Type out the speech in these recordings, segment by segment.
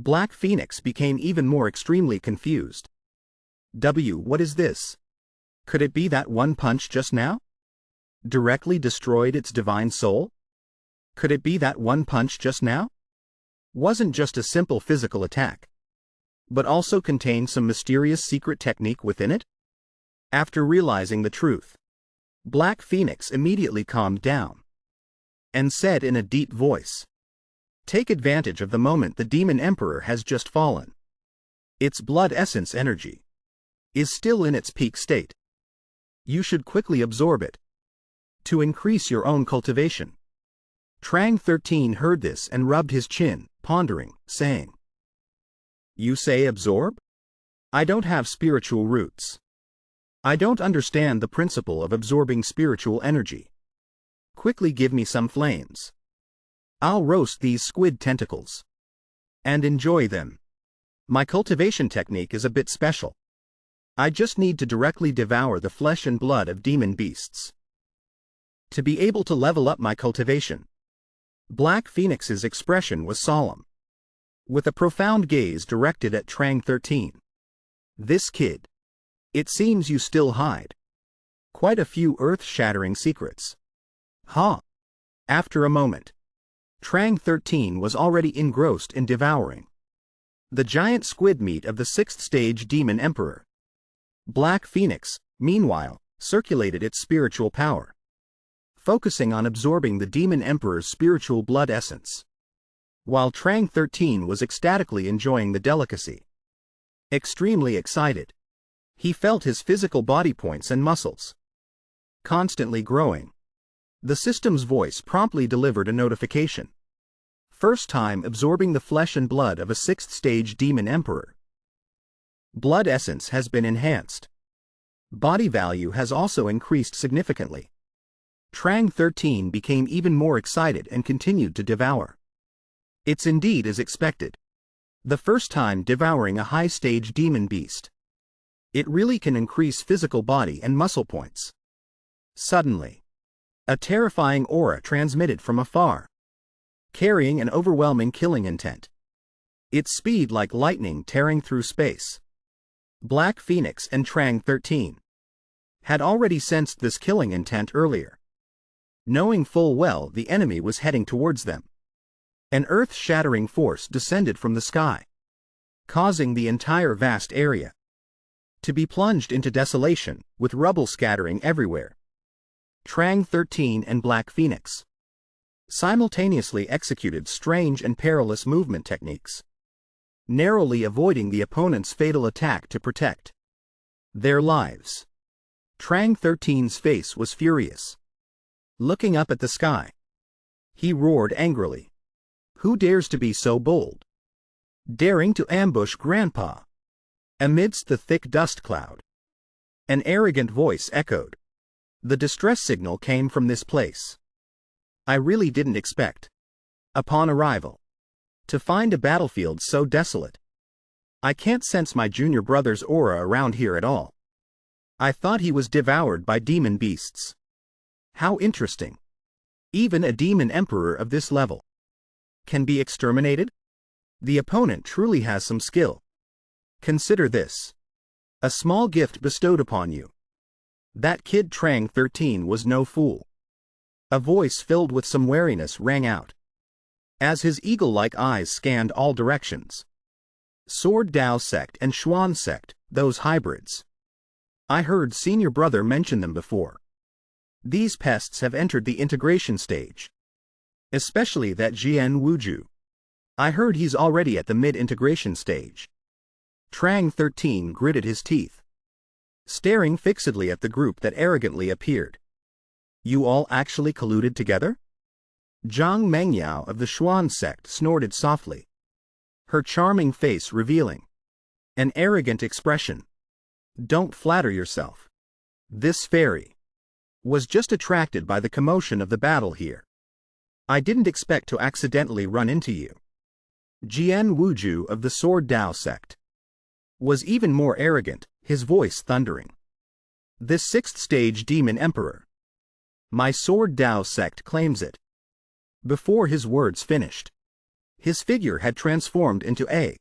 Black Phoenix became even more extremely confused. What is this? Could it be that one punch just now directly destroyed its divine soul? Could it be that one punch just now wasn't just a simple physical attack, but also contained some mysterious secret technique within it? After realizing the truth, Black Phoenix immediately calmed down and said in a deep voice, "Take advantage of the moment. The Demon Emperor has just fallen. Its blood essence energy is still in its peak state. You should quickly absorb it to increase your own cultivation." Trang 13 heard this and rubbed his chin, pondering, saying, "You say absorb? I don't have spiritual roots. I don't understand the principle of absorbing spiritual energy. Quickly give me some flames. I'll roast these squid tentacles and enjoy them. My cultivation technique is a bit special. I just need to directly devour the flesh and blood of demon beasts to be able to level up my cultivation." Black Phoenix's expression was solemn, with a profound gaze directed at Trang 13. "This kid. It seems you still hide quite a few earth-shattering secrets." Huh? After a moment, Trang 13 was already engrossed in devouring the giant squid meat of the 6th stage Demon Emperor. Black Phoenix, meanwhile, circulated its spiritual power, focusing on absorbing the Demon Emperor's spiritual blood essence, while Trang 13 was ecstatically enjoying the delicacy. Extremely excited, he felt his physical body points and muscles constantly growing. The system's voice promptly delivered a notification. First time absorbing the flesh and blood of a 6th stage Demon Emperor. Blood essence has been enhanced. Body value has also increased significantly. Trang 13 became even more excited and continued to devour. It's indeed as expected. The first time devouring a high-stage demon beast. It really can increase physical body and muscle points. Suddenly, a terrifying aura transmitted from afar, carrying an overwhelming killing intent. Its speed like lightning tearing through space. Black Phoenix and Trang 13 had already sensed this killing intent earlier, knowing full well the enemy was heading towards them. An earth-shattering force descended from the sky, causing the entire vast area to be plunged into desolation, with rubble scattering everywhere. Trang 13 and Black Phoenix simultaneously executed strange and perilous movement techniques, narrowly avoiding the opponent's fatal attack to protect their lives. Trang 13's face was furious. Looking up at the sky, he roared angrily. "Who dares to be so bold? Daring to ambush Grandpa?" Amidst the thick dust cloud, an arrogant voice echoed. The distress signal came from this place. I really didn't expect, upon arrival, to find a battlefield so desolate. I can't sense my junior brother's aura around here at all. I thought he was devoured by demon beasts. How interesting. Even a demon emperor of this level can be exterminated? The opponent truly has some skill. Consider this a small gift bestowed upon you. That kid Trang 13 was no fool. A voice filled with some wariness rang out, as his eagle-like eyes scanned all directions. Sword Dao sect and Xuan sect, those hybrids. I heard senior brother mention them before. These pests have entered the integration stage. Especially that Jian Wuju. I heard he's already at the mid-integration stage. Trang 13 gritted his teeth, staring fixedly at the group that arrogantly appeared. You all actually colluded together? Zhang Mengyao of the Xuan sect snorted softly, her charming face revealing an arrogant expression. Don't flatter yourself. This fairy was just attracted by the commotion of the battle here. I didn't expect to accidentally run into you. Jian Wuju of the Sword Dao sect was even more arrogant, his voice thundering. This 6th stage demon emperor. My Sword Dao sect claims it. Before his words finished, His figure had transformed into a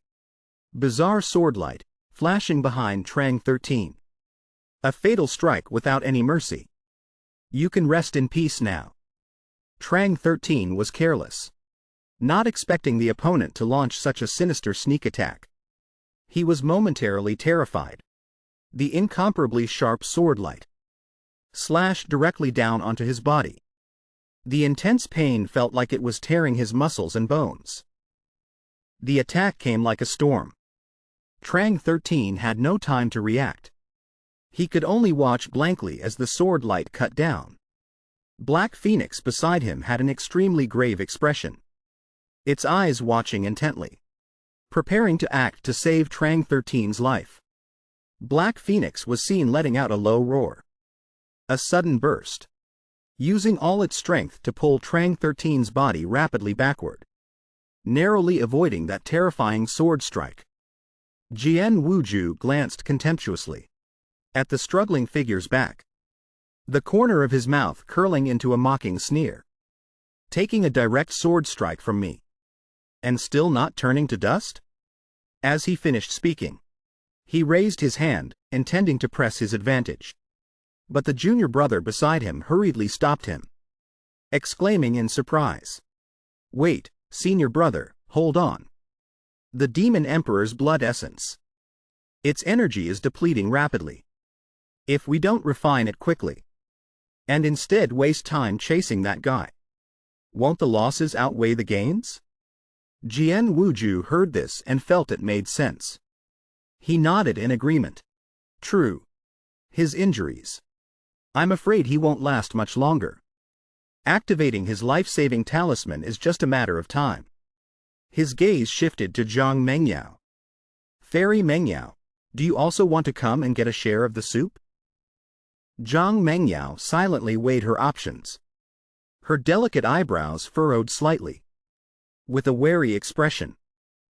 bizarre swordlight, flashing behind Trang 13. A fatal strike without any mercy. You can rest in peace now. Trang 13 was careless, not expecting the opponent to launch such a sinister sneak attack. He was momentarily terrified. The incomparably sharp swordlight slashed directly down onto his body. The intense pain felt like it was tearing his muscles and bones. The attack came like a storm. Trang 13 had no time to react. He could only watch blankly as the sword light cut down. Black Phoenix beside him had an extremely grave expression, its eyes watching intently, preparing to act to save Trang 13's life. Black Phoenix was seen letting out a low roar. A sudden burst, using all its strength to pull Trang 13's body rapidly backward, narrowly avoiding that terrifying sword strike. Jian Wuju glanced contemptuously at the struggling figure's back, the corner of his mouth curling into a mocking sneer. Taking a direct sword strike from me, and still not turning to dust? As he finished speaking, he raised his hand, intending to press his advantage. But the junior brother beside him hurriedly stopped him, exclaiming in surprise, "Wait, senior brother, hold on. The Demon Emperor's blood essence. Its energy is depleting rapidly. If we don't refine it quickly, and instead waste time chasing that guy, won't the losses outweigh the gains?" Jian Wuju heard this and felt it made sense. He nodded in agreement. True. His injuries. I'm afraid he won't last much longer. Activating his life-saving talisman is just a matter of time. His gaze shifted to Zhang Mengyao. Fairy Mengyao, do you also want to come and get a share of the soup? Zhang Mengyao silently weighed her options. Her delicate eyebrows furrowed slightly. With a wary expression.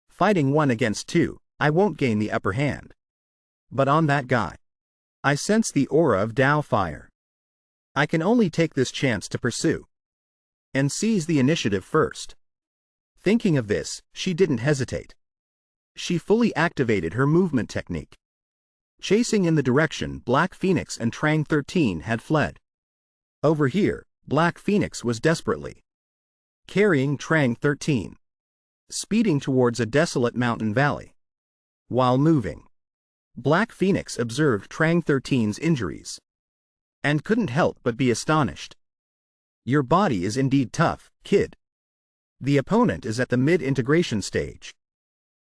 Fighting 1 against 2, I won't gain the upper hand. But on that guy, I sense the aura of Dao fire. I can only take this chance to pursue and seize the initiative first. Thinking of this, she didn't hesitate. She fully activated her movement technique, chasing in the direction Black Phoenix and Trang 13 had fled. Over here, Black Phoenix was desperately carrying Trang 13, speeding towards a desolate mountain valley. While moving, Black Phoenix observed Trang 13's injuries and couldn't help but be astonished. Your body is indeed tough, kid. The opponent is at the mid-integration stage.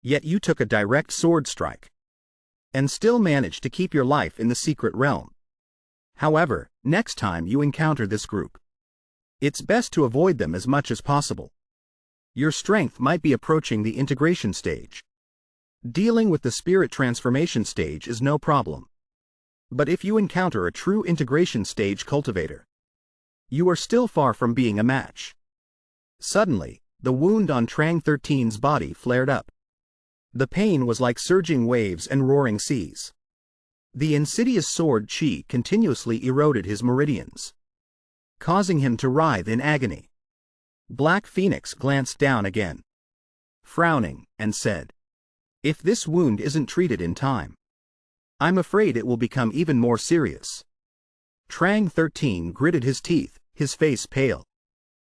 Yet you took a direct sword strike and still managed to keep your life in the secret realm. However, next time you encounter this group, it's best to avoid them as much as possible. Your strength might be approaching the integration stage. Dealing with the spirit transformation stage is no problem. But if you encounter a true integration stage cultivator, you are still far from being a match. Suddenly, the wound on Trang 13's body flared up. The pain was like surging waves and roaring seas. The insidious sword chi continuously eroded his meridians, causing him to writhe in agony. Black Phoenix glanced down again, frowning, and said, "If this wound isn't treated in time, I'm afraid it will become even more serious." Trang 13 gritted his teeth, his face pale,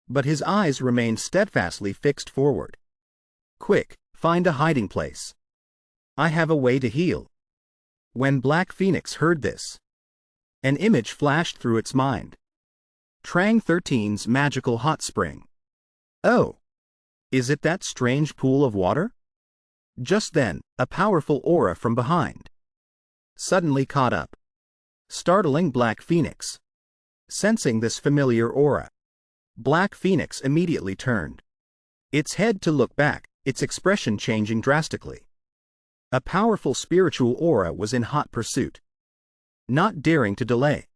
but his eyes remained steadfastly fixed forward. "Quick, find a hiding place. I have a way to heal." When Black Phoenix heard this, an image flashed through its mind. Trang 13's magical hot spring. Oh, is it that strange pool of water? Just then, a powerful aura from behind suddenly caught up, startling Black Phoenix. Sensing this familiar aura, Black Phoenix immediately turned its head to look back, its expression changing drastically. A powerful spiritual aura was in hot pursuit. Not daring to delay,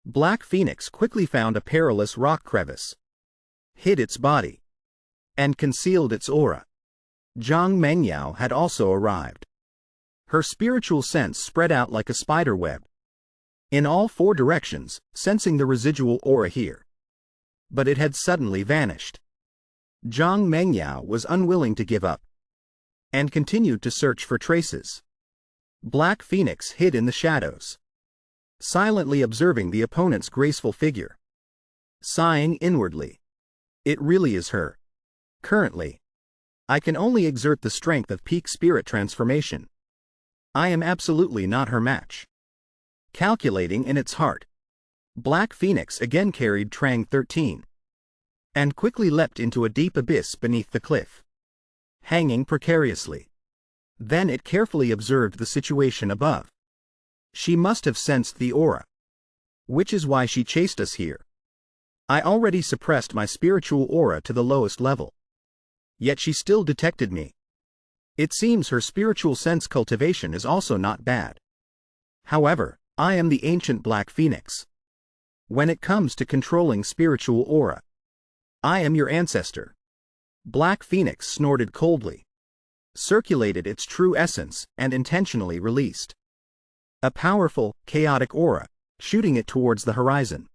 Black Phoenix quickly found a perilous rock crevice, hid its body, and concealed its aura. Zhang Mengyao had also arrived. Her spiritual sense spread out like a spider web in all 4 directions, sensing the residual aura here. But it had suddenly vanished. Zhang Mengyao was unwilling to give up and continued to search for traces. Black Phoenix hid in the shadows, silently observing the opponent's graceful figure, sighing inwardly. It really is her. Currently, I can only exert the strength of peak spirit transformation. I am absolutely not her match. Calculating in its heart, Black Phoenix again carried Trang 13 and quickly leapt into a deep abyss beneath the cliff, hanging precariously. Then it carefully observed the situation above. She must have sensed the aura, which is why she chased us here. I already suppressed my spiritual aura to the lowest level, yet she still detected me. It seems her spiritual sense cultivation is also not bad. However, I am the ancient Black Phoenix. When it comes to controlling spiritual aura, I am your ancestor. Black Phoenix snorted coldly, circulated its true essence, and intentionally released a powerful, chaotic aura, shooting it towards the horizon.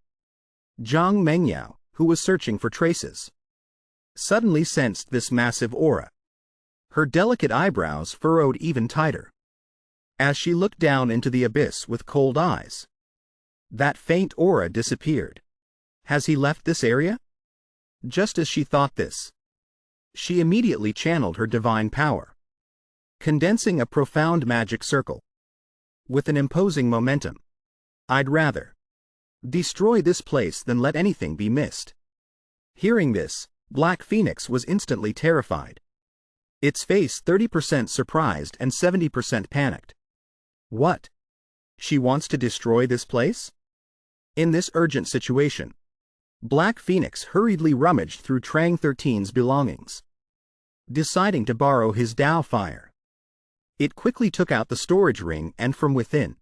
Zhang Mengyao, who was searching for traces, suddenly sensed this massive aura. Her delicate eyebrows furrowed even tighter as she looked down into the abyss with cold eyes. That faint aura disappeared. Has he left this area? Just as she thought this, she immediately channeled her divine power, condensing a profound magic circle with an imposing momentum. I'd rather destroy this place than let anything be missed. Hearing this, Black Phoenix was instantly terrified, its face 30% surprised and 70% panicked. What? She wants to destroy this place? In this urgent situation, Black Phoenix hurriedly rummaged through Trang 13's belongings, deciding to borrow his Dao fire. It quickly took out the storage ring and from within,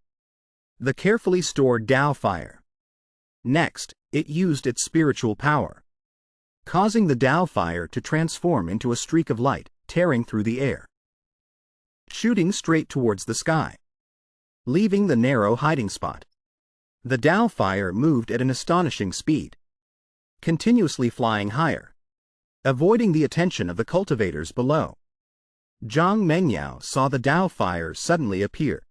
the carefully stored Dao fire. Next, it used its spiritual power, causing the Dao fire to transform into a streak of light, tearing through the air, shooting straight towards the sky, leaving the narrow hiding spot. The Dao fire moved at an astonishing speed, continuously flying higher, avoiding the attention of the cultivators below. Zhang Mengyao saw the Dao fire suddenly appear.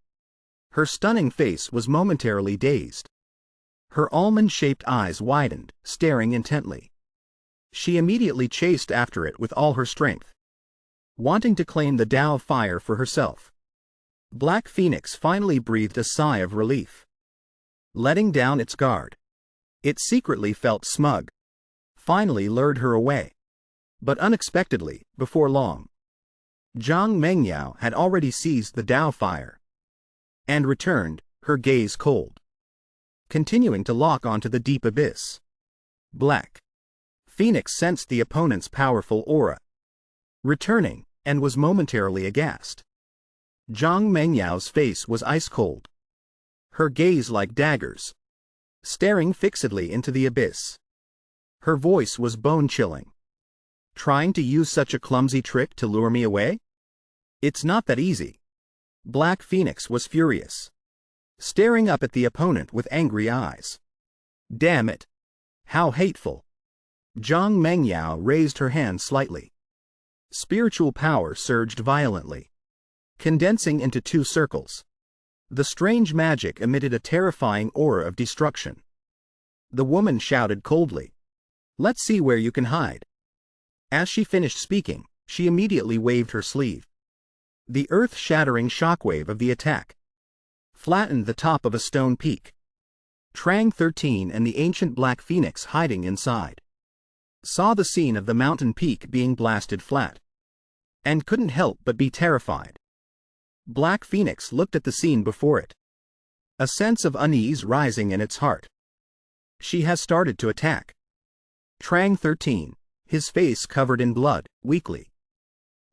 Her stunning face was momentarily dazed. Her almond-shaped eyes widened, staring intently. She immediately chased after it with all her strength, wanting to claim the Dao fire for herself. Black Phoenix finally breathed a sigh of relief, letting down its guard. It secretly felt smug, finally lured her away. But unexpectedly, before long, Zhang Mengyao had already seized the Dao fire and returned, her gaze cold, continuing to lock onto the deep abyss. Black Phoenix sensed the opponent's powerful aura, returning, and was momentarily aghast. Zhang Mengyao's face was ice-cold, her gaze like daggers, staring fixedly into the abyss. Her voice was bone-chilling. Trying to use such a clumsy trick to lure me away? It's not that easy. Black Phoenix was furious, staring up at the opponent with angry eyes. Damn it! How hateful! Zhang Mengyao raised her hand slightly. Spiritual power surged violently, condensing into two circles. The strange magic emitted a terrifying aura of destruction. The woman shouted coldly, "Let's see where you can hide." As she finished speaking, she immediately waved her sleeve. The earth-shattering shockwave of the attack flattened the top of a stone peak. Trang 13 and the ancient Black Phoenix hiding inside saw the scene of the mountain peak being blasted flat, and couldn't help but be terrified. Black Phoenix looked at the scene before it, a sense of unease rising in its heart. She has started to attack. Trang 13, his face covered in blood, weakly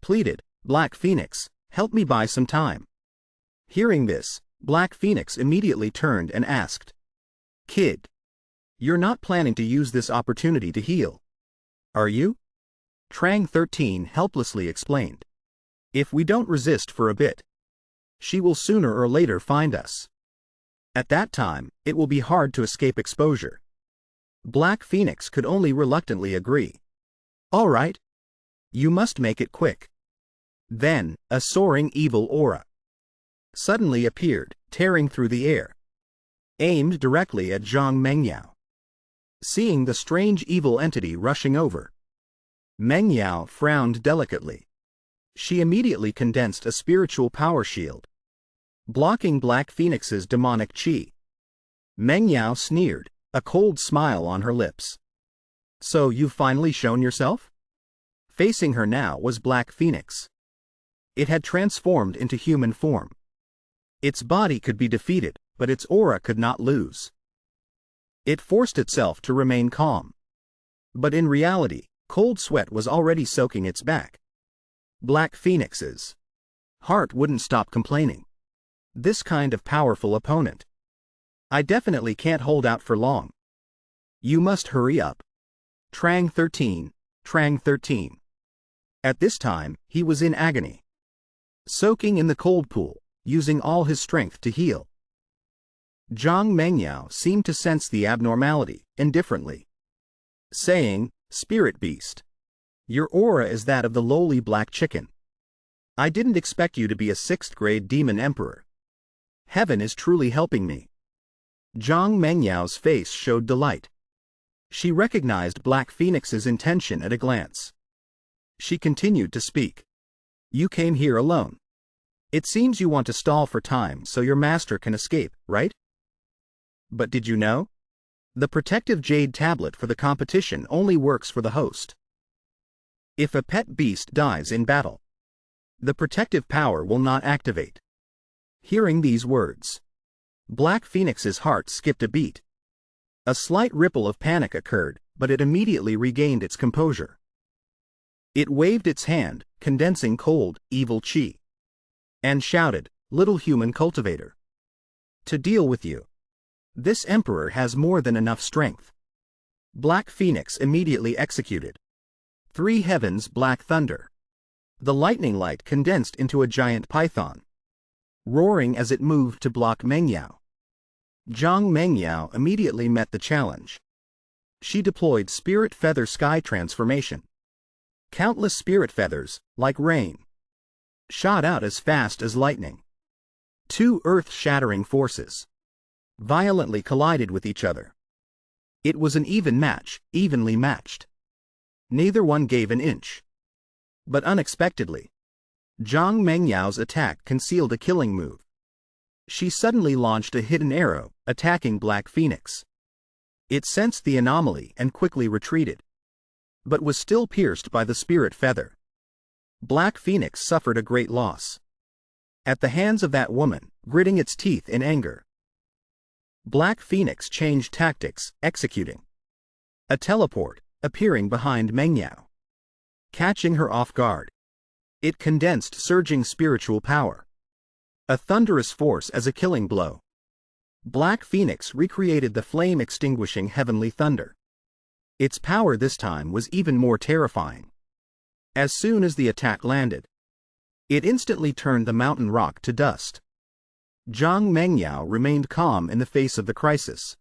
pleaded, "Black Phoenix, help me buy some time." Hearing this, Black Phoenix immediately turned and asked, "Kid, you're not planning to use this opportunity to heal, are you?" Trang 13 helplessly explained, "If we don't resist for a bit, she will sooner or later find us. At that time, it will be hard to escape exposure." Black Phoenix could only reluctantly agree. "All right, You must make it quick. Then, a soaring evil aura suddenly appeared, tearing through the air, aimed directly at Zhang Mengyao. Seeing the strange evil entity rushing over, Mengyao frowned delicately. She immediately condensed a spiritual power shield, blocking Black Phoenix's demonic chi. Mengyao sneered, a cold smile on her lips. So you've finally shown yourself? Facing her now was Black Phoenix. It had transformed into human form. Its body could be defeated, but its aura could not lose. It forced itself to remain calm. But in reality, cold sweat was already soaking its back. Black Phoenix's heart wouldn't stop complaining. This kind of powerful opponent. I definitely can't hold out for long. You must hurry up. Trang 13, Trang 13. At this time, he was in agony, soaking in the cold pool, using all his strength to heal. Zhang Mengyao seemed to sense the abnormality, indifferently, saying, "Spirit beast, your aura is that of the lowly black chicken. I didn't expect you to be a 6th-grade demon emperor. Heaven is truly helping me." Zhang Mengyao's face showed delight. She recognized Black Phoenix's intention at a glance. She continued to speak. "You came here alone. It seems you want to stall for time so your master can escape, right? But did you know? The protective jade tablet for the competition only works for the host. If a pet beast dies in battle, the protective power will not activate." Hearing these words, Black Phoenix's heart skipped a beat. A slight ripple of panic occurred, but it immediately regained its composure. It waved its hand, condensing cold, evil chi, and shouted, "Little human cultivator. To deal with you. This emperor has more than enough strength." Black Phoenix immediately executed 3 heavens black thunder. The lightning light condensed into a giant python, roaring as it moved to block Mengyao. Zhang Mengyao immediately met the challenge. She deployed Spirit Feather Sky Transformation. Countless spirit feathers, like rain, shot out as fast as lightning. 2 earth-shattering forces violently collided with each other. It was an even match, evenly matched. Neither one gave an inch. But unexpectedly, Zhang Mengyao's attack concealed a killing move. She suddenly launched a hidden arrow, attacking Black Phoenix. It sensed the anomaly and quickly retreated, but was still pierced by the spirit feather. Black Phoenix suffered a great loss at the hands of that woman, gritting its teeth in anger. Black Phoenix changed tactics, executing a teleport, appearing behind Mengyao. Catching her off guard, it condensed surging spiritual power, a thunderous force as a killing blow. Black Phoenix recreated the flame-extinguishing heavenly thunder. Its power this time was even more terrifying. As soon as the attack landed, it instantly turned the mountain rock to dust. Zhang Mengyao remained calm in the face of the crisis.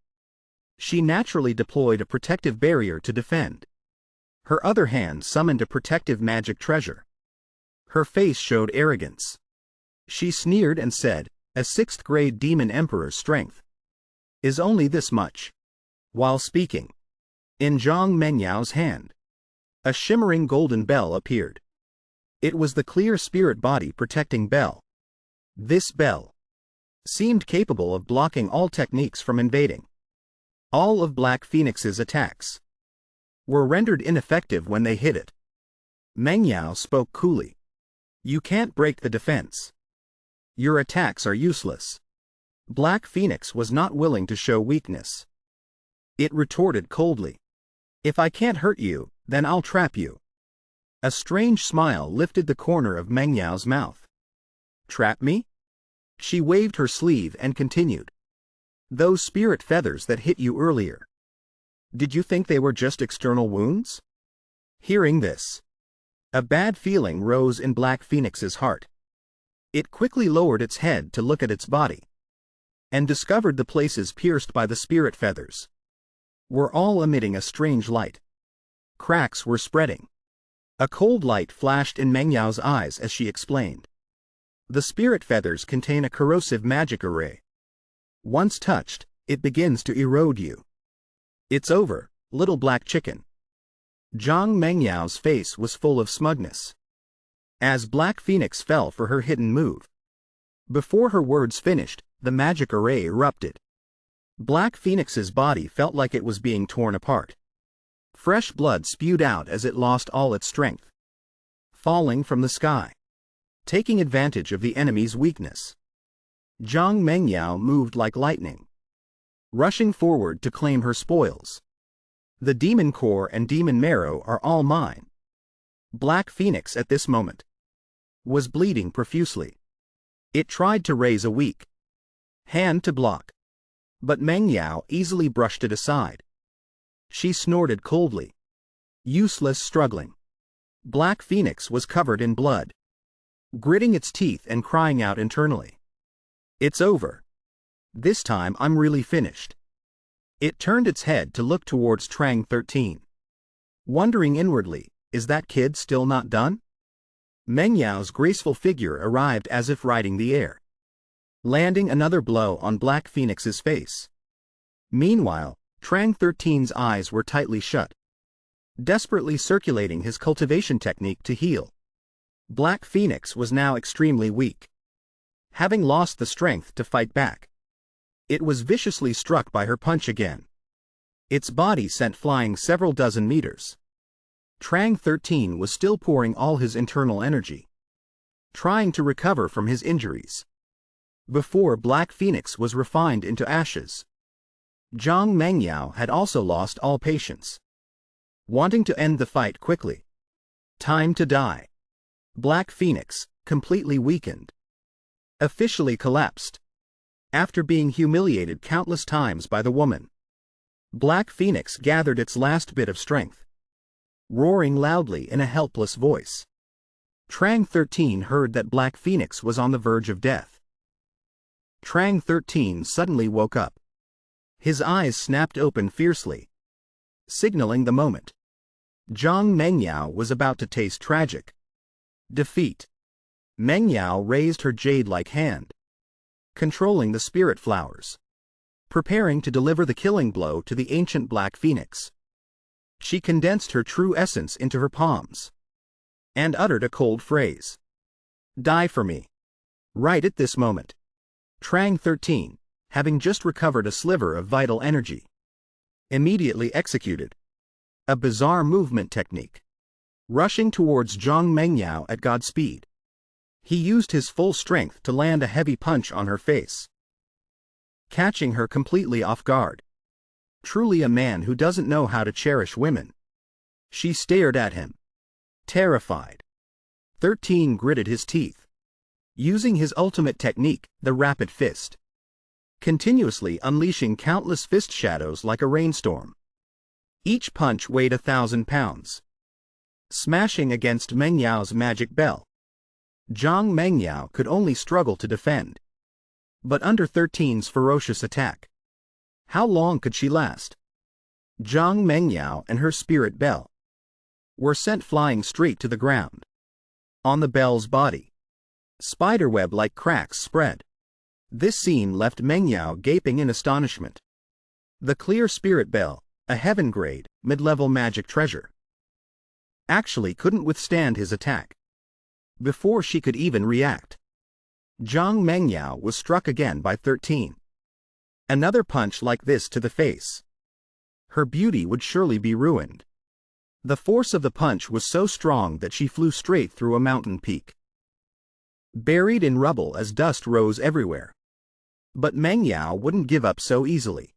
She naturally deployed a protective barrier to defend. Her other hand summoned a protective magic treasure. Her face showed arrogance. She sneered and said, "A 6th-grade demon emperor's strength is only this much." While speaking, in Zhang Mengyao's hand, a shimmering golden bell appeared. It was the clear spirit body protecting bell. This bell seemed capable of blocking all techniques from invading. All of Black Phoenix's attacks were rendered ineffective when they hit it. Mengyao spoke coolly. "You can't break the defense. Your attacks are useless." Black Phoenix was not willing to show weakness. It retorted coldly, "If I can't hurt you, then I'll trap you." A strange smile lifted the corner of Mengyao's mouth. "Trap me?" She waved her sleeve and continued. "Those spirit feathers that hit you earlier, did you think they were just external wounds?" Hearing this, a bad feeling rose in Black Phoenix's heart. It quickly lowered its head to look at its body, and discovered the places pierced by the spirit feathers were all emitting a strange light. Cracks were spreading. A cold light flashed in Meng Yao's eyes as she explained. The spirit feathers contain a corrosive magic array. Once touched, it begins to erode you. It's over, little black chicken. Zhang Mengyao's face was full of smugness. As Black Phoenix fell for her hidden move. Before her words finished, the magic array erupted. Black Phoenix's body felt like it was being torn apart. Fresh blood spewed out as it lost all its strength. Falling from the sky. Taking advantage of the enemy's weakness. Zhang Mengyao moved like lightning. Rushing forward to claim her spoils. The demon core and demon marrow are all mine. Black Phoenix at this moment was bleeding profusely. It tried to raise a weak hand to block. But Meng Yao easily brushed it aside. She snorted coldly. Useless struggling. Black Phoenix was covered in blood. Gritting its teeth and crying out internally. It's over. This time I'm really finished. It turned its head to look towards Trang 13. Wondering inwardly, is that kid still not done? Meng Yao's graceful figure arrived as if riding the air. Landing another blow on Black Phoenix's face. Meanwhile, Trang 13's eyes were tightly shut. Desperately circulating his cultivation technique to heal. Black Phoenix was now extremely weak. Having lost the strength to fight back. It was viciously struck by her punch again. Its body sent flying several dozen meters. Trang 13 was still pouring all his internal energy. Trying to recover from his injuries. Before Black Phoenix was refined into ashes. Zhang Mengyao had also lost all patience. Wanting to end the fight quickly. Time to die. Black Phoenix, completely weakened. Officially collapsed. After being humiliated countless times by the woman. Black Phoenix gathered its last bit of strength. Roaring loudly in a helpless voice. Trang 13 heard that Black Phoenix was on the verge of death. Trang 13 suddenly woke up. His eyes snapped open fiercely. Signaling the moment. Zhang Mengyao was about to taste tragic defeat. Mengyao raised her jade-like hand. Controlling the spirit flowers. Preparing to deliver the killing blow to the ancient Black Phoenix. She condensed her true essence into her palms. And uttered a cold phrase. Die for me. Right at this moment. Trang 13, having just recovered a sliver of vital energy. Immediately executed. A bizarre movement technique. Rushing towards Zhang Mengyao at Godspeed. He used his full strength to land a heavy punch on her face. Catching her completely off guard. Truly a man who doesn't know how to cherish women. She stared at him. Terrified. 13 gritted his teeth. Using his ultimate technique, the rapid fist. Continuously unleashing countless fist shadows like a rainstorm. Each punch weighed 1,000 pounds. Smashing against Meng Yao's magic bell. Zhang Mengyao could only struggle to defend. But under 13's ferocious attack. How long could she last? Zhang Mengyao and her spirit bell were sent flying straight to the ground. On the bell's body, spiderweb-like cracks spread. This scene left Mengyao gaping in astonishment. The clear spirit bell, a heaven-grade, mid-level magic treasure, actually couldn't withstand his attack. Before she could even react, Zhang Mengyao was struck again by 13. Another punch like this to the face. Her beauty would surely be ruined. The force of the punch was so strong that she flew straight through a mountain peak. Buried in rubble as dust rose everywhere. But Meng Yao wouldn't give up so easily.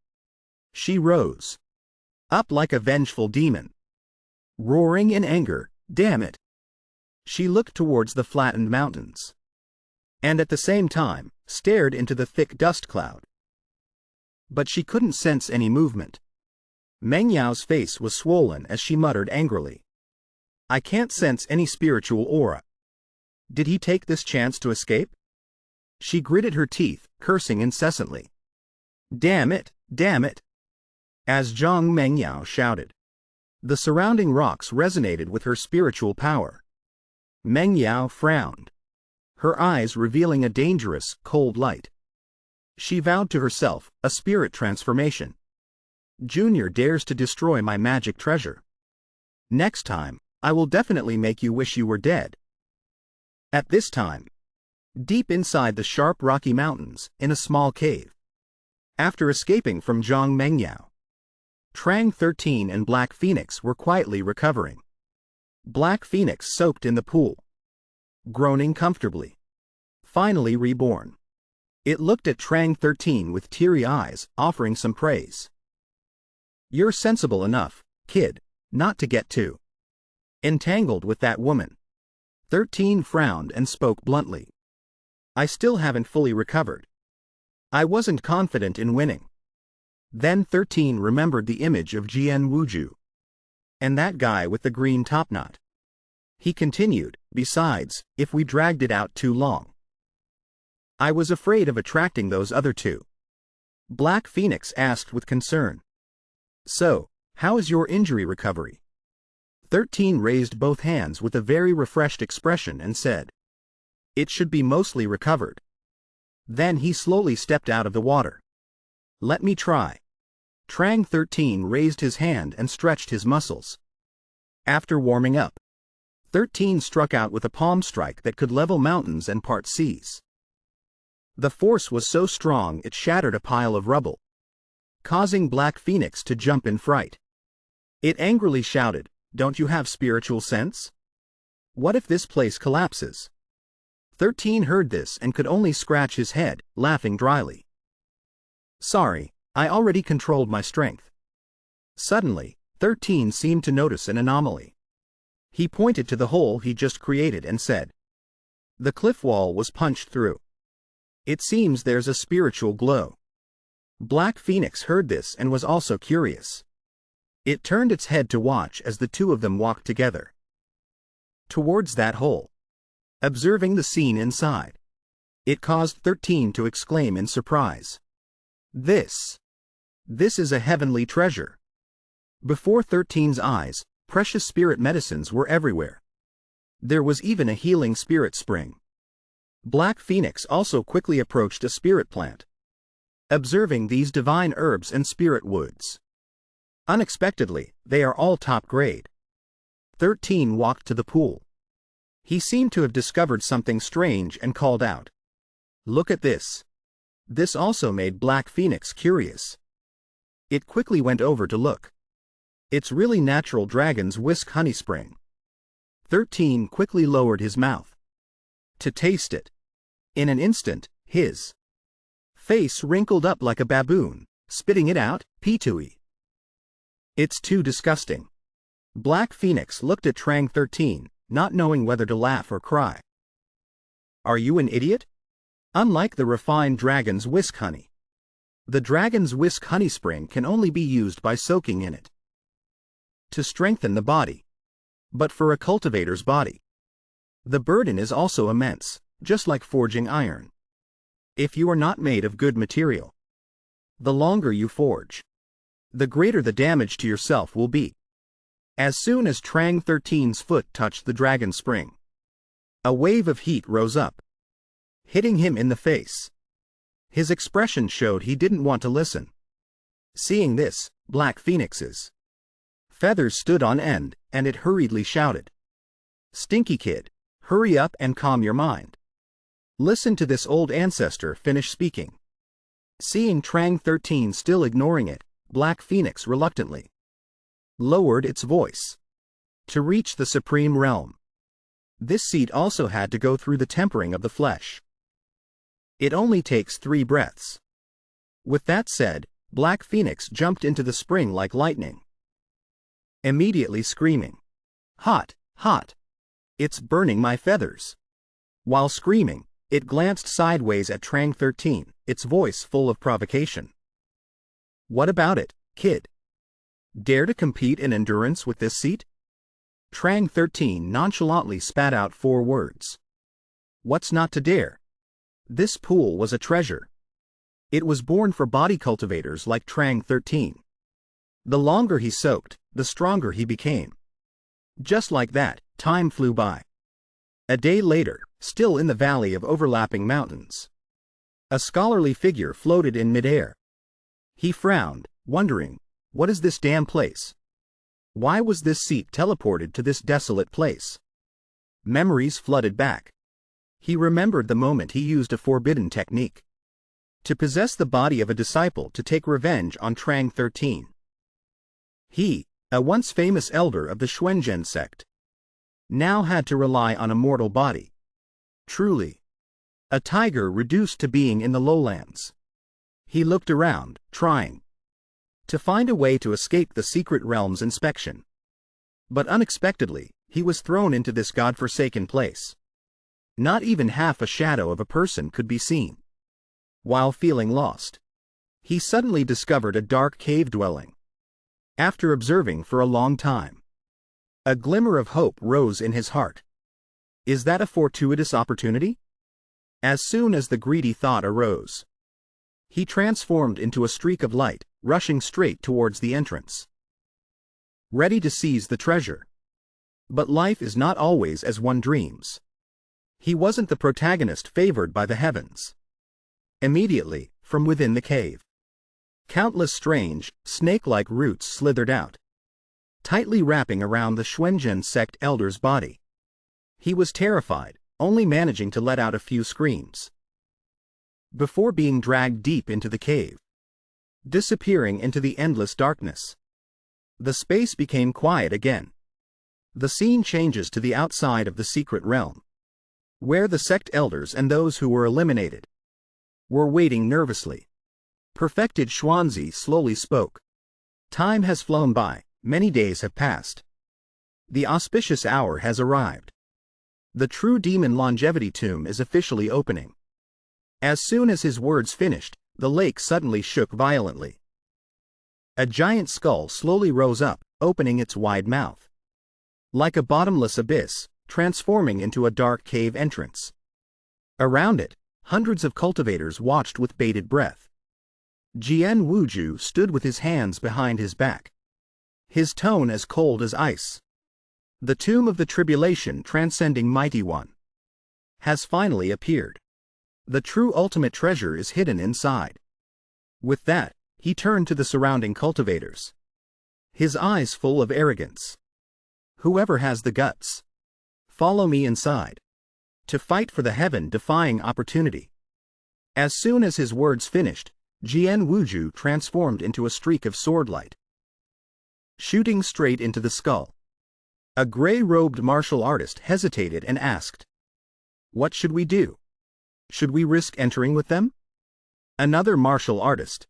She rose. Up like a vengeful demon. Roaring in anger, damn it. She looked towards the flattened mountains. And at the same time, stared into the thick dust cloud. But she couldn't sense any movement. Meng Yao's face was swollen as she muttered angrily. I can't sense any spiritual aura. Did he take this chance to escape? She gritted her teeth, cursing incessantly. Damn it, damn it. As Zhang Mengyao shouted. The surrounding rocks resonated with her spiritual power. Meng Yao frowned, her eyes revealing a dangerous, cold light. She vowed to herself, a spirit transformation. Junior dares to destroy my magic treasure. Next time, I will definitely make you wish you were dead. At this time, deep inside the sharp Rocky Mountains, in a small cave. After escaping from Zhang Mengyao, Trang 13 and Black Phoenix were quietly recovering. Black Phoenix soaked in the pool, groaning comfortably. Finally reborn. It looked at Trang 13 with teary eyes, offering some praise. You're sensible enough, kid, not to get too entangled with that woman. 13 frowned and spoke bluntly. I still haven't fully recovered. I wasn't confident in winning. Then 13 remembered the image of Jian Wuju. And that guy with the green topknot. He continued, besides, if we dragged it out too long. I was afraid of attracting those other two. Black Phoenix asked with concern. So, how is your injury recovery? 13 raised both hands with a very refreshed expression and said, it should be mostly recovered. Then he slowly stepped out of the water. Let me try. Trang 13 raised his hand and stretched his muscles. After warming up, 13 struck out with a palm strike that could level mountains and part seas. The force was so strong it shattered a pile of rubble, causing Black Phoenix to jump in fright. It angrily shouted, don't you have spiritual sense? What if this place collapses? 13 heard this and could only scratch his head, laughing dryly. Sorry, I already controlled my strength. Suddenly, 13 seemed to notice an anomaly. He pointed to the hole he just created and said, the cliff wall was punched through. It seems there's a spiritual glow. Black Phoenix heard this and was also curious. It turned its head to watch as the two of them walked together towards that hole. Observing the scene inside, it caused 13 to exclaim in surprise. This is a heavenly treasure. Before 13's eyes, precious spirit medicines were everywhere. There was even a healing spirit spring. Black Phoenix also quickly approached a spirit plant, observing these divine herbs and spirit woods. Unexpectedly, they are all top grade. 13 walked to the pool. He seemed to have discovered something strange and called out, look at this. This also made Black Phoenix curious. It quickly went over to look. It's really natural dragon's whisk honey spring. 13 quickly lowered his mouth to taste it. In an instant, his face wrinkled up like a baboon, spitting it out, P2E. It's too disgusting. Black Phoenix looked at Trang 13, not knowing whether to laugh or cry. Are you an idiot? Unlike the refined dragon's whisk honey, the dragon's whisk honey spring can only be used by soaking in it to strengthen the body. But for a cultivator's body, the burden is also immense, just like forging iron. If you are not made of good material, the longer you forge, the greater the damage to yourself will be. As soon as Trang 13's foot touched the dragon spring, a wave of heat rose up, hitting him in the face. His expression showed he didn't want to listen. Seeing this, Black Phoenix's feathers stood on end, and it hurriedly shouted, Stinky kid, hurry up and calm your mind. Listen to this old ancestor finish speaking. Seeing Trang 13 still ignoring it, Black Phoenix reluctantly lowered its voice to reach the supreme realm. This seed also had to go through the tempering of the flesh. It only takes 3 breaths. With that said, Black Phoenix jumped into the spring like lightning, immediately screaming, hot, hot! It's burning my feathers! While screaming, it glanced sideways at Trang 13, its voice full of provocation. What about it, kid? Dare to compete in endurance with this seat? Trang 13 nonchalantly spat out 4 words. What's not to dare? This pool was a treasure. It was born for body cultivators like Trang 13. The longer he soaked, the stronger he became. Just like that, time flew by. A day later, still in the valley of overlapping mountains, a scholarly figure floated in midair. He frowned, wondering, what is this damn place? Why was this seat teleported to this desolate place? Memories flooded back. He remembered the moment he used a forbidden technique to possess the body of a disciple to take revenge on Trang 13. He, a once famous elder of the Xuanzhen sect, now had to rely on a mortal body. Truly, a tiger reduced to being in the lowlands. He looked around, trying to find a way to escape the secret realm's inspection. But unexpectedly, he was thrown into this godforsaken place. Not even half a shadow of a person could be seen. While feeling lost, he suddenly discovered a dark cave dwelling. After observing for a long time, a glimmer of hope rose in his heart. Is that a fortuitous opportunity? As soon as the greedy thought arose, he transformed into a streak of light, rushing straight towards the entrance, ready to seize the treasure. But life is not always as one dreams. He wasn't the protagonist favored by the heavens. Immediately, from within the cave, countless strange, snake-like roots slithered out, tightly wrapping around the Xuanzhen sect elder's body. He was terrified, only managing to let out a few screams before being dragged deep into the cave, disappearing into the endless darkness. The space became quiet again. The scene changes to the outside of the secret realm, where the sect elders and those who were eliminated were waiting nervously. Perfected Xuanzi slowly spoke. Time has flown by, many days have passed. The auspicious hour has arrived. The true demon longevity tomb is officially opening. As soon as his words finished, the lake suddenly shook violently. A giant skull slowly rose up, opening its wide mouth, like a bottomless abyss, transforming into a dark cave entrance. Around it, hundreds of cultivators watched with bated breath. Jian Wuju stood with his hands behind his back, his tone as cold as ice. The tomb of the tribulation transcending Mighty One has finally appeared. The true ultimate treasure is hidden inside. With that, he turned to the surrounding cultivators, his eyes full of arrogance. Whoever has the guts, follow me inside, to fight for the heaven-defying opportunity. As soon as his words finished, Jian Wuju transformed into a streak of swordlight, shooting straight into the skull. A gray-robed martial artist hesitated and asked, "What should we do? Should we risk entering with them?" Another martial artist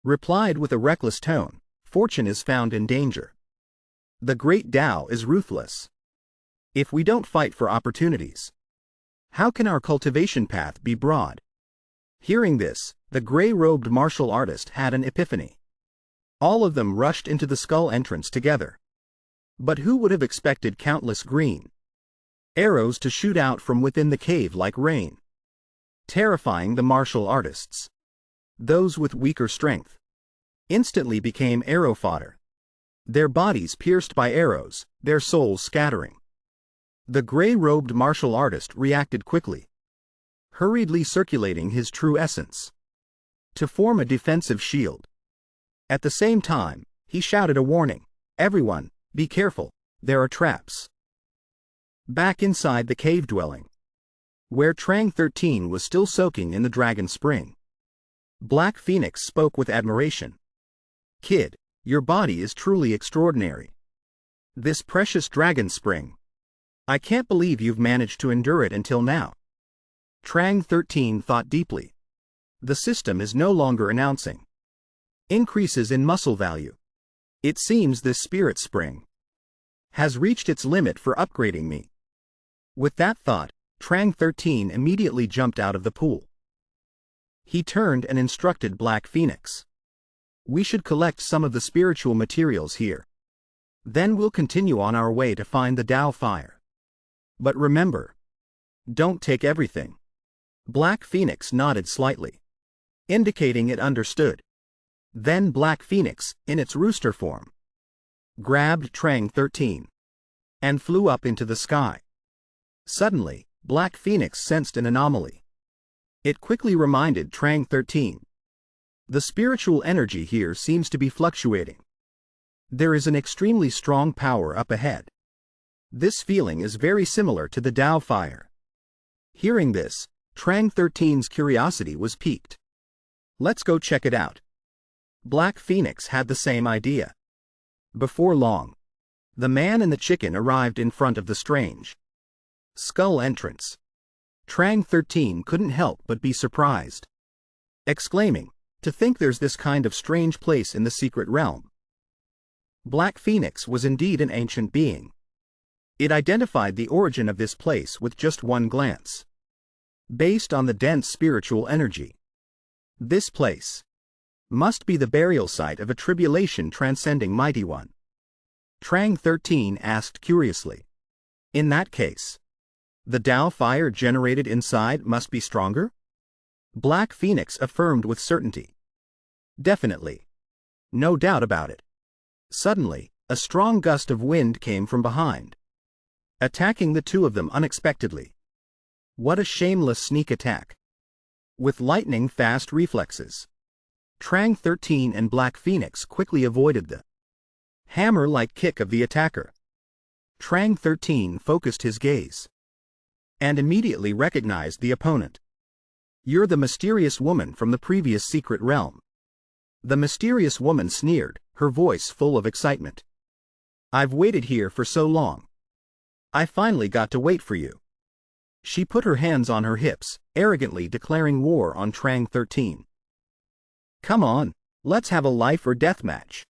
replied with a reckless tone, "Fortune is found in danger. The great Tao is ruthless. If we don't fight for opportunities, how can our cultivation path be broad?" Hearing this, the gray-robed martial artist had an epiphany. All of them rushed into the skull entrance together. But who would have expected countless green arrows to shoot out from within the cave like rain, terrifying the martial artists? Those with weaker strength instantly became arrow fodder, their bodies pierced by arrows, their souls scattering. The gray-robed martial artist reacted quickly, hurriedly circulating his true essence to form a defensive shield. At the same time, he shouted a warning, "Everyone, be careful, there are traps." Back inside the cave dwelling, where Trang 13 was still soaking in the dragon spring, Black Phoenix spoke with admiration. "Kid, your body is truly extraordinary. This precious dragon spring. I can't believe you've managed to endure it until now." Trang 13 thought deeply. The system is no longer announcing increases in muscle value. It seems this spirit spring has reached its limit for upgrading me. With that thought, Trang 13 immediately jumped out of the pool. He turned and instructed Black Phoenix, "We should collect some of the spiritual materials here. Then we'll continue on our way to find the Tao fire. But remember, don't take everything." Black Phoenix nodded slightly, indicating it understood. Then Black Phoenix, in its rooster form, grabbed Trang 13, and flew up into the sky. Suddenly, Black Phoenix sensed an anomaly. It quickly reminded Trang 13. The spiritual energy here seems to be fluctuating. There is an extremely strong power up ahead. This feeling is very similar to the Tao fire. Hearing this, Trang 13's curiosity was piqued. Let's go check it out. Black Phoenix had the same idea. Before long, the man and the chicken arrived in front of the strange skull entrance. Trang 13 couldn't help but be surprised, exclaiming, "To think there's this kind of strange place in the secret realm." Black Phoenix was indeed an ancient being. It identified the origin of this place with just one glance. Based on the dense spiritual energy, this place must be the burial site of a tribulation transcending mighty one. Trang 13 asked curiously. In that case, the Tao fire generated inside must be stronger? Black Phoenix affirmed with certainty. Definitely. No doubt about it. Suddenly, a strong gust of wind came from behind, attacking the two of them unexpectedly. What a shameless sneak attack! With lightning-fast reflexes, Trang 13 and Black Phoenix quickly avoided the hammer-like kick of the attacker. Trang 13 focused his gaze and immediately recognized the opponent. "You're the mysterious woman from the previous secret realm." The mysterious woman sneered, her voice full of excitement. "I've waited here for so long. I finally got to wait for you." She put her hands on her hips, arrogantly declaring war on Trang 13. "Come on, let's have a life or death match."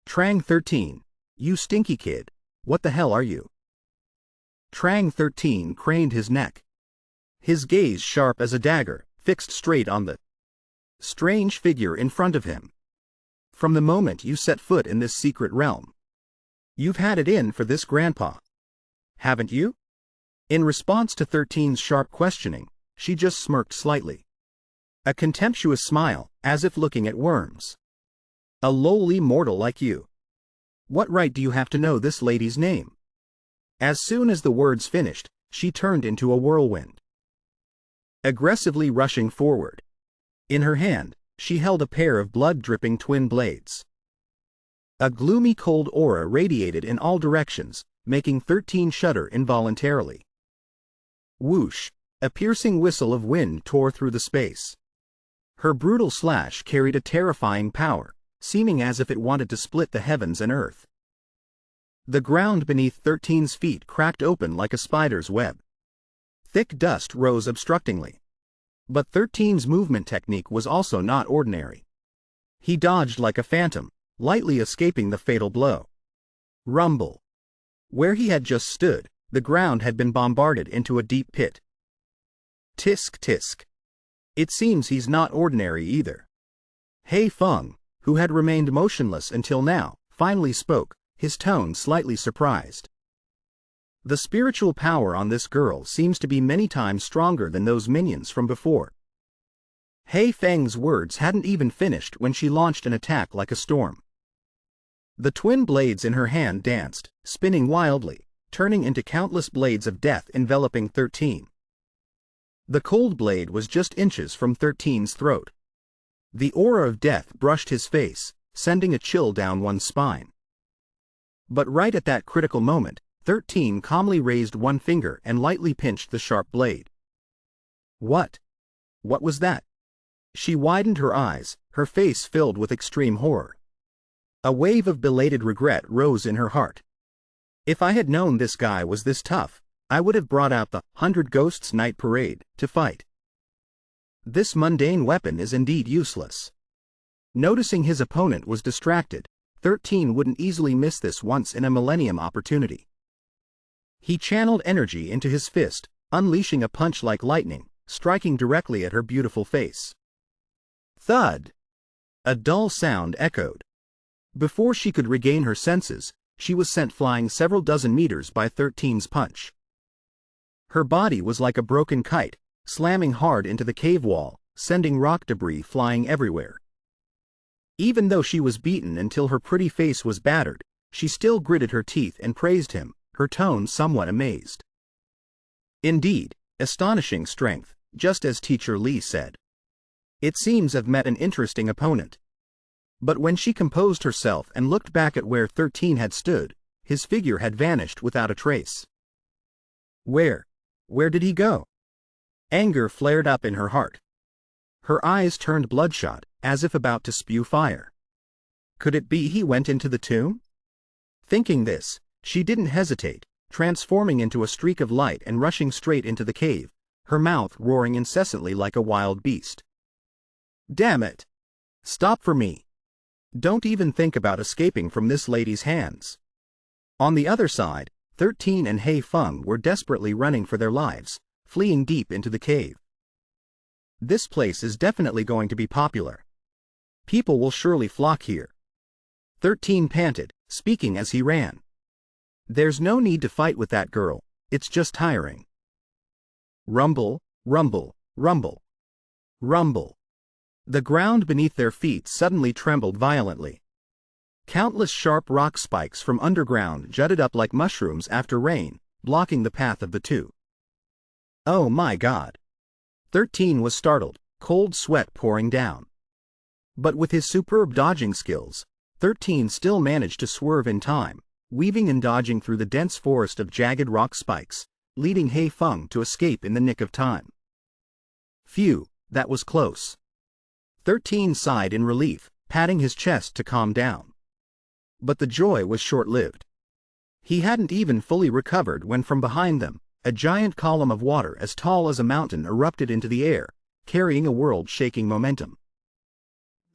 Trang 13, "You stinky kid, what the hell are you?" Trang 13 craned his neck, his gaze sharp as a dagger, fixed straight on the strange figure in front of him. "From the moment you set foot in this secret realm, you've had it in for this grandpa, haven't you?" In response to 13's sharp questioning, she just smirked slightly. A contemptuous smile, as if looking at worms. "A lowly mortal like you. What right do you have to know this lady's name?" As soon as the words finished, she turned into a whirlwind, aggressively rushing forward. In her hand, she held a pair of blood-dripping twin blades. A gloomy cold aura radiated in all directions, making 13 shudder involuntarily. Whoosh! A piercing whistle of wind tore through the space. Her brutal slash carried a terrifying power, seeming as if it wanted to split the heavens and earth. The ground beneath 13's feet cracked open like a spider's web. Thick dust rose obstructingly. But 13's movement technique was also not ordinary. He dodged like a phantom, lightly escaping the fatal blow. Rumble. Where he had just stood, the ground had been bombarded into a deep pit. Tisk tisk. It seems he's not ordinary either. Hei Feng, who had remained motionless until now, finally spoke, his tone slightly surprised. "The spiritual power on this girl seems to be many times stronger than those minions from before." Hei Feng's words hadn't even finished when she launched an attack like a storm. The twin blades in her hand danced, spinning wildly, turning into countless blades of death enveloping 13. The cold blade was just inches from 13's throat. The aura of death brushed his face, sending a chill down one's spine. But right at that critical moment, 13 calmly raised one finger and lightly pinched the sharp blade. What? What was that? She widened her eyes, her face filled with extreme horror. A wave of belated regret rose in her heart. If I had known this guy was this tough, I would have brought out the 100 Ghosts Night Parade to fight. This mundane weapon is indeed useless. Noticing his opponent was distracted, 13 wouldn't easily miss this once-in-a-millennium opportunity. He channeled energy into his fist, unleashing a punch like lightning, striking directly at her beautiful face. Thud! A dull sound echoed. Before she could regain her senses, she was sent flying several dozen meters by 13's punch. Her body was like a broken kite, slamming hard into the cave wall, sending rock debris flying everywhere. Even though she was beaten until her pretty face was battered, she still gritted her teeth and praised him, her tone somewhat amazed. Indeed, astonishing strength, just as Teacher Lee said. It seems I've met an interesting opponent. But when she composed herself and looked back at where 13 had stood, his figure had vanished without a trace. Where did he go? Anger flared up in her heart. Her eyes turned bloodshot, as if about to spew fire. Could it be he went into the tomb? Thinking this, she didn't hesitate, transforming into a streak of light and rushing straight into the cave, her mouth roaring incessantly like a wild beast. Damn it! Stop for me! Don't even think about escaping from this lady's hands. On the other side, 13 and Hei Feng were desperately running for their lives, fleeing deep into the cave. This place is definitely going to be popular. People will surely flock here. 13 panted, speaking as he ran. There's no need to fight with that girl, it's just tiring. Rumble, rumble, rumble. Rumble. The ground beneath their feet suddenly trembled violently. Countless sharp rock spikes from underground jutted up like mushrooms after rain, blocking the path of the two. Oh my God! 13 was startled, cold sweat pouring down. But with his superb dodging skills, 13 still managed to swerve in time, weaving and dodging through the dense forest of jagged rock spikes, leading Hei Feng to escape in the nick of time. Phew, that was close. 13 sighed in relief, patting his chest to calm down. But the joy was short-lived. He hadn't even fully recovered when from behind them, a giant column of water as tall as a mountain erupted into the air, carrying a world-shaking momentum.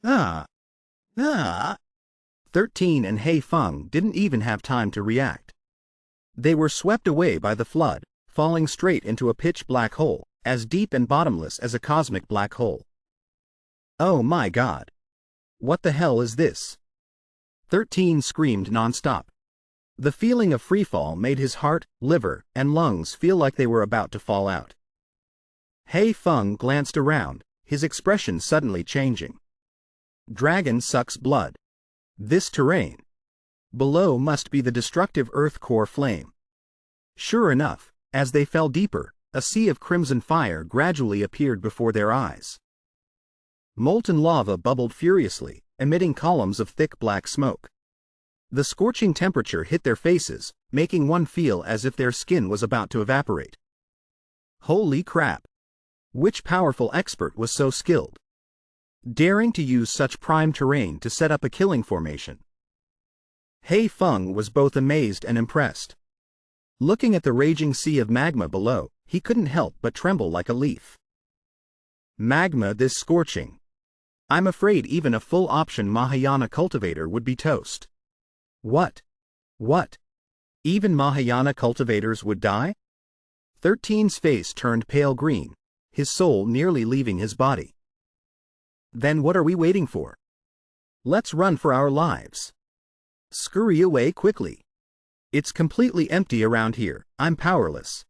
Ah! 13 and Hei Feng didn't even have time to react. They were swept away by the flood, falling straight into a pitch-black hole, as deep and bottomless as a cosmic black hole. Oh my God! What the hell is this? 13 screamed nonstop. The feeling of freefall made his heart, liver, and lungs feel like they were about to fall out. Hei Feng glanced around, his expression suddenly changing. Dragon sucks blood. This terrain. Below must be the destructive earth core flame. Sure enough, as they fell deeper, a sea of crimson fire gradually appeared before their eyes. Molten lava bubbled furiously, emitting columns of thick black smoke. The scorching temperature hit their faces, making one feel as if their skin was about to evaporate. Holy crap! Which powerful expert was so skilled? Daring to use such prime terrain to set up a killing formation. Hei Feng was both amazed and impressed. Looking at the raging sea of magma below, he couldn't help but tremble like a leaf. Magma this scorching. I'm afraid even a full-option Mahayana cultivator would be toast. What? Even Mahayana cultivators would die? 13's face turned pale green, his soul nearly leaving his body. Then what are we waiting for? Let's run for our lives. Scurry away quickly. It's completely empty around here, I'm powerless.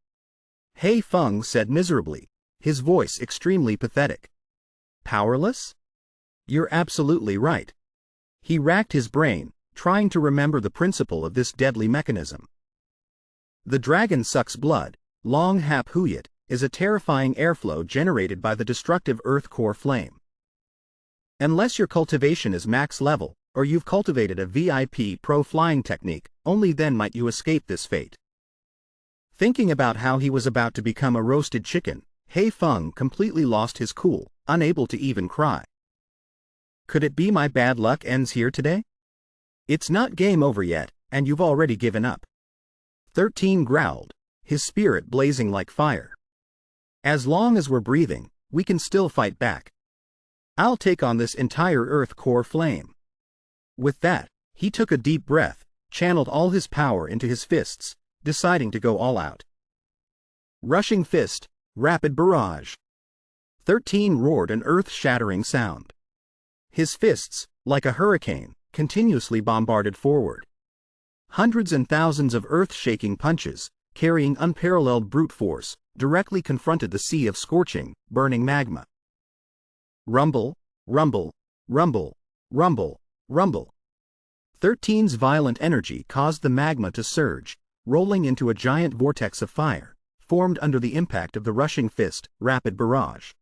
Hei Feng said miserably, his voice extremely pathetic. Powerless? You're absolutely right. He racked his brain, trying to remember the principle of this deadly mechanism. The dragon sucks blood, Long Hap Huyet, is a terrifying airflow generated by the destructive earth core flame. Unless your cultivation is max level, or you've cultivated a VIP pro flying technique, only then might you escape this fate. Thinking about how he was about to become a roasted chicken, Hei Feng completely lost his cool, unable to even cry. Could it be my bad luck ends here today? It's not game over yet, and you've already given up. 13 growled, his spirit blazing like fire. As long as we're breathing, we can still fight back. I'll take on this entire earth core flame. With that, he took a deep breath, channeled all his power into his fists, deciding to go all out. Rushing fist, rapid barrage. 13 roared an earth-shattering sound. His fists, like a hurricane, continuously bombarded forward. Hundreds and thousands of earth-shaking punches, carrying unparalleled brute force, directly confronted the sea of scorching, burning magma. Rumble, rumble, rumble, rumble, rumble. 13's violent energy caused the magma to surge, rolling into a giant vortex of fire, formed under the impact of the rushing fist, rapid barrage.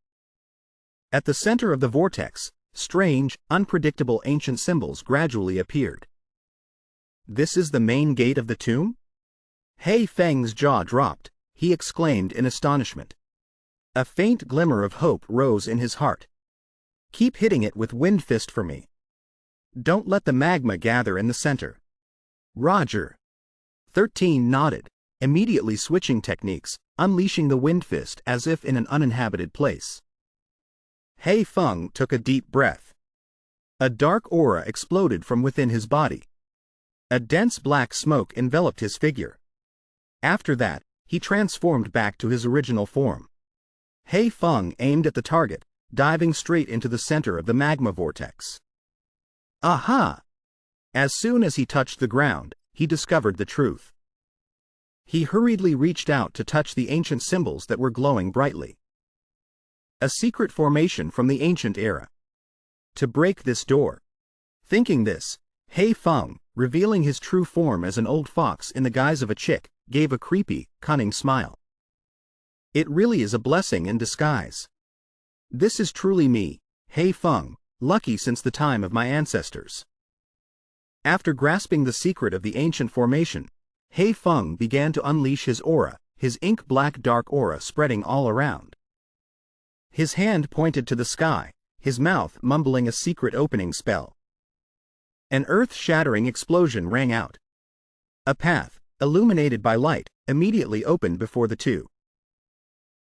At the center of the vortex, strange, unpredictable ancient symbols gradually appeared. This is the main gate of the tomb? He Feng's jaw dropped. He exclaimed in astonishment. A faint glimmer of hope rose in his heart. Keep hitting it with wind fist for me. Don't let the magma gather in the center. Roger. 13 nodded, immediately switching techniques, unleashing the wind fist as if in an uninhabited place. He Feng took a deep breath. A dark aura exploded from within his body. A dense black smoke enveloped his figure. After that, he transformed back to his original form. He Feng aimed at the target, diving straight into the center of the magma vortex. Aha! As soon as he touched the ground, he discovered the truth. He hurriedly reached out to touch the ancient symbols that were glowing brightly. A secret formation from the ancient era. To break this door. Thinking this, He Feng, revealing his true form as an old fox in the guise of a chick, gave a creepy, cunning smile. It really is a blessing in disguise. This is truly me, He Feng, lucky since the time of my ancestors. After grasping the secret of the ancient formation, He Feng began to unleash his aura, his ink-black dark aura spreading all around. His hand pointed to the sky, his mouth mumbling a secret opening spell. An earth-shattering explosion rang out. A path, illuminated by light, immediately opened before the two.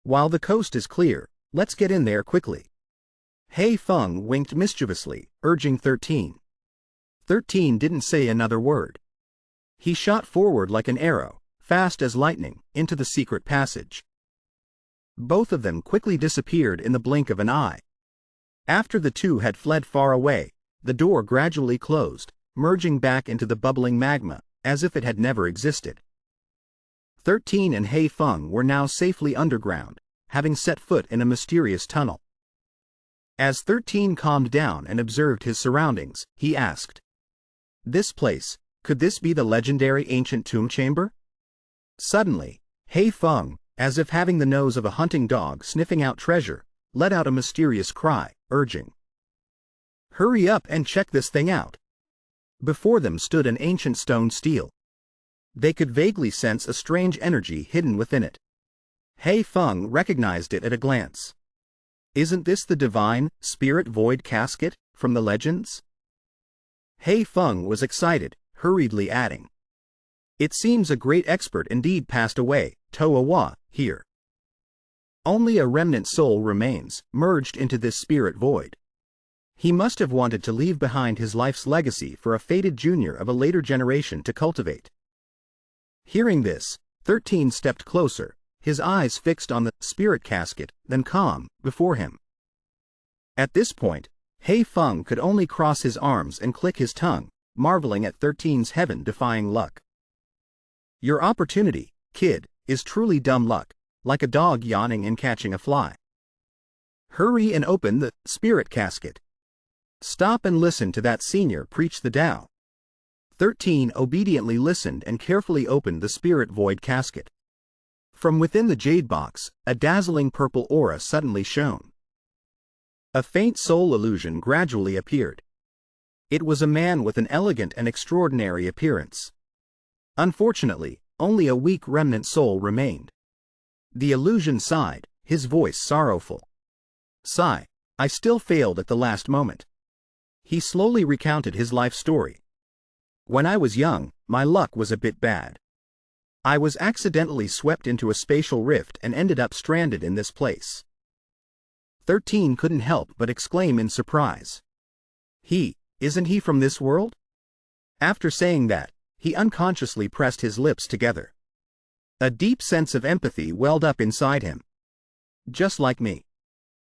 While the coast is clear, let's get in there quickly. He Feng winked mischievously, urging 13. 13 didn't say another word. He shot forward like an arrow, fast as lightning, into the secret passage. Both of them quickly disappeared in the blink of an eye. After the two had fled far away, the door gradually closed, merging back into the bubbling magma, as if it had never existed. 13 and He Feng were now safely underground, having set foot in a mysterious tunnel. As 13 calmed down and observed his surroundings, he asked, "This place, could this be the legendary ancient tomb chamber?" Suddenly, He Feng, as if having the nose of a hunting dog sniffing out treasure, let out a mysterious cry, urging, "Hurry up and check this thing out." Before them stood an ancient stone stele. They could vaguely sense a strange energy hidden within it. He Feng recognized it at a glance. Isn't this the divine, spirit void casket, from the legends? He Feng was excited, hurriedly adding, "It seems a great expert indeed passed away, Toa here. Only a remnant soul remains, merged into this spirit void. He must have wanted to leave behind his life's legacy for a fated junior of a later generation to cultivate." Hearing this, 13 stepped closer, his eyes fixed on the spirit casket, then calm, before him. At this point, He Feng could only cross his arms and click his tongue, marveling at 13's heaven-defying luck. Your opportunity, kid, is truly dumb luck, like a dog yawning and catching a fly. Hurry and open the spirit casket. Stop and listen to that senior preach the Tao. 13 obediently listened and carefully opened the spirit void casket. From within the jade box, a dazzling purple aura suddenly shone. A faint soul illusion gradually appeared. It was a man with an elegant and extraordinary appearance. Unfortunately, only a weak remnant soul remained. The illusion sighed, his voice sorrowful. "Sigh, I still failed at the last moment." He slowly recounted his life story. "When I was young, my luck was a bit bad. I was accidentally swept into a spatial rift and ended up stranded in this place." 13 couldn't help but exclaim in surprise. Isn't he from this world?" After saying that, he unconsciously pressed his lips together. A deep sense of empathy welled up inside him. "Just like me."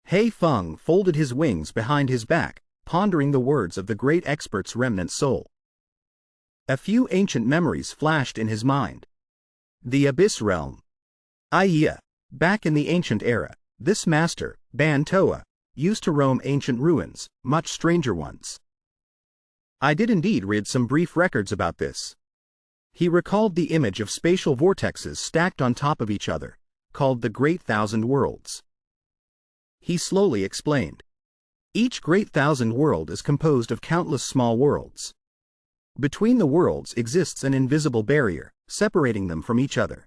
He Feng folded his wings behind his back, pondering the words of the great expert's remnant soul. A few ancient memories flashed in his mind. The Abyss Realm. Back in the ancient era, this master, Ban Toa, used to roam ancient ruins, much stranger ones. I did indeed read some brief records about this. He recalled the image of spatial vortexes stacked on top of each other, called the Great Thousand Worlds. He slowly explained. Each Great Thousand World is composed of countless small worlds. Between the worlds exists an invisible barrier, separating them from each other.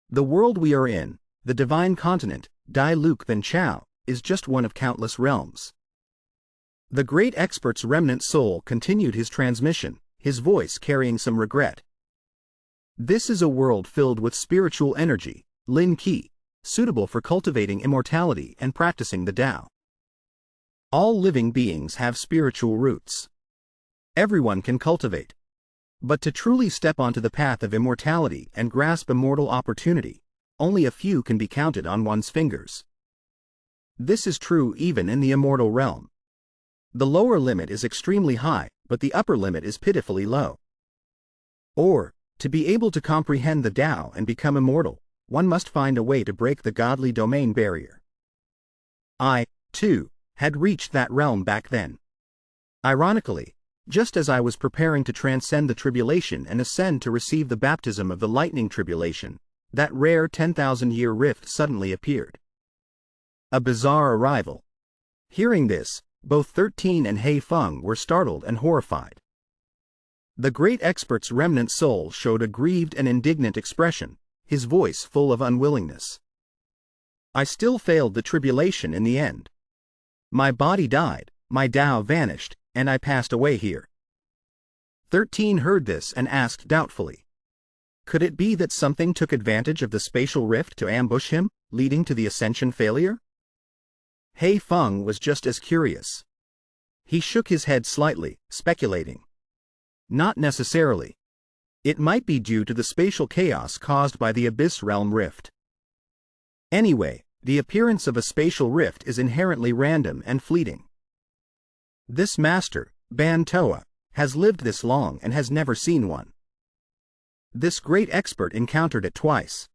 The world we are in, the divine continent, Dai Luk Than Chao, is just one of countless realms. The great expert's remnant soul continued his transmission, his voice carrying some regret. This is a world filled with spiritual energy, Lin Qi, suitable for cultivating immortality and practicing the Tao. All living beings have spiritual roots. Everyone can cultivate. But to truly step onto the path of immortality and grasp immortal opportunity, only a few can be counted on one's fingers. This is true even in the immortal realm. The lower limit is extremely high, but the upper limit is pitifully low. Or, to be able to comprehend the Tao and become immortal, one must find a way to break the godly domain barrier. I, too, had reached that realm back then. Ironically, just as I was preparing to transcend the tribulation and ascend to receive the baptism of the lightning tribulation, that rare 10,000-year rift suddenly appeared. A bizarre arrival. Hearing this, both 13 and Hei Feng were startled and horrified. The great expert's remnant soul showed a grieved and indignant expression, his voice full of unwillingness. I still failed the tribulation in the end. My body died, my Tao vanished, and I passed away here. 13 heard this and asked doubtfully. Could it be that something took advantage of the spatial rift to ambush him, leading to the ascension failure? Hei Feng was just as curious. He shook his head slightly, speculating. Not necessarily. It might be due to the spatial chaos caused by the Abyss Realm rift. Anyway, the appearance of a spatial rift is inherently random and fleeting. This master, Ban Toa, has lived this long and has never seen one. This great expert encountered it twice.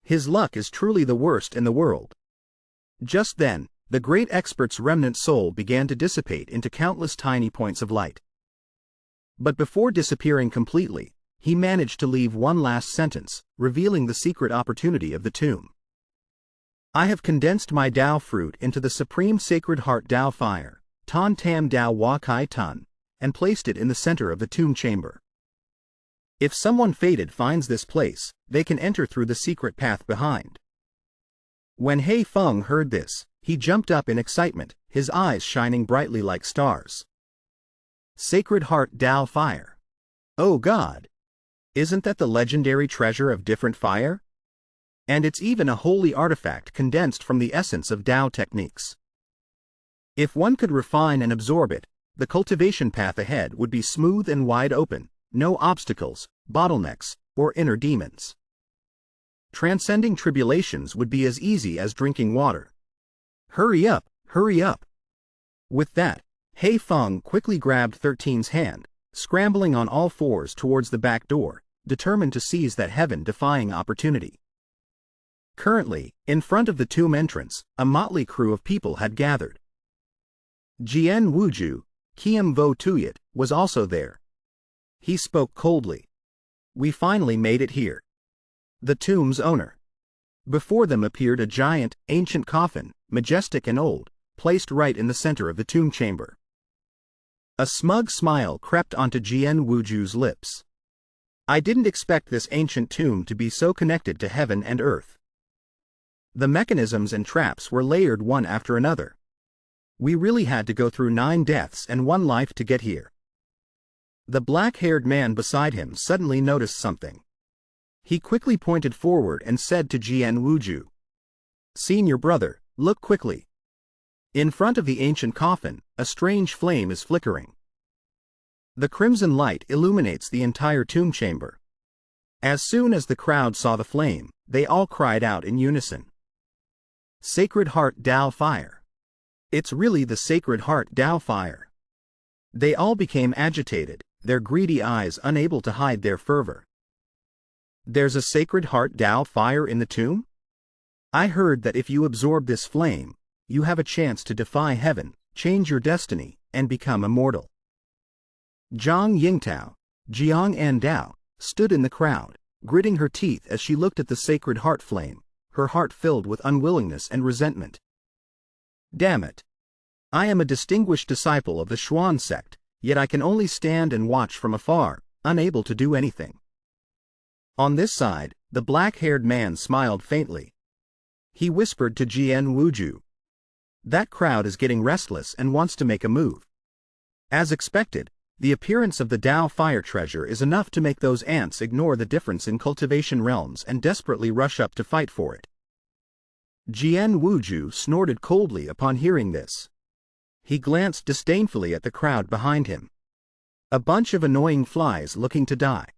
His luck is truly the worst in the world. Just then, the great expert's remnant soul began to dissipate into countless tiny points of light. But before disappearing completely, he managed to leave one last sentence, revealing the secret opportunity of the tomb. I have condensed my Tao fruit into the supreme sacred heart Tao fire, Tan Tam Tao Wa Kai Tan, and placed it in the center of the tomb chamber. If someone fated finds this place, they can enter through the secret path behind. When Hei Feng heard this, he jumped up in excitement, his eyes shining brightly like stars. Sacred Heart Tao Fire. Oh God! Isn't that the legendary treasure of different fire? And it's even a holy artifact condensed from the essence of Tao techniques. If one could refine and absorb it, the cultivation path ahead would be smooth and wide open, no obstacles, bottlenecks, or inner demons. Transcending tribulations would be as easy as drinking water. Hurry up, hurry up. With that, Hei Feng quickly grabbed 13's hand, scrambling on all fours towards the back door, determined to seize that heaven-defying opportunity. Currently, in front of the tomb entrance, a motley crew of people had gathered. Jian Wuju, Kiem Vo Tuyet, was also there. He spoke coldly. We finally made it here. The tomb's owner. Before them appeared a giant, ancient coffin, majestic and old, placed right in the center of the tomb chamber. A smug smile crept onto Jian Wuju's lips. I didn't expect this ancient tomb to be so connected to heaven and earth. The mechanisms and traps were layered one after another. We really had to go through 9 deaths and 1 life to get here. The black-haired man beside him suddenly noticed something. He quickly pointed forward and said to Jian Wuju, "Senior brother, look quickly. In front of the ancient coffin, a strange flame is flickering. The crimson light illuminates the entire tomb chamber." As soon as the crowd saw the flame, they all cried out in unison. Sacred Heart Tao Fire. It's really the Sacred Heart Tao Fire. They all became agitated, their greedy eyes unable to hide their fervor. There's a Sacred Heart Tao Fire in the tomb? I heard that if you absorb this flame, you have a chance to defy heaven, change your destiny, and become immortal. Zhang Yingtao, Jiang Andao, stood in the crowd, gritting her teeth as she looked at the sacred heart flame, her heart filled with unwillingness and resentment. Damn it! I am a distinguished disciple of the Xuan sect, yet I can only stand and watch from afar, unable to do anything. On this side, the black-haired man smiled faintly. He whispered to Jian Wuju. That crowd is getting restless and wants to make a move. As expected, the appearance of the Dao fire treasure is enough to make those ants ignore the difference in cultivation realms and desperately rush up to fight for it. Jian Wuju snorted coldly upon hearing this. He glanced disdainfully at the crowd behind him. A bunch of annoying flies looking to die.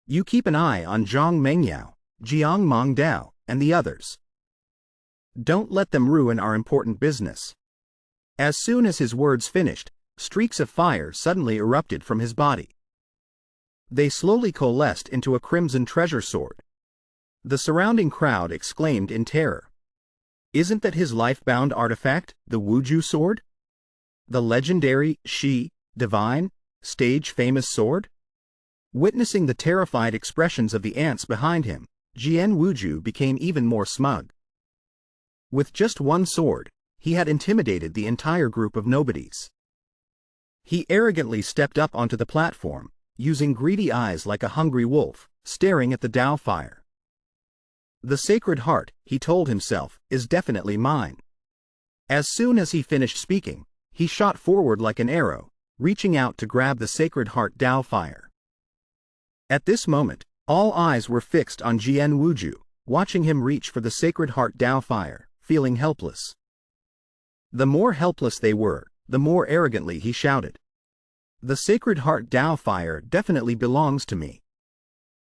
You keep an eye on Zhang Mengyao, Jiang Mengdao, and the others. Don't let them ruin our important business. As soon as his words finished, streaks of fire suddenly erupted from his body. They slowly coalesced into a crimson treasure sword. The surrounding crowd exclaimed in terror. Isn't that his life-bound artifact, the Wuju sword? The legendary, divine, stage-famous sword? Witnessing the terrified expressions of the ants behind him, Jian Wuju became even more smug. With just one sword, he had intimidated the entire group of nobodies. He arrogantly stepped up onto the platform, using greedy eyes like a hungry wolf, staring at the Dao fire. The Sacred Heart, he told himself, is definitely mine. As soon as he finished speaking, he shot forward like an arrow, reaching out to grab the Sacred Heart Dao fire. At this moment, all eyes were fixed on Jian Wuju, watching him reach for the Sacred Heart Dao fire, feeling helpless. The more helpless they were, the more arrogantly he shouted. The Sacred Heart Dao fire definitely belongs to me.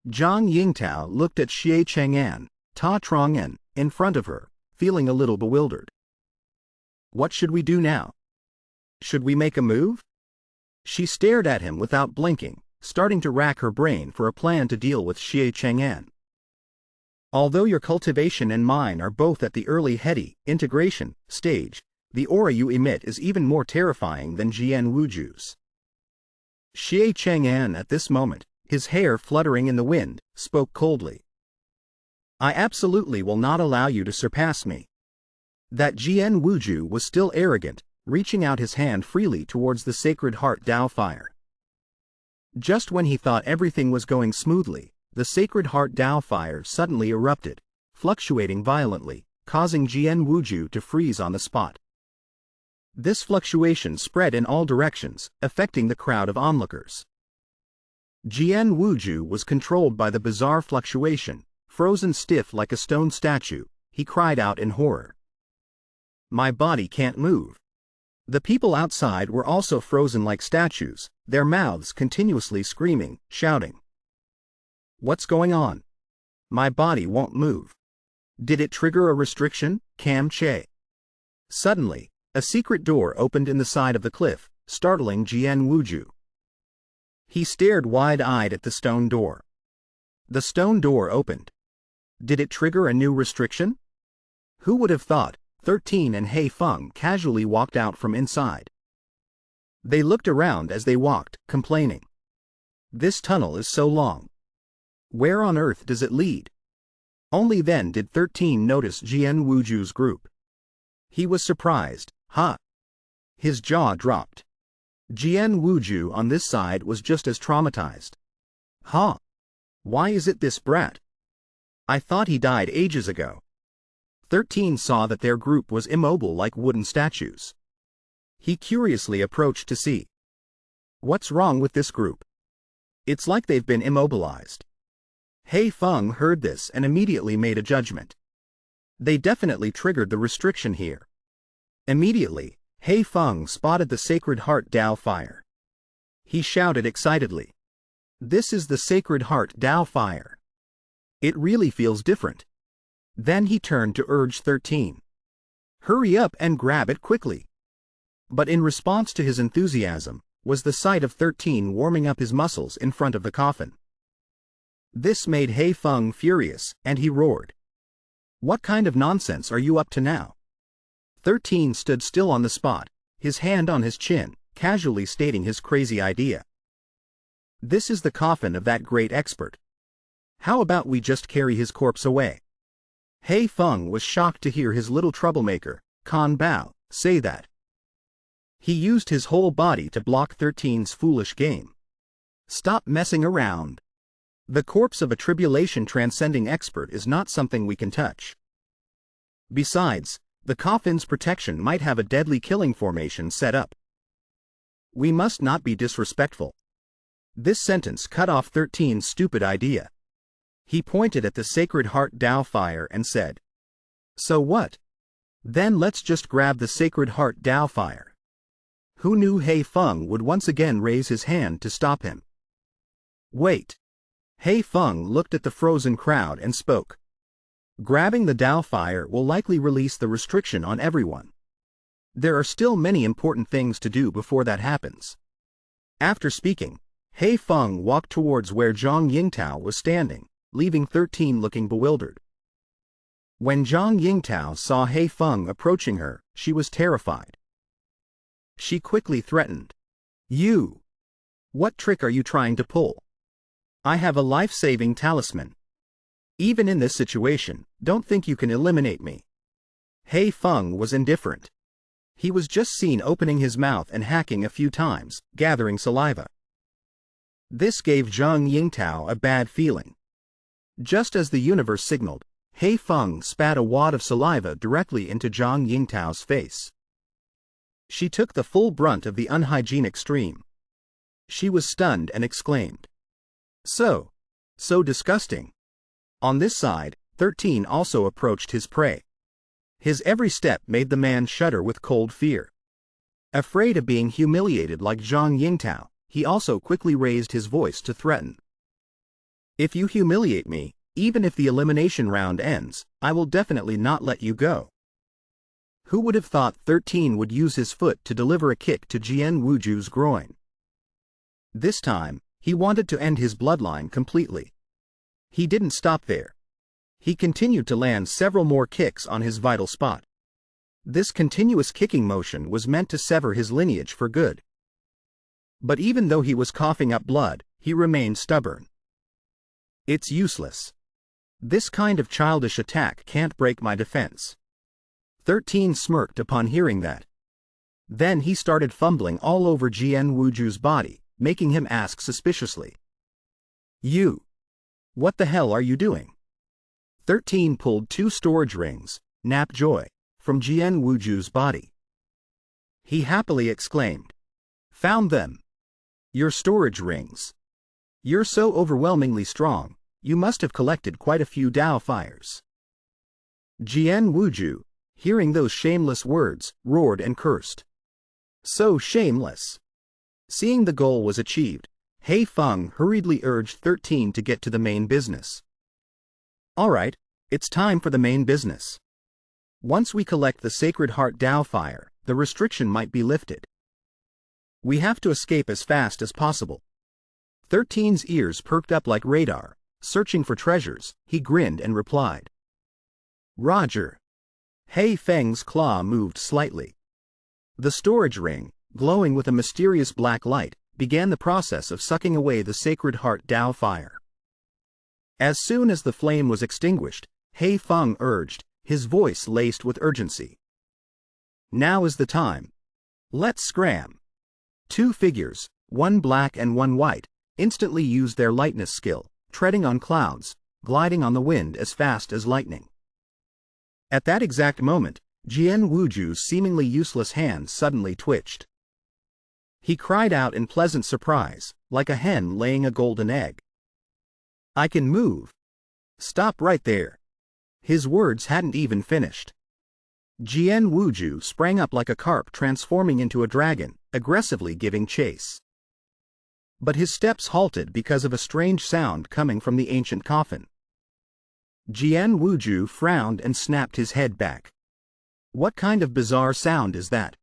Zhang Yingtao looked at Xie Chang'an, Ta Trongen, in front of her, feeling a little bewildered. What should we do now? Should we make a move? She stared at him without blinking, starting to rack her brain for a plan to deal with Xie Chang'an. Although your cultivation and mine are both at the early heady integration stage, the aura you emit is even more terrifying than Jian Wuju's. Xie Chang'an at this moment, his hair fluttering in the wind, spoke coldly. I absolutely will not allow you to surpass me. That Jian Wuju was still arrogant, reaching out his hand freely towards the Sacred Heart Dao fire. Just when he thought everything was going smoothly, the Sacred Heart Dao fire suddenly erupted, fluctuating violently, causing Jian Wuju to freeze on the spot. This fluctuation spread in all directions, affecting the crowd of onlookers. Jian Wuju was controlled by the bizarre fluctuation, frozen stiff like a stone statue. He cried out in horror. My body can't move. The people outside were also frozen like statues, their mouths continuously screaming, shouting. What's going on? My body won't move. Did it trigger a restriction, Cam Che? Suddenly, a secret door opened in the side of the cliff, startling Jian Wuju. He stared wide-eyed at the stone door. The stone door opened. Did it trigger a new restriction? Who would have thought? 13 and Hei Feng casually walked out from inside. They looked around as they walked, complaining. This tunnel is so long. Where on earth does it lead? Only then did 13 notice Jian Wuju's group. He was surprised. His jaw dropped. Jian Wuju on this side was just as traumatized. Why is it this brat? I thought he died ages ago. 13 saw that their group was immobile like wooden statues. He curiously approached to see. What's wrong with this group? It's like they've been immobilized. Hei Feng heard this and immediately made a judgment. They definitely triggered the restriction here. Immediately, Hei Feng spotted the Sacred Heart Dao fire. He shouted excitedly. This is the Sacred Heart Dao fire. It really feels different. Then he turned to urge 13. Hurry up and grab it quickly. But in response to his enthusiasm, was the sight of 13 warming up his muscles in front of the coffin. This made Hei Feng furious, and he roared. What kind of nonsense are you up to now? 13 stood still on the spot, his hand on his chin, casually stating his crazy idea. This is the coffin of that great expert. How about we just carry his corpse away? He Feng was shocked to hear his little troublemaker, Kan Bao, say that. He used his whole body to block 13's foolish game. Stop messing around. The corpse of a tribulation-transcending expert is not something we can touch. Besides, the coffin's protection might have a deadly killing formation set up. We must not be disrespectful. This sentence cut off 13's stupid idea. He pointed at the Sacred Heart Tao fire and said, "So what? Then let's just grab the Sacred Heart Tao fire." Who knew He Feng would once again raise his hand to stop him? Wait. He Feng looked at the frozen crowd and spoke. Grabbing the Tao fire will likely release the restriction on everyone. There are still many important things to do before that happens. After speaking, He Feng walked towards where Zhang Yingtao was standing, leaving 13 looking bewildered. When Zhang Yingtao saw He Feng approaching her, she was terrified. She quickly threatened. "You! What trick are you trying to pull? I have a life-saving talisman. Even in this situation, don't think you can eliminate me." He Feng was indifferent. He was just seen opening his mouth and hacking a few times, gathering saliva. This gave Zhang Yingtao a bad feeling. Just as the universe signaled, He Feng spat a wad of saliva directly into Zhang Yingtao's face. She took the full brunt of the unhygienic stream. She was stunned and exclaimed, So disgusting." On this side, 13 also approached his prey. His every step made the man shudder with cold fear. Afraid of being humiliated like Zhang Yingtao, he also quickly raised his voice to threaten. "If you humiliate me, even if the elimination round ends, I will definitely not let you go." Who would have thought 13 would use his foot to deliver a kick to Jian Wuju's groin? This time, he wanted to end his bloodline completely. He didn't stop there. He continued to land several more kicks on his vital spot. This continuous kicking motion was meant to sever his lineage for good. But even though he was coughing up blood, he remained stubborn. "It's useless. This kind of childish attack can't break my defense." 13 smirked upon hearing that. Then he started fumbling all over Jian Wuju's body, making him ask suspiciously, "You? What the hell are you doing?" 13 pulled 2 storage rings, Nap Joy, from Jian Wuju's body. He happily exclaimed, "Found them! Your storage rings. You're so overwhelmingly strong, you must have collected quite a few Tao fires." Jian Wuju, hearing those shameless words, roared and cursed. So shameless! Seeing the goal was achieved, He Feng hurriedly urged 13 to get to the main business. "All right, it's time for the main business. Once we collect the Sacred Heart Tao fire, the restriction might be lifted. We have to escape as fast as possible." 13's ears perked up like radar. Searching for treasures, he grinned and replied, "Roger." He Feng's claw moved slightly. The storage ring, glowing with a mysterious black light, began the process of sucking away the Sacred Heart Tao fire. As soon as the flame was extinguished, He Feng urged, his voice laced with urgency. "Now is the time. Let's scram." 2 figures, one black and one white, instantly used their lightness skill, treading on clouds, gliding on the wind as fast as lightning. At that exact moment, Jian Wuju's seemingly useless hand suddenly twitched. He cried out in pleasant surprise, like a hen laying a golden egg. "I can move. Stop right there." His words hadn't even finished. Jian Wuju sprang up like a carp transforming into a dragon, aggressively giving chase. But his steps halted because of a strange sound coming from the ancient coffin. Jian Wuju frowned and snapped his head back. What kind of bizarre sound is that?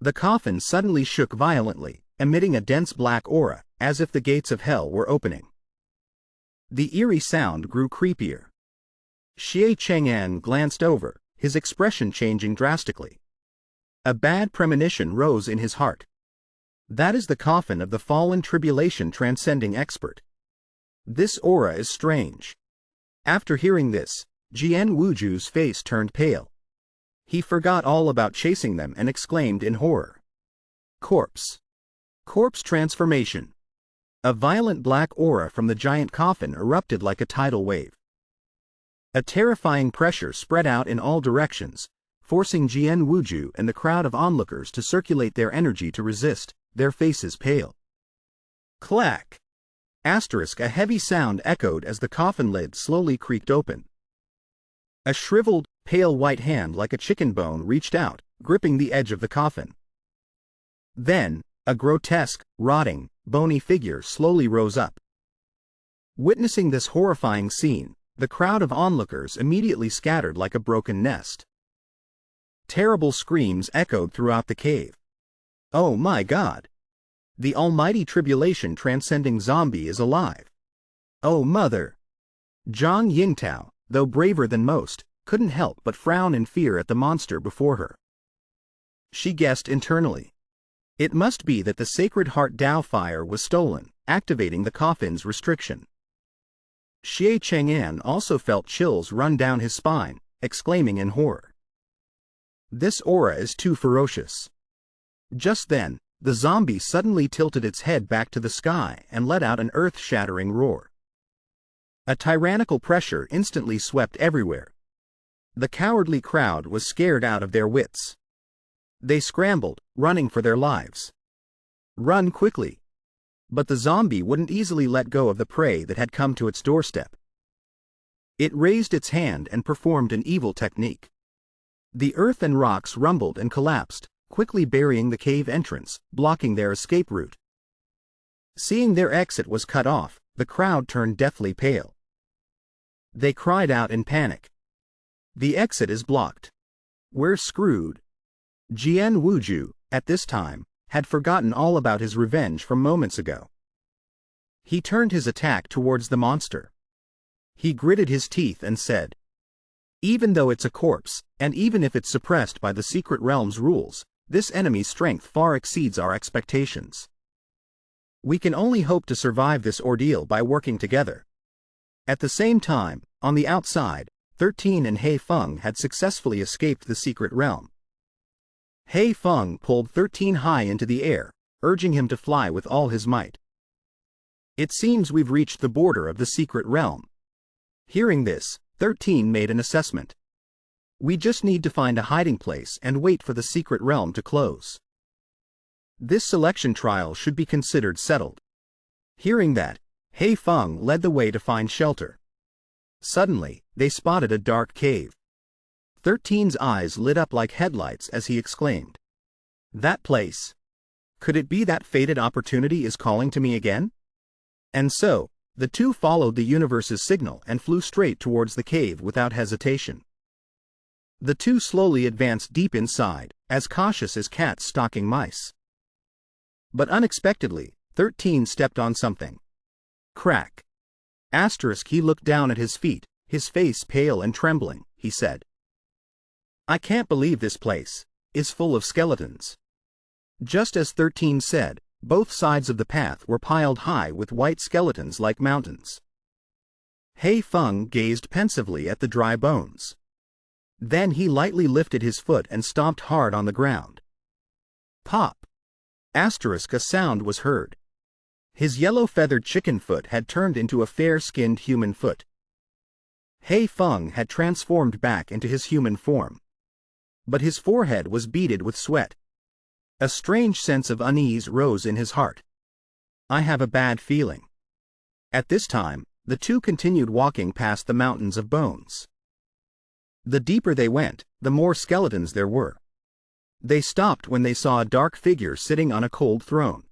The coffin suddenly shook violently, emitting a dense black aura, as if the gates of hell were opening. The eerie sound grew creepier. Xie Cheng'an glanced over, his expression changing drastically. A bad premonition rose in his heart. That is the coffin of the fallen tribulation transcending expert. This aura is strange. After hearing this, Jian Wuju's face turned pale. He forgot all about chasing them and exclaimed in horror. Corpse. Corpse transformation. A violent black aura from the giant coffin erupted like a tidal wave. A terrifying pressure spread out in all directions, forcing Jian Wuju and the crowd of onlookers to circulate their energy to resist, their faces pale. Clack! A heavy sound echoed as the coffin lid slowly creaked open. A shriveled, pale white hand like a chicken bone reached out, gripping the edge of the coffin. Then, a grotesque, rotting, bony figure slowly rose up. Witnessing this horrifying scene, the crowd of onlookers immediately scattered like a broken nest. Terrible screams echoed throughout the cave. Oh my God! The almighty tribulation transcending zombie is alive. Oh mother! Zhang Yingtao, though braver than most, couldn't help but frown in fear at the monster before her. She guessed internally. It must be that the Sacred Heart Dao fire was stolen, activating the coffin's restriction. Xie Chang'an also felt chills run down his spine, exclaiming in horror. This aura is too ferocious. Just then, the zombie suddenly tilted its head back to the sky and let out an earth-shattering roar. A tyrannical pressure instantly swept everywhere. The cowardly crowd was scared out of their wits. They scrambled, running for their lives. Run quickly! But the zombie wouldn't easily let go of the prey that had come to its doorstep. It raised its hand and performed an evil technique. The earth and rocks rumbled and collapsed, quickly burying the cave entrance, blocking their escape route. Seeing their exit was cut off, the crowd turned deathly pale. They cried out in panic. The exit is blocked. We're screwed. Jian Wuju, at this time, had forgotten all about his revenge from moments ago. He turned his attack towards the monster. He gritted his teeth and said, "Even though it's a corpse, and even if it's suppressed by the secret realm's rules, this enemy's strength far exceeds our expectations. We can only hope to survive this ordeal by working together." At the same time, on the outside, 13 and He Feng had successfully escaped the secret realm. He Feng pulled 13 high into the air, urging him to fly with all his might. It seems we've reached the border of the secret realm. Hearing this, 13 made an assessment. We just need to find a hiding place and wait for the secret realm to close. This selection trial should be considered settled. Hearing that, He Feng led the way to find shelter. Suddenly, they spotted a dark cave. 13's eyes lit up like headlights as he exclaimed, "That place! Could it be that fated opportunity is calling to me again?" And so, the two followed the universe's signal and flew straight towards the cave without hesitation. The two slowly advanced deep inside, as cautious as cats stalking mice. But unexpectedly, 13 stepped on something. Crack! He looked down at his feet, his face pale and trembling. He said, "I can't believe this place is full of skeletons." Just as 13 said, both sides of the path were piled high with white skeletons like mountains. He Feng gazed pensively at the dry bones. Then he lightly lifted his foot and stomped hard on the ground. Pop! A sound was heard. His yellow-feathered chicken foot had turned into a fair-skinned human foot. He Feng had transformed back into his human form. But his forehead was beaded with sweat. A strange sense of unease rose in his heart. "I have a bad feeling." At this time, the two continued walking past the mountains of bones. The deeper they went, the more skeletons there were. They stopped when they saw a dark figure sitting on a cold throne.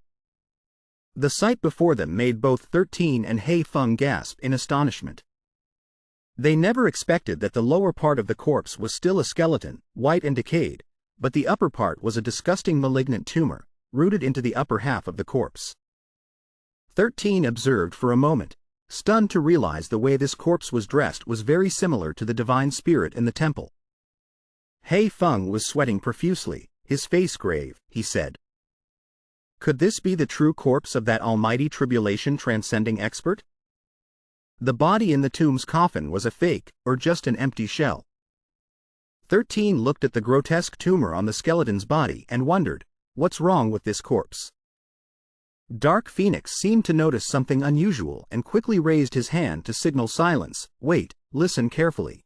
The sight before them made both 13 and He Feng gasp in astonishment. They never expected that the lower part of the corpse was still a skeleton, white and decayed, but the upper part was a disgusting malignant tumor, rooted into the upper half of the corpse. 13 observed for a moment, stunned to realize the way this corpse was dressed was very similar to the divine spirit in the temple. He Feng was sweating profusely, his face grave. He said, Could this be the true corpse of that almighty tribulation transcending expert? The body in the tomb's coffin was a fake, or just an empty shell. 13 looked at the grotesque tumor on the skeleton's body and wondered, what's wrong with this corpse? Dark Phoenix seemed to notice something unusual and quickly raised his hand to signal silence. Wait, listen carefully.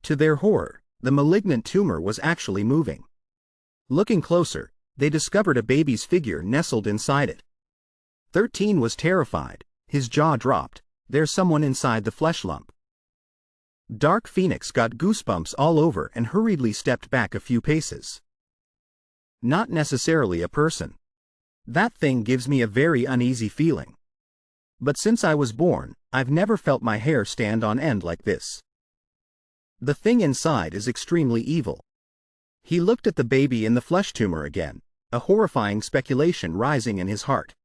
To their horror, the malignant tumor was actually moving. Looking closer, they discovered a baby's figure nestled inside it. 13 was terrified, his jaw dropped. There's someone inside the flesh lump. Dark Phoenix got goosebumps all over and hurriedly stepped back a few paces. Not necessarily a person. That thing gives me a very uneasy feeling. But since I was born, I've never felt my hair stand on end like this. The thing inside is extremely evil. He looked at the baby in the flesh tumor again, a horrifying speculation rising in his heart.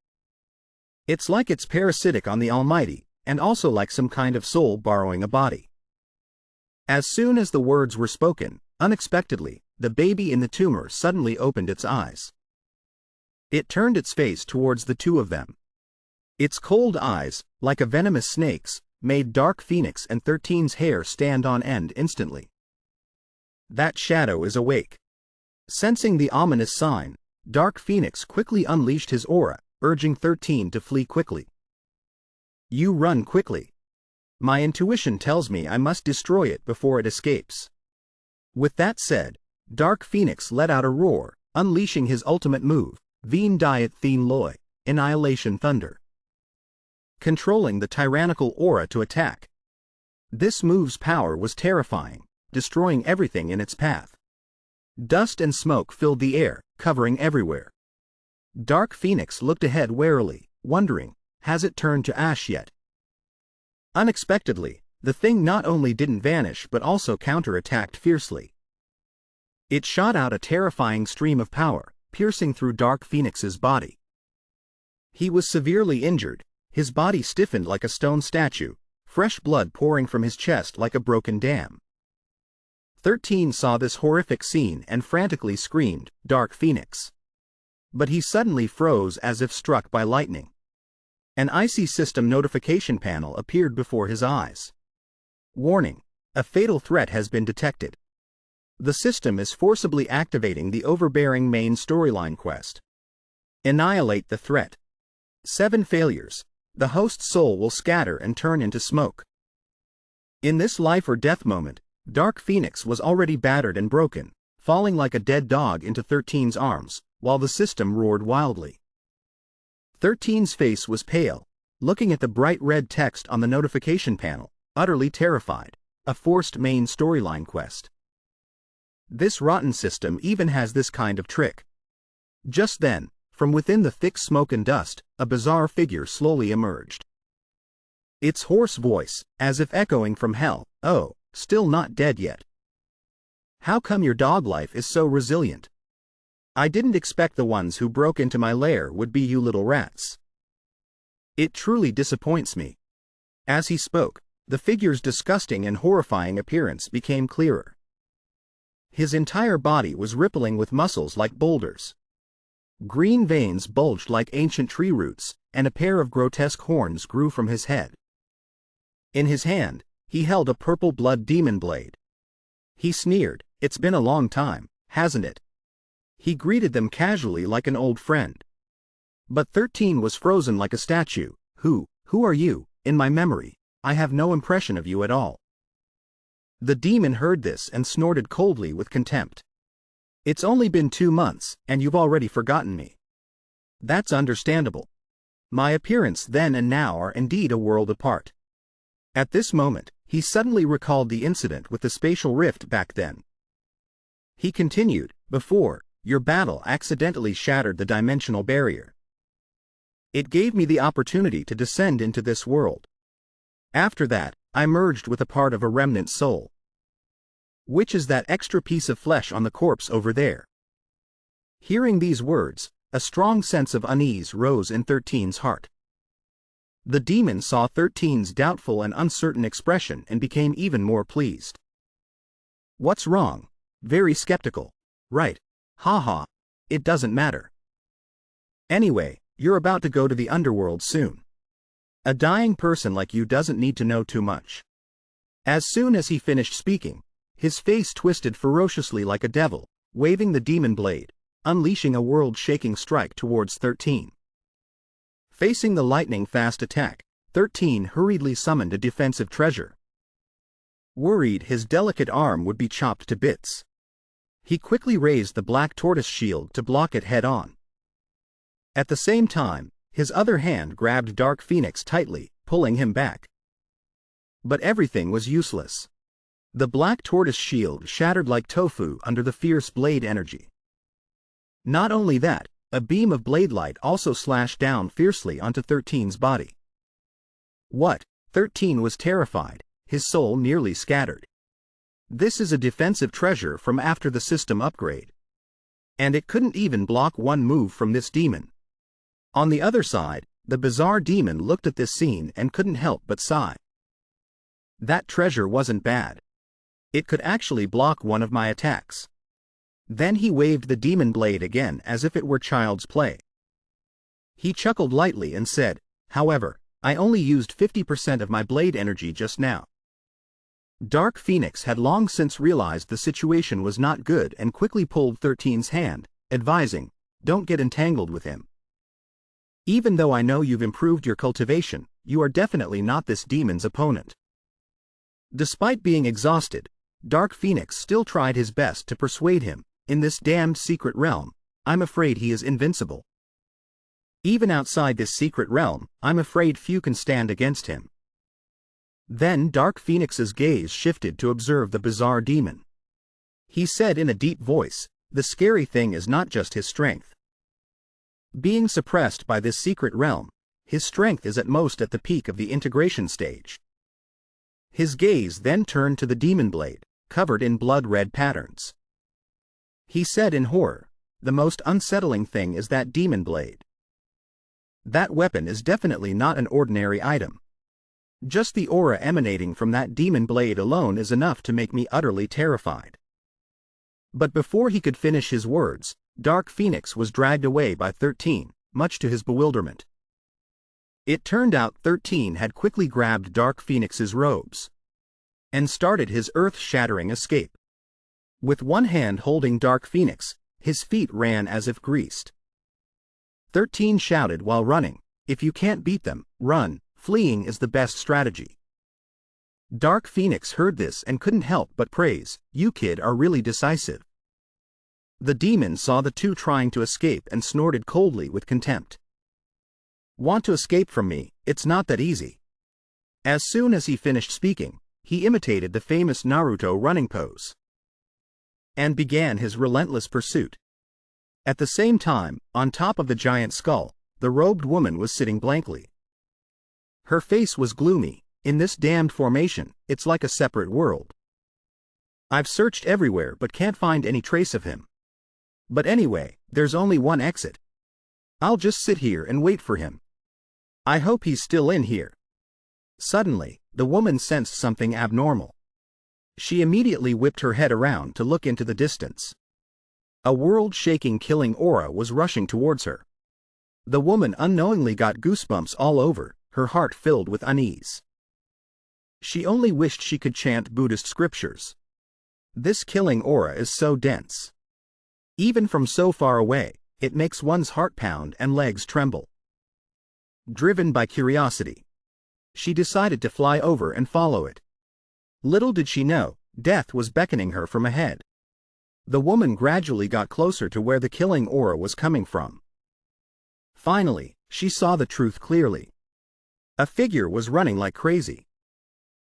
It's like it's parasitic on the Almighty, and also like some kind of soul borrowing a body. As soon as the words were spoken, unexpectedly, the baby in the tumor suddenly opened its eyes. It turned its face towards the two of them. Its cold eyes, like a venomous snake's, made Dark Phoenix and 13's hair stand on end instantly. That shadow is awake. Sensing the ominous sign, Dark Phoenix quickly unleashed his aura, urging 13 to flee quickly. You run quickly. My intuition tells me I must destroy it before it escapes. With that said, Dark Phoenix let out a roar, unleashing his ultimate move, Veen Diet Theen Loy, Annihilation Thunder. Controlling the tyrannical aura to attack. This move's power was terrifying, destroying everything in its path. Dust and smoke filled the air, covering everywhere. Dark Phoenix looked ahead warily, wondering, has it turned to ash yet? Unexpectedly, the thing not only didn't vanish but also counterattacked fiercely. It shot out a terrifying stream of power, piercing through Dark Phoenix's body. He was severely injured, his body stiffened like a stone statue, fresh blood pouring from his chest like a broken dam. 13 saw this horrific scene and frantically screamed, Dark Phoenix. But he suddenly froze as if struck by lightning. An icy system notification panel appeared before his eyes. Warning: a fatal threat has been detected. The system is forcibly activating the overbearing main storyline quest. Annihilate the threat. 7 failures. The host's soul will scatter and turn into smoke. In this life or death moment, Dark Phoenix was already battered and broken, falling like a dead dog into 13's arms, while the system roared wildly. 13's face was pale, looking at the bright red text on the notification panel, utterly terrified. A forced main storyline quest. This rotten system even has this kind of trick. Just then, from within the thick smoke and dust, a bizarre figure slowly emerged. Its hoarse voice, as if echoing from hell, oh, still not dead yet. How come your dog life is so resilient? I didn't expect the ones who broke into my lair would be you little rats. It truly disappoints me. As he spoke, the figure's disgusting and horrifying appearance became clearer. His entire body was rippling with muscles like boulders. Green veins bulged like ancient tree roots, and a pair of grotesque horns grew from his head. In his hand, he held a purple blood demon blade. He sneered, "It's been a long time, hasn't it?" He greeted them casually like an old friend. But 13 was frozen like a statue. Who are you? In my memory, I have no impression of you at all. The demon heard this and snorted coldly with contempt. It's only been 2 months, and you've already forgotten me. That's understandable. My appearance then and now are indeed a world apart. At this moment, he suddenly recalled the incident with the spatial rift back then. He continued, before, your battle accidentally shattered the dimensional barrier. It gave me the opportunity to descend into this world. After that, I merged with a part of a remnant soul. Which is that extra piece of flesh on the corpse over there? Hearing these words, a strong sense of unease rose in 13's heart. The demon saw 13's doubtful and uncertain expression and became even more pleased. What's wrong? Very skeptical. Right. Ha ha. It doesn't matter. Anyway, you're about to go to the underworld soon. A dying person like you doesn't need to know too much. As soon as he finished speaking, his face twisted ferociously like a devil, waving the demon blade, unleashing a world-shaking strike towards 13. Facing the lightning-fast attack, 13 hurriedly summoned a defensive treasure. Worried his delicate arm would be chopped to bits, he quickly raised the black tortoise shield to block it head-on. At the same time, his other hand grabbed Dark Phoenix tightly, pulling him back. But everything was useless. The black tortoise shield shattered like tofu under the fierce blade energy. Not only that, a beam of blade light also slashed down fiercely onto 13's body. What? 13 was terrified, his soul nearly scattered. This is a defensive treasure from after the system upgrade. And it couldn't even block one move from this demon. On the other side, the bizarre demon looked at this scene and couldn't help but sigh. That treasure wasn't bad. It could actually block one of my attacks. Then he waved the demon blade again as if it were child's play. He chuckled lightly and said, "However, I only used 50% of my blade energy just now." Dark Phoenix had long since realized the situation was not good and quickly pulled 13's hand, advising, "Don't get entangled with him. Even though I know you've improved your cultivation, you are definitely not this demon's opponent." Despite being exhausted, Dark Phoenix still tried his best to persuade him, "In this damned secret realm, I'm afraid he is invincible. Even outside this secret realm, I'm afraid few can stand against him." Then Dark Phoenix's gaze shifted to observe the bizarre demon. He said in a deep voice, "The scary thing is not just his strength. Being suppressed by this secret realm, his strength is at most at the peak of the integration stage." His gaze then turned to the demon blade, covered in blood-red patterns. He said in horror, "The most unsettling thing is that demon blade. That weapon is definitely not an ordinary item. Just the aura emanating from that demon blade alone is enough to make me utterly terrified." But before he could finish his words, Dark Phoenix was dragged away by 13, much to his bewilderment. It turned out 13 had quickly grabbed Dark Phoenix's robes and started his earth-shattering escape. With one hand holding Dark Phoenix, his feet ran as if greased. 13 shouted while running, "If you can't beat them, run. Fleeing is the best strategy." Dark Phoenix heard this and couldn't help but praise, "You kid are really decisive." The demon saw the two trying to escape and snorted coldly with contempt. "Want to escape from me? It's not that easy." As soon as he finished speaking, he imitated the famous Naruto running pose and began his relentless pursuit. At the same time, on top of the giant skull, the robed woman was sitting blankly. Her face was gloomy. "In this damned formation, it's like a separate world. I've searched everywhere but can't find any trace of him. But anyway, there's only one exit. I'll just sit here and wait for him. I hope he's still in here." Suddenly, the woman sensed something abnormal. She immediately whipped her head around to look into the distance. A world-shaking killing aura was rushing towards her. The woman unknowingly got goosebumps all over, her heart filled with unease. She only wished she could chant Buddhist scriptures. This killing aura is so dense. Even from so far away, it makes one's heart pound and legs tremble. Driven by curiosity, she decided to fly over and follow it. Little did she know, death was beckoning her from ahead. The woman gradually got closer to where the killing aura was coming from. Finally, she saw the truth clearly. A figure was running like crazy,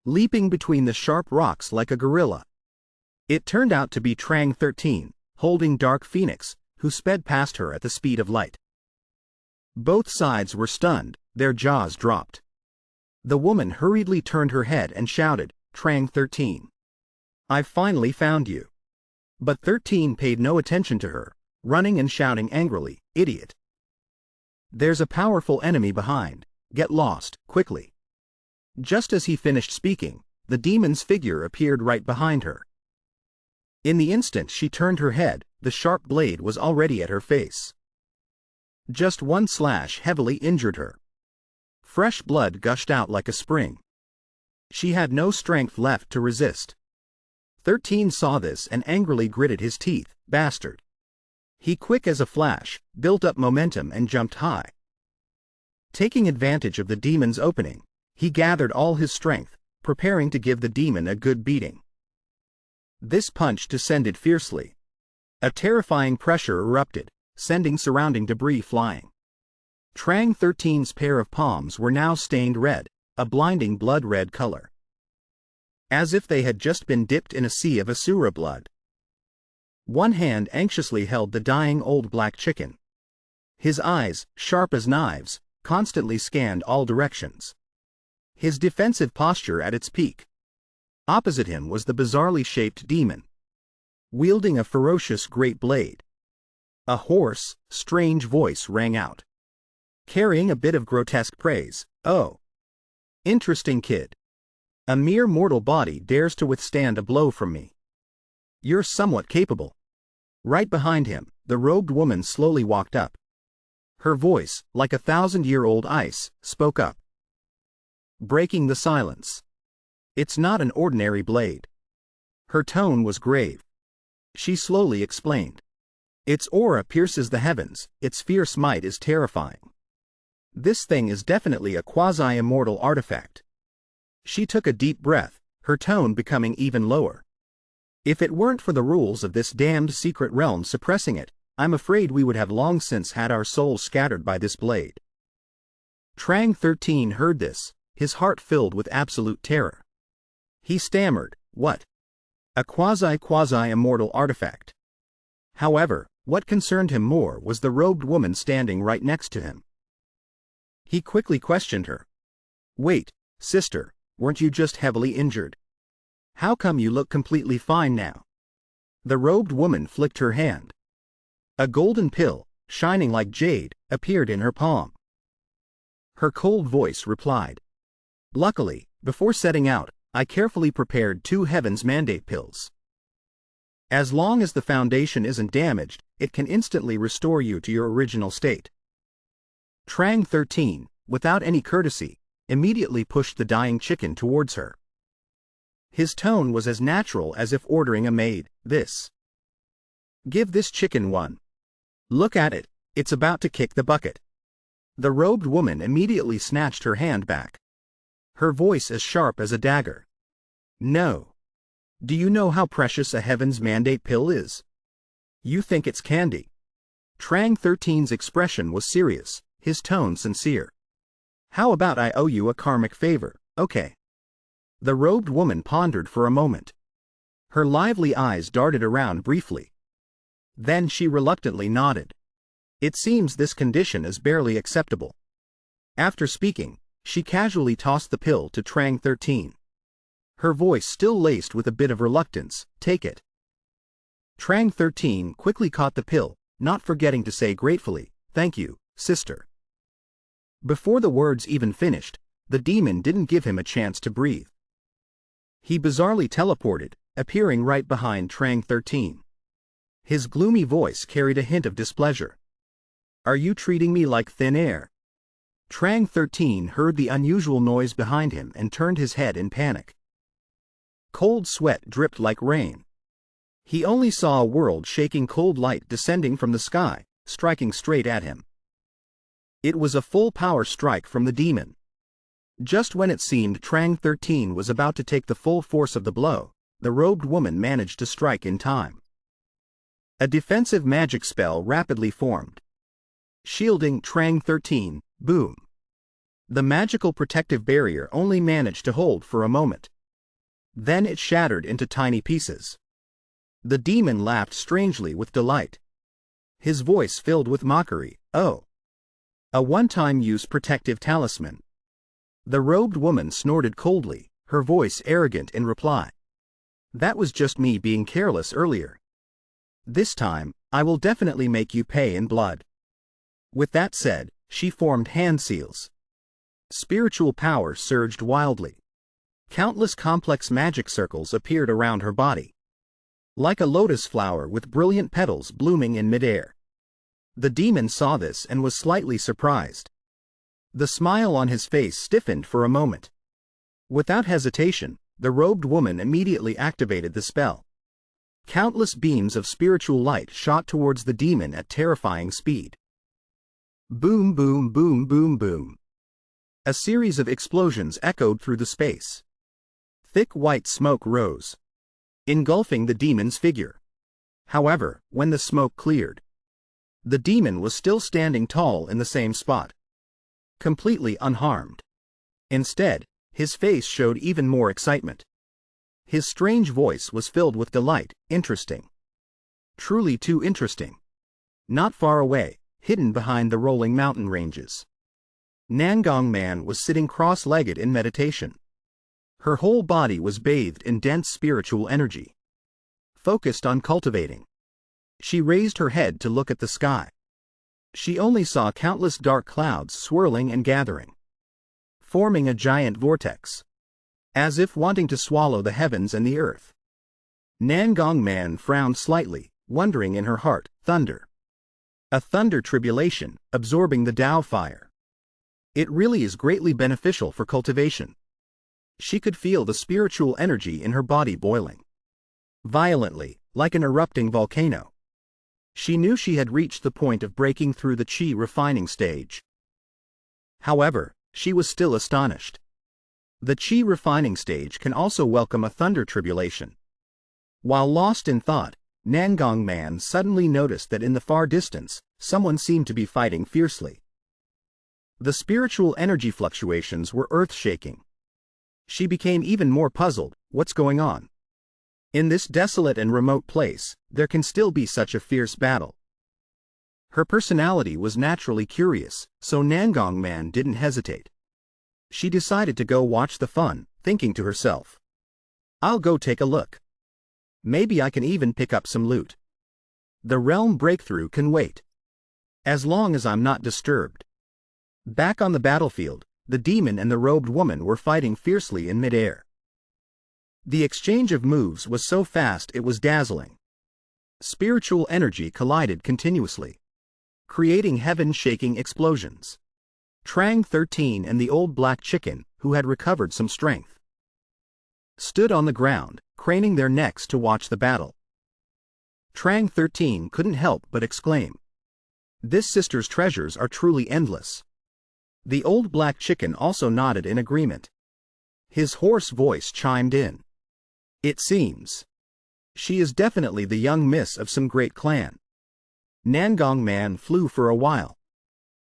leaping between the sharp rocks like a gorilla. It turned out to be Trang 13, holding Dark Phoenix, who sped past her at the speed of light. Both sides were stunned, their jaws dropped. The woman hurriedly turned her head and shouted, "Trang 13. I've finally found you." But 13 paid no attention to her, running and shouting angrily, "Idiot. There's a powerful enemy behind. Get lost, quickly." Just as he finished speaking, the demon's figure appeared right behind her. In the instant she turned her head, the sharp blade was already at her face. Just one slash heavily injured her. Fresh blood gushed out like a spring. She had no strength left to resist. 13 saw this and angrily gritted his teeth. Bastard. He, quick as a flash, built up momentum and jumped high. Taking advantage of the demon's opening, he gathered all his strength, preparing to give the demon a good beating. This punch descended fiercely. A terrifying pressure erupted, sending surrounding debris flying. Trang 13's pair of palms were now stained red, a blinding blood-red color. As if they had just been dipped in a sea of Asura blood. One hand anxiously held the dying old black chicken. His eyes, sharp as knives, constantly scanned all directions. His defensive posture at its peak. Opposite him was the bizarrely shaped demon, wielding a ferocious great blade. A hoarse, strange voice rang out, carrying a bit of grotesque praise. "Oh, interesting kid. A mere mortal body dares to withstand a blow from me. You're somewhat capable." Right behind him, the robed woman slowly walked up. Her voice, like 1,000-year-old ice, spoke up, breaking the silence. "It's not an ordinary blade." Her tone was grave. She slowly explained. "Its aura pierces the heavens, its fierce might is terrifying. This thing is definitely a quasi-immortal artifact." She took a deep breath, her tone becoming even lower. "If it weren't for the rules of this damned secret realm suppressing it, I'm afraid we would have long since had our souls scattered by this blade." Trang 13 heard this, his heart filled with absolute terror. He stammered, "What? A quasi-immortal artifact?" However, what concerned him more was the robed woman standing right next to him. He quickly questioned her. "Wait, sister, weren't you just heavily injured? How come you look completely fine now?" The robed woman flicked her hand. A golden pill, shining like jade, appeared in her palm. Her cold voice replied, "Luckily, before setting out, I carefully prepared 2 Heaven's Mandate pills. As long as the foundation isn't damaged, it can instantly restore you to your original state." Trang 13, without any courtesy, immediately pushed the dying chicken towards her. His tone was as natural as if ordering a maid. Give this chicken one. Look at it, it's about to kick the bucket." The robed woman immediately snatched her hand back. Her voice as sharp as a dagger. "No. Do you know how precious a Heaven's Mandate pill is? You think it's candy." Trang 13's expression was serious, his tone sincere. "How about I owe you a karmic favor, okay?" The robed woman pondered for a moment. Her lively eyes darted around briefly. Then she reluctantly nodded. "It seems this condition is barely acceptable." After speaking, she casually tossed the pill to Trang 13. Her voice still laced with a bit of reluctance. "Take it." Trang 13 quickly caught the pill, not forgetting to say gratefully, "Thank you, sister." Before the words even finished, the demon didn't give him a chance to breathe. He bizarrely teleported, appearing right behind Trang 13. His gloomy voice carried a hint of displeasure. "Are you treating me like thin air?" Trang 13 heard the unusual noise behind him and turned his head in panic. Cold sweat dripped like rain. He only saw a world-shaking cold light descending from the sky, striking straight at him. It was a full-power strike from the demon. Just when it seemed Trang 13 was about to take the full force of the blow, the robed woman managed to strike in time. A defensive magic spell rapidly formed, shielding Trang 13. Boom. The magical protective barrier only managed to hold for a moment. Then it shattered into tiny pieces. The demon laughed strangely with delight. His voice filled with mockery. "Oh. A one-time use protective talisman." The robed woman snorted coldly, her voice arrogant in reply. "That was just me being careless earlier. This time, I will definitely make you pay in blood." With that said, she formed hand seals. Spiritual power surged wildly. Countless complex magic circles appeared around her body, like a lotus flower with brilliant petals blooming in midair. The demon saw this and was slightly surprised. The smile on his face stiffened for a moment. Without hesitation, the robed woman immediately activated the spell. Countless beams of spiritual light shot towards the demon at terrifying speed. Boom, boom, boom, boom, boom. A series of explosions echoed through the space. Thick white smoke rose, engulfing the demon's figure. However, when the smoke cleared, the demon was still standing tall in the same spot, completely unharmed. Instead, his face showed even more excitement. His strange voice was filled with delight. Interesting. Truly too interesting. Not far away, hidden behind the rolling mountain ranges, Nangong Man was sitting cross-legged in meditation. Her whole body was bathed in dense spiritual energy, focused on cultivating. She raised her head to look at the sky. She only saw countless dark clouds swirling and gathering, forming a giant vortex, as if wanting to swallow the heavens and the earth. Nangong Man frowned slightly, wondering in her heart, thunder. A thunder tribulation, absorbing the Tao fire. It really is greatly beneficial for cultivation. She could feel the spiritual energy in her body boiling violently, like an erupting volcano. She knew she had reached the point of breaking through the chi refining stage. However, she was still astonished. The chi refining stage can also welcome a thunder tribulation. While lost in thought, Nangong Man suddenly noticed that in the far distance, someone seemed to be fighting fiercely. The spiritual energy fluctuations were earth-shaking. She became even more puzzled. What's going on? In this desolate and remote place, there can still be such a fierce battle. Her personality was naturally curious, so Nangong Man didn't hesitate. She decided to go watch the fun, thinking to herself, I'll go take a look. Maybe I can even pick up some loot. The realm breakthrough can wait, as long as I'm not disturbed. Back on the battlefield, the demon and the robed woman were fighting fiercely in midair. The exchange of moves was so fast it was dazzling. Spiritual energy collided continuously, creating heaven-shaking explosions. Trang 13 and the old black chicken, who had recovered some strength, stood on the ground, craning their necks to watch the battle. Trang 13 couldn't help but exclaim, "This sister's treasures are truly endless." The old black chicken also nodded in agreement. His hoarse voice chimed in, "It seems she is definitely the young miss of some great clan." Nangong Man flew for a while,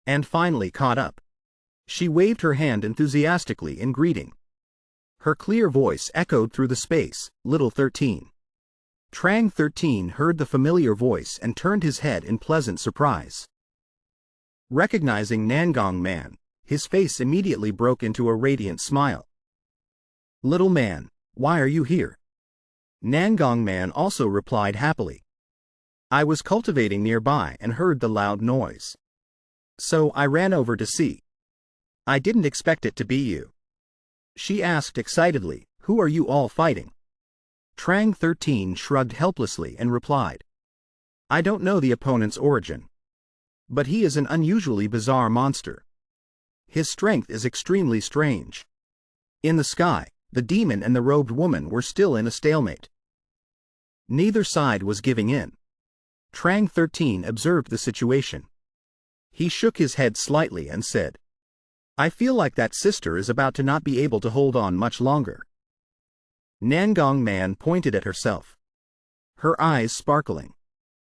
and finally caught up. She waved her hand enthusiastically in greeting. Her clear voice echoed through the space, "Little 13." Trang 13 heard the familiar voice and turned his head in pleasant surprise. Recognizing Nangong Man, his face immediately broke into a radiant smile. "Little man, why are you here?" Nangong Man also replied happily. "I was cultivating nearby and heard the loud noise, so I ran over to see. I didn't expect it to be you." She asked excitedly, "Who are you all fighting?" Trang 13 shrugged helplessly and replied, "I don't know the opponent's origin, but he is an unusually bizarre monster. His strength is extremely strange." In the sky, the demon and the robed woman were still in a stalemate. Neither side was giving in. Trang 13 observed the situation. He shook his head slightly and said, "I feel like that sister is about to not be able to hold on much longer." Nangong Man pointed at herself, her eyes sparkling.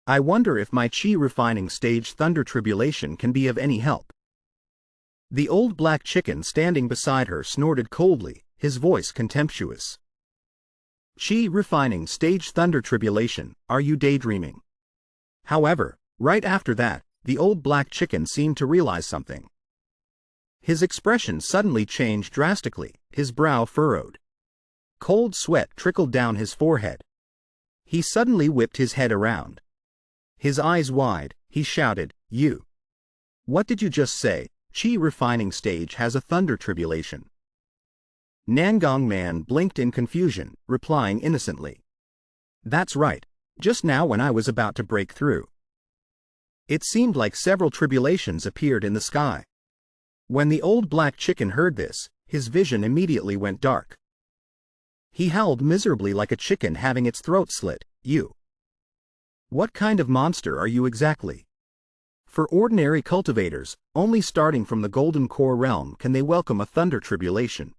"I wonder if my chi refining stage thunder tribulation can be of any help." The old black chicken standing beside her snorted coldly, his voice contemptuous. "Chi refining stage thunder tribulation, are you daydreaming?" However, right after that, the old black chicken seemed to realize something. His expression suddenly changed drastically, his brow furrowed. Cold sweat trickled down his forehead. He suddenly whipped his head around. His eyes wide, he shouted, "You! What did you just say? Chi refining stage has a thunder tribulation." Nangong Man blinked in confusion, replying innocently, "That's right, just now when I was about to break through." It seemed like several tribulations appeared in the sky. When the old black chicken heard this, his vision immediately went dark. He howled miserably like a chicken having its throat slit. You! What kind of monster are you exactly? For ordinary cultivators, only starting from the golden core realm can they welcome a thunder tribulation.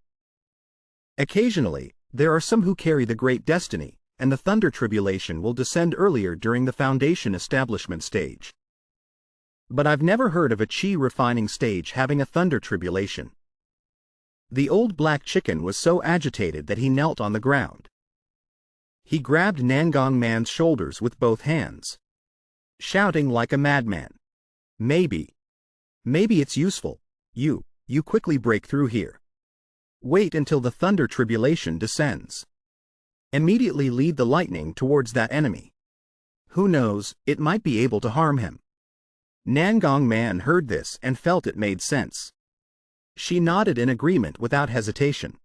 Occasionally, there are some who carry the great destiny, and the thunder tribulation will descend earlier during the foundation establishment stage. But I've never heard of a chi refining stage having a thunder tribulation. The old black chicken was so agitated that he knelt on the ground. He grabbed Nangong Man's shoulders with both hands, shouting like a madman. Maybe it's useful. You quickly break through here. Wait until the thunder tribulation descends. Immediately lead the lightning towards that enemy. Who knows, it might be able to harm him. Nangong Man heard this and felt it made sense. She nodded in agreement without hesitation.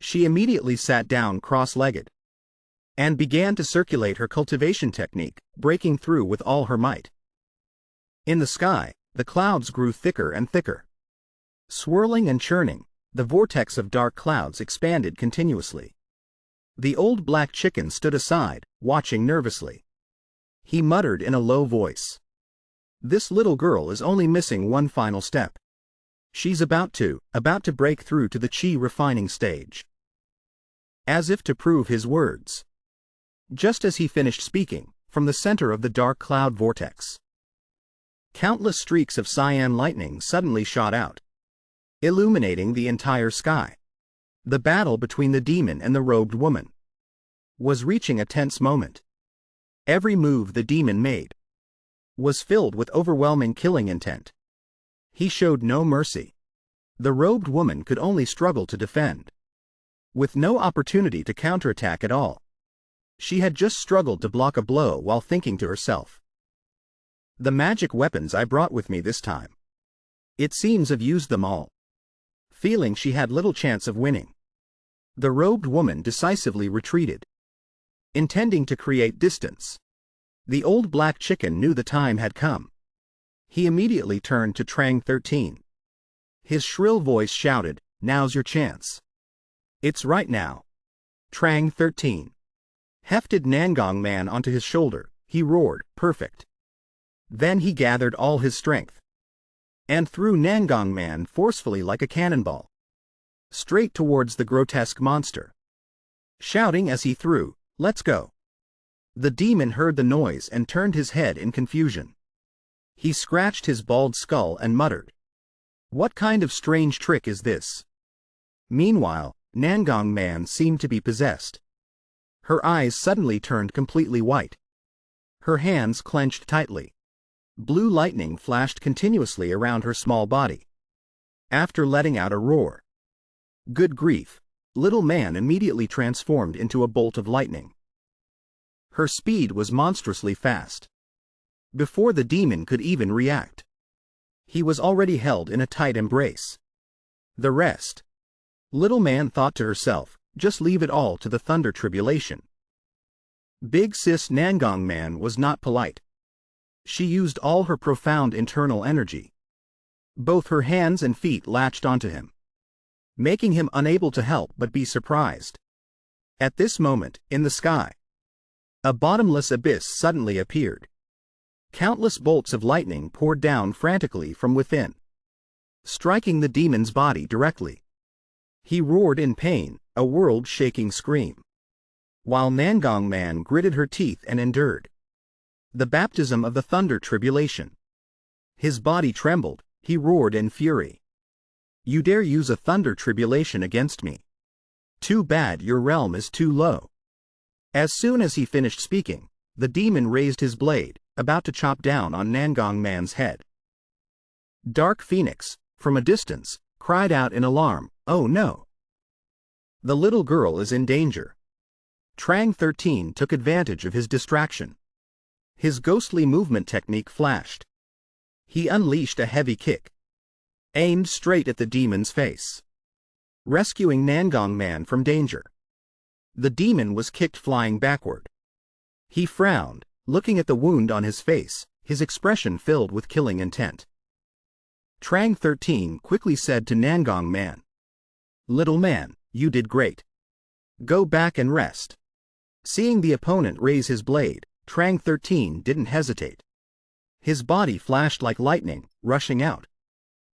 She immediately sat down cross-legged and began to circulate her cultivation technique, breaking through with all her might. In the sky, the clouds grew thicker and thicker. Swirling and churning, the vortex of dark clouds expanded continuously. The old black chicken stood aside, watching nervously. He muttered in a low voice. This little girl is only missing one final step. She's about to break through to the chi refining stage. As if to prove his words. Just as he finished speaking, from the center of the dark cloud vortex, countless streaks of cyan lightning suddenly shot out, illuminating the entire sky. The battle between the demon and the robed woman was reaching a tense moment. Every move the demon made was filled with overwhelming killing intent. He showed no mercy. The robed woman could only struggle to defend, with no opportunity to counterattack at all. She had just struggled to block a blow while thinking to herself, the magic weapons I brought with me this time. It seems I've used them all. Feeling she had little chance of winning, the robed woman decisively retreated, intending to create distance. The old black chicken knew the time had come. He immediately turned to Trang 13. His shrill voice shouted, "Now's your chance." "It's right now." Trang 13 hefted Nangong Man onto his shoulder. He roared, "Perfect." Then he gathered all his strength and threw Nangong Man forcefully like a cannonball, straight towards the grotesque monster, shouting as he threw, "Let's go." The demon heard the noise and turned his head in confusion. He scratched his bald skull and muttered, "What kind of strange trick is this?" Meanwhile, Nangong Man seemed to be possessed. Her eyes suddenly turned completely white. Her hands clenched tightly. Blue lightning flashed continuously around her small body. After letting out a roar, "Good grief!" Little man immediately transformed into a bolt of lightning. Her speed was monstrously fast. Before the demon could even react, he was already held in a tight embrace. The rest, little man thought to herself, just leave it all to the thunder tribulation. Big sis Nangong Man was not polite. She used all her profound internal energy. Both her hands and feet latched onto him, making him unable to help but be surprised. At this moment, in the sky, a bottomless abyss suddenly appeared. Countless bolts of lightning poured down frantically from within, striking the demon's body directly. He roared in pain, a world-shaking scream, while Nangong Man gritted her teeth and endured the baptism of the thunder tribulation. His body trembled. He roared in fury, "You dare use a thunder tribulation against me? Too bad your realm is too low." As soon as he finished speaking, the demon raised his blade, about to chop down on Nangong Man's head. Dark Phoenix, from a distance, cried out in alarm, "Oh no! The little girl is in danger." Trang 13 took advantage of his distraction. His ghostly movement technique flashed. He unleashed a heavy kick, aimed straight at the demon's face, rescuing Nangong Man from danger. The demon was kicked flying backward. He frowned, looking at the wound on his face, his expression filled with killing intent. Trang 13 quickly said to Nangong Man, "Little man, you did great. Go back and rest." Seeing the opponent raise his blade, Trang 13 didn't hesitate. His body flashed like lightning, rushing out.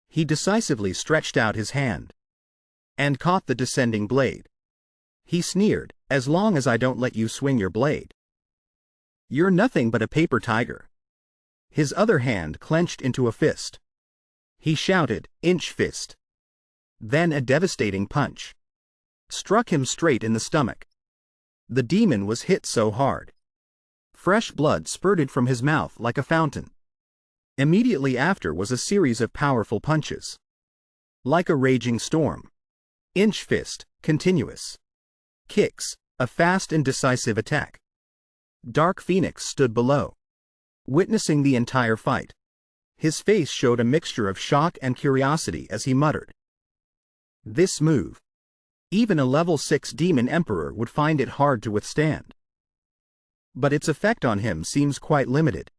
He decisively stretched out his hand and caught the descending blade. He sneered, "As long as I don't let you swing your blade, you're nothing but a paper tiger." His other hand clenched into a fist. He shouted, "Inch fist." Then a devastating punch struck him straight in the stomach. The demon was hit so hard, fresh blood spurted from his mouth like a fountain. Immediately after was a series of powerful punches, like a raging storm. Inch fist, continuous kicks, a fast and decisive attack. Dark Phoenix stood below, witnessing the entire fight. His face showed a mixture of shock and curiosity as he muttered, "This move, even a level 6 demon emperor would find it hard to withstand. But its effect on him seems quite limited.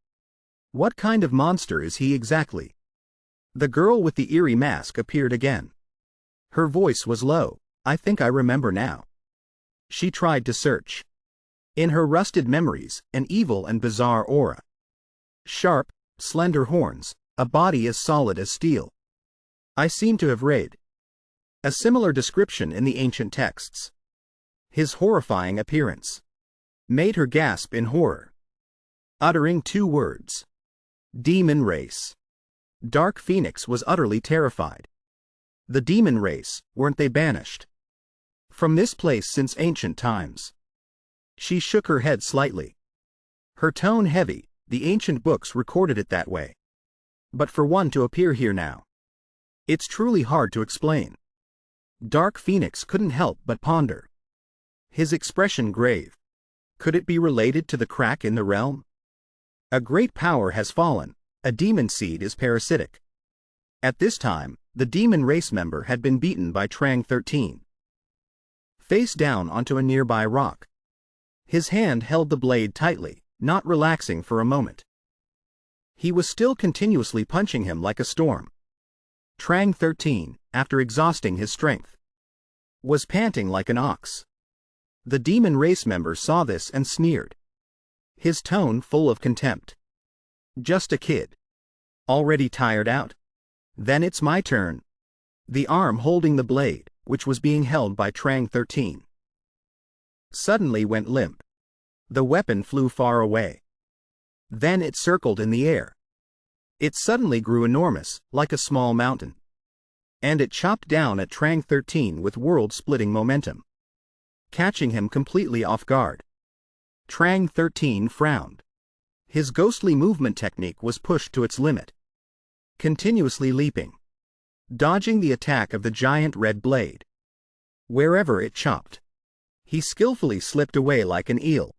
What kind of monster is he exactly?" The girl with the eerie mask appeared again. Her voice was low. "I think I remember now." She tried to search in her rusted memories, an evil and bizarre aura. Sharp, slender horns, a body as solid as steel. I seem to have read a similar description in the ancient texts. His horrifying appearance made her gasp in horror. Uttering 2 words, "Demon race," Dark Phoenix was utterly terrified. The demon race, weren't they banished from this place since ancient times? She shook her head slightly. Her tone heavy, the ancient books recorded it that way. But for one to appear here now, it's truly hard to explain. Dark Phoenix couldn't help but ponder, his expression grave. Could it be related to the crack in the realm? A great power has fallen, a demon seed is parasitic. At this time, the demon race member had been beaten by Trang 13. Face down onto a nearby rock. His hand held the blade tightly, not relaxing for a moment. He was still continuously punching him like a storm. Trang 13, after exhausting his strength, was panting like an ox. The demon race member saw this and sneered, his tone full of contempt. "Just a kid. Already tired out? Then it's my turn." The arm holding the blade, which was being held by Trang 13, suddenly went limp. The weapon flew far away. Then it circled in the air. It suddenly grew enormous, like a small mountain. And it chopped down at Trang 13 with world-splitting momentum, catching him completely off guard. Trang 13 frowned. His ghostly movement technique was pushed to its limit, continuously leaping, dodging the attack of the giant red blade. Wherever it chopped, he skillfully slipped away like an eel.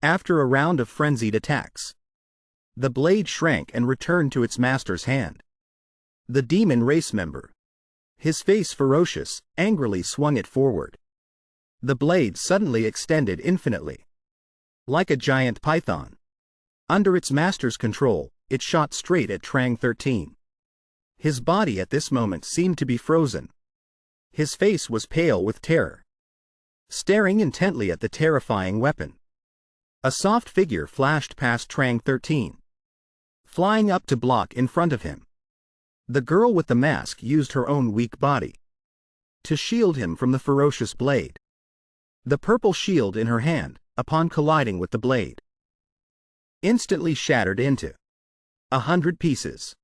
After a round of frenzied attacks, the blade shrank and returned to its master's hand. The demon race member, his face ferocious, angrily swung it forward. The blade suddenly extended infinitely, like a giant python. Under its master's control, it shot straight at Trang 13. His body at this moment seemed to be frozen. His face was pale with terror, staring intently at the terrifying weapon. A soft figure flashed past Trang 13, flying up to block in front of him. The girl with the mask used her own weak body to shield him from the ferocious blade. The purple shield in her hand, upon colliding with the blade, instantly shattered into 100 pieces.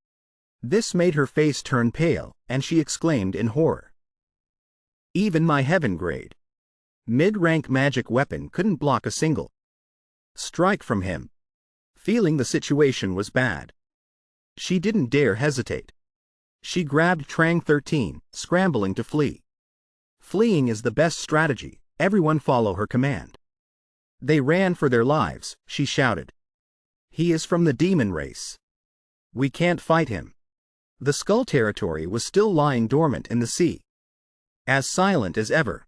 This made her face turn pale, and she exclaimed in horror, "Even my heaven-grade, mid-rank magic weapon couldn't block a single strike from him." Feeling the situation was bad, she didn't dare hesitate. She grabbed Trang 13, scrambling to flee. Fleeing is the best strategy, everyone follow her command. They ran for their lives, she shouted. "He is from the demon race. We can't fight him." The skull territory was still lying dormant in the sea, as silent as ever.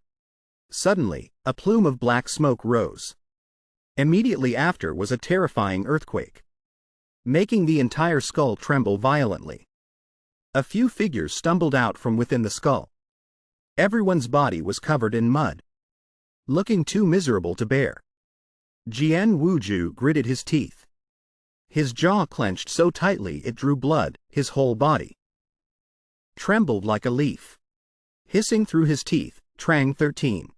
Suddenly, a plume of black smoke rose. Immediately after was a terrifying earthquake. making the entire skull tremble violently. A few figures stumbled out from within the skull. Everyone's body was covered in mud, looking too miserable to bear. Jian Wuju gritted his teeth. His jaw clenched so tightly it drew blood, his whole body trembled like a leaf. Hissing through his teeth, Trang 13.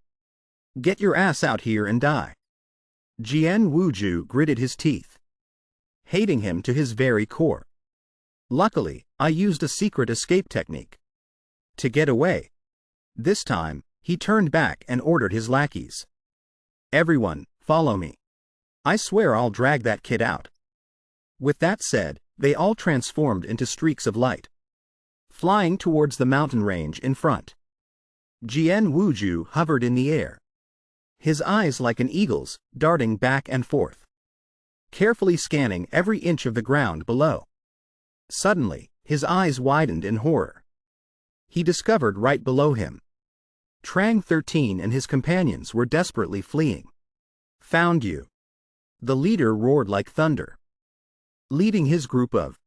Get your ass out here and die. Jian Wuju gritted his teeth, hating him to his very core. Luckily, I used a secret escape technique to get away. This time, he turned back and ordered his lackeys. Everyone, follow me. I swear I'll drag that kid out. With that said, they all transformed into streaks of light, flying towards the mountain range in front. Jian Wuju hovered in the air, his eyes like an eagle's, darting back and forth, carefully scanning every inch of the ground below. Suddenly, his eyes widened in horror. He discovered right below him, Trang 13 and his companions were desperately fleeing. Found you. The leader roared like thunder. Leading his group of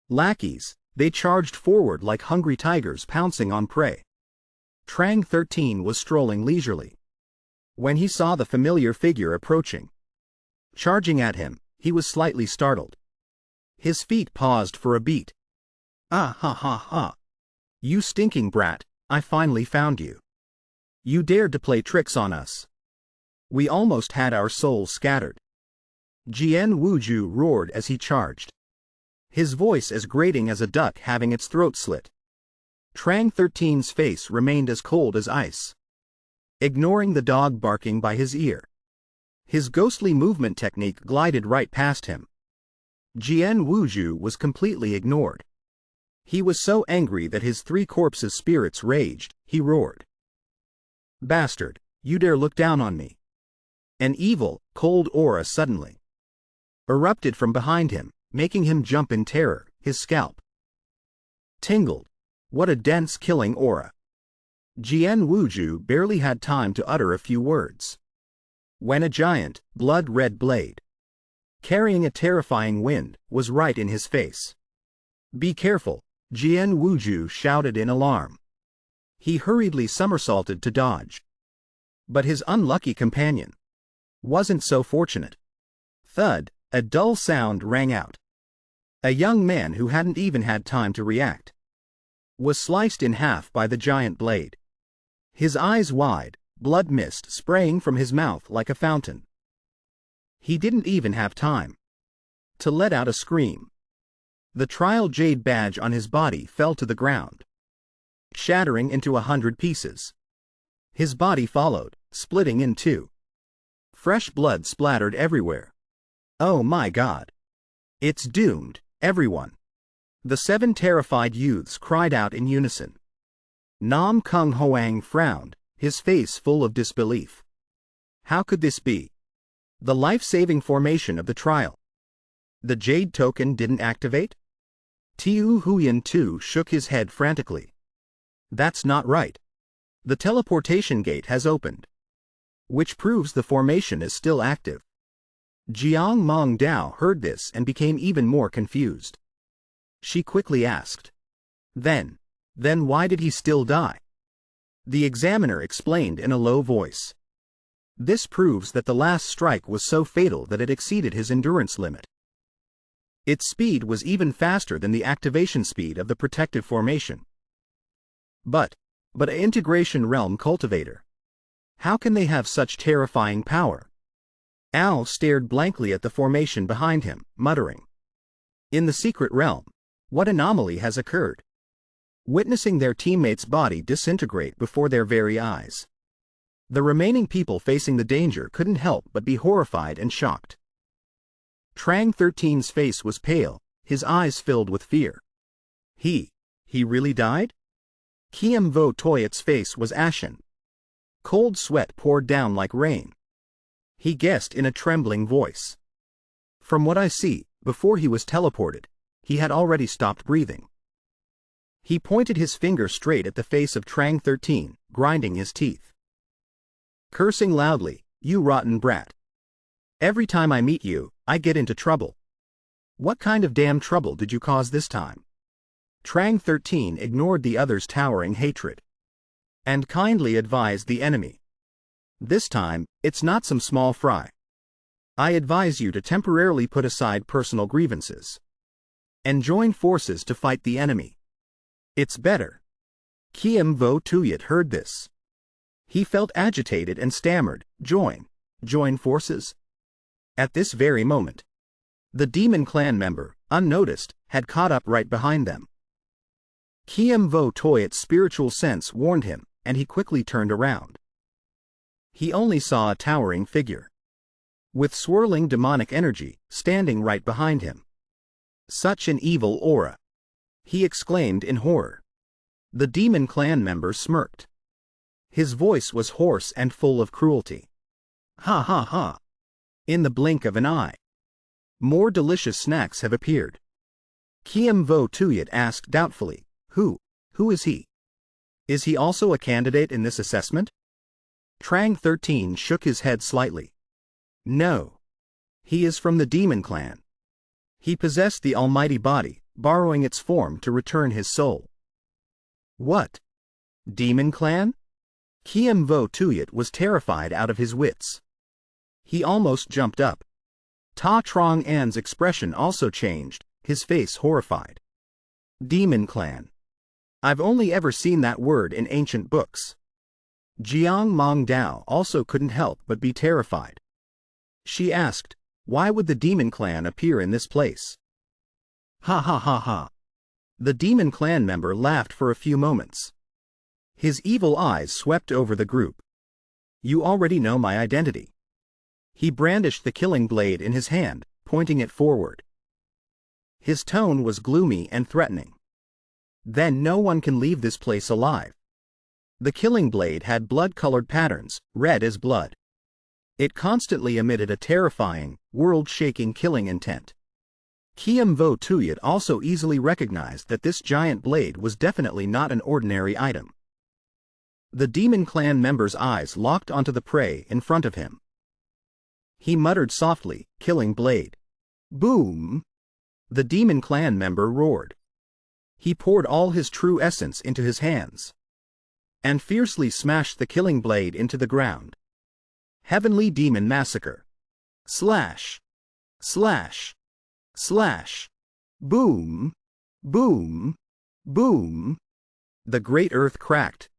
lackeys, they charged forward like hungry tigers pouncing on prey. Trang 13 was strolling leisurely. When he saw the familiar figure approaching, charging at him, he was slightly startled. His feet paused for a beat. Ah ha ha ha. You stinking brat, I finally found you. You dared to play tricks on us. We almost had our souls scattered. Jian Wuju roared as he charged, his voice as grating as a duck having its throat slit. Trang 13's face remained as cold as ice, ignoring the dog barking by his ear. His ghostly movement technique glided right past him. Jian Wuju was completely ignored. He was so angry that his three corpses' spirits raged. He roared, Bastard, you dare look down on me. An evil, cold aura suddenly erupted from behind him, making him jump in terror. His scalp tingled. What a dense killing aura. Jian Wuju barely had time to utter a few words when a giant, blood-red blade, carrying a terrifying wind, was right in his face. Be careful, Jian Wuju shouted in alarm. He hurriedly somersaulted to dodge. But his unlucky companion wasn't so fortunate. Thud, a dull sound rang out. A young man who hadn't even had time to react was sliced in half by the giant blade. His eyes wide, blood mist spraying from his mouth like a fountain. He didn't even have time to let out a scream. The trial jade badge on his body fell to the ground, shattering into 100 pieces. His body followed, splitting in two. Fresh blood splattered everywhere. Oh my God. It's doomed, everyone. The 7 terrified youths cried out in unison. Nam Kung Hoang frowned, his face full of disbelief. How could this be? The life-saving formation of the trial. The jade token didn't activate? Tiu Huyan too shook his head frantically. That's not right. The teleportation gate has opened, which proves the formation is still active. Jiang Mong Dao heard this and became even more confused. She quickly asked, Then why did he still die? The examiner explained in a low voice. This proves that the last strike was so fatal that it exceeded his endurance limit. Its speed was even faster than the activation speed of the protective formation. But an integration realm cultivator. How can they have such terrifying power? Al stared blankly at the formation behind him, muttering. In the secret realm, what anomaly has occurred? Witnessing their teammate's body disintegrate before their very eyes, the remaining people facing the danger couldn't help but be horrified and shocked. Trang 13's face was pale, his eyes filled with fear. He really died? Kiem Vo Toyot's face was ashen. Cold sweat poured down like rain. He guessed in a trembling voice. From what I see, before he was teleported, he had already stopped breathing. He pointed his finger straight at the face of Trang 13, grinding his teeth, cursing loudly, You rotten brat. Every time I meet you, I get into trouble. What kind of damn trouble did you cause this time? Trang 13 ignored the other's towering hatred and kindly advised the enemy. This time, it's not some small fry. I advise you to temporarily put aside personal grievances and join forces to fight the enemy. It's better. Kiem Vo Tuyet heard this. He felt agitated and stammered, join forces? At this very moment, the demon clan member, unnoticed, had caught up right behind them. Kiem Vo Tuyet's spiritual sense warned him, and he quickly turned around. He only saw a towering figure with swirling demonic energy, standing right behind him. Such an evil aura! He exclaimed in horror. The demon clan member smirked. His voice was hoarse and full of cruelty. Ha ha ha! In the blink of an eye, more delicious snacks have appeared. Kiem Vo Tuyet asked doubtfully, Who is he? Is he also a candidate in this assessment? Trang 13 shook his head slightly. No. He is from the demon clan. He possessed the almighty body, borrowing its form to return his soul. What? Demon clan? Kiem Vo Tuyet was terrified out of his wits. He almost jumped up. Ta Trong An's expression also changed, his face horrified. Demon clan. I've only ever seen that word in ancient books. Jiang Mong Dao also couldn't help but be terrified. She asked, why would the demon clan appear in this place? Ha ha ha ha. The demon clan member laughed for a few moments. His evil eyes swept over the group. You already know my identity. He brandished the killing blade in his hand, pointing it forward. His tone was gloomy and threatening. Then no one can leave this place alive. The killing blade had blood-colored patterns, red as blood. It constantly emitted a terrifying, world-shaking killing intent. Kiem Vo Tuyet also easily recognized that this giant blade was definitely not an ordinary item. The demon clan member's eyes locked onto the prey in front of him. He muttered softly, killing blade. Boom! The demon clan member roared. He poured all his true essence into his hands and fiercely smashed the killing blade into the ground. Heavenly Demon Massacre. Slash! Slash! Slash! Boom! Boom! Boom! The great earth cracked.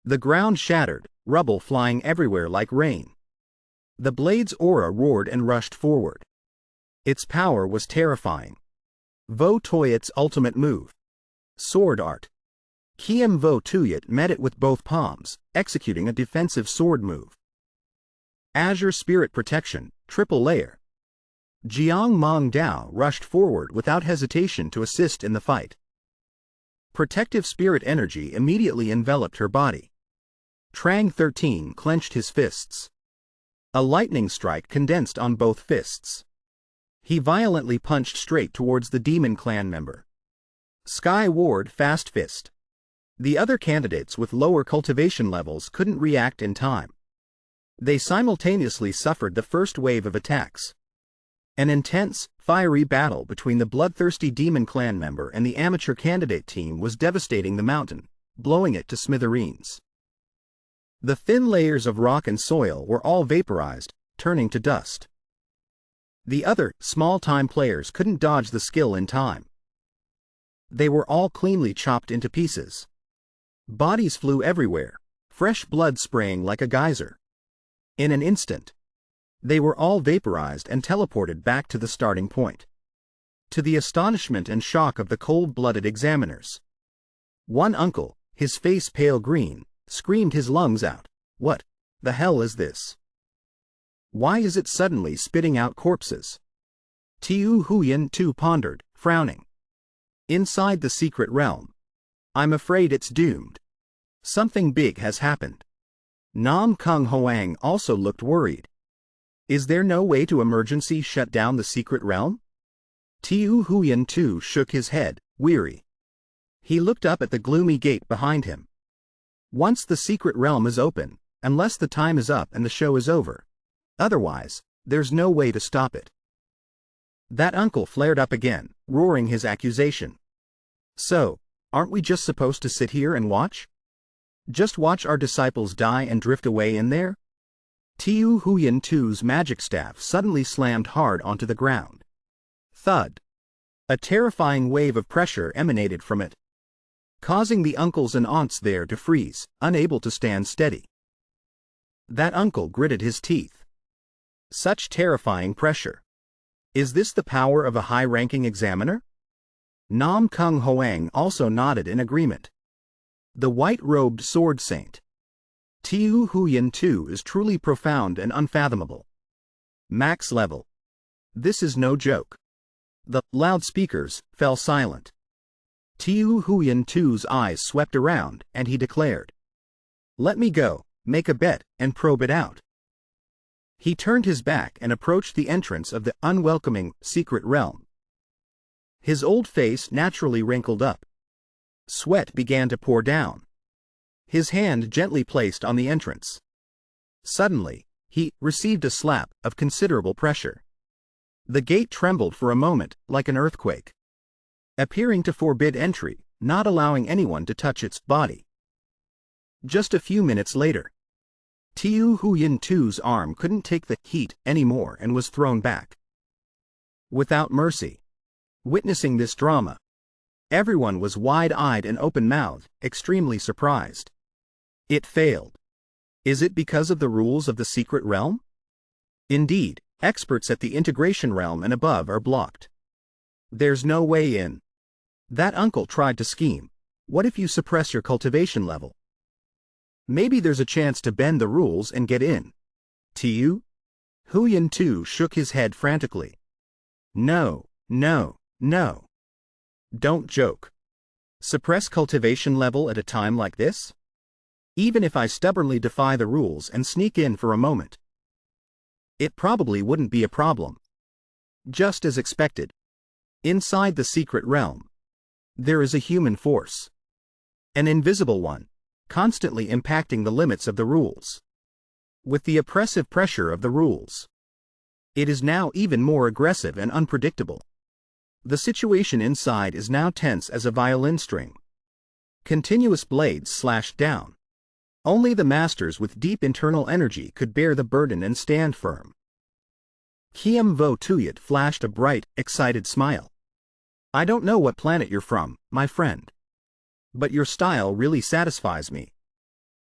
The ground shattered, rubble flying everywhere like rain. The blade's aura roared and rushed forward. Its power was terrifying. Vo Tuyet's ultimate move. Sword art. Kiem Vo Tuyet met it with both palms, executing a defensive sword move. Azure Spirit Protection, triple layer. Jiang Mong Dao rushed forward without hesitation to assist in the fight. Protective spirit energy immediately enveloped her body. Trang 13 clenched his fists. A lightning strike condensed on both fists. He violently punched straight towards the demon clan member. Sky Ward Fast Fist. The other candidates with lower cultivation levels couldn't react in time. They simultaneously suffered the first wave of attacks. An intense, fiery battle between the bloodthirsty demon clan member and the amateur candidate team was devastating the mountain, blowing it to smithereens. The thin layers of rock and soil were all vaporized, turning to dust. The other, small-time players couldn't dodge the skill in time. They were all cleanly chopped into pieces. Bodies flew everywhere, fresh blood spraying like a geyser. In an instant, they were all vaporized and teleported back to the starting point. To the astonishment and shock of the cold-blooded examiners. One uncle, his face pale green, screamed his lungs out. What the hell is this? Why is it suddenly spitting out corpses? Tiu Huyan too pondered, frowning. Inside the secret realm. I'm afraid it's doomed. Something big has happened. Nam Kung Hoang also looked worried. Is there no way to emergency shut down the secret realm? Tiu Huyan too shook his head, weary. He looked up at the gloomy gate behind him. Once the secret realm is open, unless the time is up and the show is over. Otherwise, there's no way to stop it. That uncle flared up again, roaring his accusation. So, aren't we just supposed to sit here and watch? Just watch our disciples die and drift away in there? Tiu Huyan Tu's magic staff suddenly slammed hard onto the ground. Thud. A terrifying wave of pressure emanated from it, causing the uncles and aunts there to freeze, unable to stand steady. That uncle gritted his teeth. Such terrifying pressure. Is this the power of a high-ranking examiner? Nam Kung Hoang also nodded in agreement. The white-robed sword saint. Tiu Huyan Tu is truly profound and unfathomable. Max level. This is no joke. The loudspeakers fell silent. Tiu Huyan Tu's eyes swept around, and he declared, "Let me go, make a bet, and probe it out." He turned his back and approached the entrance of the unwelcoming secret realm. His old face naturally wrinkled up. Sweat began to pour down. His hand gently placed on the entrance. Suddenly, he received a slap of considerable pressure. The gate trembled for a moment, like an earthquake, appearing to forbid entry, not allowing anyone to touch its body. Just a few minutes later, Tiu Huyan Tu's arm couldn't take the heat anymore and was thrown back. Without mercy. Witnessing this drama, everyone was wide-eyed and open-mouthed, extremely surprised. It failed. Is it because of the rules of the secret realm? Indeed, experts at the integration realm and above are blocked. There's no way in. That uncle tried to scheme. What if you suppress your cultivation level? Maybe there's a chance to bend the rules and get in. Tiu Huyan Tu shook his head frantically. No, no, no. Don't joke. Suppress cultivation level at a time like this? Even if I stubbornly defy the rules and sneak in for a moment, it probably wouldn't be a problem. Just as expected. Inside the secret realm, there is a human force. An invisible one, constantly impacting the limits of the rules. With the oppressive pressure of the rules, it is now even more aggressive and unpredictable. The situation inside is now tense as a violin string. Continuous blades slashed down. Only the masters with deep internal energy could bear the burden and stand firm. Kiem Vo Tuyat flashed a bright, excited smile. I don't know what planet you're from, my friend, but your style really satisfies me.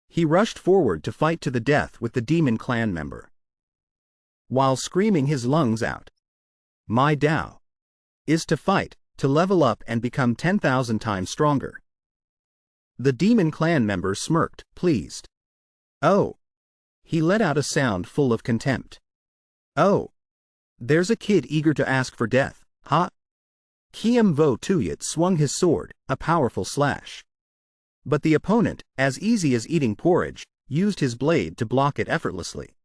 He rushed forward to fight to the death with the demon clan member, while screaming his lungs out. My Tao is to fight, to level up and become 10,000 times stronger. The demon clan member smirked, pleased. Oh. He let out a sound full of contempt. Oh. There's a kid eager to ask for death, huh? Kiem Vo Tuyat swung his sword, a powerful slash. But the opponent, as easy as eating porridge, used his blade to block it effortlessly.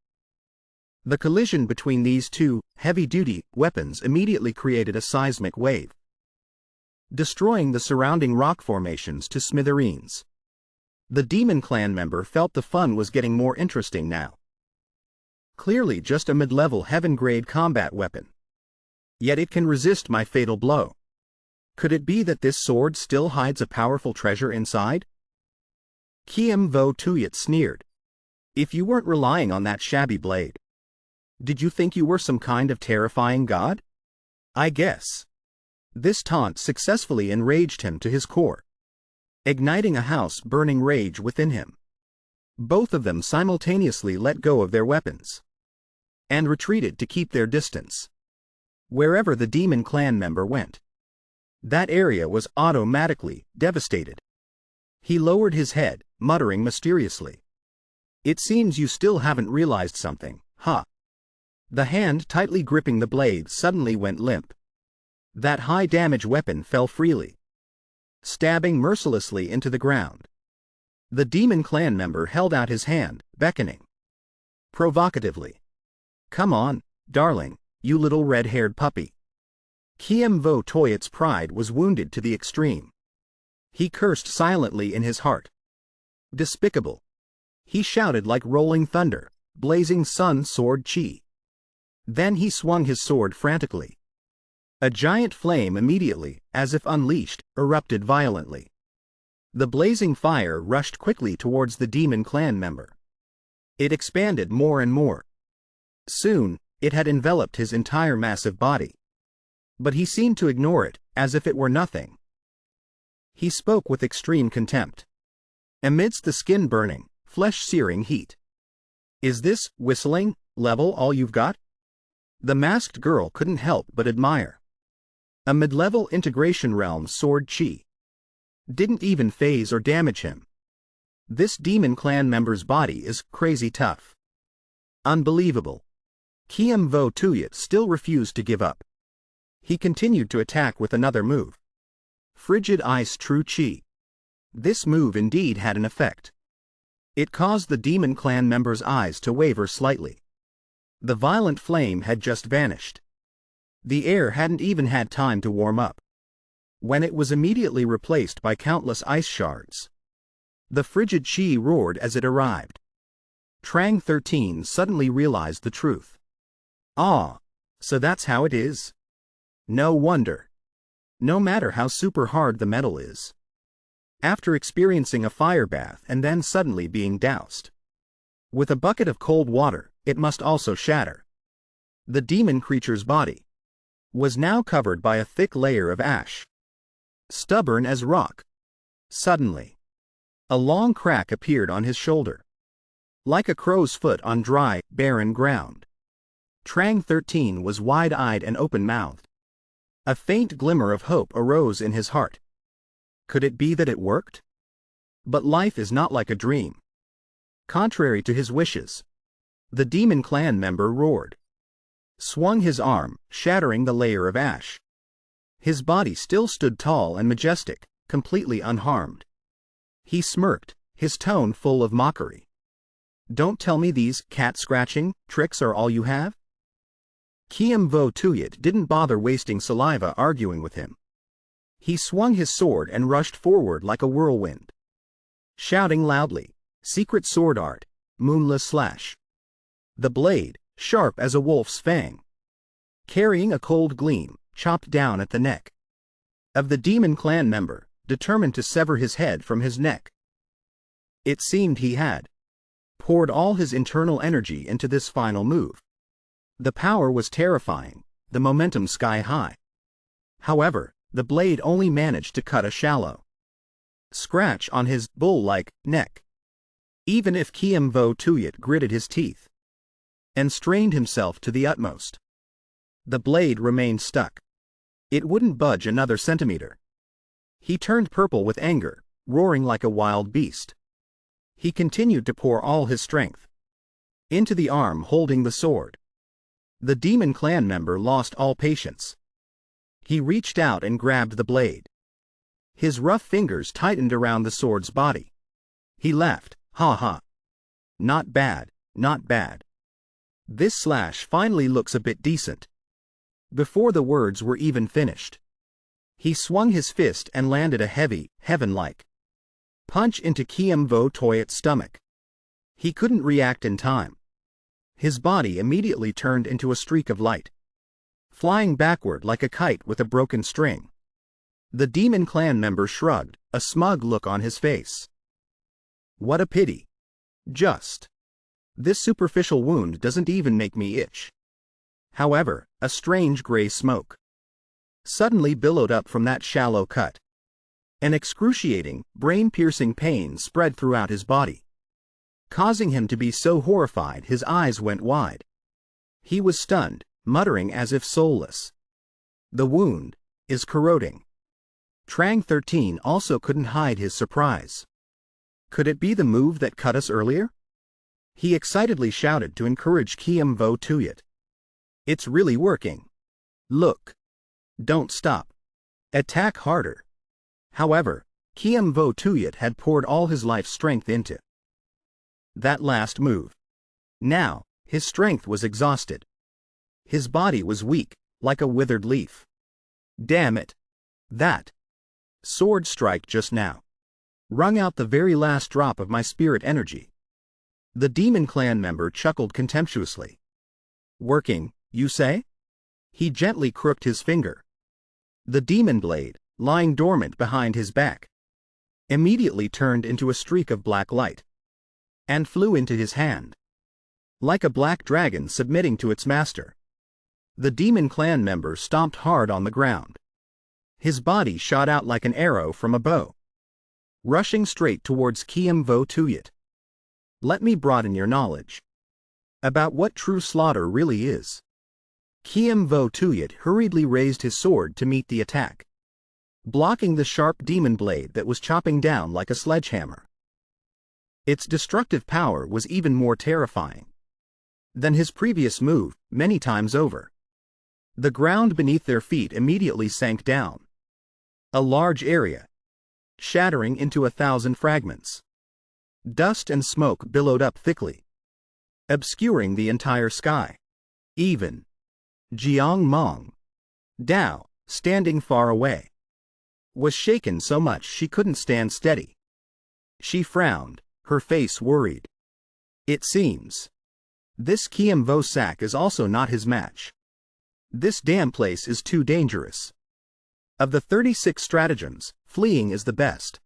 The collision between these two heavy-duty weapons immediately created a seismic wave, destroying the surrounding rock formations to smithereens. The demon clan member felt the fun was getting more interesting now. Clearly just a mid-level heaven-grade combat weapon. Yet it can resist my fatal blow. Could it be that this sword still hides a powerful treasure inside? Kiem Vo Tuyat sneered. If you weren't relying on that shabby blade, did you think you were some kind of terrifying god? I guess. This taunt successfully enraged him to his core, igniting a house-burning rage within him. Both of them simultaneously let go of their weapons and retreated to keep their distance. Wherever the demon clan member went, that area was automatically devastated. He lowered his head, muttering mysteriously. It seems you still haven't realized something, huh? The hand tightly gripping the blade suddenly went limp. That high-damage weapon fell freely, stabbing mercilessly into the ground. The demon clan member held out his hand, beckoning provocatively. Come on, darling, you little red-haired puppy. Kiem Vo Tuyat's pride was wounded to the extreme. He cursed silently in his heart. Despicable. He shouted like rolling thunder, blazing sun sword chi. Then he swung his sword frantically. A giant flame immediately, as if unleashed, erupted violently. The blazing fire rushed quickly towards the demon clan member. It expanded more and more. Soon, it had enveloped his entire massive body. But he seemed to ignore it, as if it were nothing. He spoke with extreme contempt. Amidst the skin-burning, flesh-searing heat. "Is this, whistling, level all you've got?" The masked girl couldn't help but admire. A mid-level integration realm sword chi. Didn't even phase or damage him. This demon clan member's body is crazy tough. Unbelievable. Kiem Vo Tuyet still refused to give up. He continued to attack with another move. Frigid Ice True Chi. This move indeed had an effect. It caused the demon clan member's eyes to waver slightly. The violent flame had just vanished. The air hadn't even had time to warm up, when it was immediately replaced by countless ice shards. The frigid chi roared as it arrived. Trang 13 suddenly realized the truth. Ah, so that's how it is? No wonder. No matter how super hard the metal is. After experiencing a fire bath and then suddenly being doused with a bucket of cold water, it must also shatter. The demon creature's body was now covered by a thick layer of ash. Stubborn as rock. Suddenly, a long crack appeared on his shoulder. Like a crow's foot on dry, barren ground. Trang 13 was wide-eyed and open-mouthed. A faint glimmer of hope arose in his heart. Could it be that it worked? But life is not like a dream. Contrary to his wishes, the demon clan member roared. Swung his arm, shattering the layer of ash. His body still stood tall and majestic, completely unharmed. He smirked, his tone full of mockery. "Don't tell me these cat-scratching tricks are all you have?" Kiem Vo Tuyet didn't bother wasting saliva arguing with him. He swung his sword and rushed forward like a whirlwind, shouting loudly, "Secret sword art, moonless slash." The blade, sharp as a wolf's fang, carrying a cold gleam, chopped down at the neck of the demon clan member, determined to sever his head from his neck. It seemed he had poured all his internal energy into this final move. The power was terrifying, the momentum sky-high. However, the blade only managed to cut a shallow scratch on his bull-like neck. Even if Kiem Vo Tuyet gritted his teeth and strained himself to the utmost, the blade remained stuck. It wouldn't budge another centimeter. He turned purple with anger, roaring like a wild beast. He continued to pour all his strength into the arm holding the sword. The demon clan member lost all patience. He reached out and grabbed the blade. His rough fingers tightened around the sword's body. He laughed, "Ha ha. Not bad, not bad. This slash finally looks a bit decent." Before the words were even finished, he swung his fist and landed a heavy, heaven-like punch into Kiem Vo Tuyet's stomach. He couldn't react in time. His body immediately turned into a streak of light, flying backward like a kite with a broken string. The demon clan member shrugged, a smug look on his face. What a pity. Just. This superficial wound doesn't even make me itch. However, a strange gray smoke suddenly billowed up from that shallow cut. An excruciating, brain-piercing pain spread throughout his body, causing him to be so horrified his eyes went wide. He was stunned, muttering as if soulless. "The wound is corroding." Trang 13 also couldn't hide his surprise. Could it be the move that cut us earlier? He excitedly shouted to encourage Kiem Vo Tuyet. "It's really working. Look. Don't stop. Attack harder." However, Kiem Vo Tuyet had poured all his life's strength into that last move. Now, his strength was exhausted. His body was weak, like a withered leaf. Damn it. That sword strike just now wrung out the very last drop of my spirit energy. The demon clan member chuckled contemptuously. "Working, you say?" He gently crooked his finger, The demon blade, lying dormant behind his back, immediately turned into a streak of black light and flew into his hand. Like a black dragon submitting to its master, the demon clan member stomped hard on the ground. His body shot out like an arrow from a bow, rushing straight towards Kiem Vo Tuyet. Let me broaden your knowledge about what true slaughter really is. Kiem Vo Tuyet hurriedly raised his sword to meet the attack, blocking the sharp demon blade that was chopping down like a sledgehammer. Its destructive power was even more terrifying than his previous move, many times over. The ground beneath their feet immediately sank down, a large area, shattering into 1,000 fragments. Dust and smoke billowed up thickly, obscuring the entire sky. Even Jiang Mong Dao, standing far away, was shaken so much she couldn't stand steady. She frowned, her face worried. It seems this Kiem Vo Sak is also not his match. This damn place is too dangerous. Of the 36 stratagems, fleeing is the best.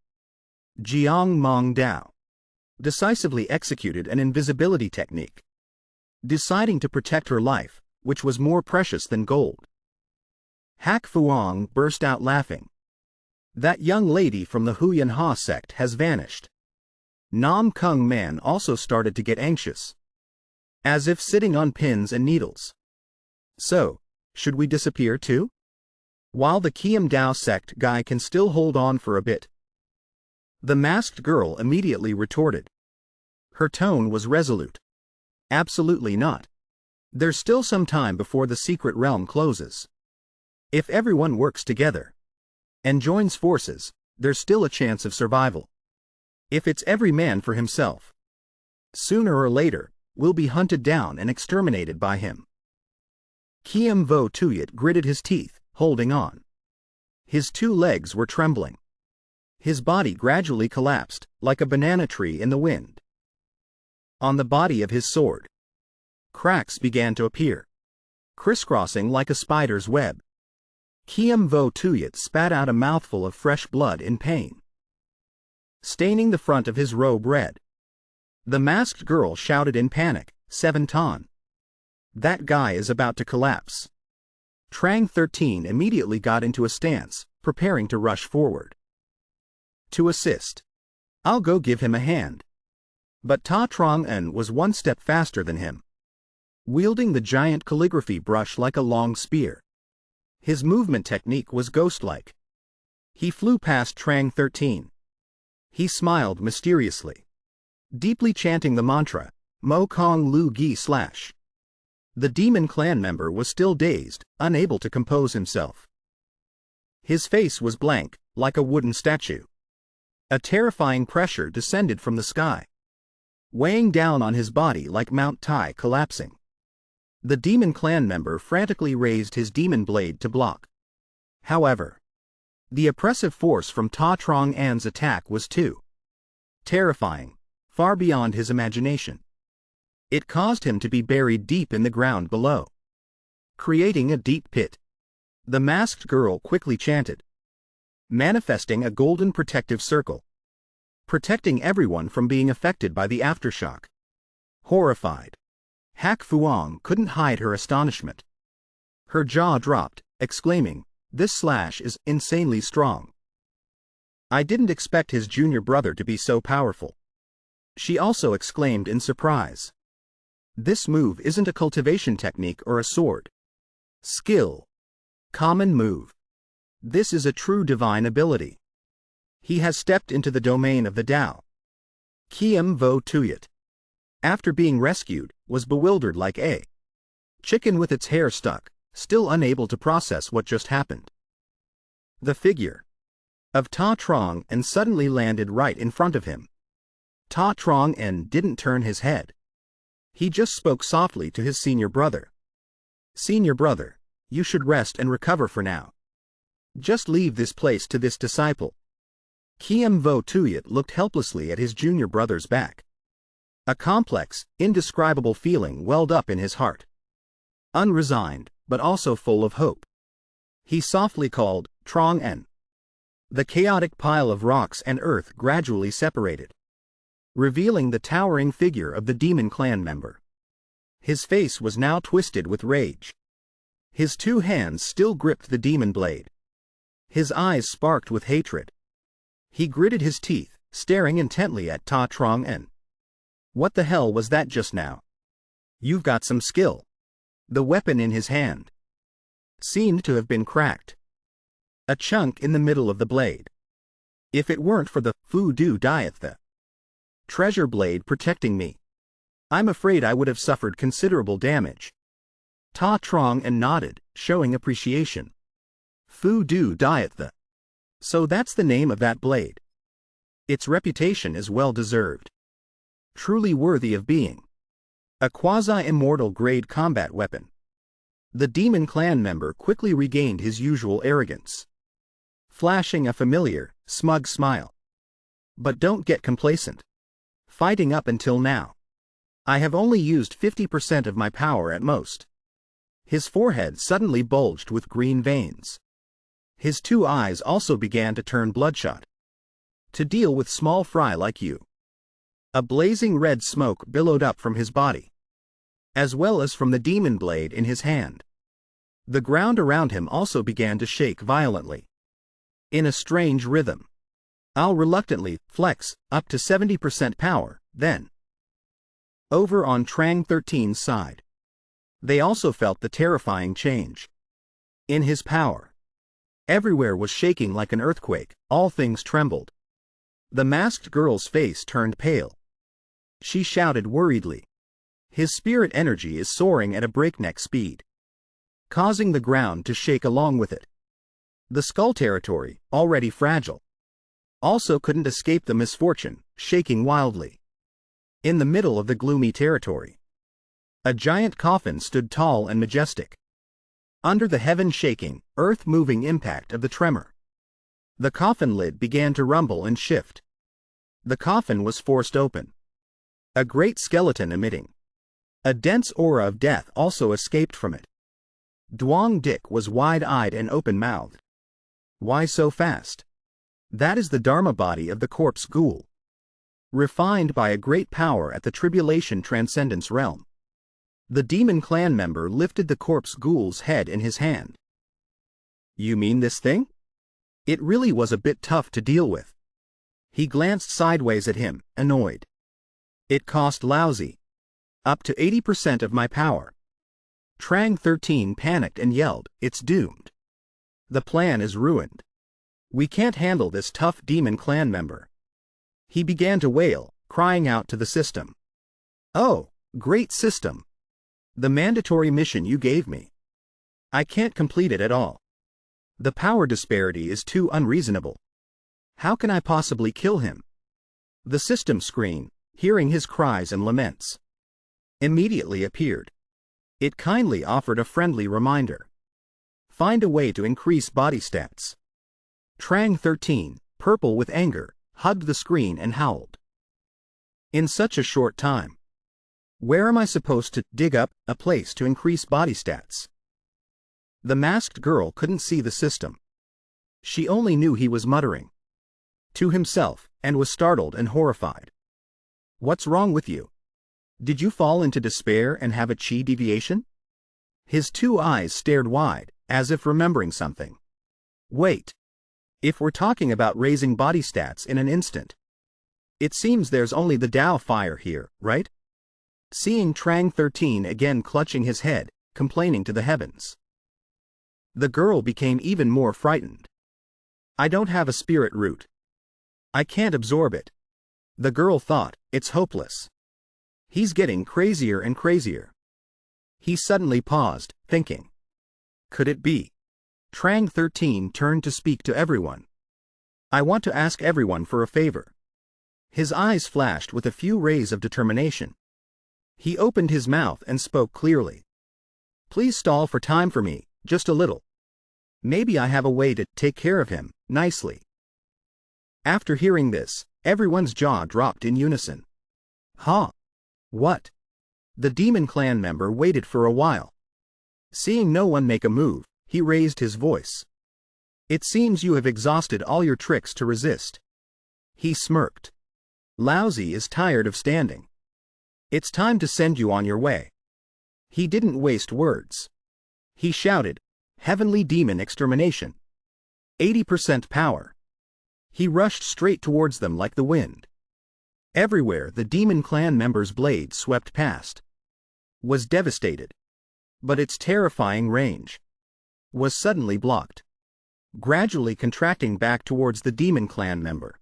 Jiang Mong Dao decisively executed an invisibility technique, deciding to protect her life, which was more precious than gold. Hak Fuang burst out laughing. That young lady from the Huyan Ha sect has vanished. Nam Kung Man also started to get anxious, as if sitting on pins and needles. So, should we disappear too? While the Kiem Dao sect guy can still hold on for a bit. The masked girl immediately retorted. Her tone was resolute. Absolutely not. There's still some time before the secret realm closes. If everyone works together and joins forces, there's still a chance of survival. If it's every man for himself, sooner or later, we'll be hunted down and exterminated by him. Kiem Vo Tuyet gritted his teeth, holding on. His 2 legs were trembling. His body gradually collapsed, like a banana tree in the wind. On the body of his sword, cracks began to appear, crisscrossing like a spider's web. Kiem Vo Tuyet spat out a mouthful of fresh blood in pain, staining the front of his robe red. The masked girl shouted in panic, 7 ton. That guy is about to collapse. Trang 13 immediately got into a stance, preparing to rush forward to assist. I'll go give him a hand. But Ta Trong En was 1 step faster than him, wielding the giant calligraphy brush like a long spear. His movement technique was ghost-like. He flew past Trang 13. He smiled mysteriously, deeply chanting the mantra, Mo Kong Lu Gi /. The demon clan member was still dazed, unable to compose himself. His face was blank, like a wooden statue. A terrifying pressure descended from the sky, weighing down on his body like Mount Tai collapsing. The demon clan member frantically raised his demon blade to block. However, the oppressive force from Ta Trong An's attack was too terrifying, far beyond his imagination. It caused him to be buried deep in the ground below, creating a deep pit. The masked girl quickly chanted, manifesting a golden protective circle, protecting everyone from being affected by the aftershock. Horrified, Hak Fuang couldn't hide her astonishment. Her jaw dropped, exclaiming, this slash is insanely strong. I didn't expect his junior brother to be so powerful. She also exclaimed in surprise. This move isn't a cultivation technique or a sword skill. Common move. This is a true divine ability. He has stepped into the domain of the Tao. Kiem Vo Tuyet, after being rescued, was bewildered like a chicken with its hair stuck, still unable to process what just happened. The figure of Ta Trong En suddenly landed right in front of him. Ta Trong En didn't turn his head. He just spoke softly to his senior brother. Senior brother, you should rest and recover for now. Just leave this place to this disciple. Kiem Vo Tuyet looked helplessly at his junior brother's back. A complex, indescribable feeling welled up in his heart. Unresigned, but also full of hope. He softly called, Trong En. The chaotic pile of rocks and earth gradually separated, revealing the towering figure of the demon clan member. His face was now twisted with rage. His two hands still gripped the demon blade. His eyes sparked with hatred. He gritted his teeth, staring intently at Ta Trong En. What the hell was that just now? You've got some skill. The weapon in his hand seemed to have been cracked. A chunk in the middle of the blade. If it weren't for the Fu-Do Diet, the treasure blade protecting me, I'm afraid I would have suffered considerable damage. Ta Trong En nodded, showing appreciation. Fu-Do Diet, the. So that's the name of that blade. Its reputation is well deserved. Truly worthy of being a quasi-immortal grade combat weapon. The demon clan member quickly regained his usual arrogance, flashing a familiar, smug smile. But don't get complacent. Fighting up until now, I have only used 50% of my power at most. His forehead suddenly bulged with green veins. His two eyes also began to turn bloodshot. To deal with small fry like you. A blazing red smoke billowed up from his body, as well as from the demon blade in his hand. The ground around him also began to shake violently, in a strange rhythm. I'll reluctantly flex up to 70% power, then. Over on Trang 13's side, they also felt the terrifying change in his power. Everywhere was shaking like an earthquake, all things trembled. The masked girl's face turned pale. She shouted worriedly. His spirit energy is soaring at a breakneck speed, causing the ground to shake along with it. The skull territory, already fragile, also couldn't escape the misfortune, shaking wildly. In the middle of the gloomy territory, a giant coffin stood tall and majestic. Under the heaven-shaking, earth-moving impact of the tremor, the coffin lid began to rumble and shift. The coffin was forced open. A great skeleton emitting a dense aura of death also escaped from it. Duong Dick was wide-eyed and open-mouthed. Why so fast? That is the Dharma body of the corpse ghoul, refined by a great power at the tribulation transcendence realm. The demon clan member lifted the corpse ghoul's head in his hand. You mean this thing? It really was a bit tough to deal with. He glanced sideways at him, annoyed. It cost lousy. Up to 80% of my power. Trang 13 panicked and yelled, it's doomed. The plan is ruined. We can't handle this tough demon clan member. He began to wail, crying out to the system. Oh, great system. The mandatory mission you gave me. I can't complete it at all. The power disparity is too unreasonable. How can I possibly kill him? The system screen, hearing his cries and laments, immediately appeared. It kindly offered a friendly reminder. Find a way to increase body stats. Trang 13, purple with anger, hugged the screen and howled. In such a short time. Where am I supposed to dig up a place to increase body stats? The masked girl couldn't see the system. She only knew he was muttering to himself and was startled and horrified. What's wrong with you? Did you fall into despair and have a chi deviation? His two eyes stared wide, as if remembering something. Wait. If we're talking about raising body stats in an instant, it seems there's only the Tao fire here, right? Seeing Trang 13 again clutching his head, complaining to the heavens, the girl became even more frightened. I don't have a spirit root. I can't absorb it. The girl thought, it's hopeless. He's getting crazier and crazier. He suddenly paused, thinking. Could it be? Trang 13 turned to speak to everyone. I want to ask everyone for a favor. His eyes flashed with a few rays of determination. He opened his mouth and spoke clearly. Please stall for time for me, just a little. Maybe I have a way to take care of him, nicely. After hearing this, everyone's jaw dropped in unison. Huh? What? The demon clan member waited for a while. Seeing no one make a move, He raised his voice. It seems you have exhausted all your tricks to resist. He smirked. Lousy is tired of standing. It's time to send you on your way. He didn't waste words. He shouted, Heavenly Demon Extermination. 80% power. He rushed straight towards them like the wind. Everywhere the Demon Clan members' blades swept past was devastated. But its terrifying range was suddenly blocked, gradually contracting back towards the Demon Clan member.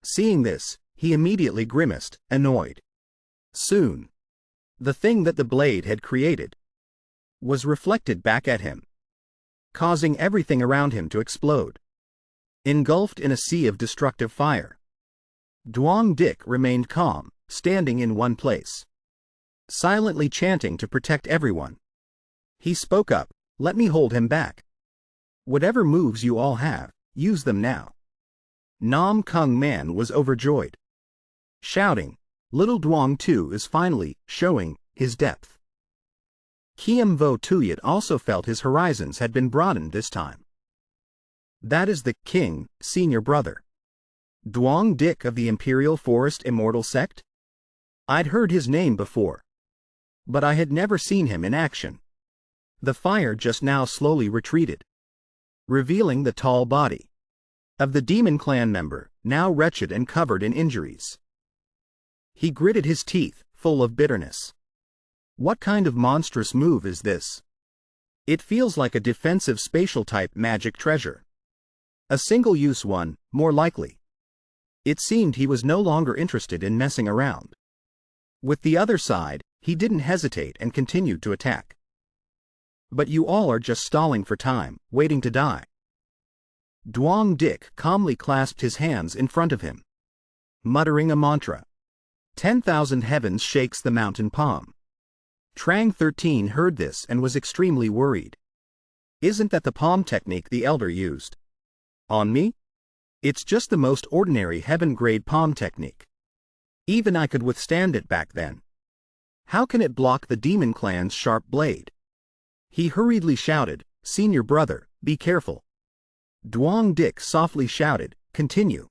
Seeing this, he immediately grimaced, annoyed. Soon, the thing that the blade had created was reflected back at him, causing everything around him to explode, engulfed in a sea of destructive fire. Duong Dik remained calm, standing in one place, silently chanting to protect everyone. He spoke up, let me hold him back. Whatever moves you all have, use them now. Nam Kung Man was overjoyed, shouting, Little Duong too is finally showing his depth. Kiem Vo Tuyat also felt his horizons had been broadened this time. That is the king, senior brother. Duong Dik of the Imperial Forest Immortal Sect? I'd heard his name before, but I had never seen him in action. The fire just now slowly retreated, revealing the tall body of the Demon Clan member, now wretched and covered in injuries. He gritted his teeth, full of bitterness. What kind of monstrous move is this? It feels like a defensive spatial-type magic treasure. A single-use one, more likely. It seemed he was no longer interested in messing around. With the other side, he didn't hesitate and continued to attack. But you all are just stalling for time, waiting to die. Duong Dik calmly clasped his hands in front of him, muttering a mantra. 10,000 heavens shakes the mountain palm. Trang 13 heard this and was extremely worried. Isn't that the palm technique the elder used on me? It's just the most ordinary heaven-grade palm technique. Even I could withstand it back then. How can it block the Demon Clan's sharp blade? He hurriedly shouted, Senior brother, be careful. Duong Dik softly shouted, Continue.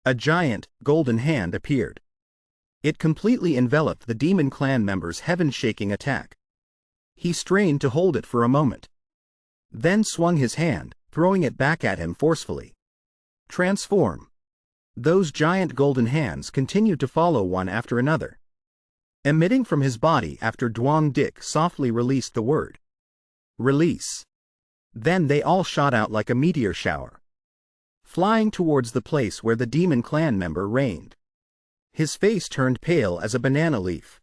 A giant, golden hand appeared. It completely enveloped the Demon Clan member's heaven-shaking attack. He strained to hold it for a moment, then swung his hand, throwing it back at him forcefully. Transform. Those giant golden hands continued to follow one after another, emitting from his body after Duong Dik softly released the word. Release. Then they all shot out like a meteor shower, flying towards the place where the Demon Clan member reigned. His face turned pale as a banana leaf.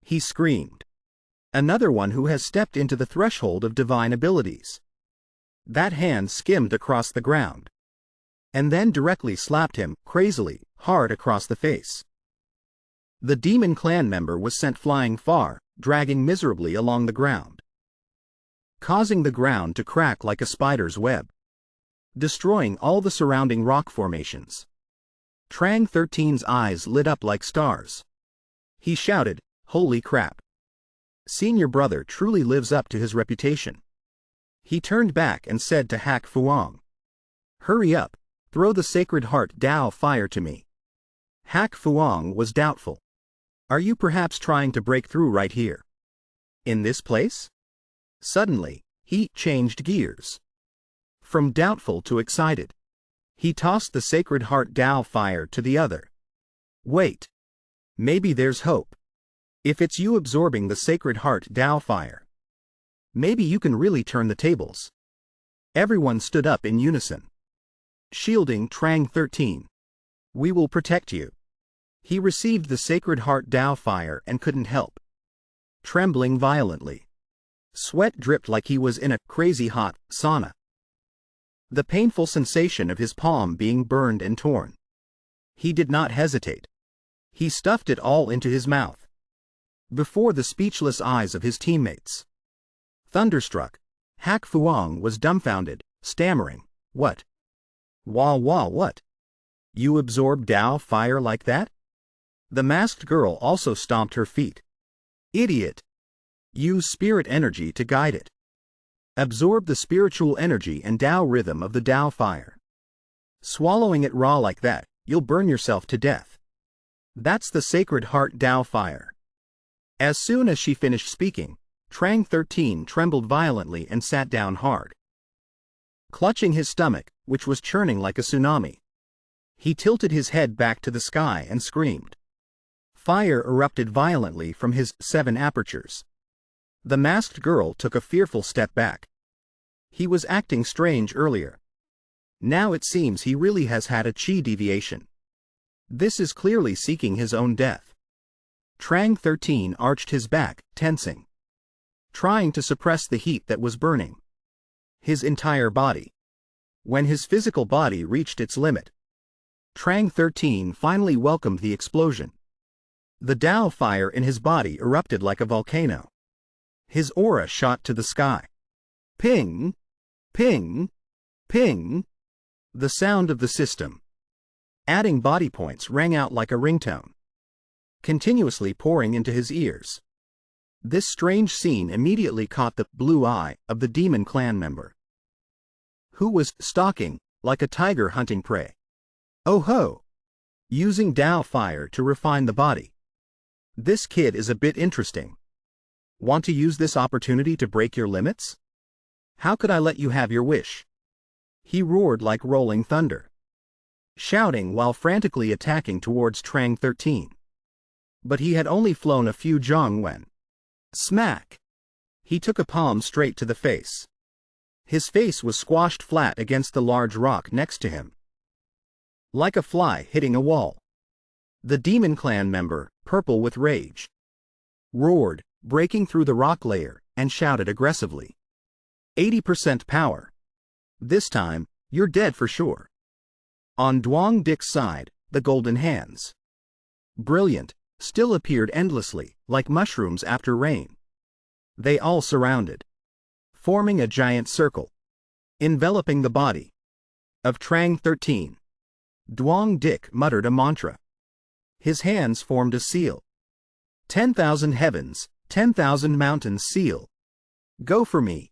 He screamed. Another one who has stepped into the threshold of divine abilities. That hand skimmed across the ground, and then directly slapped him, crazily, hard across the face. The Demon Clan member was sent flying far, dragging miserably along the ground, causing the ground to crack like a spider's web, destroying all the surrounding rock formations. Trang 13's eyes lit up like stars. He shouted, Holy crap! Senior brother truly lives up to his reputation. He turned back and said to Hak Fuang, Hurry up, throw the Sacred Heart Dao fire to me. Hak Fuang was doubtful. Are you perhaps trying to break through right here? In this place? Suddenly, he changed gears. From doubtful to excited. He tossed the Sacred Heart Dao fire to the other. Wait. Maybe there's hope. If it's you absorbing the Sacred Heart Dao fire, maybe you can really turn the tables. Everyone stood up in unison, shielding Trang 13. We will protect you. He received the Sacred Heart Dao fire and couldn't help trembling violently. Sweat dripped like he was in a crazy hot sauna. The painful sensation of his palm being burned and torn. He did not hesitate. He stuffed it all into his mouth, before the speechless eyes of his teammates. Thunderstruck, Hak Fuang was dumbfounded, stammering, What? What? You absorb Dao fire like that? The masked girl also stomped her feet. Idiot! Use spirit energy to guide it. Absorb the spiritual energy and Tao rhythm of the Tao fire. Swallowing it raw like that, you'll burn yourself to death. That's the Sacred Heart Tao fire. As soon as she finished speaking, Trang 13 trembled violently and sat down hard. Clutching his stomach, which was churning like a tsunami, he tilted his head back to the sky and screamed. Fire erupted violently from his 7 apertures. The masked girl took a fearful step back. He was acting strange earlier. Now it seems he really has had a chi deviation. This is clearly seeking his own death. Trang 13 arched his back, tensing, trying to suppress the heat that was burning his entire body. When his physical body reached its limit, Trang 13 finally welcomed the explosion. The Tao fire in his body erupted like a volcano. His aura shot to the sky. Ping! Ping! Ping! The sound of the system, adding body points, rang out like a ringtone, continuously pouring into his ears. This strange scene immediately caught the blue eye of the demon clan member, who was stalking like a tiger hunting prey. Oh ho! Using Tao fire to refine the body. This kid is a bit interesting. Want to use this opportunity to break your limits? How could I let you have your wish? He roared like rolling thunder, shouting while frantically attacking towards Trang 13. But he had only flown a few zhong when, smack! He took a palm straight to the face. His face was squashed flat against the large rock next to him, like a fly hitting a wall. The demon clan member, purple with rage, roared, breaking through the rock layer, and shouted aggressively. 80% power. This time, you're dead for sure. On Duong Dic's side, the golden hands, brilliant, still appeared endlessly, like mushrooms after rain. They all surrounded, forming a giant circle, enveloping the body of Trang 13. Duong Dic muttered a mantra. His hands formed a seal. 10,000 heavens, 10,000 mountains seal. Go for me.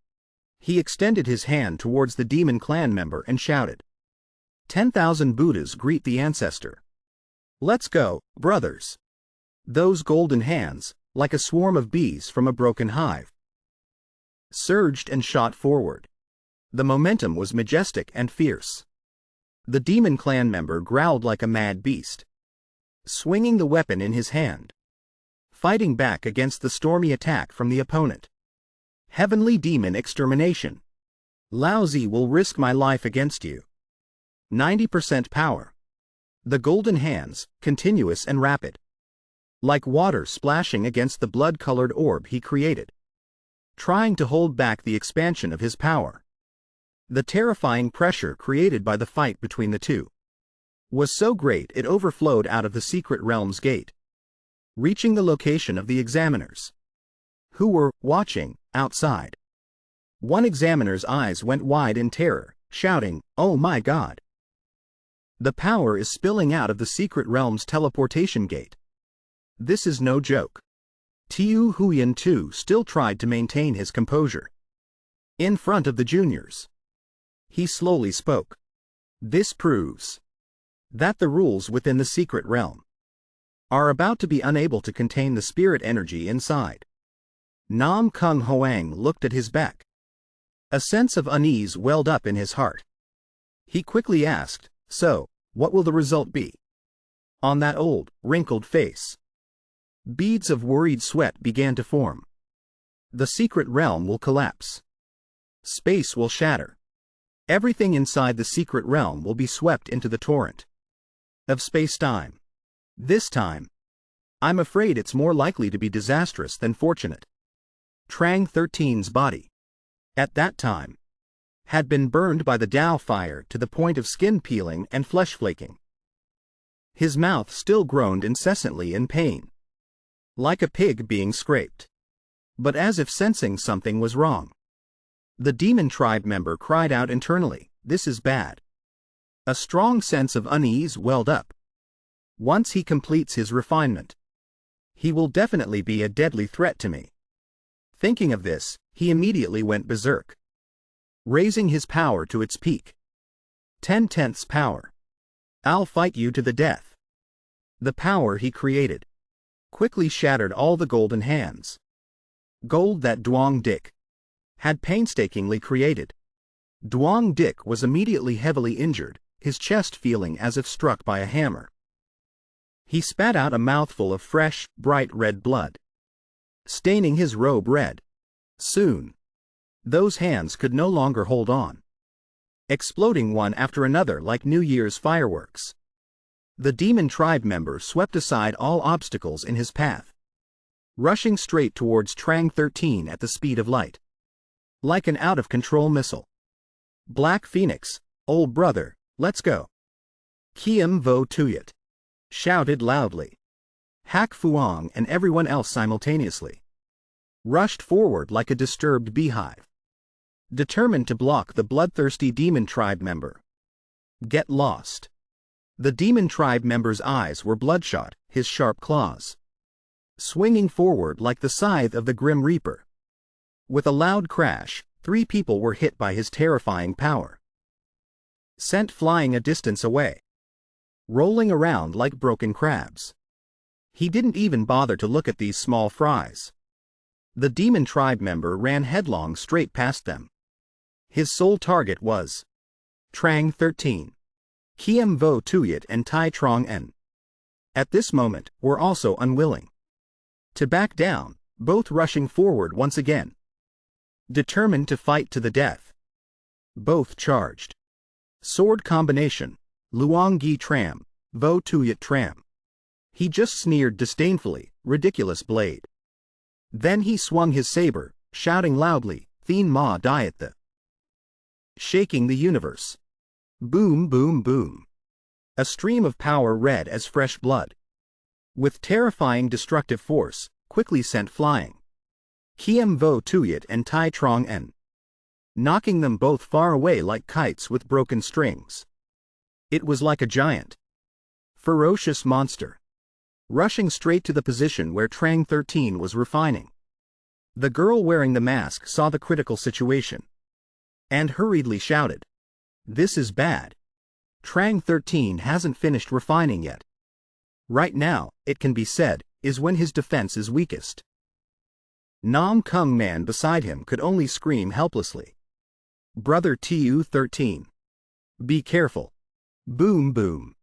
He extended his hand towards the demon clan member and shouted. 10,000 Buddhas greet the ancestor. Let's go, brothers. Those golden hands, like a swarm of bees from a broken hive, surged and shot forward. The momentum was majestic and fierce. The demon clan member growled like a mad beast, swinging the weapon in his hand, fighting back against the stormy attack from the opponent. Heavenly demon extermination. Laozi will risk my life against you. 90% power. The golden hands, continuous and rapid, like water splashing against the blood-colored orb he created, trying to hold back the expansion of his power. The terrifying pressure created by the fight between the two was so great it overflowed out of the secret realm's gate, reaching the location of the examiners, who were watching outside. One examiner's eyes went wide in terror, shouting, "Oh my God! The power is spilling out of the secret realm's teleportation gate. This is no joke." Tiu Huyan too still tried to maintain his composure. In front of the juniors, he slowly spoke. This proves that the rules within the secret realm are about to be unable to contain the spirit energy inside. Nam Kung Hoang looked at his back. A sense of unease welled up in his heart. He quickly asked, "So, what will the result be?" On that old, wrinkled face, beads of worried sweat began to form. The secret realm will collapse. Space will shatter. Everything inside the secret realm will be swept into the torrent of space-time. This time, I'm afraid it's more likely to be disastrous than fortunate. Trang 13's body, at that time, had been burned by the Tao fire to the point of skin peeling and flesh flaking. His mouth still groaned incessantly in pain, like a pig being scraped. But as if sensing something was wrong, the demon tribe member cried out internally, "This is bad." A strong sense of unease welled up. Once he completes his refinement, he will definitely be a deadly threat to me. Thinking of this, he immediately went berserk. raising his power to its peak. 10/10 power. I'll fight you to the death. The power he created quickly shattered all the golden hands. Gold that Duong Dik had painstakingly created. Duong Dik was immediately heavily injured, his chest feeling as if struck by a hammer. He spat out a mouthful of fresh, bright red blood, staining his robe red. Soon, those hands could no longer hold on, exploding one after another like New Year's fireworks. The demon tribe member swept aside all obstacles in his path, rushing straight towards Trang 13 at the speed of light, like an out-of-control missile. Black Phoenix, old brother, let's go. Kiem Vo Tuyet shouted loudly. Hak Fuang and everyone else simultaneously rushed forward like a disturbed beehive, determined to block the bloodthirsty demon tribe member. Get lost. The demon tribe member's eyes were bloodshot, his sharp claws swinging forward like the scythe of the Grim Reaper. With a loud crash, 3 people were hit by his terrifying power, sent flying a distance away, rolling around like broken crabs. He didn't even bother to look at these small fries. The demon tribe member ran headlong straight past them. His sole target was Trang 13. Kiem Vo Tuyet and Tai Trong En, at this moment, were also unwilling to back down, both rushing forward once again, determined to fight to the death. Both charged. Sword combination, Luong Gi Tram, Vo Tuyet Tram. He just sneered disdainfully, ridiculous blade. Then he swung his saber, shouting loudly, Thien Ma Diet the, shaking the universe. Boom boom boom. A stream of power red as fresh blood, with terrifying destructive force, quickly sent flying Kiem Vo Tuyet and Tai Trong En, knocking them both far away like kites with broken strings. It was like a giant, ferocious monster, rushing straight to the position where Trang 13 was refining. The girl wearing the mask saw the critical situation and hurriedly shouted, "This is bad. Trang 13 hasn't finished refining yet. Right now, it can be said, is when his defense is weakest." Nam Kung Man beside him could only scream helplessly. Brother Tu 13. Be careful. Boom boom.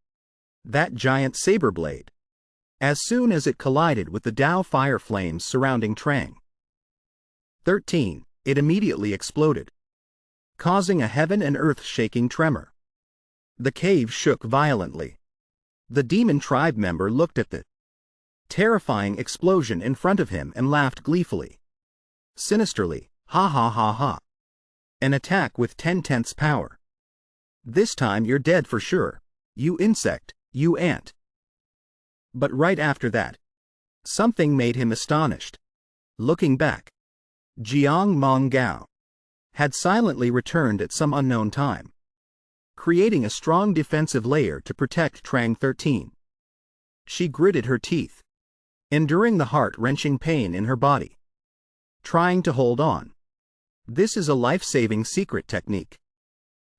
That giant saber blade. As soon as it collided with the Tao fire flames surrounding Trang 13, it immediately exploded, causing a heaven and earth-shaking tremor. The cave shook violently. The demon tribe member looked at the terrifying explosion in front of him and laughed gleefully. Sinisterly, ha ha ha ha. An attack with 10/10 power. This time you're dead for sure, you insect, you ant. But right after that, something made him astonished. Looking back, Jiang Mong Gao had silently returned at some unknown time, creating a strong defensive layer to protect Trang 13. She gritted her teeth, enduring the heart-wrenching pain in her body, trying to hold on. This is a life-saving secret technique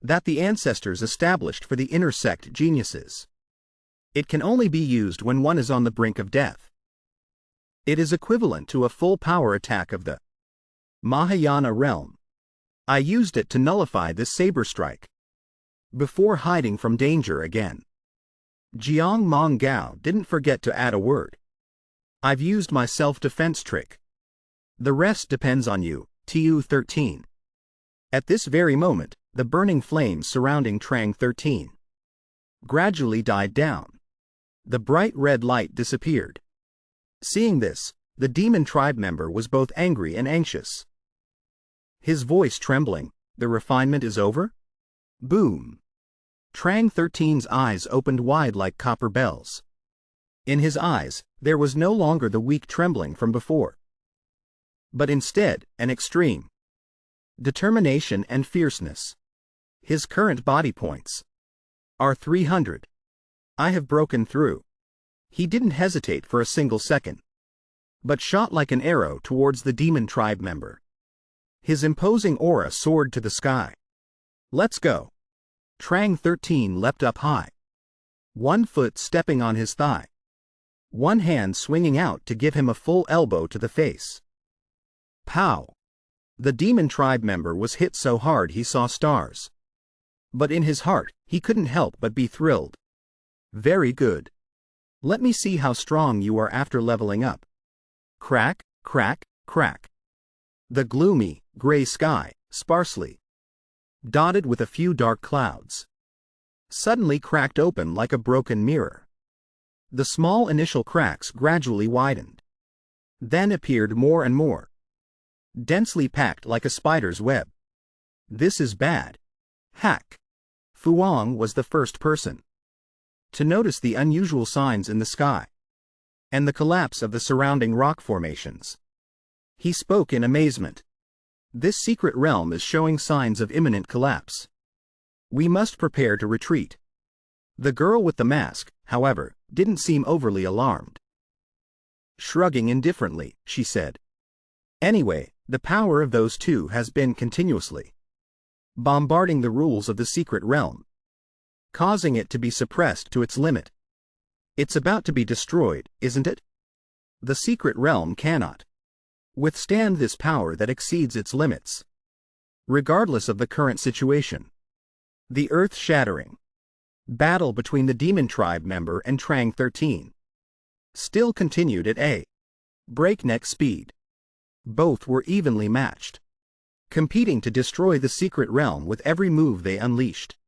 that the ancestors established for the inner sect geniuses. It can only be used when one is on the brink of death. It is equivalent to a full power attack of the Mahayana realm. I used it to nullify this saber strike before hiding from danger again. Jiang Mong Gao didn't forget to add a word. I've used my self-defense trick. The rest depends on you, Tu 13. At this very moment, the burning flames surrounding Trang 13 gradually died down. The bright red light disappeared. Seeing this, the demon tribe member was both angry and anxious. His voice trembling, the refinement is over? Boom. Trang 13's eyes opened wide like copper bells. In his eyes, there was no longer the weak trembling from before, but instead, an extreme determination and fierceness. His current body points are 300. I have broken through. He didn't hesitate for a single second, but shot like an arrow towards the demon tribe member. His imposing aura soared to the sky. Let's go. Trang 13 leapt up high. One foot stepping on his thigh. One hand swinging out to give him a full elbow to the face. Pow! The demon tribe member was hit so hard he saw stars. But in his heart, he couldn't help but be thrilled. Very good. Let me see how strong you are after leveling up. Crack, crack, crack. The gloomy, gray sky, sparsely dotted with a few dark clouds, suddenly cracked open like a broken mirror. The small initial cracks gradually widened, then appeared more and more, densely packed like a spider's web. This is bad. Hack. Fuang was the first person to notice the unusual signs in the sky and the collapse of the surrounding rock formations. He spoke in amazement. This secret realm is showing signs of imminent collapse. We must prepare to retreat. The girl with the mask, however, didn't seem overly alarmed. Shrugging indifferently, she said, "Anyway, the power of those two has been continuously bombarding the rules of the secret realm, causing it to be suppressed to its limit. It's about to be destroyed, isn't it? The secret realm cannot withstand this power that exceeds its limits, regardless of the current situation." The earth-shattering battle between the demon tribe member and Trang 13 still continued at a breakneck speed. Both were evenly matched, competing to destroy the secret realm with every move they unleashed.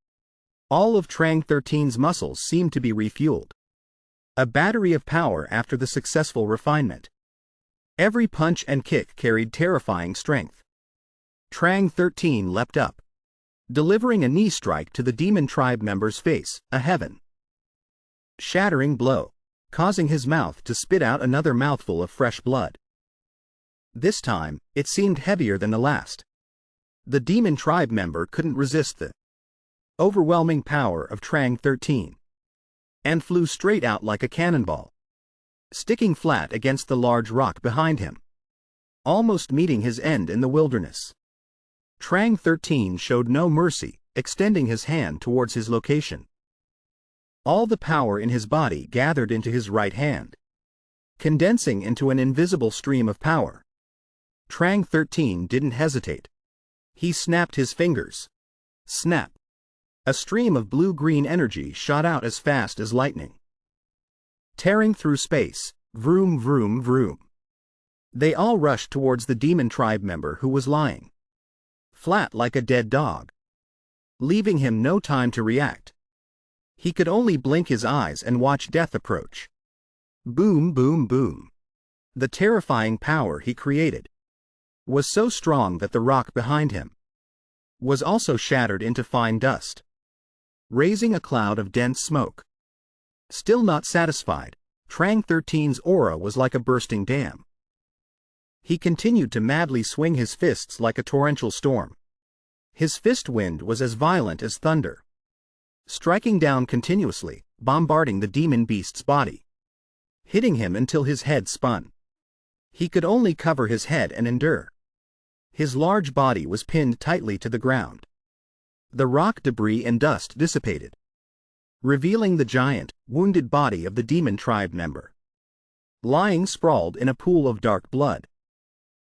All of Trang 13's muscles seemed to be refueled. A battery of power after the successful refinement. Every punch and kick carried terrifying strength. Trang 13 leapt up, delivering a knee strike to the demon tribe member's face, a heaven-shattering blow, causing his mouth to spit out another mouthful of fresh blood. This time, it seemed heavier than the last. The demon tribe member couldn't resist the overwhelming power of Trang 13 and flew straight out like a cannonball, sticking flat against the large rock behind him, almost meeting his end in the wilderness. Trang 13 showed no mercy, extending his hand towards his location. All the power in his body gathered into his right hand, condensing into an invisible stream of power. Trang 13 didn't hesitate. He snapped his fingers. Snap. A stream of blue-green energy shot out as fast as lightning, tearing through space. Vroom, vroom, vroom. They all rushed towards the demon tribe member who was lying flat like a dead dog, leaving him no time to react. He could only blink his eyes and watch death approach. Boom, boom, boom. The terrifying power he created was so strong that the rock behind him was also shattered into fine dust, raising a cloud of dense smoke. Still not satisfied, Trang 13's aura was like a bursting dam. He continued to madly swing his fists like a torrential storm. His fist wind was as violent as thunder, striking down continuously, bombarding the demon beast's body, hitting him until his head spun. He could only cover his head and endure. His large body was pinned tightly to the ground. The rock debris and dust dissipated, revealing the giant, wounded body of the demon tribe member, lying sprawled in a pool of dark blood.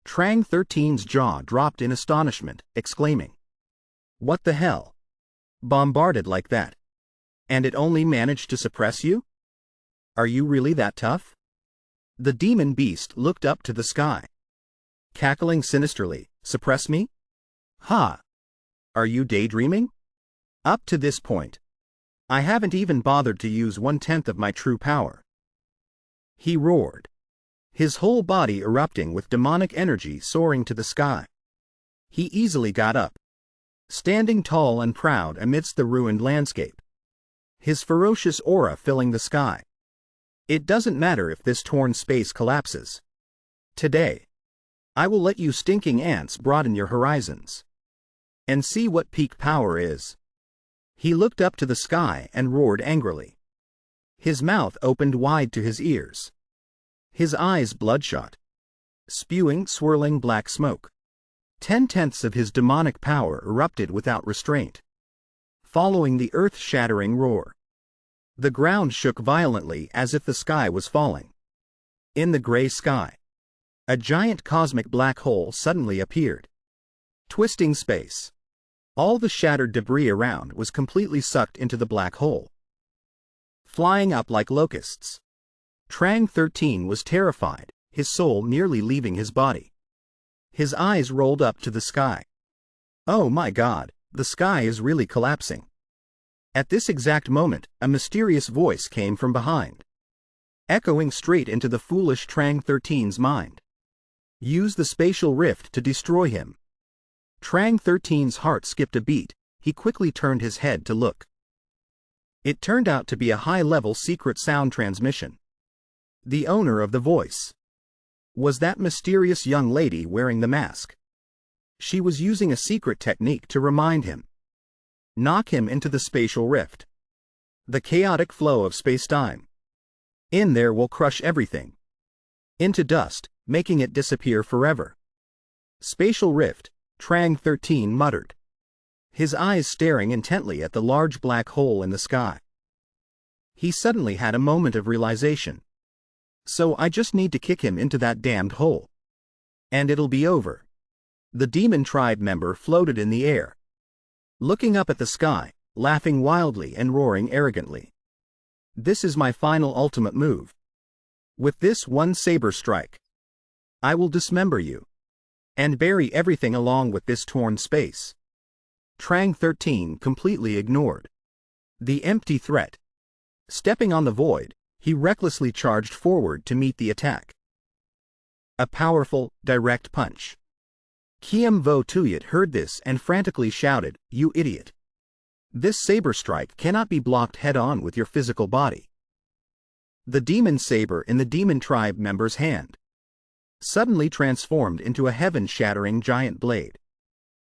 Trang 13's jaw dropped in astonishment, exclaiming, "What the hell? Bombarded like that? And it only managed to suppress you? Are you really that tough?" The demon beast looked up to the sky, cackling sinisterly. "Suppress me? Ha! Are you daydreaming? Up to this point, I haven't even bothered to use 1/10 of my true power." He roared, his whole body erupting with demonic energy soaring to the sky. He easily got up, standing tall and proud amidst the ruined landscape, his ferocious aura filling the sky. "It doesn't matter if this torn space collapses. Today, I will let you stinking ants broaden your horizons and see what peak power is." He looked up to the sky and roared angrily. His mouth opened wide to his ears, his eyes bloodshot, spewing swirling black smoke. 10/10ths of his demonic power erupted without restraint, following the earth-shattering roar. The ground shook violently as if the sky was falling. In the gray sky, a giant cosmic black hole suddenly appeared, twisting space. All the shattered debris around was completely sucked into the black hole, flying up like locusts. Trang 13 was terrified, his soul nearly leaving his body. His eyes rolled up to the sky. Oh my God, the sky is really collapsing. At this exact moment, a mysterious voice came from behind, echoing straight into the foolish Trang 13's mind. Use the spatial rift to destroy him. Trang 13's heart skipped a beat. He quickly turned his head to look. It turned out to be a high-level secret sound transmission. The owner of the voice was that mysterious young lady wearing the mask. She was using a secret technique to remind him. Knock him into the spatial rift. The chaotic flow of space-time. In there will crush everything into dust, making it disappear forever. Spatial rift, Trang 13 muttered, his eyes staring intently at the large black hole in the sky. He suddenly had a moment of realization. So I just need to kick him into that damned hole, and it'll be over. The demon tribe member floated in the air, looking up at the sky, laughing wildly and roaring arrogantly. This is my final ultimate move. With this one saber strike, I will dismember you and bury everything along with this torn space. Trang 13 completely ignored the empty threat. Stepping on the void, he recklessly charged forward to meet the attack. A powerful, direct punch. Kiem Vo Tuyat heard this and frantically shouted, "You idiot! This saber strike cannot be blocked head-on with your physical body." The demon saber in the demon tribe member's hand suddenly transformed into a heaven-shattering giant blade,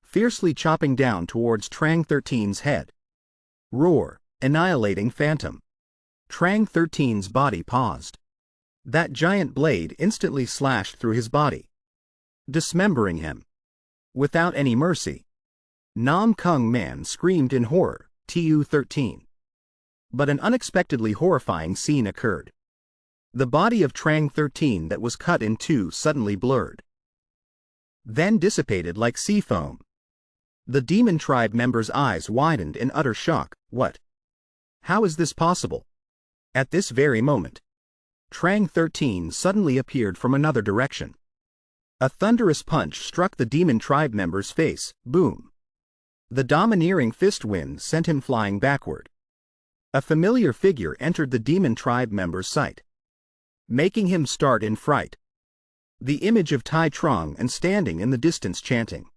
fiercely chopping down towards Trang 13's head. Roar, annihilating phantom. Trang 13's body paused. That giant blade instantly slashed through his body, dismembering him without any mercy. Nam Kung Man screamed in horror, Tu-13. But an unexpectedly horrifying scene occurred. The body of Trang 13 that was cut in two suddenly blurred, then dissipated like sea foam. The demon tribe member's eyes widened in utter shock. What? How is this possible? At this very moment, Trang 13 suddenly appeared from another direction. A thunderous punch struck the demon tribe member's face. Boom! The domineering fist wind sent him flying backward. A familiar figure entered the demon tribe member's sight, making him start in fright. The image of Tai Trong and standing in the distance chanting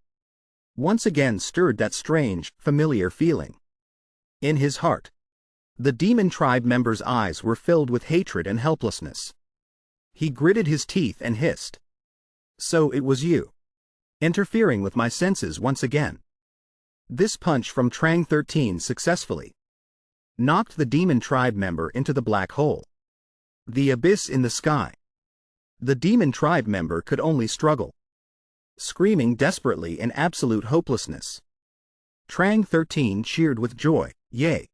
once again stirred that strange, familiar feeling in his heart. The demon tribe member's eyes were filled with hatred and helplessness. He gritted his teeth and hissed, "So it was you, interfering with my senses once again." This punch from Trang 13 successfully knocked the demon tribe member into the black hole, the abyss in the sky. The demon tribe member could only struggle, screaming desperately in absolute hopelessness. Trang 13 cheered with joy. Yay!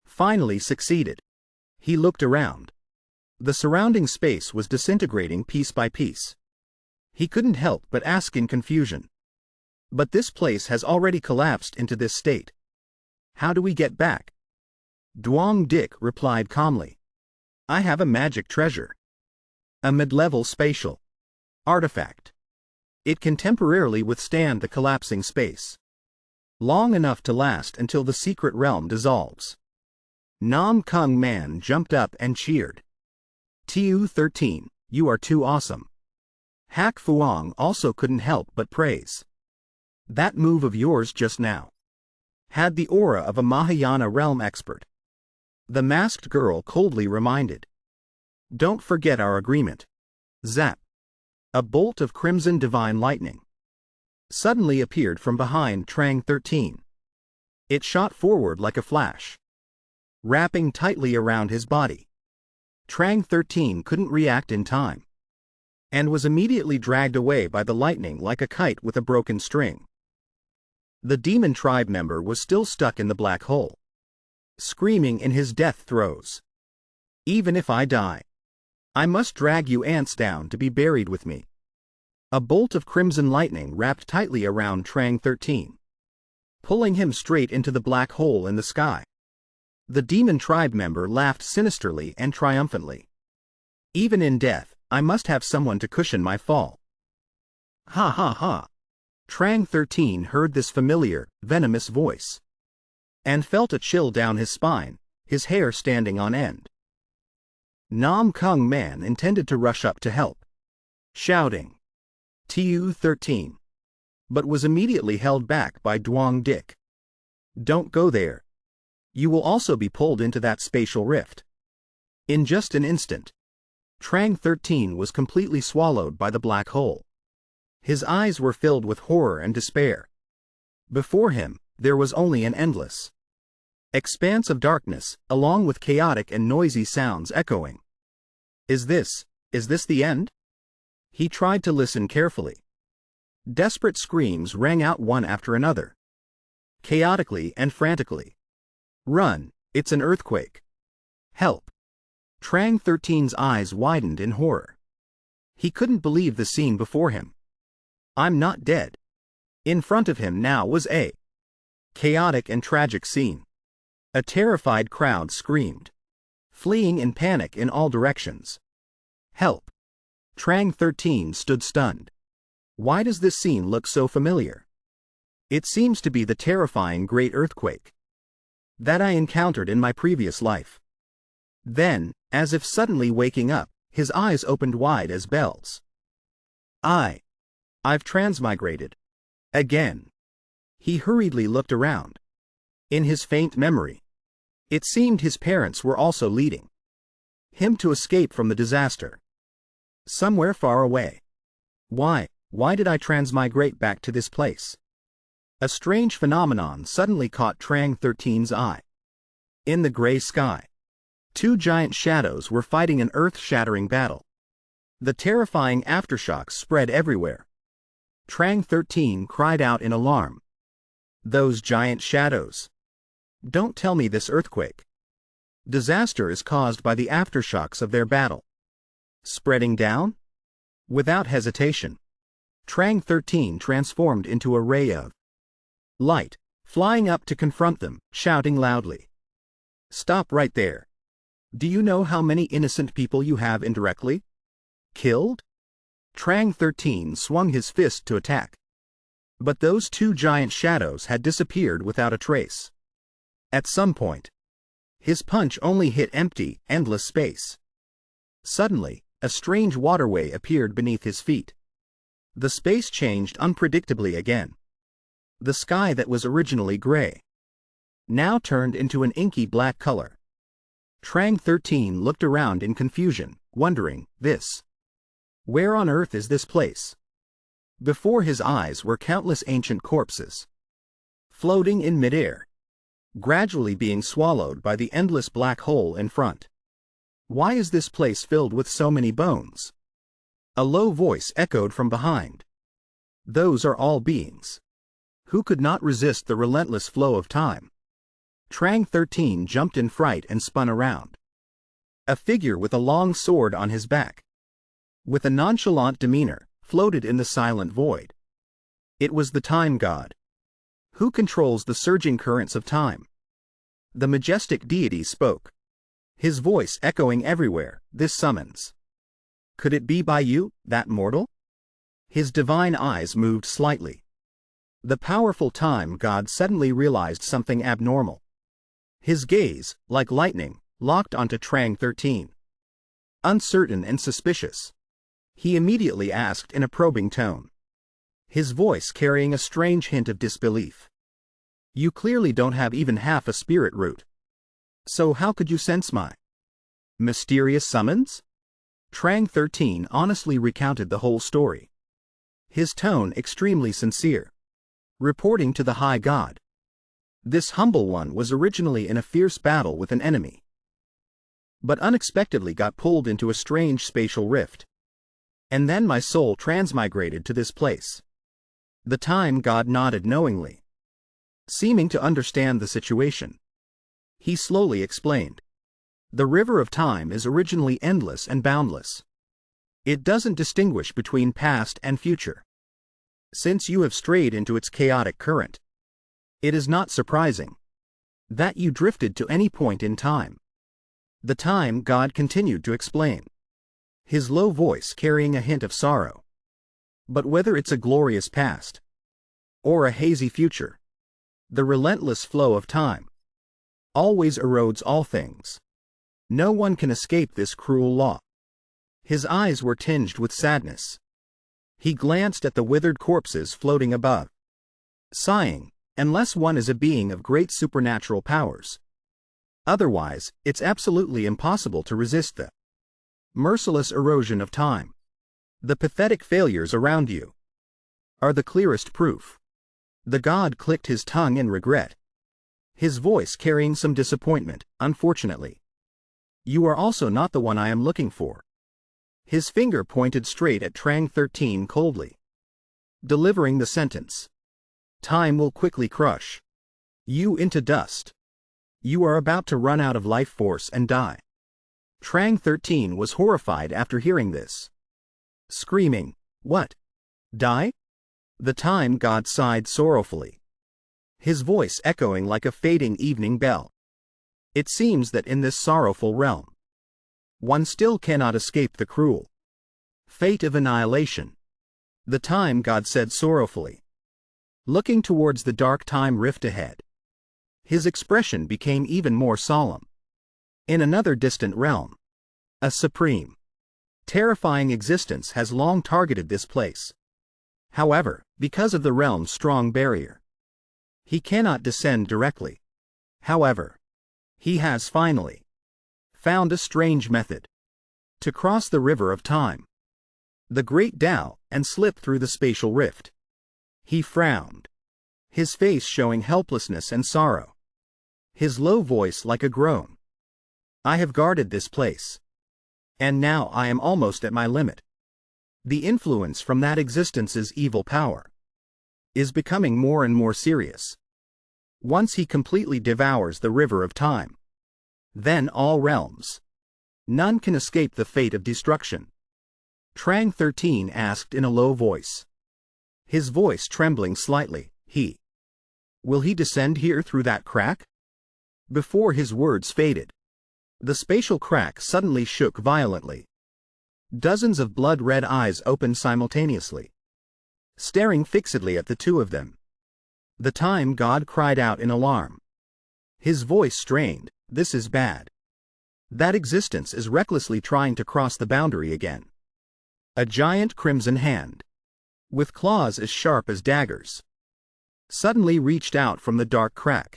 Finally succeeded. He looked around. The surrounding space was disintegrating piece by piece. He couldn't help but ask in confusion, "But this place has already collapsed into this state. How do we get back?" Duong Dik replied calmly, "I have a magic treasure. A mid-level spatial artifact. It can temporarily withstand the collapsing space, long enough to last until the secret realm dissolves." Nam Kung Man jumped up and cheered. Tu-13, you are too awesome. Hak Fuang also couldn't help but praise. That move of yours just now had the aura of a Mahayana realm expert. The masked girl coldly reminded, "Don't forget our agreement." Zap! A bolt of crimson divine lightning suddenly appeared from behind Trang 13. It shot forward like a flash, wrapping tightly around his body. Trang 13 couldn't react in time. and was immediately dragged away by the lightning like a kite with a broken string. The demon tribe member was still stuck in the black hole, screaming in his death throes. "Even if I die, I must drag you ants down to be buried with me." A bolt of crimson lightning wrapped tightly around Trang 13, pulling him straight into the black hole in the sky. The demon tribe member laughed sinisterly and triumphantly. "Even in death, I must have someone to cushion my fall." Ha ha ha. Trang 13 heard this familiar, venomous voice, and felt a chill down his spine, his hair standing on end. Nam Kung Man intended to rush up to help, shouting, "Tu-13," but was immediately held back by Duong Dick. "Don't go there. You will also be pulled into that spatial rift." In just an instant, Trang 13 was completely swallowed by the black hole. His eyes were filled with horror and despair. Before him, there was only an endless expanse of darkness, along with chaotic and noisy sounds echoing. Is this the end? He tried to listen carefully. Desperate screams rang out one after another, chaotically and frantically. "Run, it's an earthquake. Help." Trang 13's eyes widened in horror. He couldn't believe the scene before him. "I'm not dead." In front of him now was a chaotic and tragic scene. A terrified crowd screamed, fleeing in panic in all directions. "Help!" Trang 13 stood stunned. Why does this scene look so familiar? It seems to be the terrifying great earthquake that I encountered in my previous life. Then, as if suddenly waking up, his eyes opened wide as bells. I've transmigrated. Again. He hurriedly looked around. In his faint memory, it seemed his parents were also leading him to escape from the disaster. Somewhere far away. Why did I transmigrate back to this place? A strange phenomenon suddenly caught Trang 13's eye. In the gray sky, two giant shadows were fighting an earth-shattering battle. The terrifying aftershocks spread everywhere. Trang 13 cried out in alarm. "Those giant shadows! Don't tell me this earthquake disaster is caused by the aftershocks of their battle spreading down?" Without hesitation, Trang 13 transformed into a ray of light, flying up to confront them, shouting loudly, "Stop right there. Do you know how many innocent people you have indirectly killed?" Trang 13 swung his fist to attack, but those two giant shadows had disappeared without a trace. At some point, his punch only hit empty, endless space. Suddenly, a strange waterway appeared beneath his feet. The space changed unpredictably again. The sky that was originally gray now turned into an inky black color. Trang 13 looked around in confusion, wondering, where on earth is this place? Before his eyes were countless ancient corpses, floating in midair, gradually being swallowed by the endless black hole in front. Why is this place filled with so many bones? A low voice echoed from behind. Those are all beings who could not resist the relentless flow of time. Trang 13 jumped in fright and spun around. A figure with a long sword on his back, with a nonchalant demeanor, floated in the silent void. It was the time god, who controls the surging currents of time. The majestic deity spoke, his voice echoing everywhere, "This summons. Could it be by you, that mortal?" His divine eyes moved slightly. The powerful time god suddenly realized something abnormal. His gaze, like lightning, locked onto Trang 13. Uncertain and suspicious, he immediately asked in a probing tone, his voice carrying a strange hint of disbelief, "You clearly don't have even half a spirit root. So how could you sense my mysterious summons?" Trang 13 honestly recounted the whole story, his tone extremely sincere. Reporting to the high god, this humble one was originally in a fierce battle with an enemy, but unexpectedly got pulled into a strange spatial rift And then my soul transmigrated to this place. The time god nodded knowingly, seeming to understand the situation. He slowly explained. The river of time is originally endless and boundless. It doesn't distinguish between past and future. Since you have strayed into its chaotic current, it is not surprising that you drifted to any point in time. The time god continued to explain, his low voice carrying a hint of sorrow. But whether it's a glorious past or a hazy future, the relentless flow of time always erodes all things. No one can escape this cruel law. His eyes were tinged with sadness. He glanced at the withered corpses floating above, sighing, unless one is a being of great supernatural powers. Otherwise, it's absolutely impossible to resist the merciless erosion of time. The pathetic failures around you are the clearest proof. The god clicked his tongue in regret, his voice carrying some disappointment. Unfortunately, you are also not the one I am looking for. His finger pointed straight at Trang 13 coldly, delivering the sentence. Time will quickly crush you into dust. You are about to run out of life force and die. Trang 13 was horrified after hearing this, screaming, What? Die? The time god sighed sorrowfully, his voice echoing like a fading evening bell. It seems that in this sorrowful realm, one still cannot escape the cruel fate of annihilation. The time god said sorrowfully, looking towards the dark time rift ahead. His expression became even more solemn. In another distant realm, a supreme, terrifying existence has long targeted this place. However, because of the realm's strong barrier, he cannot descend directly. However, he has finally found a strange method to cross the river of time, the great Tao, and slip through the spatial rift. He frowned, his face showing helplessness and sorrow, his low voice like a groan. I have guarded this place, and now I am almost at my limit. The influence from that existence's evil power is becoming more and more serious. Once he completely devours the river of time, then all realms, none can escape the fate of destruction. Trang 13 asked in a low voice, his voice trembling slightly. Will he descend here through that crack? Before his words faded, the spatial crack suddenly shook violently. Dozens of blood-red eyes opened simultaneously, staring fixedly at the two of them. The time god cried out in alarm, his voice strained. This is bad. That existence is recklessly trying to cross the boundary again. A giant crimson hand, with claws as sharp as daggers, suddenly reached out from the dark crack,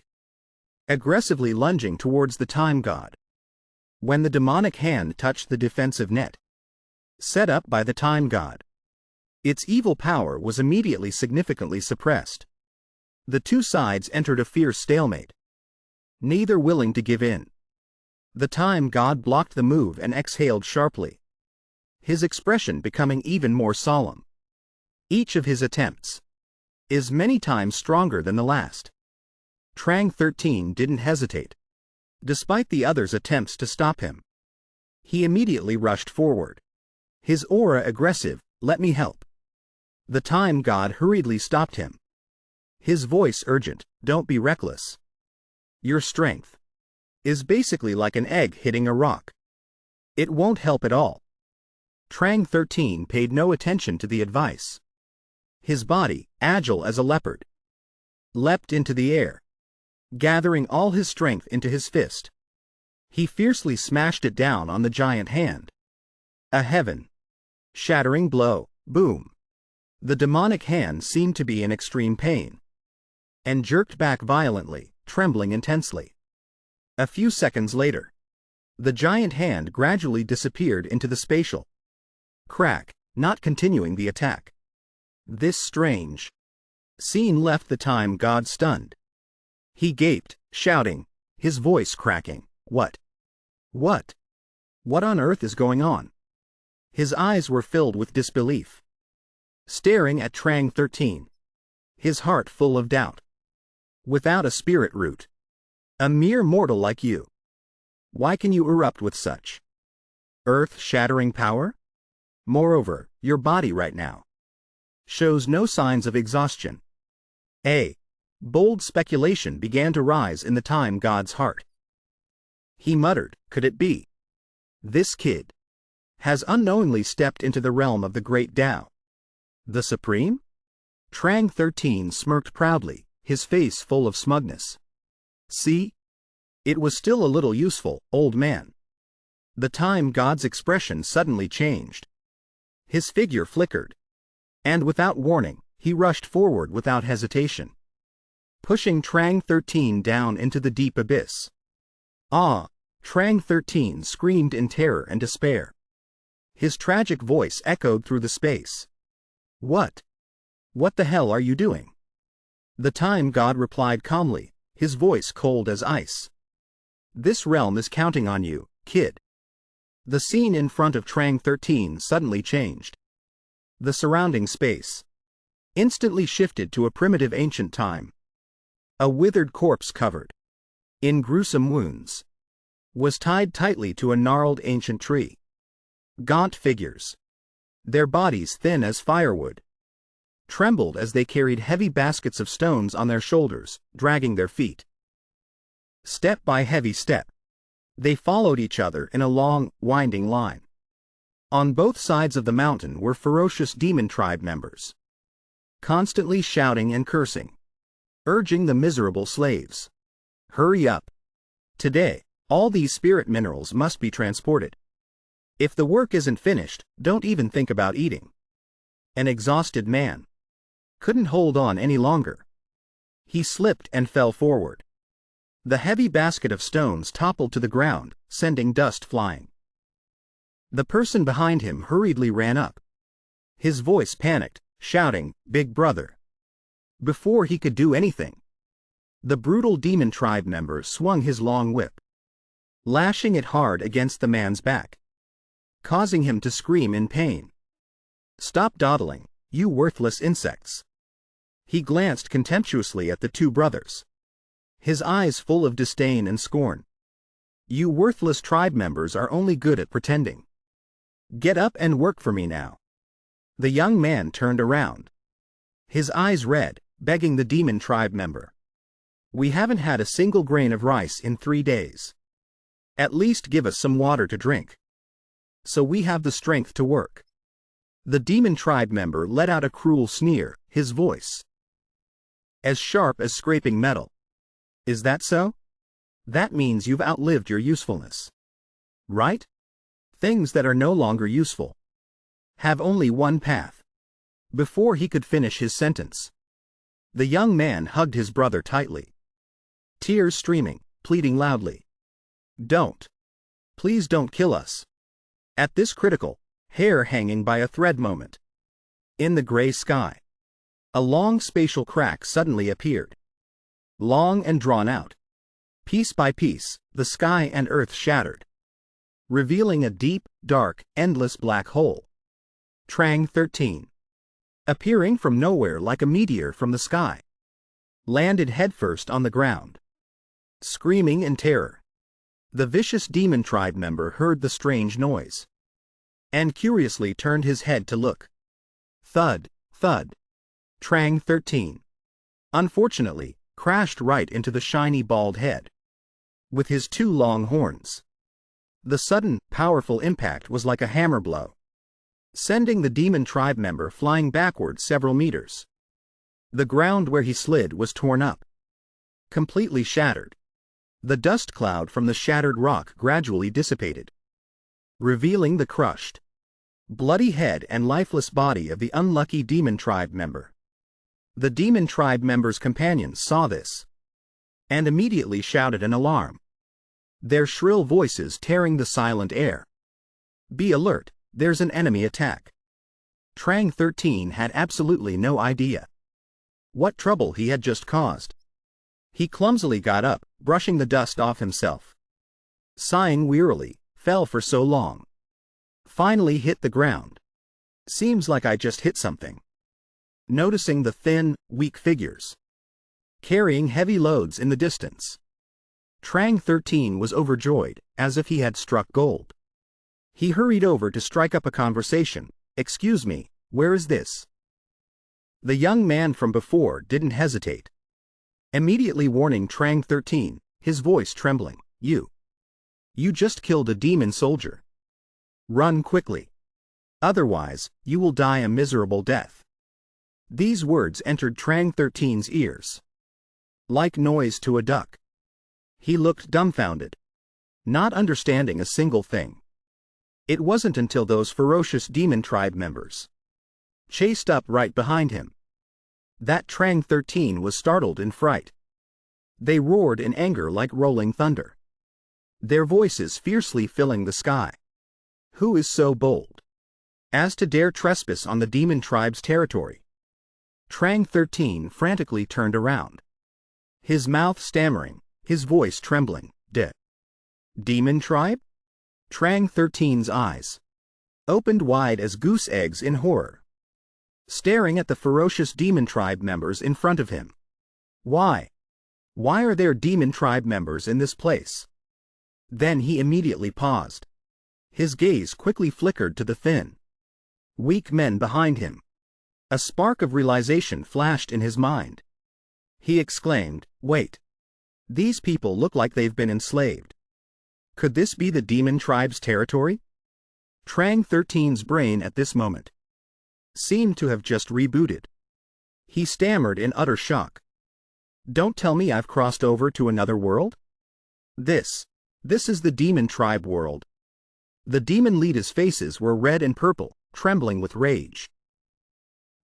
aggressively lunging towards the time god. When the demonic hand touched the defensive net set up by the time god, its evil power was immediately significantly suppressed. The two sides entered a fierce stalemate, neither willing to give in. The time god blocked the move and exhaled sharply, his expression becoming even more solemn. Each of his attempts is many times stronger than the last. Trang 13 didn't hesitate. Despite the others' attempts to stop him, he immediately rushed forward, his aura aggressive. Let me help. The time god hurriedly stopped him, his voice urgent. Don't be reckless. Your strength is basically like an egg hitting a rock. It won't help at all. Trang 13 paid no attention to the advice. His body, agile as a leopard, leapt into the air, gathering all his strength into his fist. He fiercely smashed it down on the giant hand. A heaven-shattering blow. Boom. The demonic hand seemed to be in extreme pain, and jerked back violently, trembling intensely. A few seconds later, the giant hand gradually disappeared into the spatial crack, not continuing the attack. This strange scene left the time god stunned. He gaped, shouting, his voice cracking, What on earth is going on? His eyes were filled with disbelief, staring at Trang 13, his heart full of doubt. Without a spirit root, a mere mortal like you, why can you erupt with such earth-shattering power? Moreover, your body right now shows no signs of exhaustion. A bold speculation began to rise in the time god's heart. He muttered, could it be? This kid has unknowingly stepped into the realm of the great Tao, the Supreme? Trang 13 smirked proudly, his face full of smugness. See? It was still a little useful, old man. The time god's expression suddenly changed. His figure flickered, and without warning, he rushed forward without hesitation, pushing Trang 13 down into the deep abyss. Ah! Trang 13 screamed in terror and despair. His tragic voice echoed through the space. What? What the hell are you doing? The time god replied calmly, his voice cold as ice. This realm is counting on you, kid. The scene in front of Trang 13 suddenly changed. The surrounding space instantly shifted to a primitive ancient time. A withered corpse covered in gruesome wounds was tied tightly to a gnarled ancient tree. Gaunt figures, their bodies thin as firewood, trembled as they carried heavy baskets of stones on their shoulders, dragging their feet. Step by heavy step, they followed each other in a long, winding line. On both sides of the mountain were ferocious demon tribe members, constantly shouting and cursing, urging the miserable slaves. Hurry up! Today, all these spirit minerals must be transported. If the work isn't finished, don't even think about eating. An exhausted man couldn't hold on any longer. He slipped and fell forward. The heavy basket of stones toppled to the ground, sending dust flying. The person behind him hurriedly ran up. His voice panicked, shouting, "Big brother!" Before he could do anything, the brutal demon tribe member swung his long whip, lashing it hard against the man's back, causing him to scream in pain. Stop dawdling, you worthless insects! He glanced contemptuously at the two brothers, his eyes full of disdain and scorn. You worthless tribe members are only good at pretending. Get up and work for me now. The young man turned around, his eyes red, begging the demon tribe member. We haven't had a single grain of rice in 3 days. At least give us some water to drink, so we have the strength to work. The demon tribe member let out a cruel sneer, his voice as sharp as scraping metal. Is that so? That means you've outlived your usefulness, right? Things that are no longer useful have only one path. Before he could finish his sentence, the young man hugged his brother tightly, tears streaming, pleading loudly. Don't. Please don't kill us. At this critical, hair hanging by a thread moment, in the gray sky, a long spatial crack suddenly appeared. Long and drawn out. Piece by piece, the sky and earth shattered, revealing a deep, dark, endless black hole. Trang 13, appearing from nowhere like a meteor from the sky, landed headfirst on the ground, screaming in terror. The vicious demon tribe member heard the strange noise, and curiously turned his head to look. Thud, thud. Trang 13, unfortunately, crashed right into the shiny bald head, with his 2 long horns. The sudden, powerful impact was like a hammer blow, sending the demon tribe member flying backward several meters. The ground where he slid was torn up, completely shattered. The dust cloud from the shattered rock gradually dissipated, revealing the crushed, bloody head and lifeless body of the unlucky demon tribe member. The demon tribe member's companions saw this, and immediately shouted in alarm, their shrill voices tearing the silent air. Be alert, there's an enemy attack. Trang 13 had absolutely no idea what trouble he had just caused. He clumsily got up, brushing the dust off himself. Sighing wearily, fell for so long. Finally hit the ground. Seems like I just hit something. Noticing the thin, weak figures carrying heavy loads in the distance, Trang 13 was overjoyed, as if he had struck gold. He hurried over to strike up a conversation. "Excuse me, where is this?" The young man from before didn't hesitate, immediately warning Trang 13, his voice trembling. You just killed a demon soldier. Run quickly. Otherwise, you will die a miserable death." These words entered Trang 13's ears like noise to a duck. He looked dumbfounded, not understanding a single thing. It wasn't until those ferocious demon tribe members chased up right behind him that Trang 13 was startled in fright. They roared in anger like rolling thunder, their voices fiercely filling the sky. Who is so bold as to dare trespass on the demon tribe's territory? Trang 13 frantically turned around, his mouth stammering, his voice trembling. Demon tribe? Trang 13's eyes opened wide as goose eggs in horror, staring at the ferocious demon tribe members in front of him. Why are there demon tribe members in this place? Then he immediately paused. His gaze quickly flickered to the thin, weak men behind him. A spark of realization flashed in his mind. He exclaimed, "Wait. These people look like they've been enslaved. Could this be the demon tribe's territory?" Trang 13's brain at this moment seemed to have just rebooted. He stammered in utter shock. "Don't tell me I've crossed over to another world? This is the demon tribe world." The demon leaders' faces were red and purple, trembling with rage.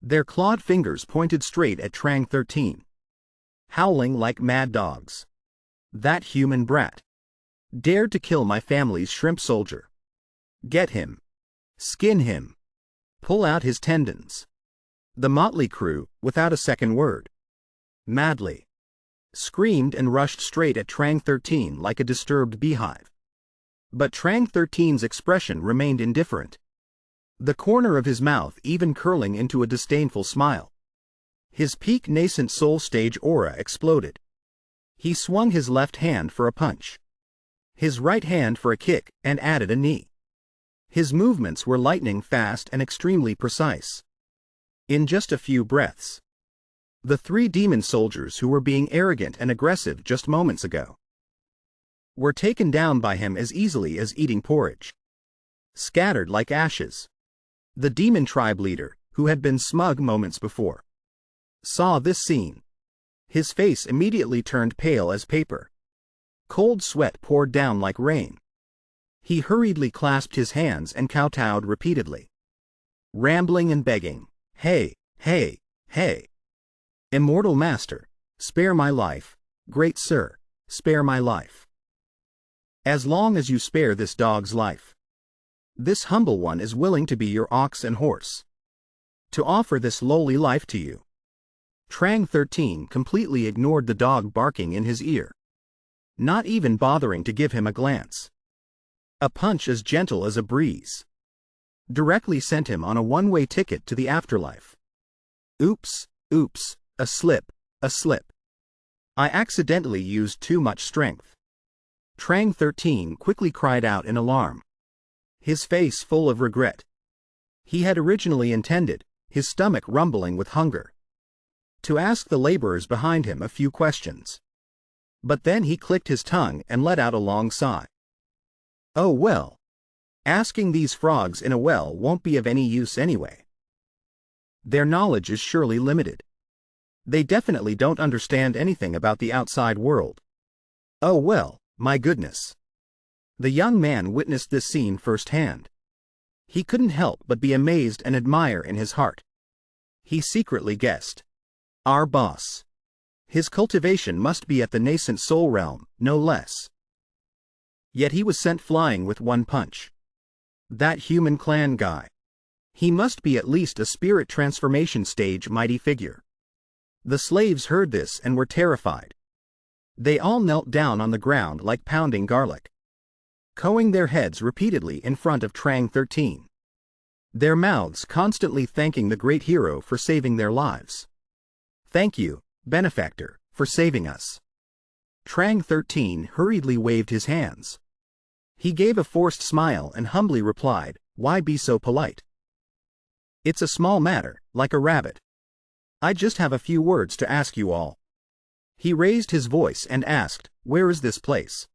Their clawed fingers pointed straight at Trang 13, howling like mad dogs. "That human brat dared to kill my family's shrimp soldier. Get him. Skin him. Pull out his tendons." The motley crew, without a second word, madly screamed and rushed straight at Trang 13 like a disturbed beehive. But Trang 13's expression remained indifferent, the corner of his mouth even curling into a disdainful smile. His peak nascent soul stage aura exploded. He swung his left hand for a punch, his right hand for a kick, and added a knee. His movements were lightning fast and extremely precise. In just a few breaths, the three demon soldiers who were being arrogant and aggressive just moments ago were taken down by him as easily as eating porridge, scattered like ashes. The demon tribe leader, who had been smug moments before, saw this scene. His face immediately turned pale as paper. Cold sweat poured down like rain. He hurriedly clasped his hands and kowtowed repeatedly, rambling and begging, "Hey, hey, hey! Immortal master, spare my life. Great sir, spare my life. As long as you spare this dog's life, this humble one is willing to be your ox and horse, to offer this lowly life to you." Trang 13 completely ignored the dog barking in his ear, not even bothering to give him a glance. A punch as gentle as a breeze directly sent him on a one-way ticket to the afterlife. Oops, a slip. I accidentally used too much strength. Trang 13 quickly cried out in alarm, his face full of regret. He had originally intended, his stomach rumbling with hunger, to ask the laborers behind him a few questions. But then he clicked his tongue and let out a long sigh. Oh well. Asking these frogs in a well won't be of any use anyway. Their knowledge is surely limited. They definitely don't understand anything about the outside world. Oh well, my goodness. The young man witnessed this scene firsthand. He couldn't help but be amazed and admire in his heart. He secretly guessed, our boss. His cultivation must be at the nascent soul realm, no less. Yet he was sent flying with one punch. That human clan guy. He must be at least a spirit transformation stage mighty figure. The slaves heard this and were terrified. They all knelt down on the ground like pounding garlic. cowing their heads repeatedly in front of Trang 13. Their mouths constantly thanking the great hero for saving their lives. Thank you, benefactor, for saving us. Trang 13 hurriedly waved his hands. He gave a forced smile and humbly replied, "Why be so polite? It's a small matter, like a rabbit. I just have a few words to ask you all." He raised his voice and asked, "Where is this place?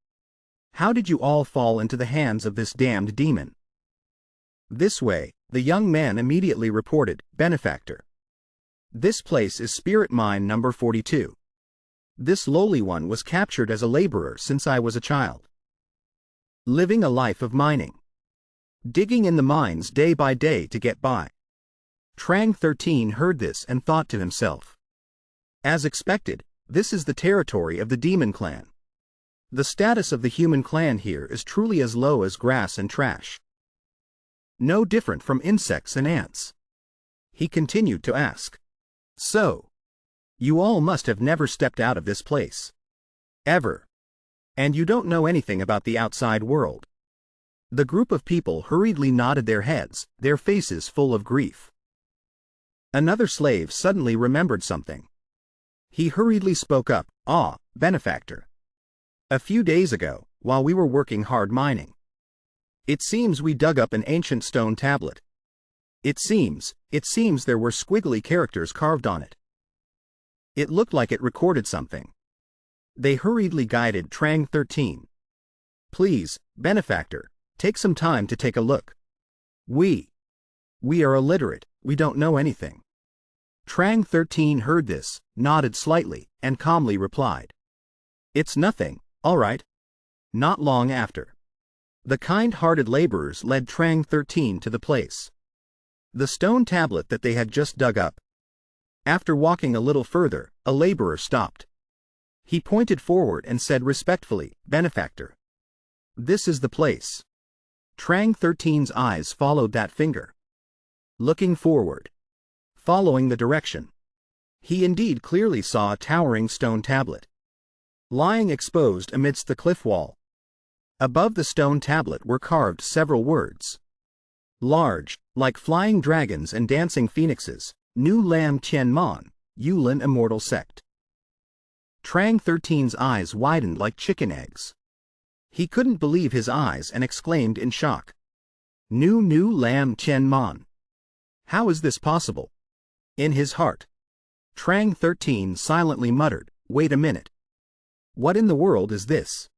How did you all fall into the hands of this damned demon?" "This way," the young man immediately reported, "benefactor. This place is spirit mine number 42. This lowly one was captured as a laborer since I was a child. Living a life of mining. Digging in the mines day by day to get by." Trang 13 heard this and thought to himself. As expected, this is the territory of the demon clan. The status of the human clan here is truly as low as grass and trash. No different from insects and ants. He continued to ask. "So, you all must have never stepped out of this place. Ever. And you don't know anything about the outside world." The group of people hurriedly nodded their heads, their faces full of grief. Another slave suddenly remembered something. He hurriedly spoke up, "Benefactor. A few days ago, while we were working hard mining, it seems we dug up an ancient stone tablet. It seems there were squiggly characters carved on it. It looked like it recorded something." They hurriedly guided Trang 13. "Please, benefactor, take some time to take a look. We are illiterate, we don't know anything." Trang 13 heard this, nodded slightly, and calmly replied, "It's nothing, all right." Not long after, the kind-hearted laborers led Trang 13 to the place. The stone tablet that they had just dug up. After walking a little further, a laborer stopped. He pointed forward and said respectfully, "Benefactor. This is the place." Trang 13's eyes followed that finger. Looking forward, following the direction, he indeed clearly saw a towering stone tablet, lying exposed amidst the cliff wall. Above the stone tablet were carved several words. Large, like flying dragons and dancing phoenixes, "Nu Lam Tien Mon, Yulin Immortal Sect." Trang 13's eyes widened like chicken eggs. He couldn't believe his eyes and exclaimed in shock, Nu Lam Tien Mon. How is this possible?" In his heart, Trang 13 silently muttered, "Wait a minute. What in the world is this?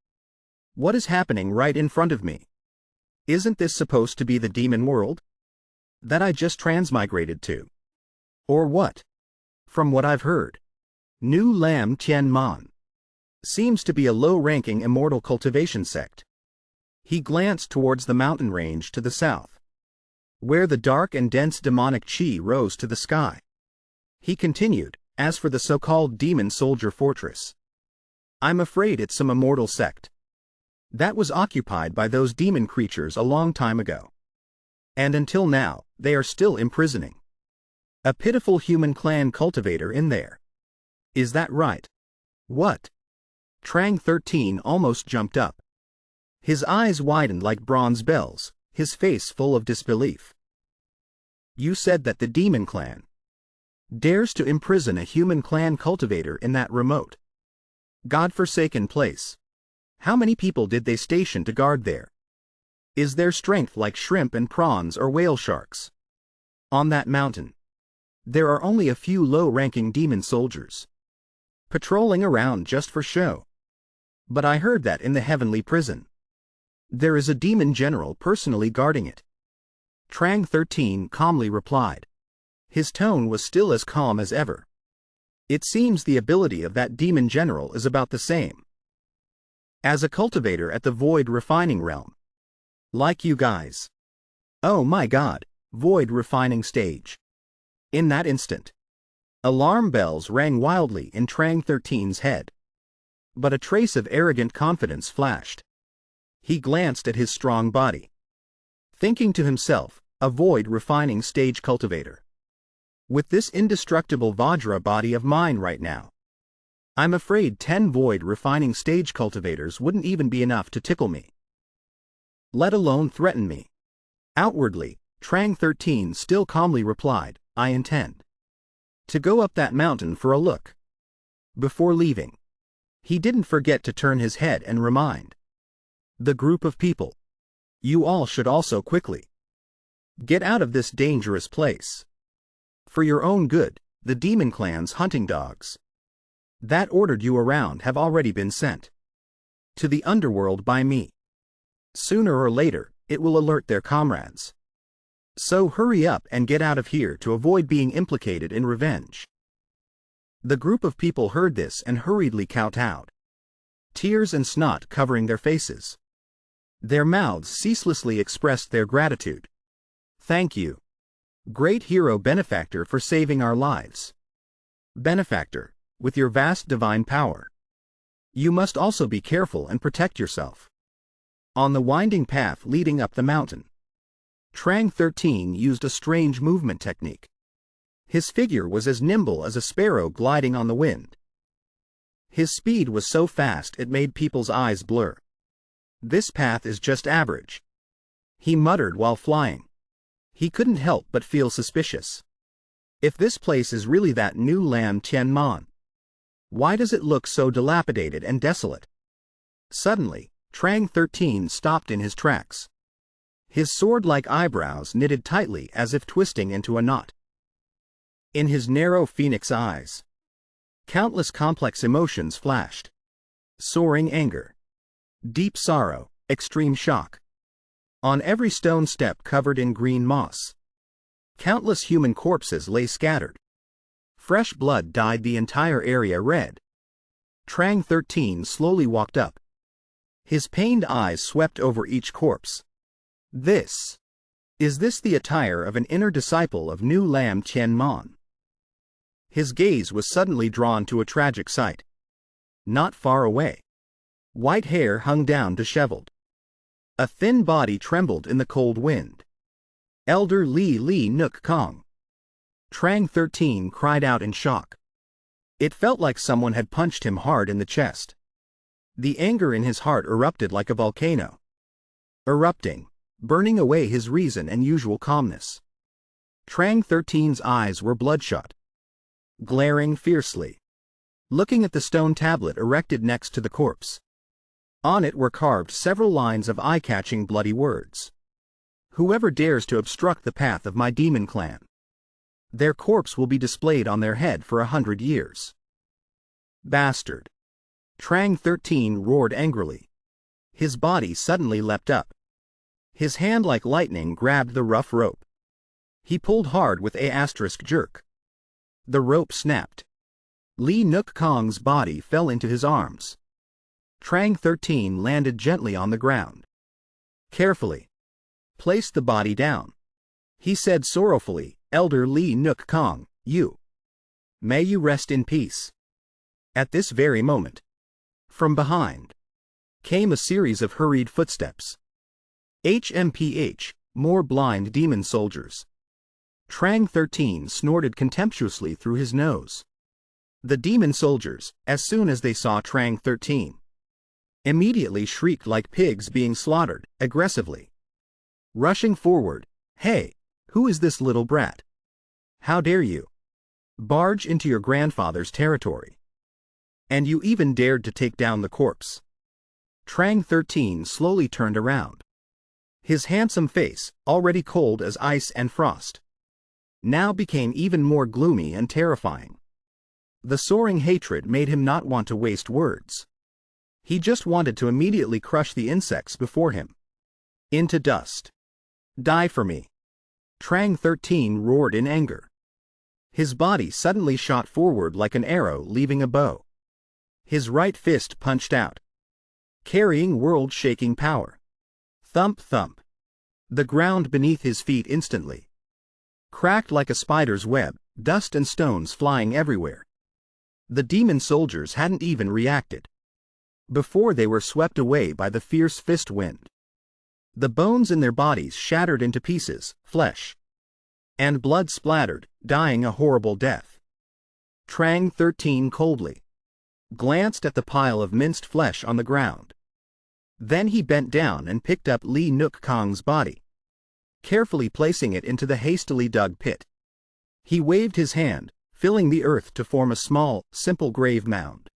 What is happening right in front of me? Isn't this supposed to be the demon world that I just transmigrated to? Or what? From what I've heard, Nu Lam Tien Mon seems to be a low-ranking immortal cultivation sect." He glanced towards the mountain range to the south, where the dark and dense demonic chi rose to the sky. He continued, "As for the so-called demon soldier fortress, I'm afraid it's some immortal sect that was occupied by those demon creatures a long time ago. And until now, they are still imprisoning a pitiful human clan cultivator in there. Is that right?" "What?" Trang 13 almost jumped up. His eyes widened like bronze bells, his face full of disbelief. "You said that the demon clan dares to imprison a human clan cultivator in that remote, God-forsaken place. How many people did they station to guard there? Is their strength like shrimp and prawns or whale sharks? On that mountain, there are only a few low-ranking demon soldiers, patrolling around just for show. But I heard that in the heavenly prison, there is a demon general personally guarding it." Trang 13 calmly replied. His tone was still as calm as ever. "It seems the ability of that demon general is about the same as a cultivator at the void refining realm. Like you guys." "Oh my God, void refining stage." In that instant, alarm bells rang wildly in Trang 13's head. But a trace of arrogant confidence flashed. He glanced at his strong body, thinking to himself, a void refining stage cultivator. With this indestructible Vajra body of mine right now, I'm afraid 10 void refining stage cultivators wouldn't even be enough to tickle me. let alone threaten me. Outwardly, Trang 13 still calmly replied, I intend to go up that mountain for a look. Before leaving, he didn't forget to turn his head and remind the group of people, you all should also quickly get out of this dangerous place. For your own good, the demon clan's hunting dogs that ordered you around have already been sent to the underworld by me. Sooner or later, it will alert their comrades. So hurry up and get out of here to avoid being implicated in revenge. The group of people heard this and hurriedly kowtowed, tears and snot covering their faces. Their mouths ceaselessly expressed their gratitude. Thank you, great hero benefactor, for saving our lives. Benefactor, with your vast divine power, you must also be careful and protect yourself. On the winding path leading up the mountain, Trang 13 used a strange movement technique. His figure was as nimble as a sparrow gliding on the wind. His speed was so fast it made people's eyes blur. This path is just average, he muttered while flying. He couldn't help but feel suspicious. If this place is really that new Lam Tien Man, why does it look so dilapidated and desolate? Suddenly, Trang 13 stopped in his tracks. His sword-like eyebrows knitted tightly as if twisting into a knot. In his narrow phoenix eyes, countless complex emotions flashed. Soaring anger, deep sorrow, extreme shock. On every stone step covered in green moss, countless human corpses lay scattered. Fresh blood dyed the entire area red. Trang 13 slowly walked up. His pained eyes swept over each corpse. Is this the attire of an inner disciple of New Lam Tien Man? His gaze was suddenly drawn to a tragic sight. Not far away, white hair hung down disheveled. A thin body trembled in the cold wind. Elder Li Nook Kong. Trang 13 cried out in shock. It felt like someone had punched him hard in the chest. The anger in his heart erupted like a volcano. Erupting, burning away his reason and usual calmness. Trang 13's eyes were bloodshot, glaring fiercely, looking at the stone tablet erected next to the corpse. On it were carved several lines of eye-catching bloody words. Whoever dares to obstruct the path of my demon clan, their corpse will be displayed on their head for 100 years. Bastard! Trang 13 roared angrily. His body suddenly leapt up. His hand like lightning grabbed the rough rope. He pulled hard with a jerk. The rope snapped. Li Nook Kong's body fell into his arms. Trang 13 landed gently on the ground. Carefully, place the body down, he said sorrowfully. Elder Li Nook Kong, may you rest in peace. At this very moment, from behind, came a series of hurried footsteps. HMPH, more blind demon soldiers. Trang 13 snorted contemptuously through his nose. The demon soldiers, as soon as they saw Trang 13, immediately shrieked like pigs being slaughtered, aggressively rushing forward. Hey, who is this little brat? How dare you barge into your grandfather's territory? And you even dared to take down the corpse. Trang 13 slowly turned around. His handsome face, already cold as ice and frost, now became even more gloomy and terrifying. The soaring hatred made him not want to waste words. He just wanted to immediately crush the insects before him into dust. Die for me! Trang 13 roared in anger. His body suddenly shot forward like an arrow leaving a bow. His right fist punched out, carrying world-shaking power. Thump thump. The ground beneath his feet instantly cracked like a spider's web, dust and stones flying everywhere. The demon soldiers hadn't even reacted before they were swept away by the fierce fist wind. The bones in their bodies shattered into pieces, flesh and blood splattered, dying a horrible death. Trang 13 coldly glanced at the pile of minced flesh on the ground. Then he bent down and picked up Lee Nook Kong's body, carefully placing it into the hastily dug pit. He waved his hand, filling the earth to form a small, simple grave mound.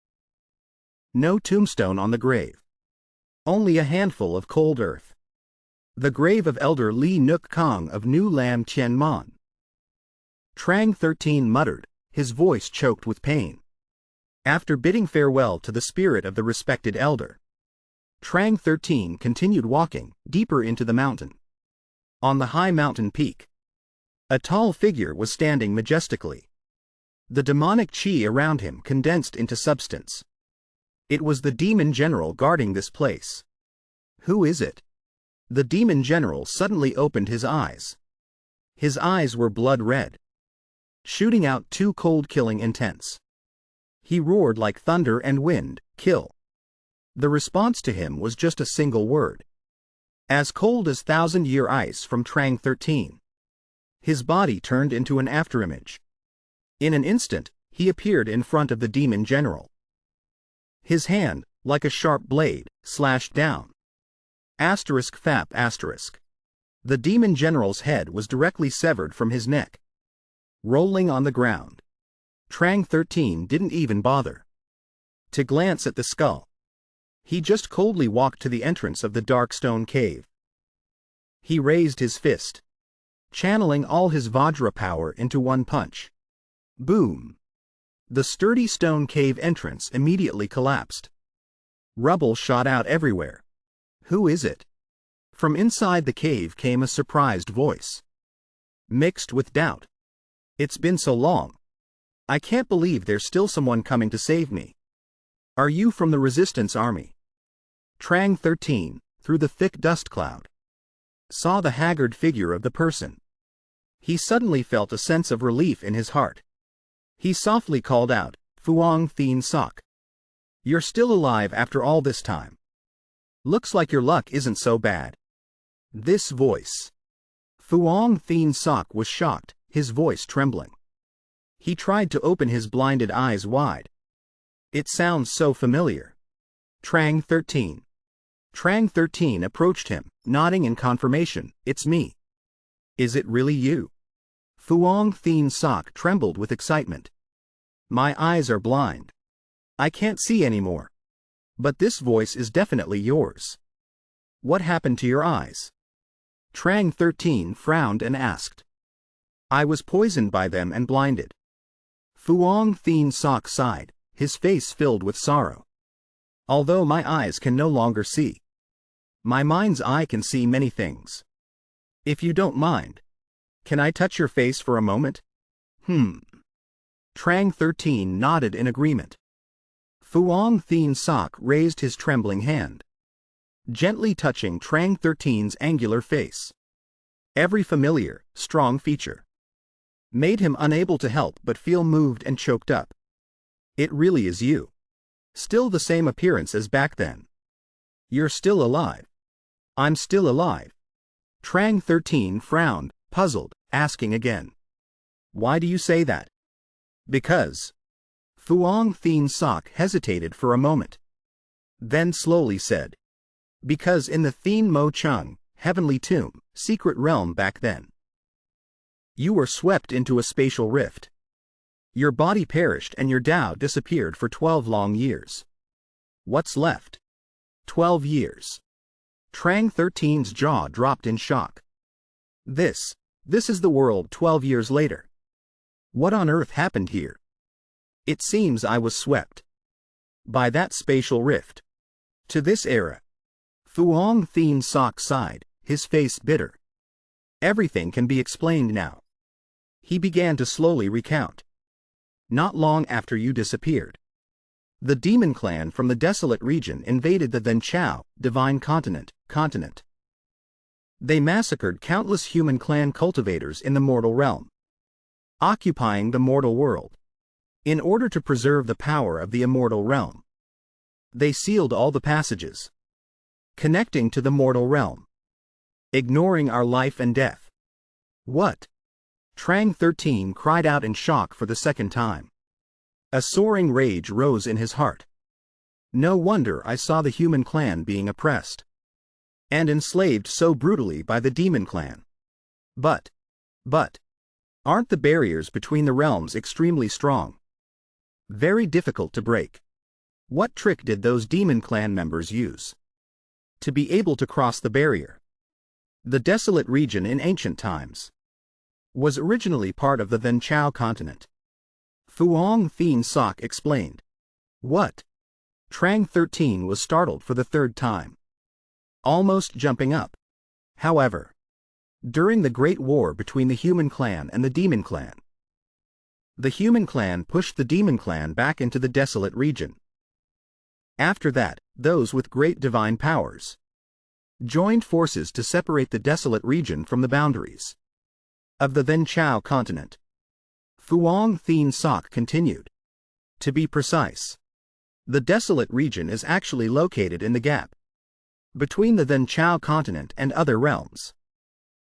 No tombstone on the grave. Only a handful of cold earth. The grave of Elder Lee Nook Kong of New Lam Tien Mon. Trang 13 muttered, his voice choked with pain. After bidding farewell to the spirit of the respected elder, Trang 13 continued walking deeper into the mountain. On the high mountain peak, a tall figure was standing majestically. The demonic chi around him condensed into substance. It was the demon general guarding this place. Who is it? The demon general suddenly opened his eyes. His eyes were blood red, shooting out two cold-killing intents. He roared like thunder and wind, "Kill." The response to him was just a single word. As cold as thousand-year ice from Trang 13. His body turned into an afterimage. In an instant, he appeared in front of the demon general. His hand, like a sharp blade, slashed down. *fap*. The demon general's head was directly severed from his neck, rolling on the ground. Trang 13 didn't even bother to glance at the skull. He just coldly walked to the entrance of the dark stone cave. He raised his fist, channeling all his Vajra power into one punch. Boom! The sturdy stone cave entrance immediately collapsed. Rubble shot out everywhere. Who is it? From inside the cave came a surprised voice, mixed with doubt. It's been so long. I can't believe there's still someone coming to save me. Are you from the resistance army? Trang 13, through the thick dust cloud, saw the haggard figure of the person. He suddenly felt a sense of relief in his heart. He softly called out, "Phuong Thien Sok. You're still alive after all this time. Looks like your luck isn't so bad." This voice. Phuong Thien Sok was shocked, his voice trembling. He tried to open his blinded eyes wide. It sounds so familiar. Trang 13. Trang 13 approached him, nodding in confirmation. "It's me." "Is it really you?" Phuong Thien Sok trembled with excitement. "My eyes are blind. I can't see anymore. But this voice is definitely yours. What happened to your eyes?" Trang 13 frowned and asked. "I was poisoned by them and blinded." Phuong Thien Sok sighed, his face filled with sorrow. "Although my eyes can no longer see, my mind's eye can see many things. If you don't mind, can I touch your face for a moment?" Trang 13 nodded in agreement. Phuong Thien Sok raised his trembling hand, gently touching Trang 13's angular face. Every familiar, strong feature made him unable to help but feel moved and choked up. "It really is you. Still the same appearance as back then. You're still alive." "I'm still alive." Trang 13 frowned, puzzled, asking again. "Why do you say that?" "Because." Phuong Thien Sok hesitated for a moment, then slowly said, "Because in the Thien Mo Chung, heavenly tomb, secret realm back then, you were swept into a spatial rift. Your body perished and your Tao disappeared for 12 long years. What's left? 12 years. Trang 13's jaw dropped in shock. This is the world 12 years later. What on earth happened here? It seems I was swept by that spatial rift to this era." Phuong Thien Sok sighed, his face bitter. "Everything can be explained now." He began to slowly recount. "Not long after you disappeared, the demon clan from the desolate region invaded the then Chao, divine continent. They massacred countless human clan cultivators in the mortal realm, occupying the mortal world. In order to preserve the power of the immortal realm, they sealed all the passages connecting to the mortal realm, ignoring our life and death." "What?" Trang 13 cried out in shock for the second time. A soaring rage rose in his heart. No wonder I saw the human clan being oppressed and enslaved so brutally by the demon clan. But, aren't the barriers between the realms extremely strong? Very difficult to break. What trick did those demon clan members use to be able to cross the barrier? The desolate region in ancient times was originally part of the then Chao continent. Fuang Thien Sok explained. What? Trang 13 was startled for the third time, almost jumping up. However, during the Great War between the human clan and the demon clan, the human clan pushed the demon clan back into the desolate region. After that, those with great divine powers joined forces to separate the desolate region from the boundaries of the then Chao continent. Fuang Thien Sok continued. To be precise, the desolate region is actually located in the gap between the then Chao continent and other realms,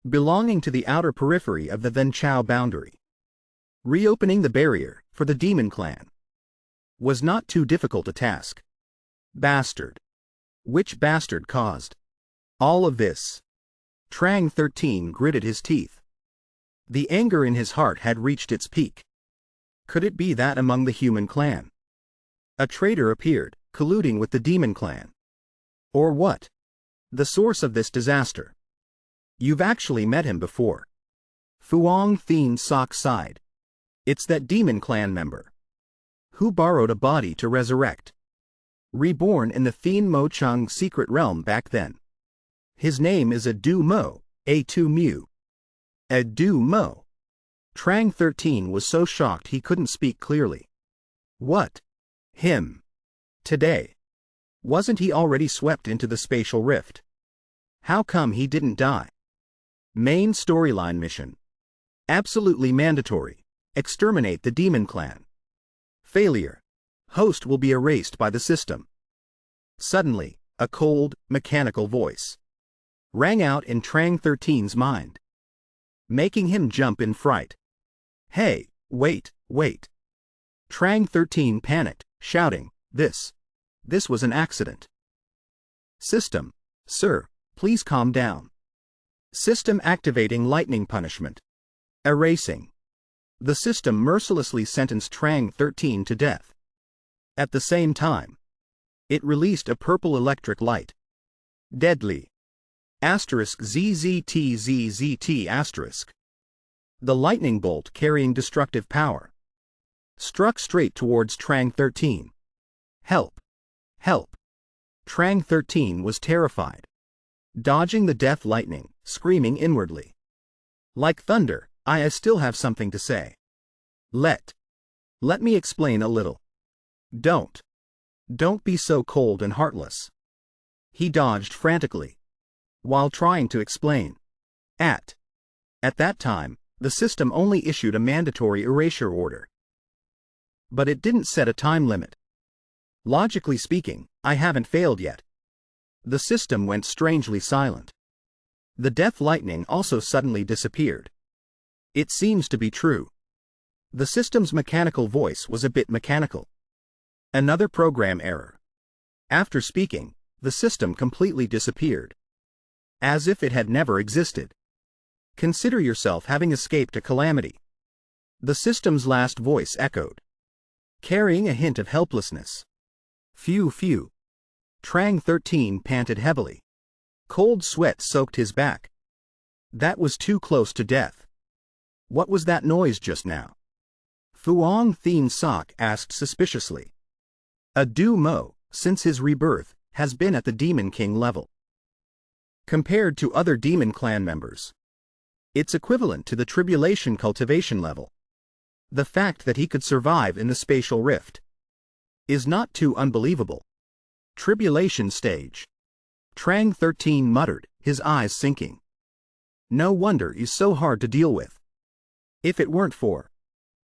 belonging to the outer periphery of the then Chao boundary. Reopening the barrier for the demon clan was not too difficult a task. Bastard. Which bastard caused all of this? Trang 13 gritted his teeth. The anger in his heart had reached its peak. Could it be that among the human clan a traitor appeared, colluding with the demon clan? Or what? The source of this disaster? You've actually met him before. Fuang Thien Sok sighed. It's that demon clan member who borrowed a body to resurrect, reborn in the Thien Mo Chung secret realm back then. His name is Adu Mo, A2 Mu. Adu Mo. Trang 13 was so shocked he couldn't speak clearly. What? Him? Today? Wasn't he already swept into the spatial rift? How come he didn't die? Main storyline mission. Absolutely mandatory. Exterminate the demon clan. Failure. Host will be erased by the system. Suddenly, a cold, mechanical voice rang out in Trang 13's mind, making him jump in fright. Hey, wait. Trang 13 panicked, shouting, This was an accident. System, sir, please calm down. System activating lightning punishment. Erasing. The system mercilessly sentenced Trang 13 to death. At the same time, it released a purple electric light. Deadly. *ZZTZZT*. The lightning bolt carrying destructive power struck straight towards Trang 13. Help! Help! Trang 13 was terrified, dodging the death lightning, screaming inwardly. Like thunder, I still have something to say. Let me explain a little. Don't be so cold and heartless. He dodged frantically while trying to explain. At that time, the system only issued a mandatory erasure order, but it didn't set a time limit. Logically speaking, I haven't failed yet. The system went strangely silent. The death lightning also suddenly disappeared. It seems to be true. The system's mechanical voice was a bit mechanical. Another program error. After speaking, the system completely disappeared, as if it had never existed. Consider yourself having escaped a calamity. The system's last voice echoed, carrying a hint of helplessness. Phew. Trang 13 panted heavily. Cold sweat soaked his back. That was too close to death. What was that noise just now? Fuang Thien Sok asked suspiciously. Adu Mo, since his rebirth, has been at the Demon King level. Compared to other Demon Clan members, it's equivalent to the Tribulation Cultivation level. The fact that he could survive in the spatial rift is not too unbelievable. Tribulation stage. Trang 13 muttered, his eyes sinking. No wonder he's so hard to deal with. If it weren't for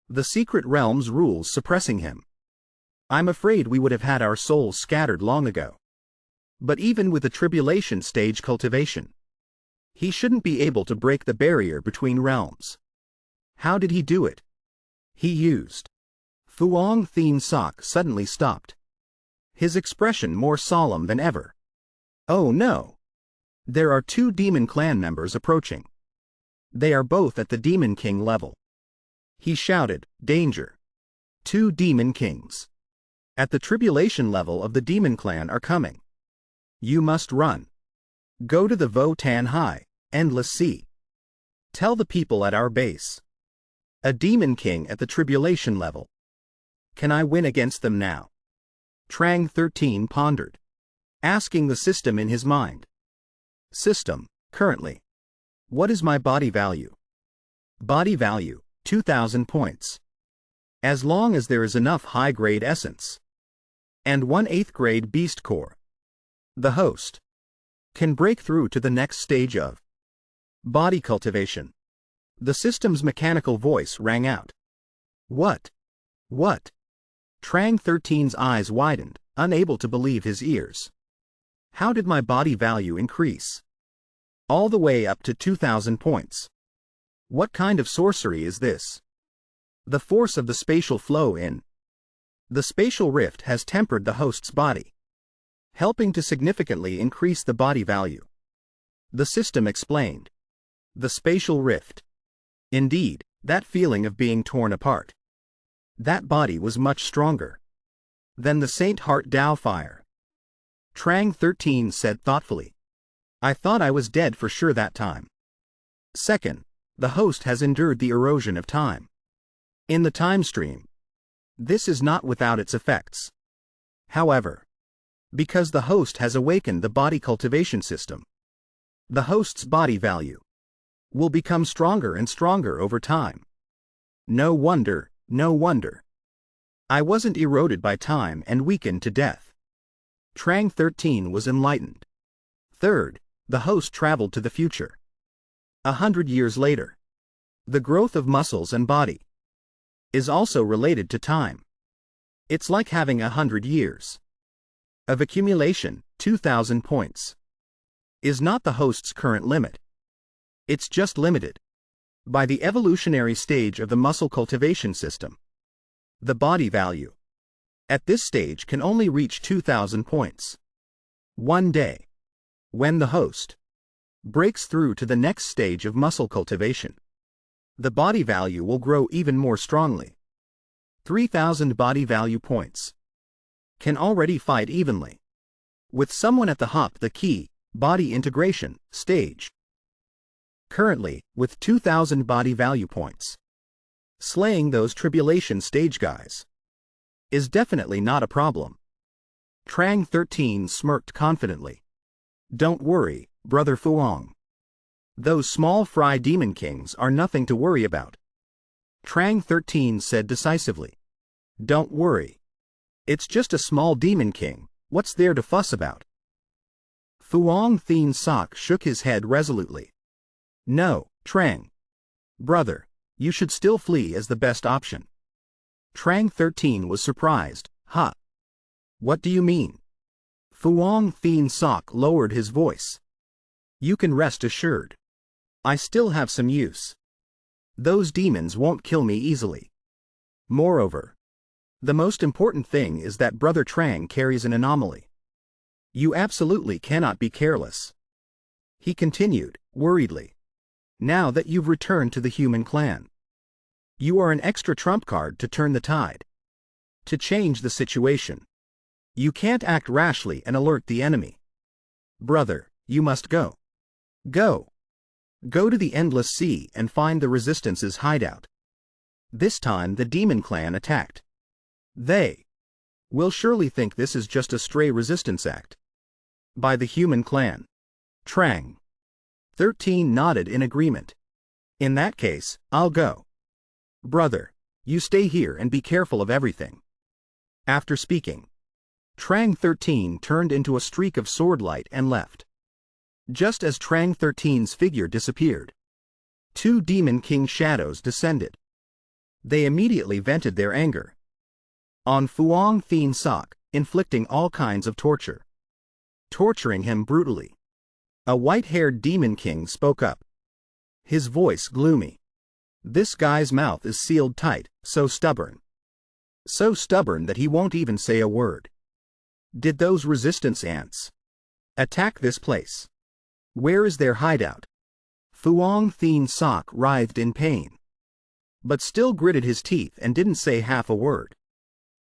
the secret realm's rules suppressing him, I'm afraid we would have had our souls scattered long ago. But even with the tribulation stage cultivation, he shouldn't be able to break the barrier between realms. How did he do it? He used. Fuang Thien Sok suddenly stopped. his expression more solemn than ever. Oh no! There are two demon clan members approaching. They are both at the Demon King level. He shouted, "Danger! Two demon kings at the tribulation level of the demon clan are coming. You must run. Go to the Votan High, Endless Sea. Tell the people at our base. A demon king at the tribulation level. Can I win against them now?" Trang 13 pondered, asking the system in his mind. System, currently. What is my body value? Body value, 2,000 points. As long as there is enough high-grade essence and 1/8 grade beast core, the host can break through to the next stage of body cultivation. The system's mechanical voice rang out. What? What? Trang 13's eyes widened, unable to believe his ears. How did my body value increase? All the way up to 2,000 points. What kind of sorcery is this? The force of the spatial flow in the spatial rift has tempered the host's body, helping to significantly increase the body value. The system explained. The spatial rift. Indeed, that feeling of being torn apart. That body was much stronger than the Saint Heart Dao fire. Trang 13 said thoughtfully. I thought I was dead for sure that time. Second, the host has endured the erosion of time in the time stream. This is not without its effects. However, because the host has awakened the body cultivation system, the host's body value will become stronger and stronger over time. No wonder, no wonder. I wasn't eroded by time and weakened to death. Trang 13 was enlightened. Third, the host traveled to the future. 100 years later. The growth of muscles and body is also related to time. It's like having 100 years of accumulation. 2,000 points is not the host's current limit. It's just limited by the evolutionary stage of the muscle cultivation system. The body value at this stage can only reach 2,000 points. One day, when the host breaks through to the next stage of muscle cultivation, the body value will grow even more strongly. 3,000 body value points can already fight evenly with someone at the hop the key body integration stage. Currently, with 2,000 body value points, slaying those tribulation stage guys is definitely not a problem. Trang 13 smirked confidently. Don't worry, Brother Fuang. Those small fry demon kings are nothing to worry about. Trang 13 said decisively. Don't worry. It's just a small demon king, what's there to fuss about? Fuang Thien Sok shook his head resolutely. No, Trang. Brother, you should still flee as the best option. Trang 13 was surprised. Huh? What do you mean? Fuang Thien Sok lowered his voice. You can rest assured. I still have some use. Those demons won't kill me easily. Moreover, the most important thing is that Brother Trang carries an anomaly. You absolutely cannot be careless. He continued, worriedly. Now that you've returned to the human clan, you are an extra trump card to turn the tide, to change the situation. You can't act rashly and alert the enemy. Brother, you must go. Go. Go to the Endless Sea and find the Resistance's hideout. This time the Demon Clan attacked. They will surely think this is just a stray resistance act by the human clan. Trang 13 nodded in agreement. In that case, I'll go. Brother, you stay here and be careful of everything. After speaking, Trang 13 turned into a streak of sword light and left. Just as Trang 13's figure disappeared, two Demon King shadows descended. They immediately vented their anger on Fuang Thien Sok, inflicting all kinds of torture, torturing him brutally. A white-haired Demon King spoke up, his voice gloomy. This guy's mouth is sealed tight, so stubborn that he won't even say a word. Did those resistance ants attack this place? Where is their hideout? Fuang Thien Sok writhed in pain, but still gritted his teeth and didn't say half a word.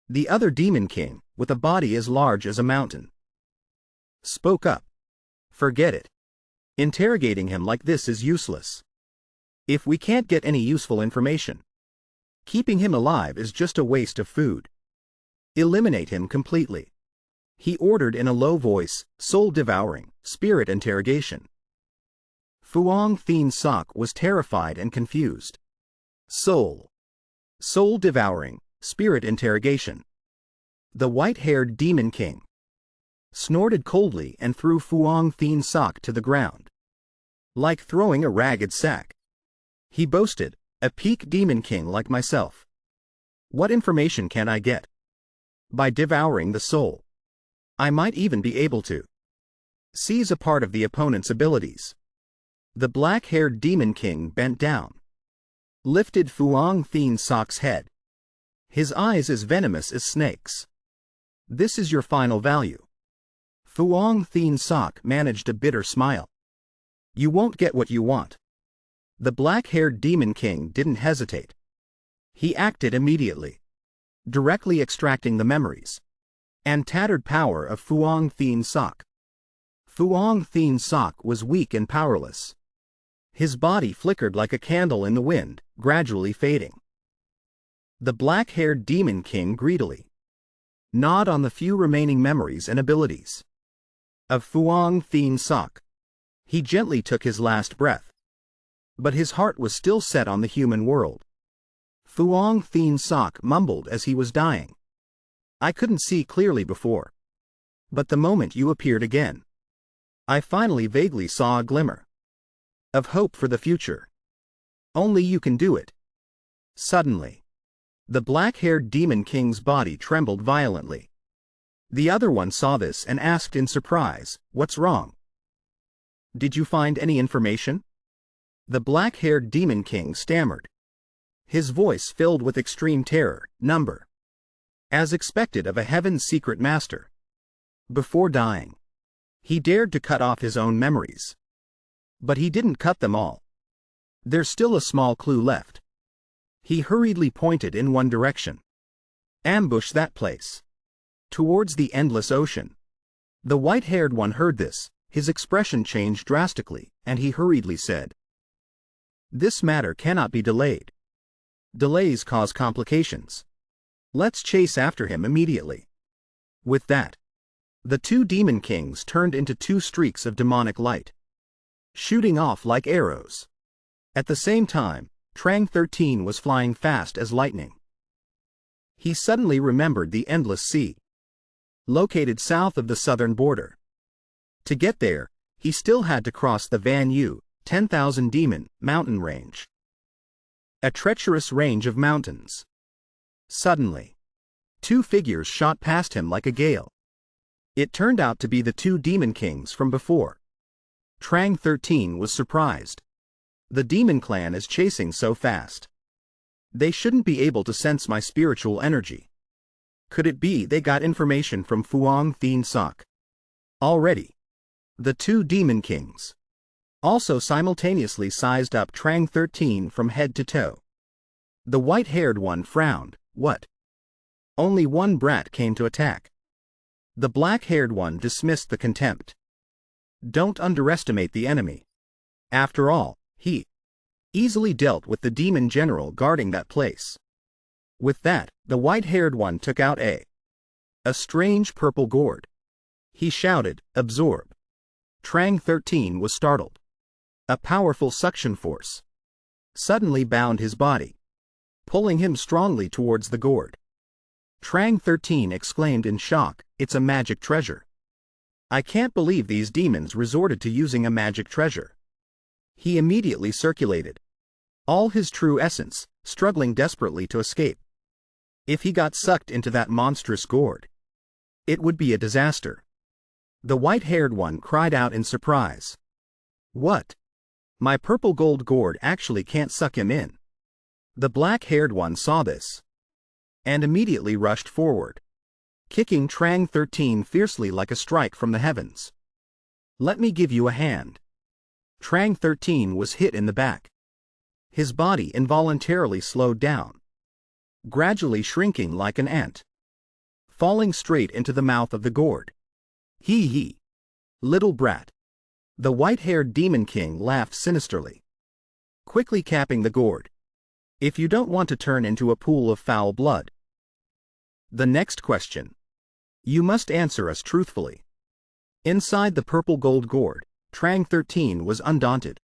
The other demon king, with a body as large as a mountain, spoke up. Forget it. Interrogating him like this is useless. If we can't get any useful information, keeping him alive is just a waste of food. Eliminate him completely. He ordered in a low voice, soul-devouring, spirit interrogation. Fuang Thien Sok was terrified and confused. Soul-devouring, spirit interrogation. The white-haired demon king snorted coldly and threw Fuang Thien Sok to the ground, like throwing a ragged sack. He boasted, a peak demon king like myself. What information can I get? By devouring the soul, I might even be able to seize a part of the opponent's abilities. The black-haired demon king bent down, lifted Fuang Thien Sok's head. His eyes as venomous as snakes. This is your final value. Fuang Thien Sok managed a bitter smile. You won't get what you want. The black-haired demon king didn't hesitate. He acted immediately, directly extracting the memories and tattered power of Fuang Thien Sok. Fuang Thien Sok was weak and powerless. His body flickered like a candle in the wind, gradually fading. The black-haired demon king greedily gnawed on the few remaining memories and abilities of Fuang Thien Sok. He gently took his last breath, but his heart was still set on the human world. Fuang Thien Sok mumbled as he was dying. I couldn't see clearly before, but the moment you appeared again, I finally vaguely saw a glimmer of hope for the future. Only you can do it. Suddenly, the black-haired demon king's body trembled violently. The other one saw this and asked in surprise, "What's wrong? Did you find any information?" The black-haired demon king stammered, his voice filled with extreme terror. Number. As expected of a heaven's secret master. Before dying, he dared to cut off his own memories. But he didn't cut them all. There's still a small clue left. He hurriedly pointed in one direction. Ambush that place. Towards the endless ocean. The white-haired one heard this, his expression changed drastically, and he hurriedly said, "This matter cannot be delayed. Delays cause complications. Let's chase after him immediately." With that, the two demon kings turned into two streaks of demonic light, shooting off like arrows. At the same time, Trang 13 was flying fast as lightning. He suddenly remembered the endless sea, located south of the southern border. To get there, he still had to cross the Van Yu, 10,000 demon, mountain range. A treacherous range of mountains. Suddenly, two figures shot past him like a gale. It turned out to be the two demon kings from before. Trang 13 was surprised. The demon clan is chasing so fast. They shouldn't be able to sense my spiritual energy. Could it be they got information from Fuang Thien Sok already? The two demon kings also simultaneously sized up Trang 13 from head to toe. The white-haired one frowned. What? Only one brat came to attack. The black-haired one dismissed the contempt. Don't underestimate the enemy. After all, he easily dealt with the demon general guarding that place. With that, the white-haired one took out a strange purple gourd. He shouted, "Absorb." Trang 13 was startled. A powerful suction force suddenly bound his body, pulling him strongly towards the gourd. Trang 13 exclaimed in shock, "It's a magic treasure. I can't believe these demons resorted to using a magic treasure." He immediately circulated all his true essence, struggling desperately to escape. If he got sucked into that monstrous gourd, it would be a disaster. The white-haired one cried out in surprise. "What? My purple gold gourd actually can't suck him in." The black-haired one saw this and immediately rushed forward. kicking Trang 13 fiercely like a strike from the heavens. Let me give you a hand. Trang 13 was hit in the back. His body involuntarily slowed down, gradually shrinking like an ant, falling straight into the mouth of the gourd. Hee, little brat. The white-haired Demon King laughed sinisterly, quickly capping the gourd. If you don't want to turn into a pool of foul blood. The next question. You must answer us truthfully. Inside the purple gold gourd, Trang 13 was undaunted,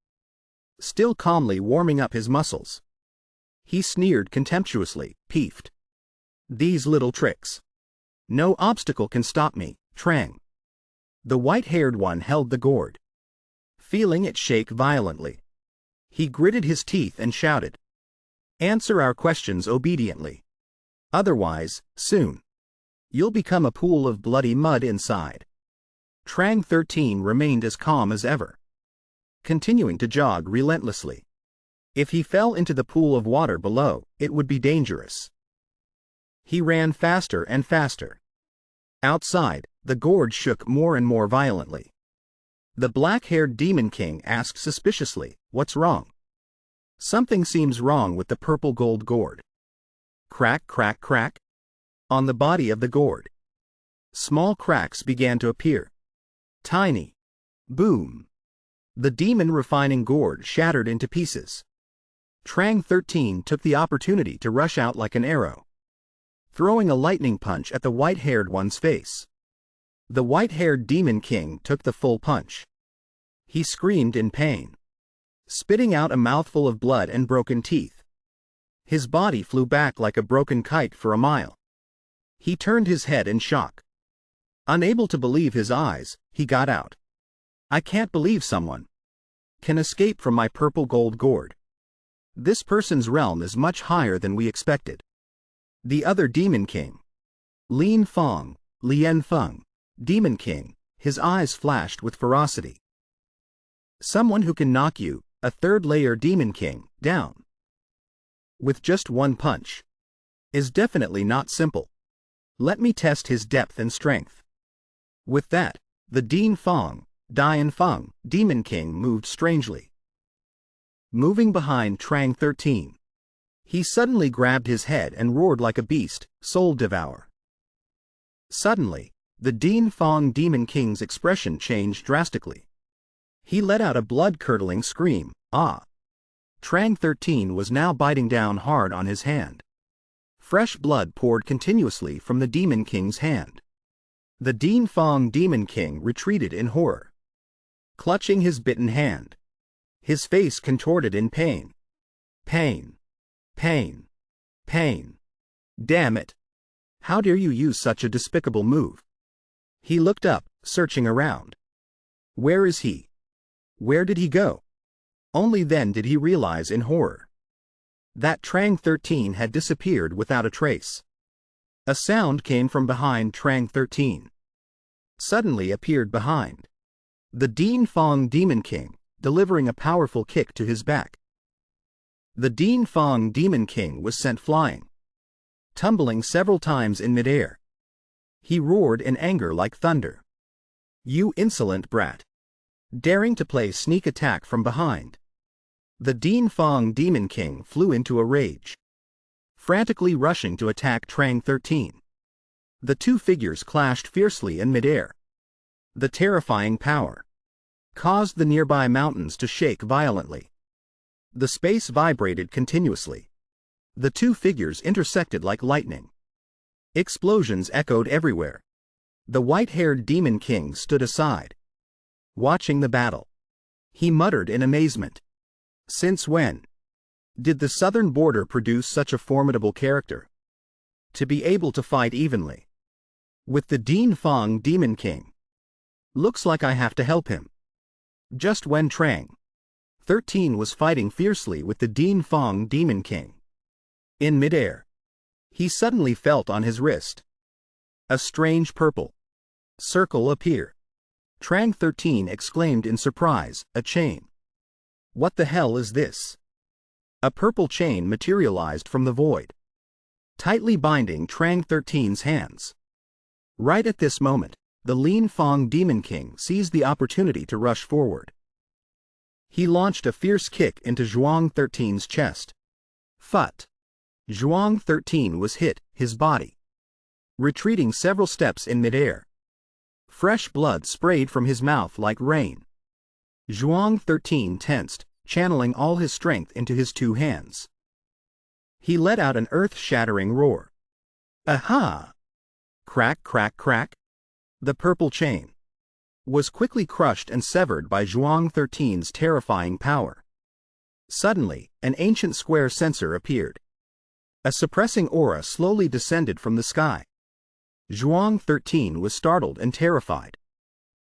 still calmly warming up his muscles. He sneered contemptuously, peeved. These little tricks. No obstacle can stop me, Trang. The white-haired one held the gourd, feeling it shake violently. He gritted his teeth and shouted, "Answer our questions obediently. Otherwise, soon, you'll become a pool of bloody mud inside." Trang 13 remained as calm as ever, continuing to jog relentlessly. If he fell into the pool of water below, it would be dangerous. He ran faster and faster. Outside, the gourd shook more and more violently. The black-haired Demon King asked suspiciously, "What's wrong?" "Something seems wrong with the purple gold gourd." Crack, crack, crack. On the body of the gourd, small cracks began to appear. Tiny. Boom. The demon refining gourd shattered into pieces. Trang 13 took the opportunity to rush out like an arrow, throwing a lightning punch at the white-haired one's face. The white-haired Demon King took the full punch. He screamed in pain, spitting out a mouthful of blood and broken teeth. His body flew back like a broken kite for a mile. He turned his head in shock. Unable to believe his eyes, he got out. "I can't believe someone can escape from my purple gold gourd. This person's realm is much higher than we expected." The other Demon King, Lien Feng, Demon King, his eyes flashed with ferocity. "Someone who can knock you, a third-layer Demon King, down with just one punch is definitely not simple. Let me test his depth and strength." With that, the Dian Feng, Demon King moved strangely, moving behind Trang 13. He suddenly grabbed his head and roared like a beast, "Soul devour." Suddenly, the Dian Feng Demon King's expression changed drastically. He let out a blood-curdling scream, "Ah!" Trang 13 was now biting down hard on his hand. Fresh blood poured continuously from the Demon King's hand. The Dian Feng Demon King retreated in horror, clutching his bitten hand. His face contorted in pain. Pain. Pain. Pain. Damn it! How dare you use such a despicable move? He looked up, searching around. Where is he? Where did he go? Only then did he realize in horror that Trang 13 had disappeared without a trace. A sound came from behind Trang 13. Suddenly appeared behind the Dian Feng Demon King, delivering a powerful kick to his back. The Dian Feng Demon King was sent flying, tumbling several times in midair. He roared in anger like thunder. "You insolent brat! Daring to play sneak attack from behind!" The Dian Feng Demon King flew into a rage, frantically rushing to attack Trang 13. The two figures clashed fiercely in midair. The terrifying power caused the nearby mountains to shake violently. The space vibrated continuously. The two figures intersected like lightning. Explosions echoed everywhere. The white-haired Demon King stood aside, watching the battle. He muttered in amazement. Since when did the southern border produce such a formidable character to be able to fight evenly with the Dian Feng Demon King? Looks like I have to help him. Just when Trang 13 was fighting fiercely with the Dian Feng Demon King, in midair, he suddenly felt on his wrist a strange purple circle appear. Trang 13 exclaimed in surprise, "A chain. What the hell is this?" A purple chain materialized from the void, tightly binding Trang 13's hands. Right at this moment, the Lin Fong Demon King seized the opportunity to rush forward. He launched a fierce kick into Zhuang 13's chest. Phut! Zhuang 13 was hit, his body retreating several steps in midair. Fresh blood sprayed from his mouth like rain. Zhuang 13 tensed, channeling all his strength into his two hands. He let out an earth-shattering roar. Aha! Crack, crack, crack. The purple chain was quickly crushed and severed by Zhuang 13's terrifying power. Suddenly, an ancient square censer appeared. A suppressing aura slowly descended from the sky. Zhuang 13 was startled and terrified.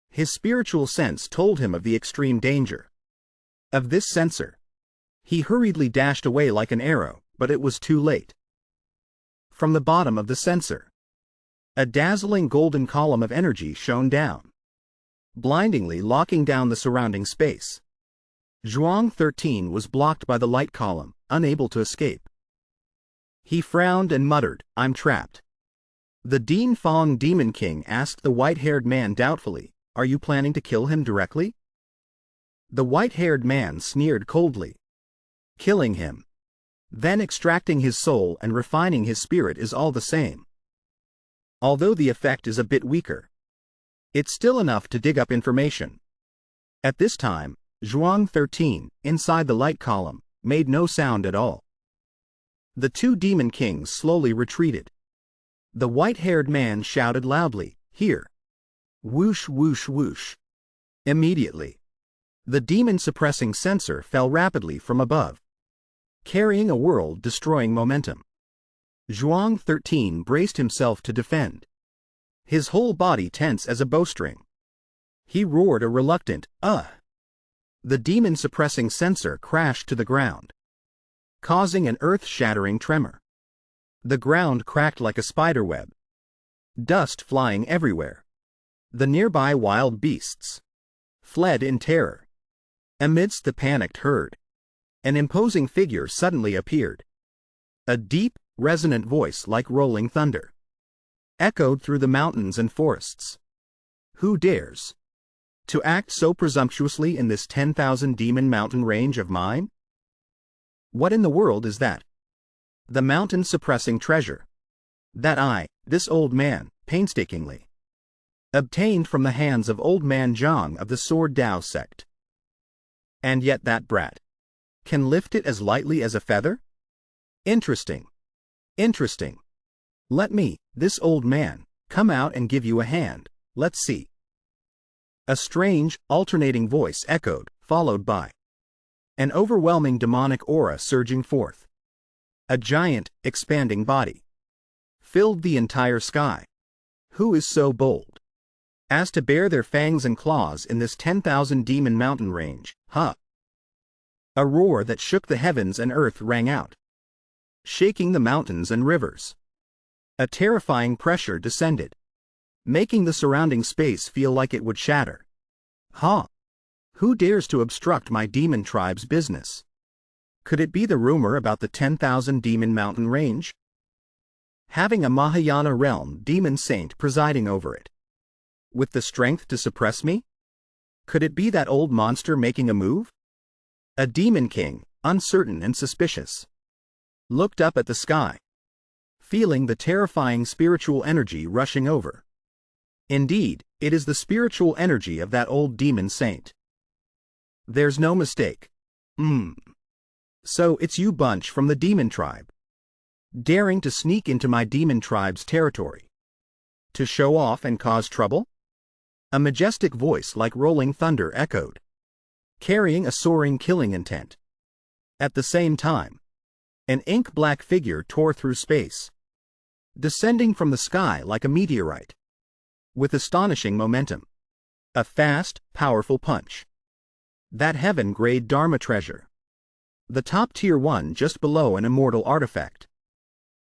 His spiritual sense told him of the extreme danger of this censer. He hurriedly dashed away like an arrow, but it was too late. From the bottom of the censer, a dazzling golden column of energy shone down, blindingly locking down the surrounding space. Zhuang 13 was blocked by the light column, unable to escape. He frowned and muttered, "I'm trapped." The Lin Fong Demon King asked the white-haired man doubtfully, "Are you planning to kill him directly?" The white-haired man sneered coldly. "Killing him, then extracting his soul and refining his spirit is all the same. Although the effect is a bit weaker, it's still enough to dig up information." At this time, Zhuang 13, inside the light column, made no sound at all. The two demon kings slowly retreated. The white-haired man shouted loudly, "Here!" Whoosh, whoosh, whoosh. Immediately, the demon-suppressing censer fell rapidly from above, carrying a world-destroying momentum. Zhuang 13 braced himself to defend, his whole body tense as a bowstring. He roared a reluctant, "Ugh!" The demon-suppressing censer crashed to the ground, causing an earth-shattering tremor. The ground cracked like a spiderweb, dust flying everywhere. The nearby wild beasts fled in terror. Amidst the panicked herd, an imposing figure suddenly appeared. A deep, resonant voice like rolling thunder echoed through the mountains and forests. "Who dares to act so presumptuously in this 10,000 demon mountain range of mine? What in the world is that? The mountain-suppressing treasure that this old man, painstakingly obtained from the hands of old man Zhang of the Sword Dao sect. And yet that brat can lift it as lightly as a feather? Interesting. Interesting. Let me, this old man, come out and give you a hand, let's see." A strange, alternating voice echoed, followed by an overwhelming demonic aura surging forth. A giant, expanding body filled the entire sky. Who is so bold as to bare their fangs and claws in this 10,000 demon mountain range, huh? A roar that shook the heavens and earth rang out, shaking the mountains and rivers. A terrifying pressure descended, making the surrounding space feel like it would shatter. Huh? Who dares to obstruct my demon tribe's business? Could it be the rumor about the 10,000 demon mountain range? Having a Mahayana realm demon saint presiding over it, with the strength to suppress me? Could it be that old monster making a move? A demon king, uncertain and suspicious, looked up at the sky, feeling the terrifying spiritual energy rushing over. Indeed, it is the spiritual energy of that old demon saint. There's no mistake. So it's you bunch from the demon tribe, daring to sneak into my demon tribe's territory, to show off and cause trouble? A majestic voice like rolling thunder echoed, carrying a soaring killing intent. At the same time, an ink-black figure tore through space, descending from the sky like a meteorite, with astonishing momentum. A fast, powerful punch. That heaven-grade Dharma treasure, the top tier one just below an immortal artifact,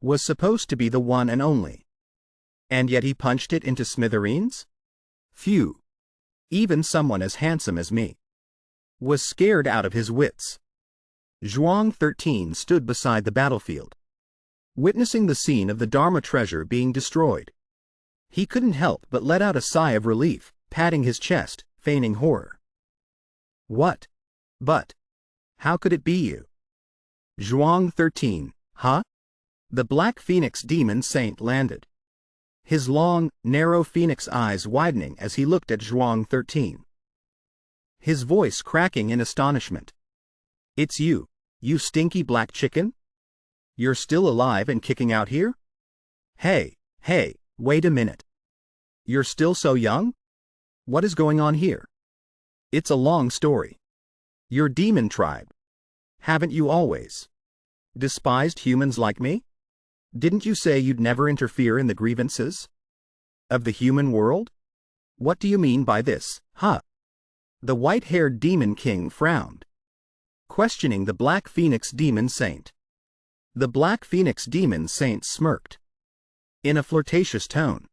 was supposed to be the one and only. And yet he punched it into smithereens? Phew. Even someone as handsome as me was scared out of his wits. Zhuang 13 stood beside the battlefield, witnessing the scene of the Dharma treasure being destroyed. He couldn't help but let out a sigh of relief, patting his chest, feigning horror. What? But how could it be you? Zhuang 13, huh? The Black Phoenix Demon Saint landed. His long, narrow phoenix eyes widening as he looked at Zhuang 13. His voice cracking in astonishment. It's you, you stinky black chicken? You're still alive and kicking out here? Hey, wait a minute. You're still so young? What is going on here? It's a long story. Your demon tribe. Haven't you always despised humans like me? Didn't you say you'd never interfere in the grievances of the human world? What do you mean by this, huh? The white-haired demon king frowned, questioning the Black Phoenix Demon Saint. The Black Phoenix Demon Saint smirked in a flirtatious tone.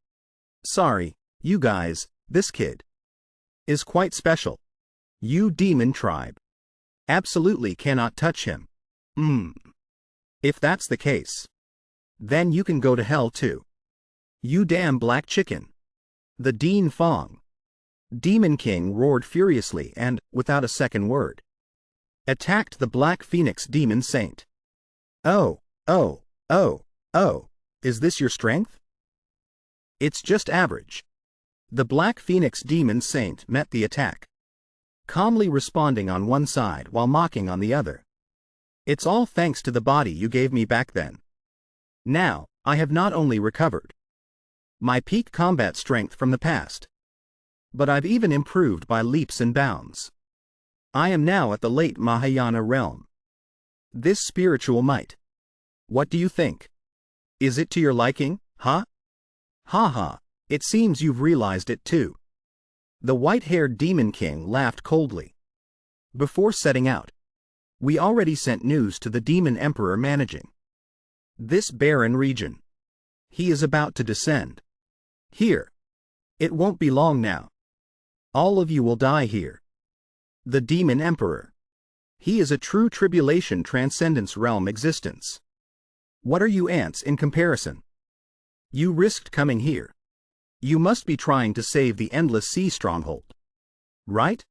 Sorry, you guys, this kid is quite special. You demon tribe absolutely cannot touch him. If that's the case, then you can go to hell too. You damn black chicken. The Dean Fong Demon King roared furiously and, without a second word, attacked the Black Phoenix Demon Saint. Oh, is this your strength? It's just average. The Black Phoenix Demon Saint met the attack, calmly responding on one side while mocking on the other. It's all thanks to the body you gave me back then. Now, I have not only recovered my peak combat strength from the past, but I've even improved by leaps and bounds. I am now at the late Mahayana realm. This spiritual might. What do you think? Is it to your liking, huh? Ha, it seems you've realized it too. The white-haired Demon King laughed coldly. Before setting out, we already sent news to the Demon Emperor managing this barren region. He is about to descend here. It won't be long now. All of you will die here. The Demon Emperor. He is a true tribulation transcendence realm existence. What are you ants in comparison? You risked coming here. You must be trying to save the Endless Sea stronghold, right?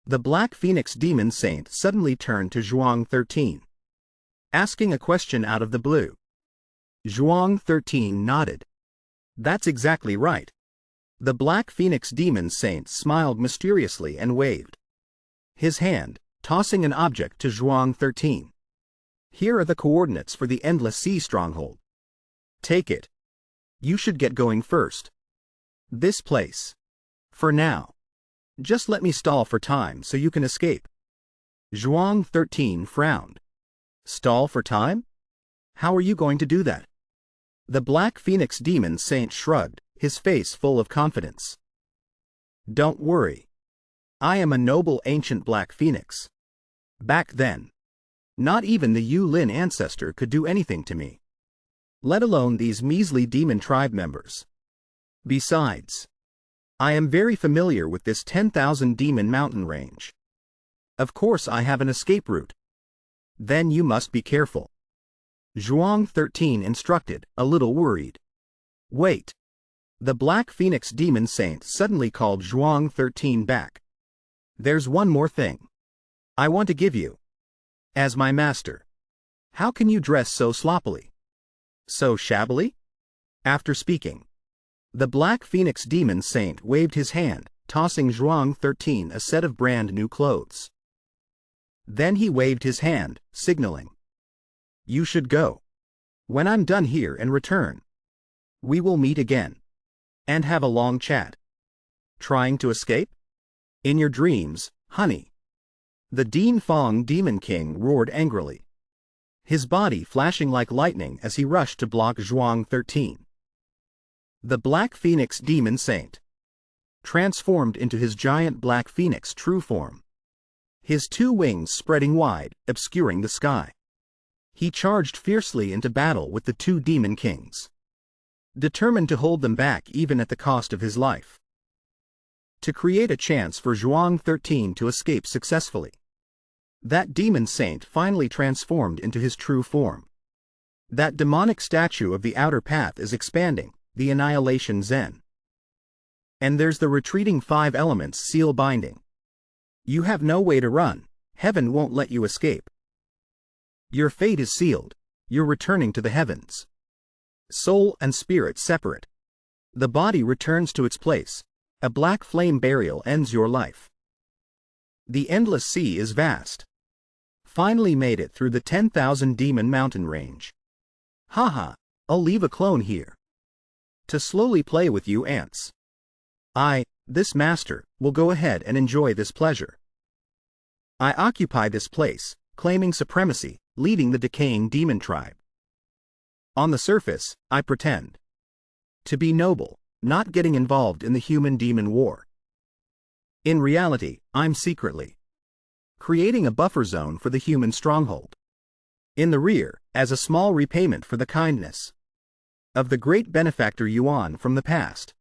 The Black Phoenix Demon Saint suddenly turned to Zhuang 13, asking a question out of the blue. Zhuang 13 nodded. That's exactly right. The Black Phoenix Demon Saint smiled mysteriously and waved his hand, tossing an object to Zhuang 13. Here are the coordinates for the Endless Sea stronghold. Take it. You should get going first. This place. For now. Just let me stall for time so you can escape. Zhuang 13 frowned. Stall for time? How are you going to do that? The Black Phoenix Demon Saint shrugged, his face full of confidence. Don't worry. I am a noble ancient Black Phoenix. Back then, not even the Yu Lin ancestor could do anything to me, let alone these measly demon tribe members. Besides, I am very familiar with this 10,000 demon mountain range. Of course I have an escape route. Then you must be careful. Zhuang 13 instructed, a little worried. Wait. The Black Phoenix Demon Saint suddenly called Zhuang 13 back. There's one more thing I want to give you. As my master. How can you dress so sloppily? So shabbily? After speaking, the Black Phoenix Demon Saint waved his hand, tossing Zhuang 13 a set of brand new clothes. Then he waved his hand, signaling. You should go. When I'm done here and return, we will meet again and have a long chat. Trying to escape? In your dreams, honey. The Dean Fong Demon King roared angrily, his body flashing like lightning as he rushed to block Zhuang 13. The Black Phoenix Demon Saint transformed into his giant Black Phoenix true form, his two wings spreading wide, obscuring the sky. He charged fiercely into battle with the two Demon Kings, determined to hold them back even at the cost of his life. To create a chance for Zhuang 13 to escape successfully, that Demon Saint finally transformed into his true form. That demonic statue of the outer path is expanding, the Annihilation Zen. And there's the retreating 5 elements seal binding. You have no way to run, heaven won't let you escape. Your fate is sealed, you're returning to the heavens. Soul and spirit separate. The body returns to its place, a black flame burial ends your life. The endless sea is vast. Finally made it through the 10,000 demon mountain range. Haha, I'll leave a clone here to slowly play with you ants. This master, will go ahead and enjoy this pleasure. I occupy this place, claiming supremacy, leading the decaying demon tribe. On the surface, I pretend to be noble, not getting involved in the human-demon war. In reality, I'm secretly creating a buffer zone for the human stronghold. In the rear, as a small repayment for the kindness of the great benefactor Yuan from the past.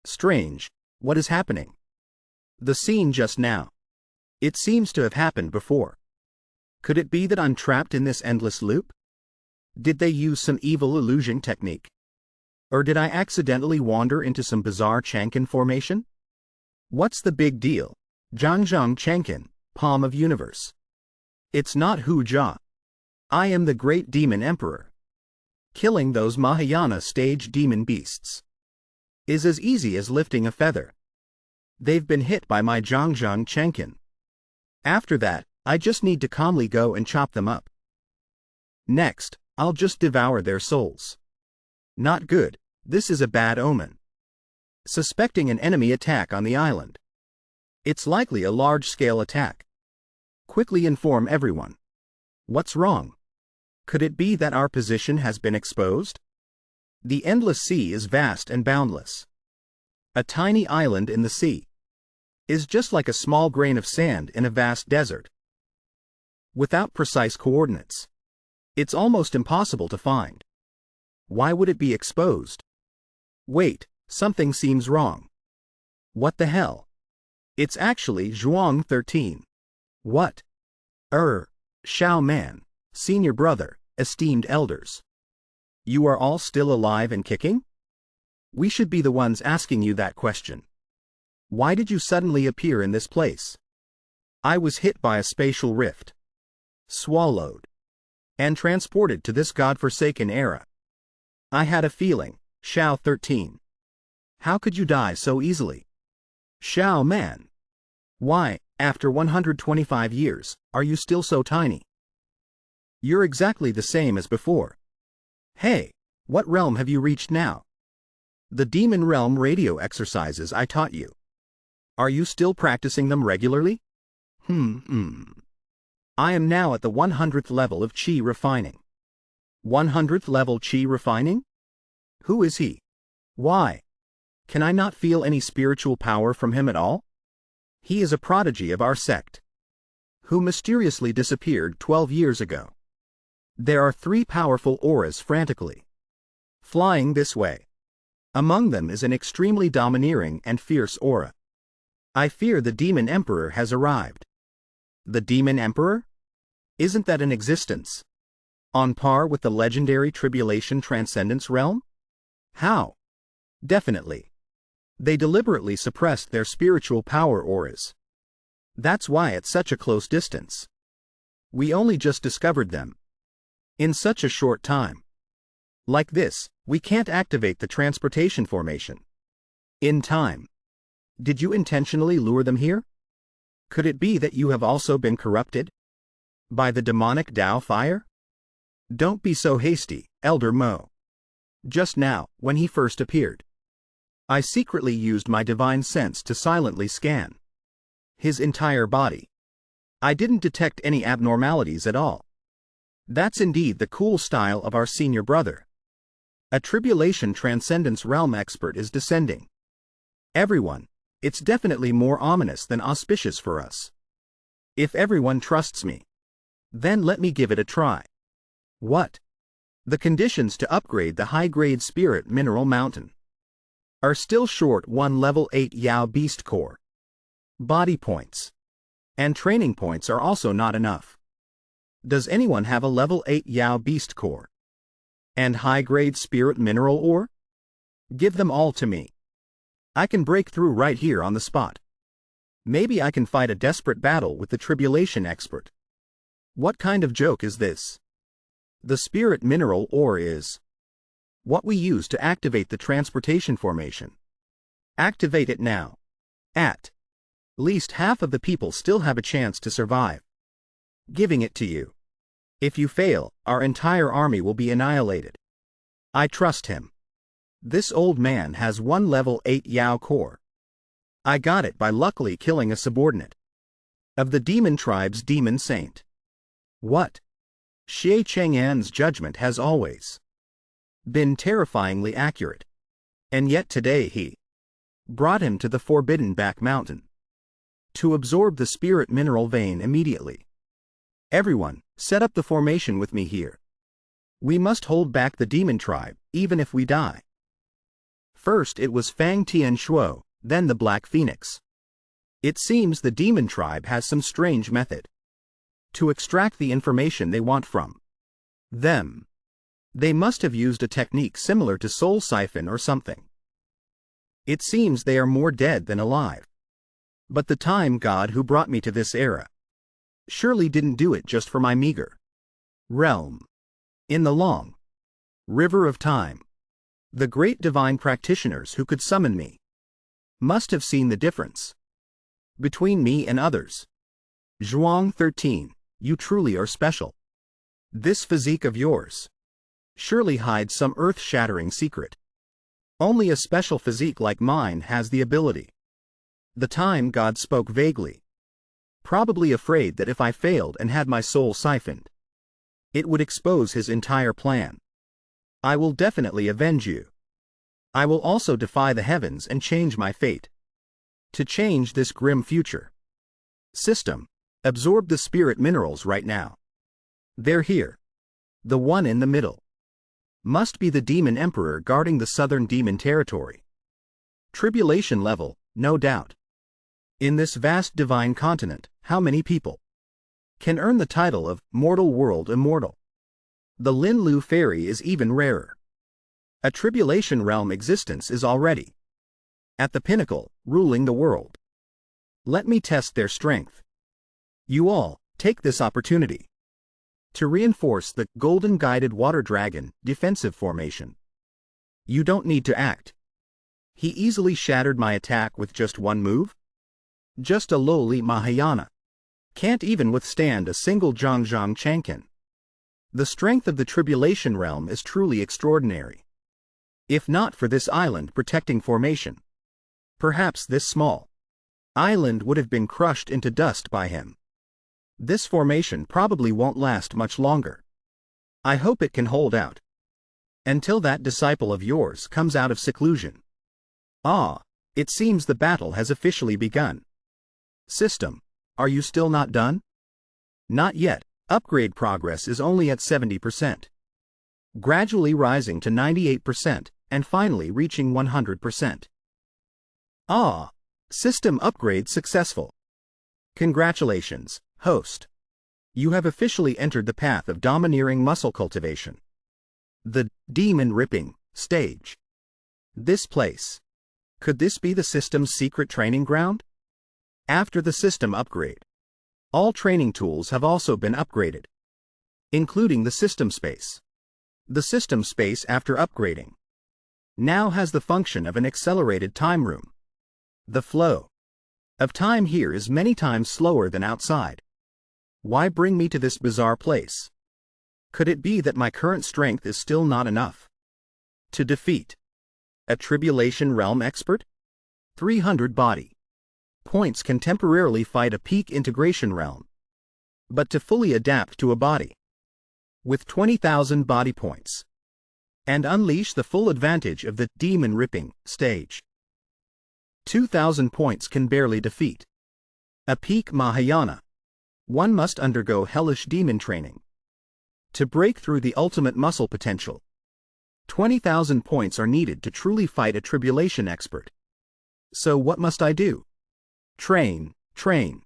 Strange, what is happening? The scene just now. It seems to have happened before. Could it be that I'm trapped in this endless loop? Did they use some evil illusion technique? Or did I accidentally wander into some bizarre Chankin formation? What's the big deal? Zhangzhang Chankin, palm of universe. It's not Hu Jia. I am the great demon emperor. Killing those Mahayana stage demon beasts is as easy as lifting a feather. They've been hit by my Zhangzhang Chankin. After that, I just need to calmly go and chop them up. Next, I'll just devour their souls. Not good, this is a bad omen. Suspecting an enemy attack on the island. It's likely a large-scale attack. Quickly inform everyone. What's wrong? Could it be that our position has been exposed? The endless sea is vast and boundless. A tiny island in the sea is just like a small grain of sand in a vast desert. Without precise coordinates, it's almost impossible to find. Why would it be exposed? Wait, something seems wrong. What the hell? It's actually Zhuang 13. What? Shao Man, senior brother, esteemed elders. You are all still alive and kicking? We should be the ones asking you that question. Why did you suddenly appear in this place? I was hit by a spatial rift, swallowed, and transported to this godforsaken era. I had a feeling, Shao 13. How could you die so easily? Shao Man. Why, after 125 years, are you still so tiny? You're exactly the same as before. Hey, what realm have you reached now? The demon realm radio exercises I taught you. Are you still practicing them regularly? I am now at the 100th level of Qi refining. 100th level Qi refining? Who is he? Why? Can I not feel any spiritual power from him at all? He is a prodigy of our sect, who mysteriously disappeared 12 years ago. There are 3 powerful auras frantically flying this way. Among them is an extremely domineering and fierce aura. I fear the Demon Emperor has arrived. The Demon Emperor? Isn't that an existence on par with the legendary Tribulation Transcendence realm? How? Definitely. They deliberately suppressed their spiritual power auras. That's why at such a close distance. We only just discovered them. In such a short time. Like this, we can't activate the transportation formation in time. Did you intentionally lure them here? Could it be that you have also been corrupted by the demonic Tao fire? Don't be so hasty, Elder Mo. Just now, when he first appeared, I secretly used my divine sense to silently scan his entire body. I didn't detect any abnormalities at all. That's indeed the cool style of our senior brother. A Tribulation Transcendence realm expert is descending. Everyone, it's definitely more ominous than auspicious for us. If everyone trusts me, then let me give it a try. What? The conditions to upgrade the high-grade spirit mineral mountain are still short 1 level 8 Yao Beast Core. Body points and training points are also not enough. Does anyone have a level 8 Yao Beast Core and high-grade spirit mineral ore? Give them all to me. I can break through right here on the spot. Maybe I can fight a desperate battle with the tribulation expert. What kind of joke is this? The spirit mineral ore is what we use to activate the transportation formation. Activate it now. At least half of the people still have a chance to survive. Giving it to you. If you fail, our entire army will be annihilated. I trust him. This old man has one level 8 Yao core. I got it by luckily killing a subordinate of the demon tribe's demon saint. What? Xie Cheng'an's judgment has always been terrifyingly accurate. And yet today he brought him to the forbidden back mountain to absorb the spirit mineral vein immediately. Everyone, set up the formation with me here. We must hold back the demon tribe, even if we die. First it was Fang Tian Shuo, then the Black Phoenix. It seems the demon tribe has some strange method to extract the information they want from them. They must have used a technique similar to soul siphon or something. It seems they are more dead than alive. But the time god who brought me to this era surely didn't do it just for my meager realm. In the long river of time, the great divine practitioners who could summon me must have seen the difference between me and others. Zhuang 13, you truly are special. This physique of yours surely hides some earth-shattering secret. Only a special physique like mine has the ability. The time god spoke vaguely, probably afraid that if I failed and had my soul siphoned, it would expose his entire plan. I will definitely avenge you. I will also defy the heavens and change my fate. To change this grim future. System, absorb the spirit minerals right now. They're here. The one in the middle must be the demon emperor guarding the southern demon territory. Tribulation level, no doubt. In this vast divine continent, how many people can earn the title of Mortal World Immortal? The Lin Lu fairy is even rarer. A tribulation realm existence is already at the pinnacle, ruling the world. Let me test their strength. You all, take this opportunity to reinforce the golden guided water dragon defensive formation. You don't need to act. He easily shattered my attack with just one move? Just a lowly Mahayana can't even withstand a single Zhangzhang Chankin. The strength of the tribulation realm is truly extraordinary. If not for this island protecting formation, perhaps this small island would have been crushed into dust by him. This formation probably won't last much longer. I hope it can hold out until that disciple of yours comes out of seclusion. Ah, it seems the battle has officially begun. System, are you still not done? Not yet. Upgrade progress is only at 70%. Gradually rising to 98% and finally reaching 100%. Ah, system upgrade successful. Congratulations, host. You have officially entered the path of domineering muscle cultivation. The demon ripping stage. This place. Could this be the system's secret training ground? After the system upgrade, all training tools have also been upgraded, including the system space. The system space after upgrading now has the function of an accelerated time room. The flow of time here is many times slower than outside. Why bring me to this bizarre place? Could it be that my current strength is still not enough to defeat a tribulation realm expert? 300 body points can temporarily fight a peak integration realm, but to fully adapt to a body with 20,000 body points and unleash the full advantage of the demon ripping stage, 2,000 points can barely defeat a peak Mahayana. One must undergo hellish demon training to break through the ultimate muscle potential. 20,000 points are needed to truly fight a tribulation expert. So what must I do? Train, train,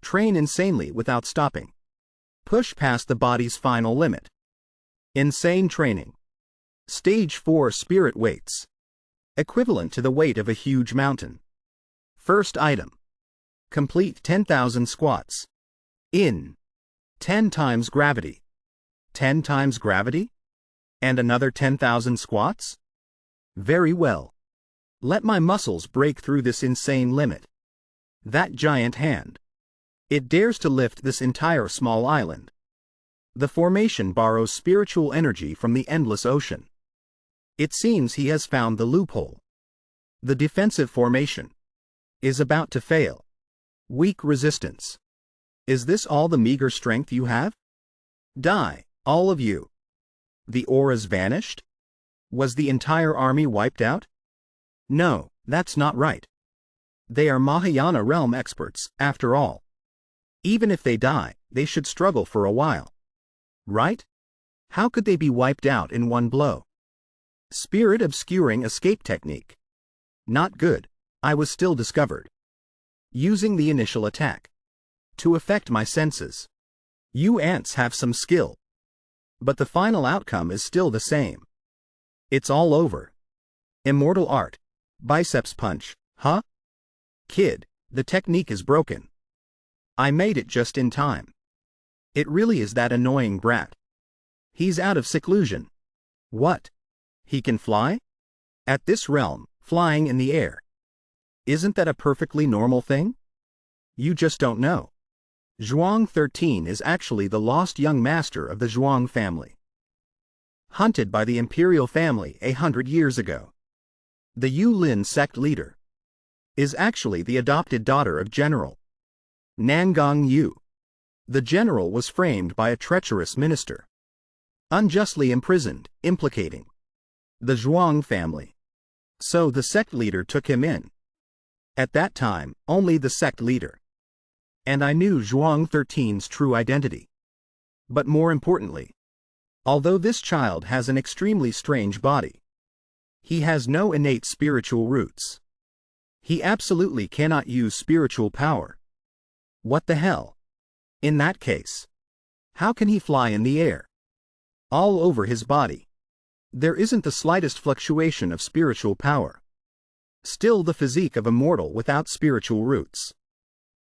train insanely without stopping. Push past the body's final limit. Insane training. Stage 4 spirit weights. equivalent to the weight of a huge mountain. First item. Complete 10,000 squats. In 10 times gravity. 10 times gravity? And another 10,000 squats? Very well. Let my muscles break through this insane limit. That giant hand. It dares to lift this entire small island. The formation borrows spiritual energy from the endless ocean. It seems he has found the loophole. The defensive formation is about to fail. Weak resistance. Is this all the meager strength you have? Die, all of you. The auras vanished? Was the entire army wiped out? No, that's not right. They are Mahayana realm experts, after all. Even if they die, they should struggle for a while. Right? How could they be wiped out in one blow? Spirit obscuring escape technique. Not good. I was still discovered. Using the initial attack to affect my senses. You ants have some skill. But the final outcome is still the same. It's all over. Immortal art. Biceps punch, huh? Kid, the technique is broken. I made it just in time. It really is that annoying brat. He's out of seclusion. What? He can fly? At this realm, flying in the air. Isn't that a perfectly normal thing? You just don't know. Zhuang 13 is actually the lost young master of the Zhuang family. Hunted by the imperial family 100 years ago. The Yulin sect leader is actually the adopted daughter of General Nangong Yu. The general was framed by a treacherous minister, unjustly imprisoned, implicating the Zhuang family. So the sect leader took him in. At that time, only the sect leader. And I knew Zhuang 13's true identity. But more importantly, although this child has an extremely strange body, he has no innate spiritual roots. He absolutely cannot use spiritual power. What the hell? In that case, how can he fly in the air? All over his body, there isn't the slightest fluctuation of spiritual power. Still the physique of a mortal without spiritual roots.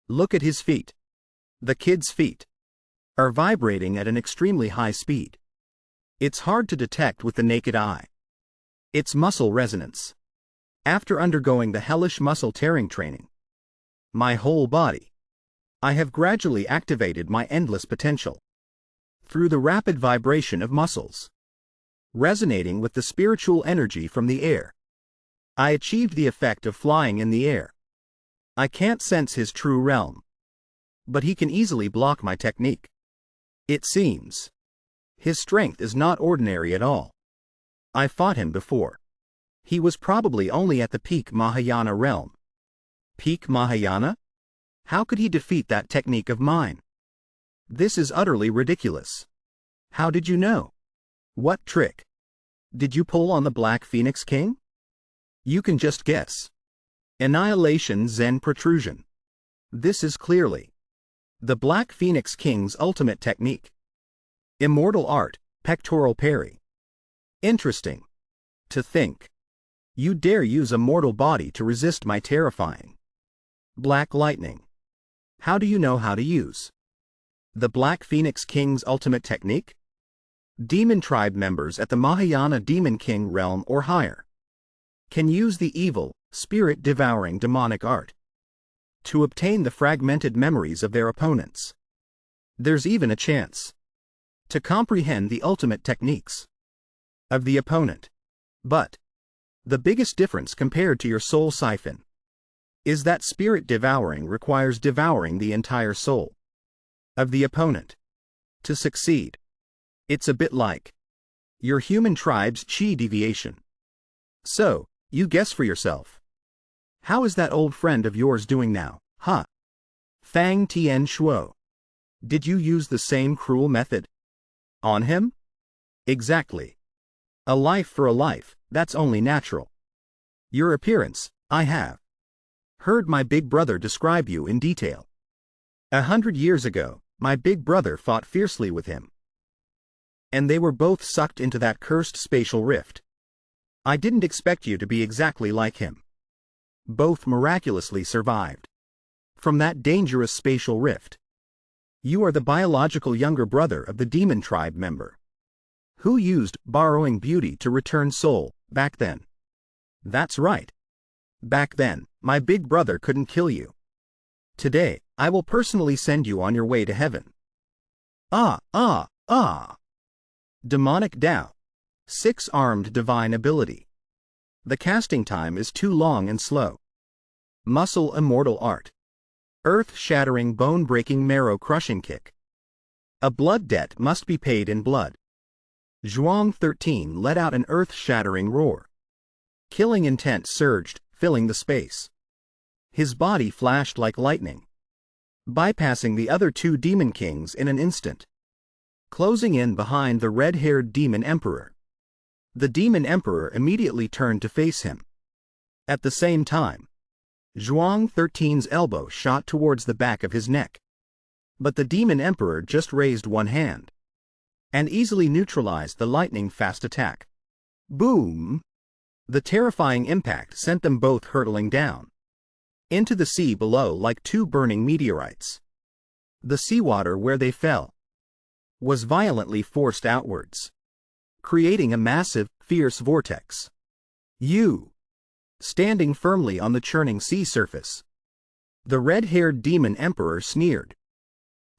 Look at his feet. The kid's feet are vibrating at an extremely high speed. It's hard to detect with the naked eye. It's muscle resonance. After undergoing the hellish muscle tearing training, my whole body, I have gradually activated my endless potential. Through the rapid vibration of muscles, resonating with the spiritual energy from the air, I achieved the effect of flying in the air. I can't sense his true realm, but he can easily block my technique. It seems his strength is not ordinary at all. I fought him before. He was probably only at the peak Mahayana realm. Peak Mahayana? How could he defeat that technique of mine? This is utterly ridiculous. How did you know? What trick? Did you pull on the Black Phoenix King? You can just guess. Annihilation Zen Protrusion. This is clearly the Black Phoenix King's ultimate technique. Immortal art, pectoral parry. Interesting. To think. You dare use a mortal body to resist my terrifying black lightning. How do you know how to use the Black Phoenix King's ultimate technique? Demon tribe members at the Mahayana Demon King realm or higher can use the evil, spirit-devouring demonic art to obtain the fragmented memories of their opponents. There's even a chance to comprehend the ultimate techniques of the opponent. But the biggest difference compared to your soul siphon is that spirit devouring requires devouring the entire soul of the opponent to succeed. It's a bit like your human tribe's chi deviation. So, you guess for yourself. How is that old friend of yours doing now, huh? Fang Tian Shuo. Did you use the same cruel method on him? Exactly. A life for a life, that's only natural. Your appearance, I have heard my big brother describe you in detail. 100 years ago, my big brother fought fiercely with him. And they were both sucked into that cursed spatial rift. I didn't expect you to be exactly like him. Both miraculously survived from that dangerous spatial rift. You are the biological younger brother of the demon tribe member who used borrowing beauty to return soul back then. That's right. Back then, my big brother couldn't kill you. Today, I will personally send you on your way to heaven. Ah, ah, ah. Demonic Tao. Six-armed divine ability. The casting time is too long and slow. Muscle immortal art. Earth-shattering bone-breaking marrow-crushing kick. A blood debt must be paid in blood. Zhuang 13 let out an earth-shattering roar. Killing intent surged, filling the space. His body flashed like lightning, bypassing the other two demon kings in an instant, closing in behind the red-haired demon emperor. The demon emperor immediately turned to face him. At the same time, Zhuang 13's elbow shot towards the back of his neck. But the demon emperor just raised one hand and easily neutralized the lightning-fast attack. Boom! The terrifying impact sent them both hurtling down into the sea below like two burning meteorites. The seawater where they fell was violently forced outwards, creating a massive, fierce vortex. You, standing firmly on the churning sea surface. The red-haired demon emperor sneered,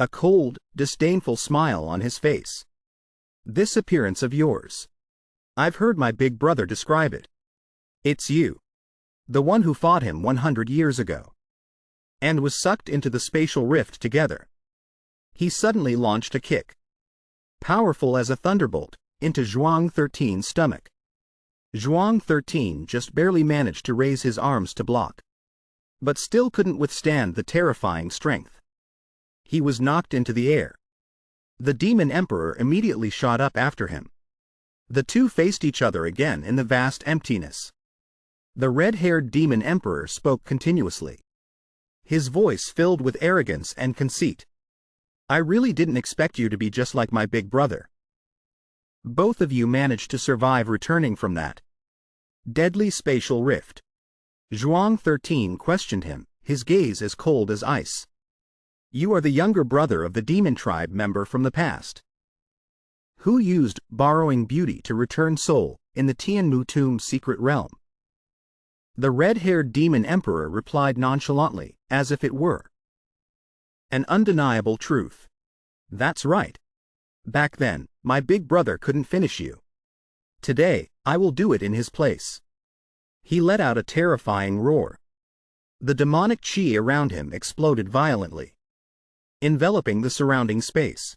a cold, disdainful smile on his face. This appearance of yours. I've heard my big brother describe it. It's you. The one who fought him 100 years ago and was sucked into the spatial rift together. He suddenly launched a kick, powerful as a thunderbolt, into Zhuang 13's stomach. Zhuang 13 just barely managed to raise his arms to block, but still couldn't withstand the terrifying strength. He was knocked into the air. The demon emperor immediately shot up after him. The two faced each other again in the vast emptiness. The red-haired demon emperor spoke continuously, his voice filled with arrogance and conceit. I really didn't expect you to be just like my big brother. Both of you managed to survive returning from that deadly spatial rift. Zhuang 13 questioned him, his gaze as cold as ice. You are the younger brother of the demon tribe member from the past, who used borrowing beauty to return soul in the Tianmu Tomb secret realm. The red-haired demon emperor replied nonchalantly, as if it were an undeniable truth. That's right. Back then, my big brother couldn't finish you. Today, I will do it in his place. He let out a terrifying roar. The demonic chi around him exploded violently, enveloping the surrounding space.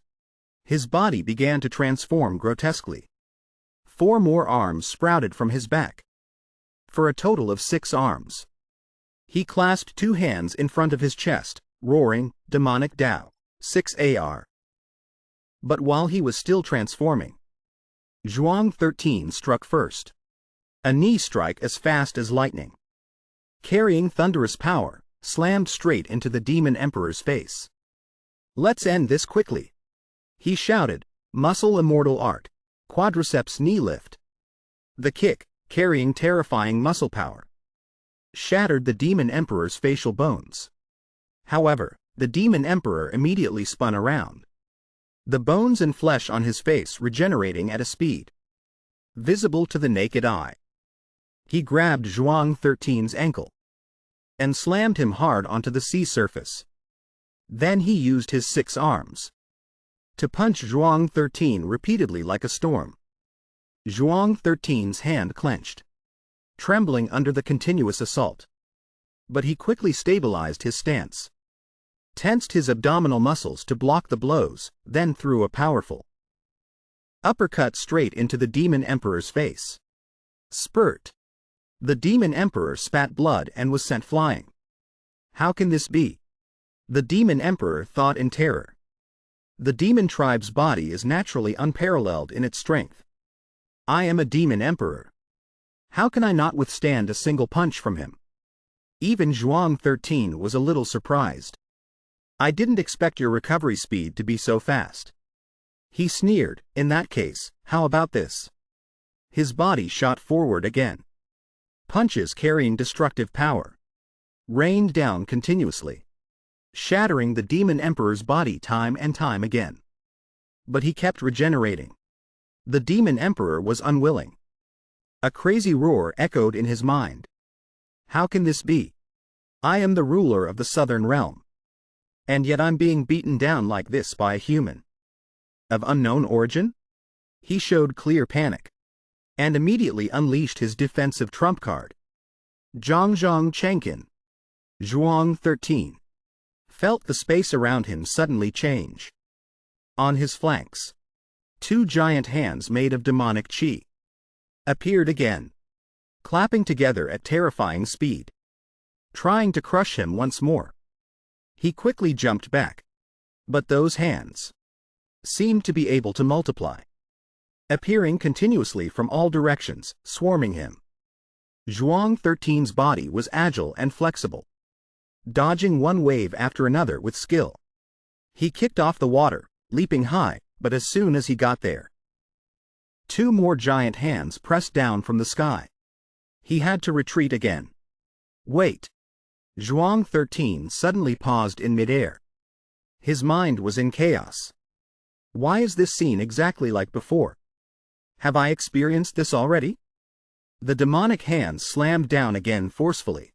His body began to transform grotesquely. 4 more arms sprouted from his back, for a total of 6 arms. He clasped 2 hands in front of his chest, roaring, Demonic Tao, 6AR. But while he was still transforming, Zhuang 13 struck first. A knee strike as fast as lightning, carrying thunderous power, slammed straight into the demon emperor's face. Let's end this quickly, he shouted, muscle immortal art, quadriceps knee lift. The kick, carrying terrifying muscle power, shattered the demon emperor's facial bones. However, the demon emperor immediately spun around, the bones and flesh on his face regenerating at a speed visible to the naked eye. He grabbed Zhuang 13's ankle and slammed him hard onto the sea surface. Then he used his 6 arms to punch Zhuang 13 repeatedly like a storm. Zhuang 13's hand clenched, trembling under the continuous assault. But he quickly stabilized his stance, tensed his abdominal muscles to block the blows, then threw a powerful uppercut straight into the demon emperor's face. Spurt. The demon emperor spat blood and was sent flying. How can this be? The demon emperor thought in terror. The demon tribe's body is naturally unparalleled in its strength. I am a demon emperor. How can I not withstand a single punch from him? Even Zhuang 13 was a little surprised. I didn't expect your recovery speed to be so fast. He sneered. In that case, how about this? His body shot forward again. Punches carrying destructive power rained down continuously, shattering the Demon Emperor's body time and time again. But he kept regenerating. The Demon Emperor was unwilling. A crazy roar echoed in his mind. How can this be? I am the ruler of the Southern Realm. And yet I'm being beaten down like this by a human. Of unknown origin? He showed clear panic, and immediately unleashed his defensive trump card. Zhangzhang Chenkin. Zhuang 13. Felt the space around him suddenly change. On his flanks, two giant hands made of demonic qi appeared again, clapping together at terrifying speed, trying to crush him once more. He quickly jumped back, but those hands seemed to be able to multiply, appearing continuously from all directions, swarming him. Zhuang 13's body was agile and flexible, dodging one wave after another with skill. He kicked off the water, leaping high, but as soon as he got there, two more giant hands pressed down from the sky. He had to retreat again. Wait. Zhuang 13 suddenly paused in midair. His mind was in chaos. Why is this scene exactly like before? Have I experienced this already? The demonic hands slammed down again forcefully.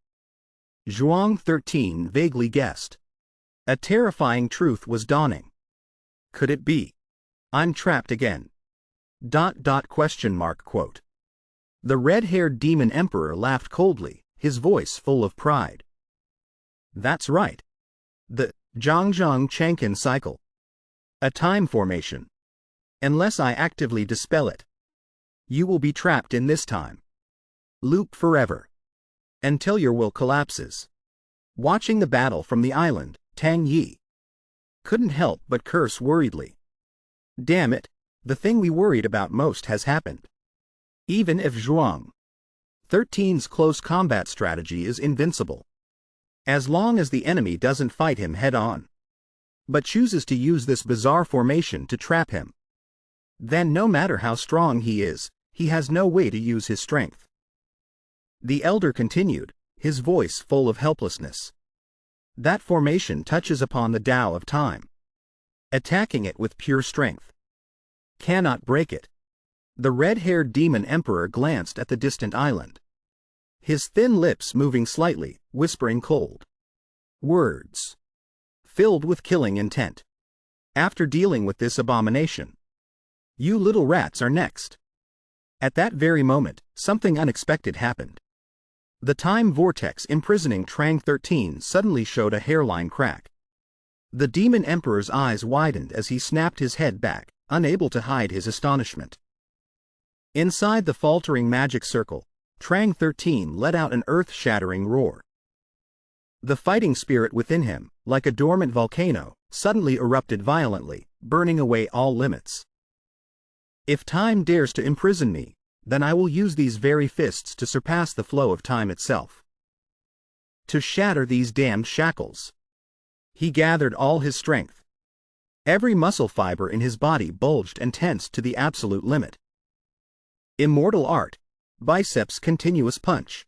Zhuang 13 vaguely guessed. A terrifying truth was dawning. Could it be? I'm trapped again. Quote. The red-haired Demon Emperor laughed coldly, his voice full of pride. That's right. The Zhangzhang Chenkin cycle. A time formation. Unless I actively dispel it, you will be trapped in this time loop forever, until your will collapses. Watching the battle from the island, Tang Yi couldn't help but curse worriedly. Damn it, the thing we worried about most has happened. Even if Zhuang 13's close combat strategy is invincible, as long as the enemy doesn't fight him head-on, but chooses to use this bizarre formation to trap him, then no matter how strong he is, he has no way to use his strength. The elder continued, his voice full of helplessness. That formation touches upon the Tao of time, attacking it with pure strength. Cannot break it. The red-haired Demon Emperor glanced at the distant island, his thin lips moving slightly, whispering cold words filled with killing intent. After dealing with this abomination, you little rats are next. At that very moment, something unexpected happened. The time vortex imprisoning Trang 13 suddenly showed a hairline crack. The Demon Emperor's eyes widened as he snapped his head back, unable to hide his astonishment. Inside the faltering magic circle, Trang 13 let out an earth-shattering roar. The fighting spirit within him, like a dormant volcano, suddenly erupted violently, burning away all limits. If time dares to imprison me, then I will use these very fists to surpass the flow of time itself. To shatter these damned shackles. He gathered all his strength. Every muscle fiber in his body bulged and tensed to the absolute limit. Immortal art. Biceps continuous punch.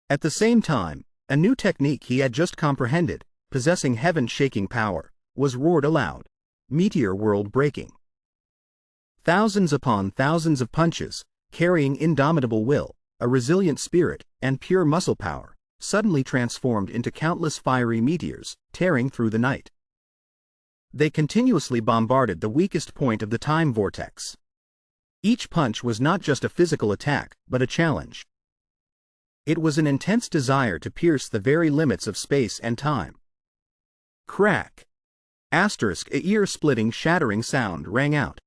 At the same time, a new technique he had just comprehended, possessing heaven-shaking power, was roared aloud. Meteor world breaking. Thousands upon thousands of punches, carrying indomitable will, a resilient spirit, and pure muscle power, suddenly transformed into countless fiery meteors, tearing through the night. They continuously bombarded the weakest point of the time vortex. Each punch was not just a physical attack, but a challenge. It was an intense desire to pierce the very limits of space and time. Crack! A ear-splitting, shattering sound rang out.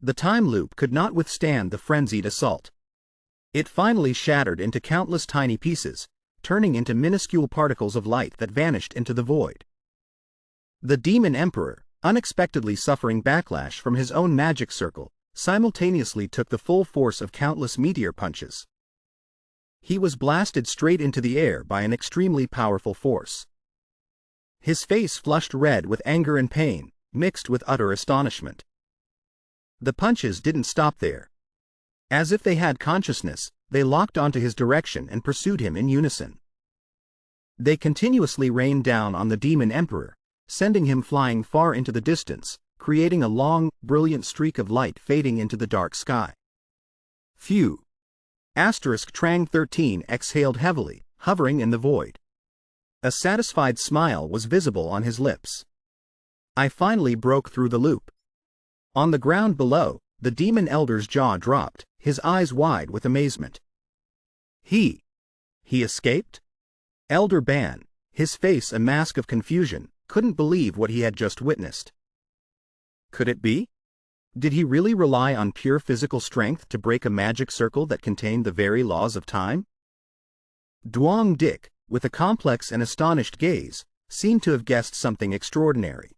The time loop could not withstand the frenzied assault. It finally shattered into countless tiny pieces, turning into minuscule particles of light that vanished into the void. The Demon Emperor, unexpectedly suffering backlash from his own magic circle, simultaneously took the full force of countless meteor punches. He was blasted straight into the air by an extremely powerful force. His face flushed red with anger and pain, mixed with utter astonishment. The punches didn't stop there. As if they had consciousness, they locked onto his direction and pursued him in unison. They continuously rained down on the demon emperor, sending him flying far into the distance, creating a long, brilliant streak of light fading into the dark sky. Phew! Trang 13 exhaled heavily, hovering in the void. A satisfied smile was visible on his lips. I finally broke through the loop. On the ground below, the demon elder's jaw dropped, his eyes wide with amazement. He escaped? Elder Ban, his face a mask of confusion, couldn't believe what he had just witnessed. Could it be? Did he really rely on pure physical strength to break a magic circle that contained the very laws of time? Duong Dik, with a complex and astonished gaze, seemed to have guessed something extraordinary.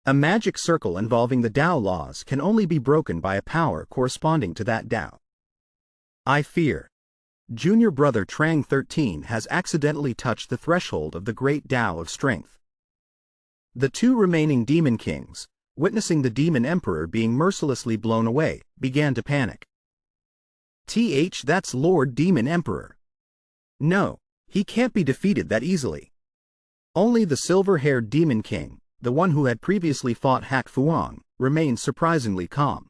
A magic circle involving the Tao laws can only be broken by a power corresponding to that Tao. I fear Junior Brother Trang 13 has accidentally touched the threshold of the great Tao of strength. The two remaining demon kings, witnessing the demon emperor being mercilessly blown away, began to panic. That's Lord Demon Emperor. No, he can't be defeated that easily. Only the silver-haired demon king, the one who had previously fought Hak Fuang, remained surprisingly calm.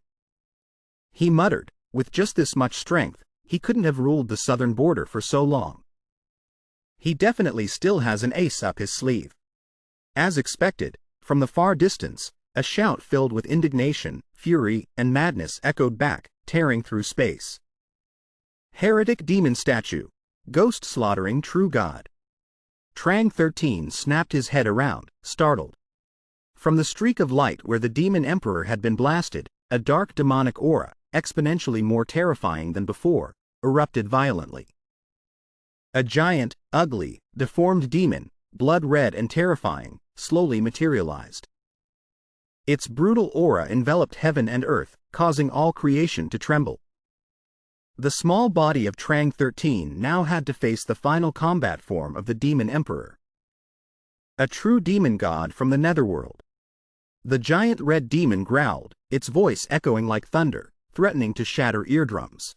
He muttered, with just this much strength, he couldn't have ruled the southern border for so long. He definitely still has an ace up his sleeve. As expected, from the far distance, a shout filled with indignation, fury, and madness echoed back, tearing through space. Heretic demon statue, ghost slaughtering true god. Trang 13 snapped his head around, startled. From the streak of light where the demon emperor had been blasted, a dark demonic aura, exponentially more terrifying than before, erupted violently. A giant, ugly, deformed demon, blood-red and terrifying, slowly materialized. Its brutal aura enveloped heaven and earth, causing all creation to tremble. The small body of Trang 13 now had to face the final combat form of the demon emperor. A true demon god from the netherworld. The giant red demon growled, its voice echoing like thunder, threatening to shatter eardrums.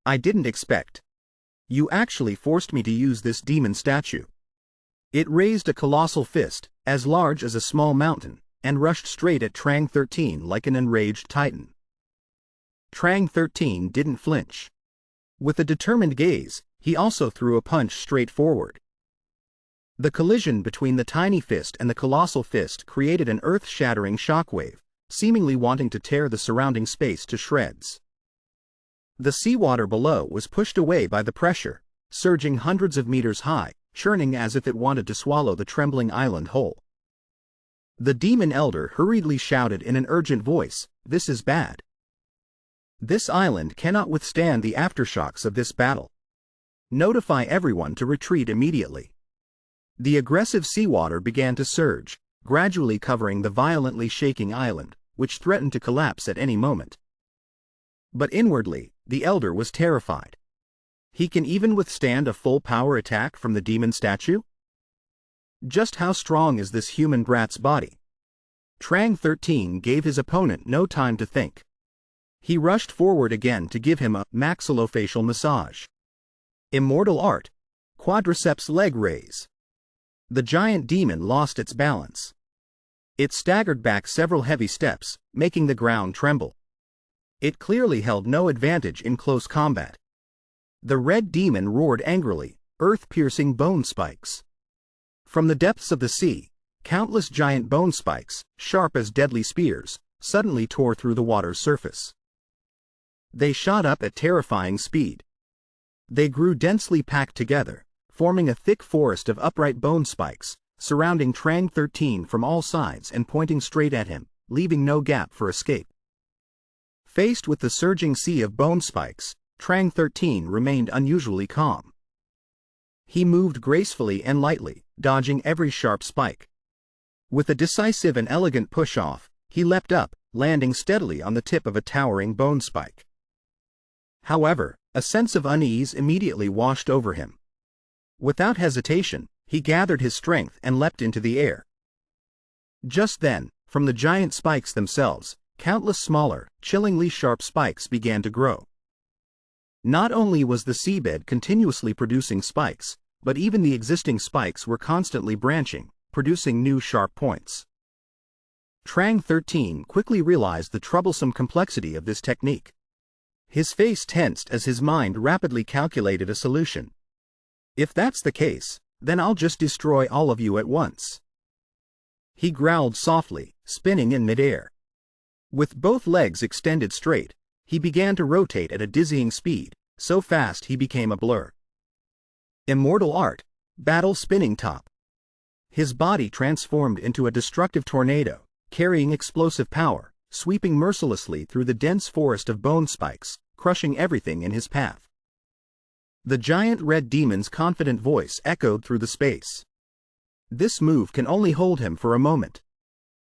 I didn't expect. You actually forced me to use this demon statue. It raised a colossal fist, as large as a small mountain, and rushed straight at Trang 13 like an enraged titan. Trang 13 didn't flinch. With a determined gaze, he also threw a punch straight forward. The collision between the tiny fist and the colossal fist created an earth-shattering shockwave, seemingly wanting to tear the surrounding space to shreds. The seawater below was pushed away by the pressure, surging hundreds of meters high, churning as if it wanted to swallow the trembling island whole. The demon elder hurriedly shouted in an urgent voice, "This is bad. This island cannot withstand the aftershocks of this battle. Notify everyone to retreat immediately." The aggressive seawater began to surge, gradually covering the violently shaking island, which threatened to collapse at any moment. But inwardly, the elder was terrified. He can even withstand a full power attack from the demon statue? Just how strong is this human brat's body? Trang 13 gave his opponent no time to think. He rushed forward again to give him a maxillofacial massage. Immortal art. Quadriceps leg raise. The giant demon lost its balance. It staggered back several heavy steps, making the ground tremble. It clearly held no advantage in close combat. The red demon roared angrily, earth-piercing bone spikes. From the depths of the sea, countless giant bone spikes, sharp as deadly spears, suddenly tore through the water's surface. They shot up at terrifying speed. They grew densely packed together, forming a thick forest of upright bone spikes, surrounding Trang 13 from all sides and pointing straight at him, leaving no gap for escape. Faced with the surging sea of bone spikes, Trang 13 remained unusually calm. He moved gracefully and lightly, dodging every sharp spike. With a decisive and elegant push-off, he leapt up, landing steadily on the tip of a towering bone spike. However, a sense of unease immediately washed over him. Without hesitation, he gathered his strength and leapt into the air. Just then, from the giant spikes themselves, countless smaller, chillingly sharp spikes began to grow. Not only was the seabed continuously producing spikes, but even the existing spikes were constantly branching, producing new sharp points. Trang 13 quickly realized the troublesome complexity of this technique. His face tensed as his mind rapidly calculated a solution. If that's the case, then I'll just destroy all of you at once. He growled softly, spinning in midair. With both legs extended straight, he began to rotate at a dizzying speed, so fast he became a blur. Immortal art, battle spinning top. His body transformed into a destructive tornado, carrying explosive power, sweeping mercilessly through the dense forest of bone spikes, crushing everything in his path. The giant red demon's confident voice echoed through the space. This move can only hold him for a moment.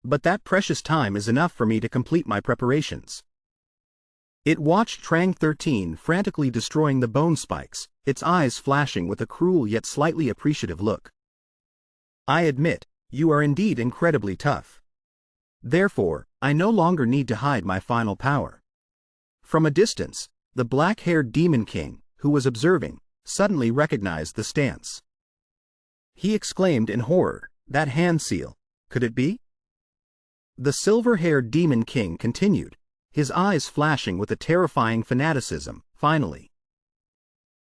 But that precious time is enough for me to complete my preparations. It watched Trang 13 frantically destroying the bone spikes, its eyes flashing with a cruel yet slightly appreciative look. I admit, you are indeed incredibly tough. Therefore, I no longer need to hide my final power. From a distance, the black-haired Demon King, who was observing, suddenly recognized the stance. He exclaimed in horror, "That hand seal, could it be?" The silver-haired Demon King continued, his eyes flashing with a terrifying fanaticism. Finally,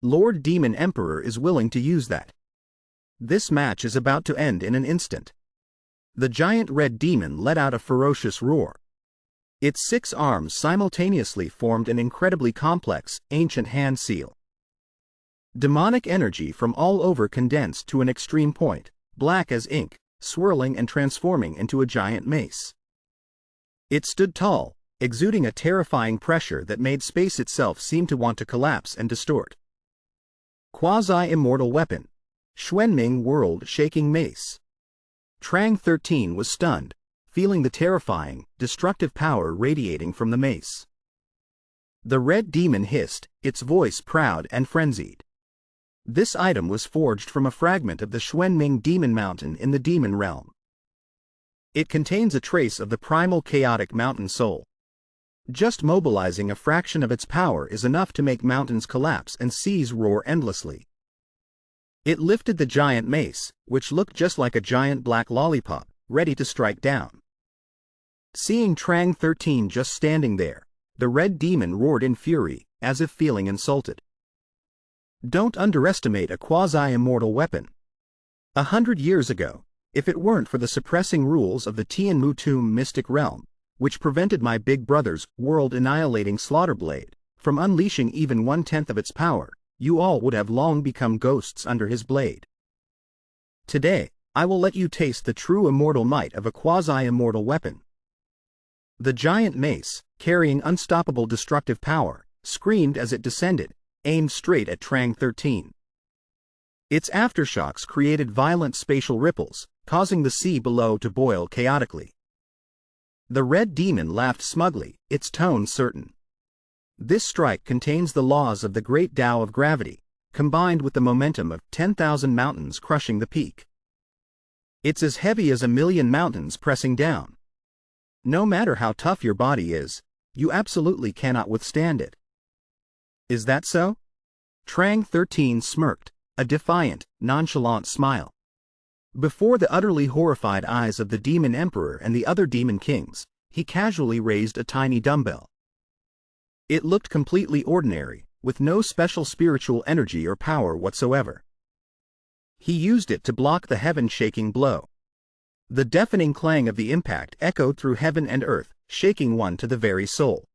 Lord Demon Emperor is willing to use that. This match is about to end in an instant. The giant red demon let out a ferocious roar. Its 6 arms simultaneously formed an incredibly complex, ancient hand seal. Demonic energy from all over condensed to an extreme point, black as ink, swirling and transforming into a giant mace. It stood tall, exuding a terrifying pressure that made space itself seem to want to collapse and distort. Quasi-immortal weapon. Xuanming world-shaking mace. Trang 13 was stunned, feeling the terrifying, destructive power radiating from the mace. The red demon hissed, its voice proud and frenzied. This item was forged from a fragment of the Xuanming Demon Mountain in the Demon Realm. It contains a trace of the primal chaotic mountain soul. Just mobilizing a fraction of its power is enough to make mountains collapse and seas roar endlessly. It lifted the giant mace, which looked just like a giant black lollipop, ready to strike down. Seeing Trang 13 just standing there, the red demon roared in fury, as if feeling insulted. Don't underestimate a quasi-immortal weapon. 100 years ago, if it weren't for the suppressing rules of the Tianmu Tomb mystic realm, which prevented my big brother's world-annihilating slaughter blade from unleashing even 1/10 of its power, you all would have long become ghosts under his blade. Today, I will let you taste the true immortal might of a quasi-immortal weapon. The giant mace, carrying unstoppable destructive power, screamed as it descended, aimed straight at Trang 13. Its aftershocks created violent spatial ripples, causing the sea below to boil chaotically. The red demon laughed smugly, its tone certain. This strike contains the laws of the great Tao of gravity, combined with the momentum of 10,000 mountains crushing the peak. It's as heavy as 1,000,000 mountains pressing down. No matter how tough your body is, you absolutely cannot withstand it. Is that so? Trang 13 smirked, a defiant, nonchalant smile. Before the utterly horrified eyes of the Demon Emperor and the other Demon Kings, he casually raised a tiny dumbbell. It looked completely ordinary, with no special spiritual energy or power whatsoever. He used it to block the heaven-shaking blow. The deafening clang of the impact echoed through heaven and earth, shaking one to the very soul.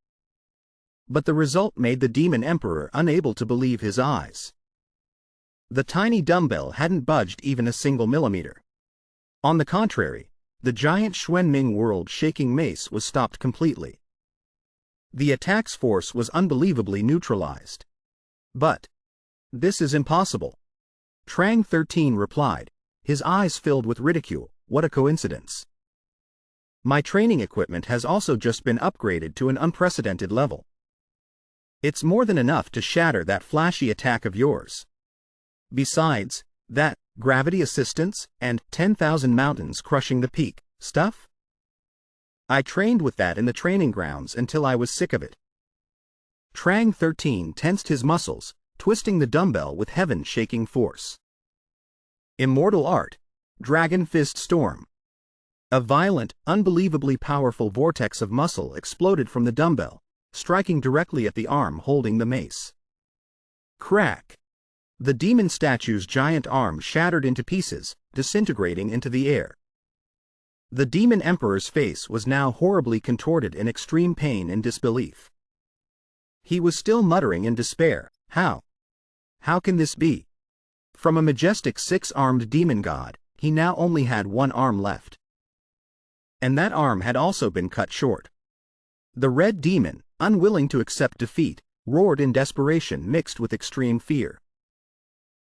But the result made the Demon Emperor unable to believe his eyes. The tiny dumbbell hadn't budged even a single millimeter. On the contrary, the giant Xuanming world-shaking mace was stopped completely. The attack's force was unbelievably neutralized. But this is impossible. Trang 13 replied, his eyes filled with ridicule. What a coincidence. My training equipment has also just been upgraded to an unprecedented level. It's more than enough to shatter that flashy attack of yours. Besides, that gravity assistance and 10,000 mountains crushing the peak stuff? I trained with that in the training grounds until I was sick of it. Trang 13 tensed his muscles, twisting the dumbbell with heaven-shaking force. Immortal Art, Dragon Fist Storm. A violent, unbelievably powerful vortex of muscle exploded from the dumbbell, striking directly at the arm holding the mace. Crack! The demon statue's giant arm shattered into pieces, disintegrating into the air. The demon emperor's face was now horribly contorted in extreme pain and disbelief. He was still muttering in despair, "How? How can this be?" From a majestic six-armed demon god, he now only had one arm left. And that arm had also been cut short. The red demon, unwilling to accept defeat, roared in desperation mixed with extreme fear.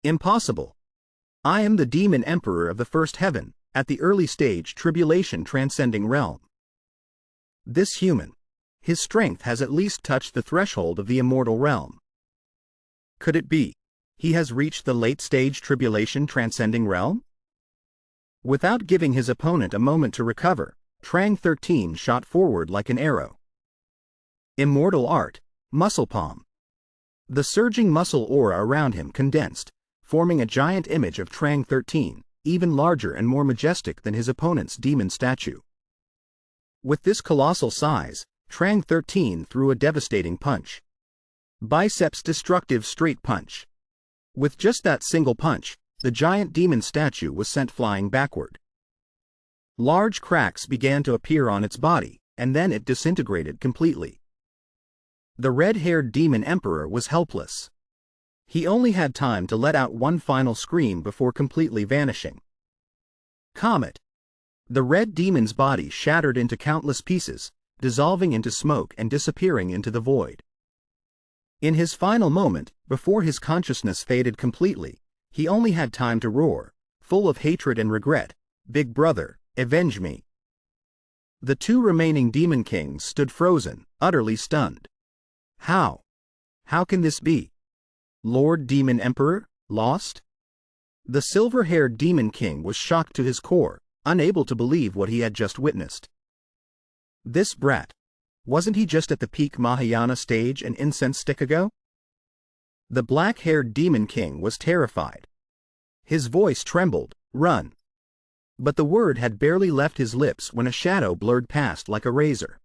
"Impossible! I am the demon emperor of the first heaven, at the early stage tribulation transcending realm. This human, his strength has at least touched the threshold of the immortal realm. Could it be he has reached the late stage tribulation transcending realm?" Without giving his opponent a moment to recover, Trang 13 shot forward like an arrow. Immortal Art, Muscle Palm. The surging muscle aura around him condensed, forming a giant image of Trang 13, even larger and more majestic than his opponent's demon statue. With this colossal size, Trang 13 threw a devastating punch. Biceps destructive straight punch. With just that single punch, the giant demon statue was sent flying backward. Large cracks began to appear on its body, and then it disintegrated completely. The red-haired demon emperor was helpless. He only had time to let out one final scream before completely vanishing. Comet. The red demon's body shattered into countless pieces, dissolving into smoke and disappearing into the void. In his final moment, before his consciousness faded completely, he only had time to roar, full of hatred and regret, "Big brother, avenge me." The two remaining demon kings stood frozen, utterly stunned. How? How can this be? Lord Demon Emperor, lost? The silver-haired demon king was shocked to his core, unable to believe what he had just witnessed. This brat. Wasn't he just at the peak Mahayana stage an incense stick ago? The black-haired demon king was terrified. His voice trembled, "Run." But the word had barely left his lips when a shadow blurred past like a razor.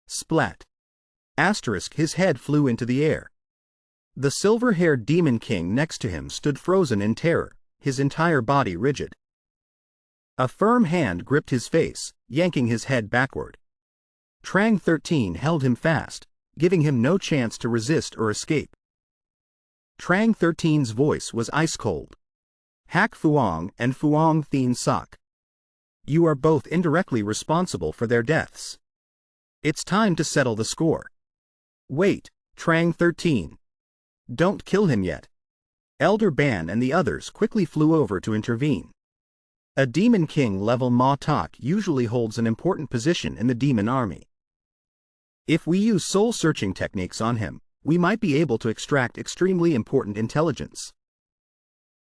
Splat. Asterisk, his head flew into the air. The silver-haired demon king next to him stood frozen in terror, his entire body rigid. A firm hand gripped his face, yanking his head backward. Trang 13 held him fast, giving him no chance to resist or escape. Trang 13's voice was ice-cold. "Hak Fuang and Fuang Thien Sok. You are both indirectly responsible for their deaths. It's time to settle the score." "Wait, Trang 13. Don't kill him yet." Elder Ban and the others quickly flew over to intervene. A Demon King-level Ma Tak usually holds an important position in the demon army. If we use soul-searching techniques on him, we might be able to extract extremely important intelligence.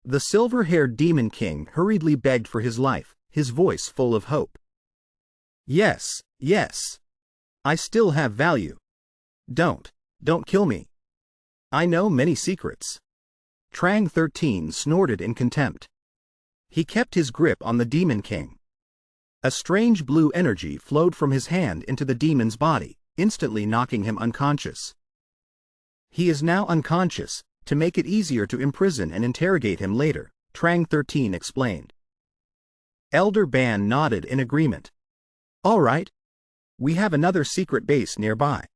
The silver-haired Demon King hurriedly begged for his life, his voice full of hope. "Yes, yes. I still have value. Don't kill me. I know many secrets." Trang 13 snorted in contempt. He kept his grip on the Demon King. A strange blue energy flowed from his hand into the demon's body, instantly knocking him unconscious. "He is now unconscious, to make it easier to imprison and interrogate him later," Trang 13 explained. Elder Ban nodded in agreement. "All right. We have another secret base nearby.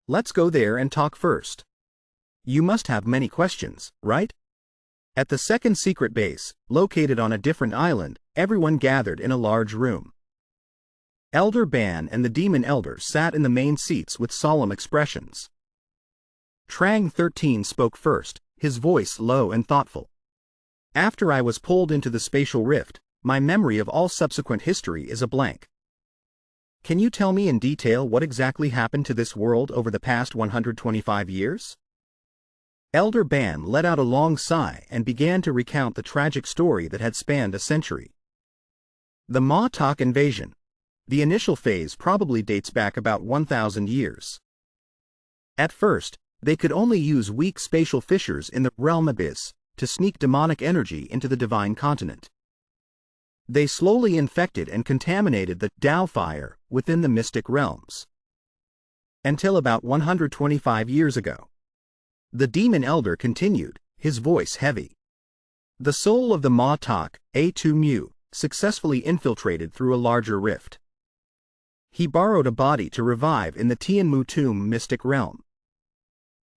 Let's go there and talk first. You must have many questions, right?" At the second secret base, located on a different island, everyone gathered in a large room. Elder Ban and the Demon Elder sat in the main seats with solemn expressions. Trang 13 spoke first, his voice low and thoughtful. "After I was pulled into the spatial rift, my memory of all subsequent history is a blank. Can you tell me in detail what exactly happened to this world over the past 125 years? Elder Ban let out a long sigh and began to recount the tragic story that had spanned a century. The Ma Tak invasion. The initial phase probably dates back about 1,000 years. At first, they could only use weak spatial fissures in the realm abyss to sneak demonic energy into the divine continent. They slowly infected and contaminated the Tao fire within the mystic realms. Until about 125 years ago. The demon elder continued, his voice heavy. The soul of the Ma Tak, A2 Mu, successfully infiltrated through a larger rift. He borrowed a body to revive in the Tianmu tomb mystic realm.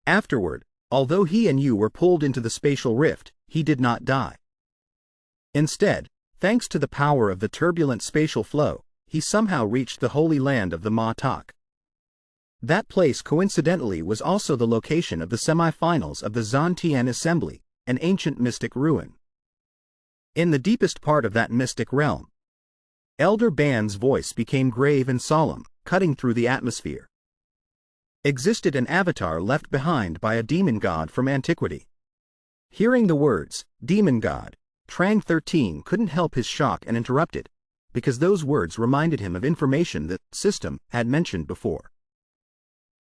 Afterward, although he and you were pulled into the spatial rift, he did not die. Instead, thanks to the power of the turbulent spatial flow, he somehow reached the holy land of the Ma Tak. That place coincidentally was also the location of the semi-finals of the Zhantian Assembly, an ancient mystic ruin. In the deepest part of that mystic realm, Elder Ban's voice became grave and solemn, cutting through the atmosphere. Existed an avatar left behind by a demon god from antiquity. Hearing the words, demon god, Trang 13 couldn't help his shock and interrupted, because those words reminded him of information that System had mentioned before.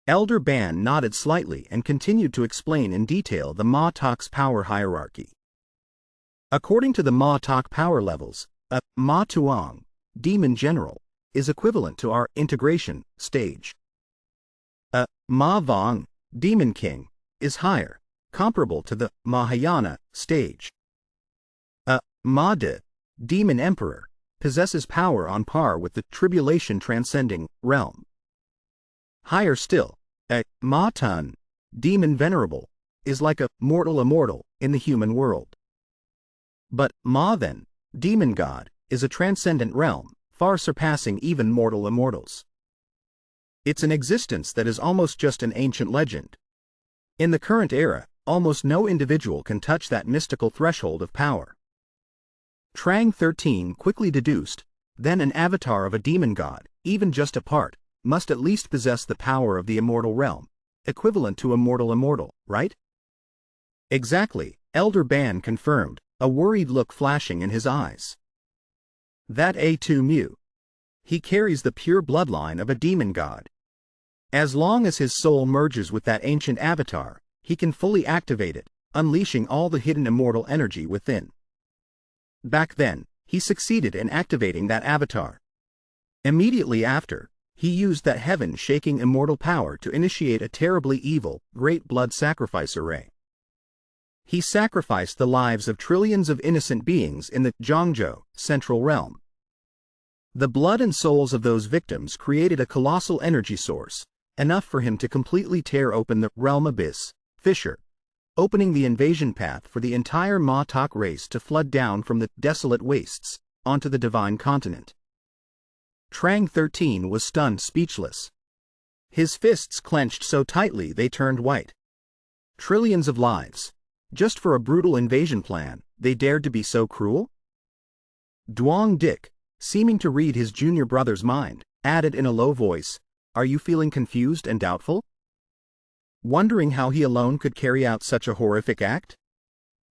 Elder Ban nodded slightly and continued to explain in detail the Ma Tak's power hierarchy. According to the Ma Tak power levels, a Ma Tuong, demon general, is equivalent to our integration stage. A Ma Vong, demon king, is higher, comparable to the Mahayana stage. A Ma De, demon emperor, possesses power on par with the tribulation transcending realm. Higher still, a Ma Tun, demon venerable, is like a mortal immortal in the human world. But Ma Then, demon god, is a transcendent realm, far surpassing even mortal immortals. It's an existence that is almost just an ancient legend. In the current era, almost no individual can touch that mystical threshold of power. Trang 13 quickly deduced, then an avatar of a demon god, even just a part, must at least possess the power of the immortal realm, equivalent to a mortal immortal, right? Exactly, Elder Ban confirmed, a worried look flashing in his eyes. That A2 Mu. He carries the pure bloodline of a demon god. As long as his soul merges with that ancient avatar, he can fully activate it, unleashing all the hidden immortal energy within. Back then, he succeeded in activating that avatar. Immediately after, he used that heaven-shaking immortal power to initiate a terribly evil, great blood sacrifice array. He sacrificed the lives of trillions of innocent beings in the Zhangzhou central realm. The blood and souls of those victims created a colossal energy source, enough for him to completely tear open the realm abyss, fissure, opening the invasion path for the entire Ma Tak race to flood down from the desolate wastes onto the divine continent. Trang 13 was stunned speechless. His fists clenched so tightly they turned white. Trillions of lives. Just for a brutal invasion plan, they dared to be so cruel? Duong Dick, seeming to read his junior brother's mind, added in a low voice, "Are you feeling confused and doubtful? Wondering how he alone could carry out such a horrific act?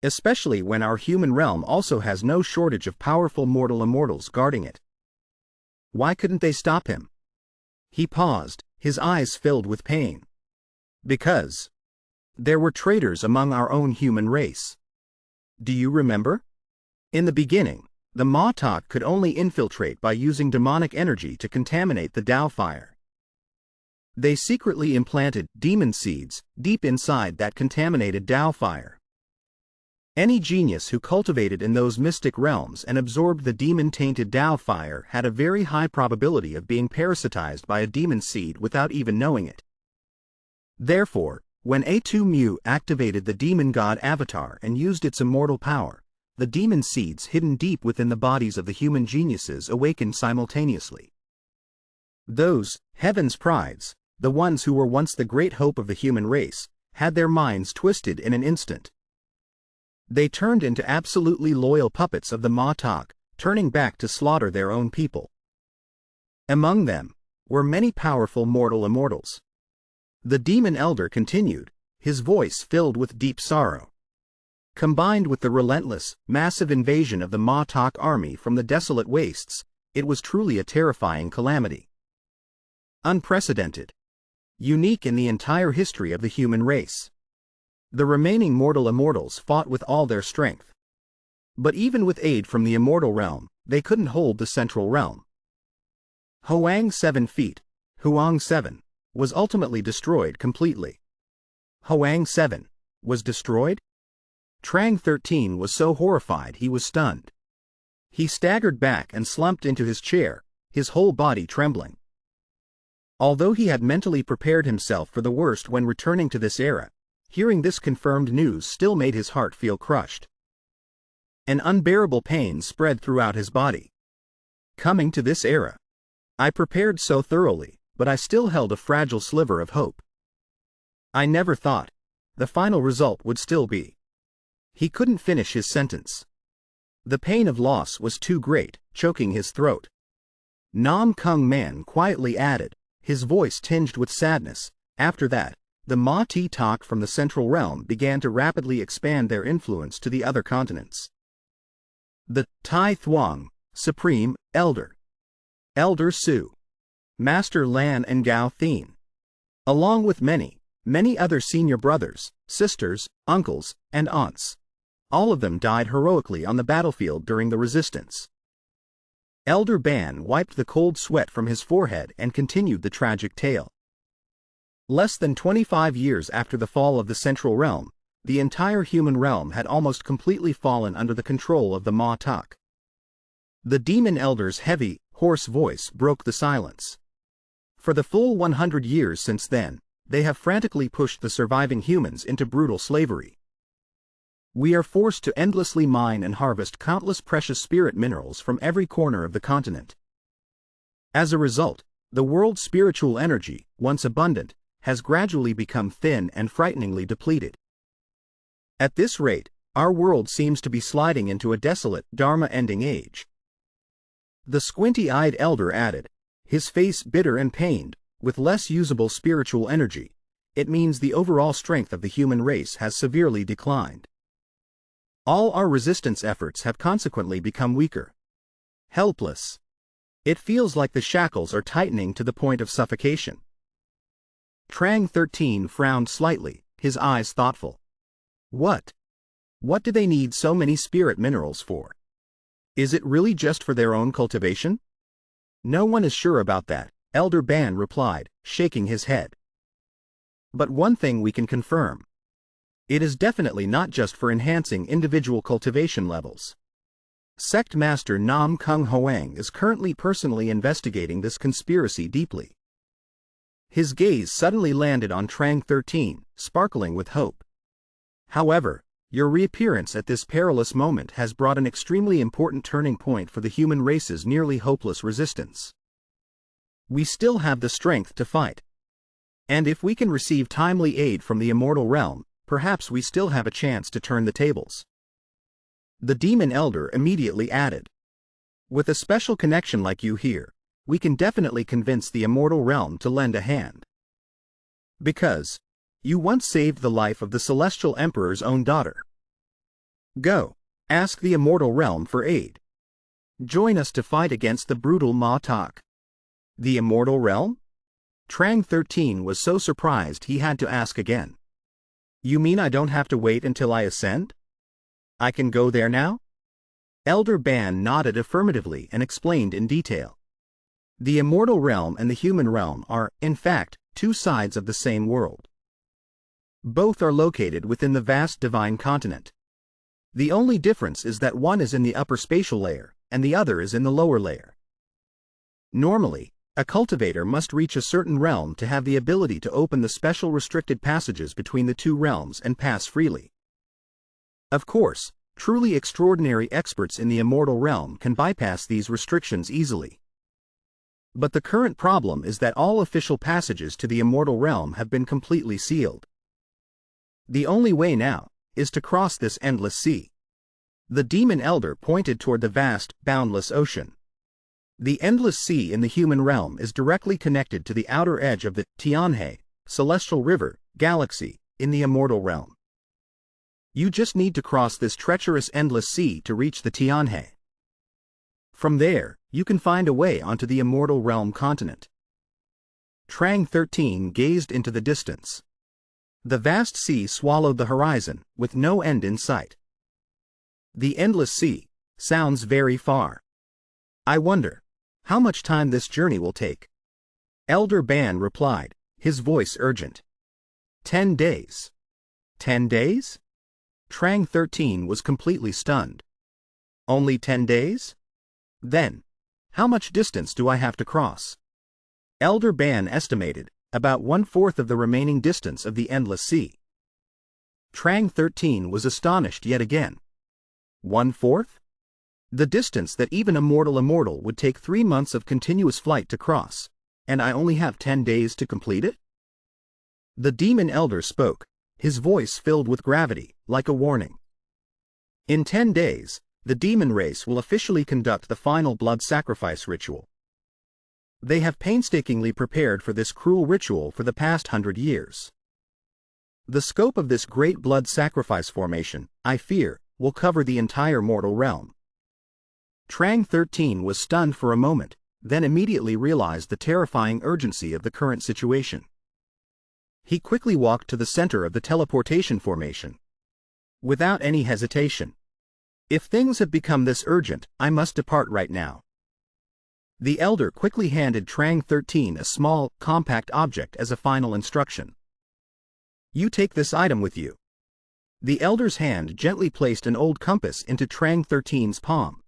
Especially when our human realm also has no shortage of powerful mortal immortals guarding it. Why couldn't they stop him?" He paused, his eyes filled with pain. Because there were traitors among our own human race. Do you remember? In the beginning, the Ma Tak could only infiltrate by using demonic energy to contaminate the Tao fire. They secretly implanted demon seeds deep inside that contaminated Tao fire. Any genius who cultivated in those mystic realms and absorbed the demon-tainted Tao fire had a very high probability of being parasitized by a demon seed without even knowing it. Therefore, when A2 Mu activated the demon god avatar and used its immortal power, the demon seeds hidden deep within the bodies of the human geniuses awakened simultaneously. Those, heaven's prides, the ones who were once the great hope of the human race, had their minds twisted in an instant. They turned into absolutely loyal puppets of the Ma Tak, turning back to slaughter their own people. Among them were many powerful mortal immortals. The demon elder continued, his voice filled with deep sorrow. Combined with the relentless, massive invasion of the Ma Tak army from the desolate wastes, it was truly a terrifying calamity. Unprecedented. Unique in the entire history of the human race. The remaining mortal immortals fought with all their strength. But even with aid from the immortal realm, they couldn't hold the central realm. Hoang 7 feet, Huang 7, was ultimately destroyed completely. Hoang 7 was destroyed? Trang 13 was so horrified he was stunned. He staggered back and slumped into his chair, his whole body trembling. Although he had mentally prepared himself for the worst when returning to this era, hearing this confirmed news still made his heart feel crushed. An unbearable pain spread throughout his body. Coming to this era, I prepared so thoroughly, but I still held a fragile sliver of hope. I never thought the final result would still be. He couldn't finish his sentence. The pain of loss was too great, choking his throat. Nam Kung Man quietly added, his voice tinged with sadness, after that, the Ma Ti Tak from the Central Realm began to rapidly expand their influence to the other continents. The Tai Thuong, Supreme, Elder. Elder Su. Master Lan and Gao Thien. Along with many other senior brothers, sisters, uncles, and aunts. All of them died heroically on the battlefield during the resistance. Elder Ban wiped the cold sweat from his forehead and continued the tragic tale. Less than 25 years after the fall of the Central Realm, the entire human realm had almost completely fallen under the control of the Ma Tak. The Demon Elder's heavy, hoarse voice broke the silence. For the full 100 years since then, they have frantically pushed the surviving humans into brutal slavery. We are forced to endlessly mine and harvest countless precious spirit minerals from every corner of the continent. As a result, the world's spiritual energy, once abundant, has gradually become thin and frighteningly depleted. At this rate, our world seems to be sliding into a desolate, Dharma-ending age. The squinty-eyed elder added, his face bitter and pained, with less usable spiritual energy. It means the overall strength of the human race has severely declined. All our resistance efforts have consequently become weaker. Helpless. It feels like the shackles are tightening to the point of suffocation. Trang 13 frowned slightly, his eyes thoughtful. What? What do they need so many spirit minerals for? Is it really just for their own cultivation? No one is sure about that, Elder Ban replied, shaking his head. But one thing we can confirm. It is definitely not just for enhancing individual cultivation levels. Sect Master Nam Kung Hoang is currently personally investigating this conspiracy deeply. His gaze suddenly landed on Trang 13, sparkling with hope. However, your reappearance at this perilous moment has brought an extremely important turning point for the human race's nearly hopeless resistance. We still have the strength to fight. And if we can receive timely aid from the immortal realm, perhaps we still have a chance to turn the tables. The Demon Elder immediately added. With a special connection like you here, we can definitely convince the immortal realm to lend a hand. Because you once saved the life of the Celestial Emperor's own daughter. Go, ask the immortal realm for aid. Join us to fight against the brutal Ma Tak. The immortal realm? Trang 13 was so surprised he had to ask again. You mean I don't have to wait until I ascend? I can go there now? Elder Ban nodded affirmatively and explained in detail. The immortal realm and the human realm are, in fact, two sides of the same world. Both are located within the vast divine continent. The only difference is that one is in the upper spatial layer, and the other is in the lower layer. Normally, a cultivator must reach a certain realm to have the ability to open the special restricted passages between the two realms and pass freely. Of course, truly extraordinary experts in the immortal realm can bypass these restrictions easily. But the current problem is that all official passages to the immortal realm have been completely sealed. The only way now is to cross this endless sea. The Demon Elder pointed toward the vast, boundless ocean. The endless sea in the human realm is directly connected to the outer edge of the Tianhe, celestial river, galaxy, in the immortal realm. You just need to cross this treacherous endless sea to reach the Tianhe. From there, you can find a way onto the immortal realm continent. Trang 13 gazed into the distance. The vast sea swallowed the horizon, with no end in sight. The endless sea sounds very far. I wonder how much time this journey will take. Elder Ban replied, his voice urgent. 10 days. 10 days? Trang 13 was completely stunned. Only 10 days? Then, how much distance do I have to cross? Elder Ban estimated about 1/4 of the remaining distance of the endless sea. Trang 13 was astonished yet again. 1/4? The distance that even a mortal immortal would take 3 months of continuous flight to cross, and I only have 10 days to complete it? The demon elder spoke, his voice filled with gravity, like a warning. In 10 days, the demon race will officially conduct the final blood sacrifice ritual. They have painstakingly prepared for this cruel ritual for the past 100 years. The scope of this great blood sacrifice formation, I fear, will cover the entire mortal realm. Trang 13 was stunned for a moment, then immediately realized the terrifying urgency of the current situation. He quickly walked to the center of the teleportation formation. Without any hesitation. If things have become this urgent, I must depart right now. The elder quickly handed Trang 13 a small, compact object as a final instruction. You take this item with you. The elder's hand gently placed an old compass into Trang 13's palm.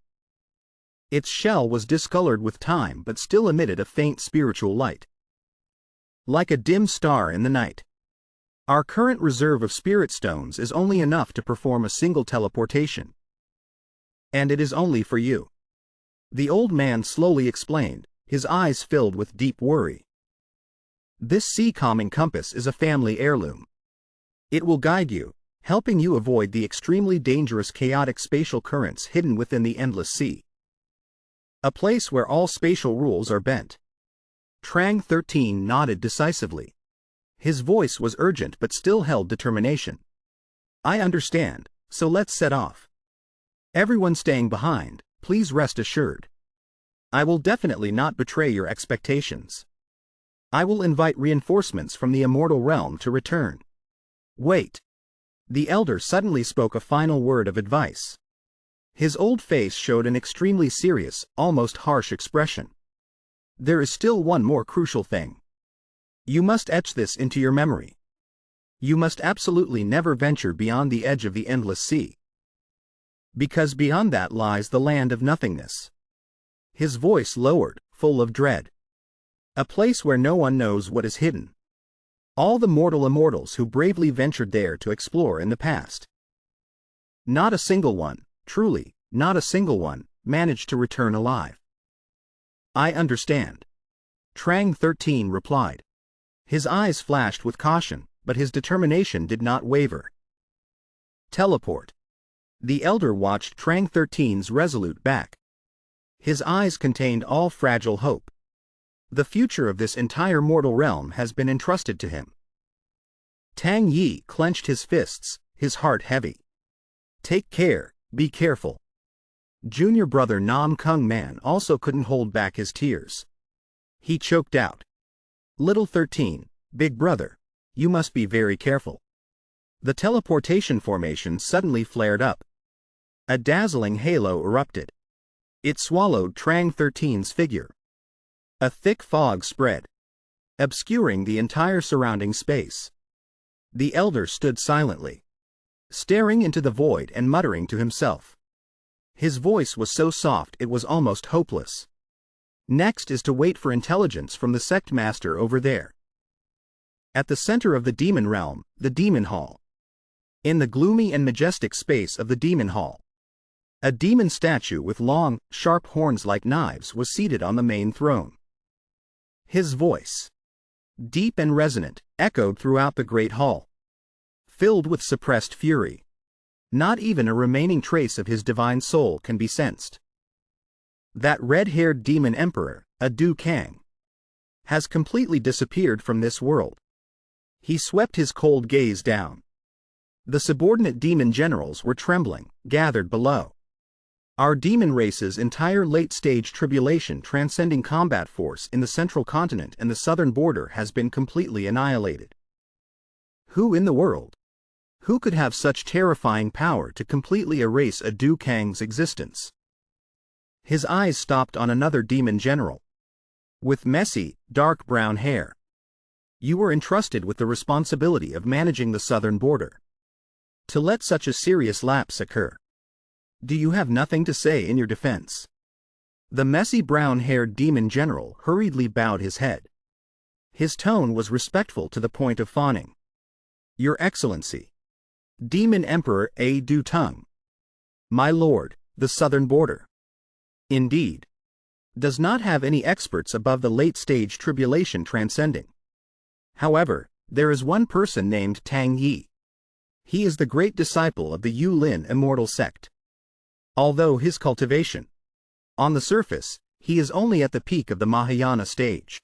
Its shell was discolored with time but still emitted a faint spiritual light. Like a dim star in the night. Our current reserve of spirit stones is only enough to perform a single teleportation. And it is only for you. The old man slowly explained, his eyes filled with deep worry. This sea-calming compass is a family heirloom. It will guide you, helping you avoid the extremely dangerous chaotic spatial currents hidden within the endless sea. A place where all spatial rules are bent. Trang 13 nodded decisively. His voice was urgent but still held determination. I understand, so let's set off. Everyone staying behind, please rest assured. I will definitely not betray your expectations. I will invite reinforcements from the immortal realm to return. Wait. The elder suddenly spoke a final word of advice. His old face showed an extremely serious, almost harsh expression. There is still one more crucial thing. You must etch this into your memory. You must absolutely never venture beyond the edge of the endless sea. Because beyond that lies the land of nothingness. His voice lowered, full of dread. A place where no one knows what is hidden. All the mortal immortals who bravely ventured there to explore in the past. Not a single one, truly, not a single one, managed to return alive. I understand. Trang 13 replied. His eyes flashed with caution, but his determination did not waver. Teleport. The elder watched Trang 13's resolute back. His eyes contained all fragile hope. The future of this entire mortal realm has been entrusted to him. Tang Yi clenched his fists, his heart heavy. Take care, be careful. Junior brother Nam Kung Man also couldn't hold back his tears. He choked out. Little 13, big brother, you must be very careful. The teleportation formation suddenly flared up. A dazzling halo erupted. It swallowed Trang 13's figure. A thick fog spread, obscuring the entire surrounding space. The elder stood silently, staring into the void and muttering to himself. His voice was so soft it was almost hopeless. Next is to wait for intelligence from the sect master over there. At the center of the demon realm, the demon hall. In the gloomy and majestic space of the demon hall, a demon statue with long, sharp horns like knives was seated on the main throne. His voice, deep and resonant, echoed throughout the great hall, filled with suppressed fury. Not even a remaining trace of his divine soul can be sensed. That red-haired demon emperor, Adu Kang, has completely disappeared from this world. He swept his cold gaze down. The subordinate demon generals were trembling, gathered below. Our demon race's entire late-stage tribulation transcending combat force in the central continent and the southern border has been completely annihilated. Who in the world? Who could have such terrifying power to completely erase a Du Kang's existence? His eyes stopped on another demon general. With messy, dark brown hair. You were entrusted with the responsibility of managing the southern border. To let such a serious lapse occur. Do you have nothing to say in your defense? The messy brown-haired demon general hurriedly bowed his head. His tone was respectful to the point of fawning. Your Excellency. Demon Emperor A. Du Tung. My lord, the southern border. Indeed. Does not have any experts above the late-stage tribulation transcending. However, there is one person named Tang Yi. He is the great disciple of the Yu Lin immortal sect. Although his cultivation. On the surface, he is only at the peak of the Mahayana stage.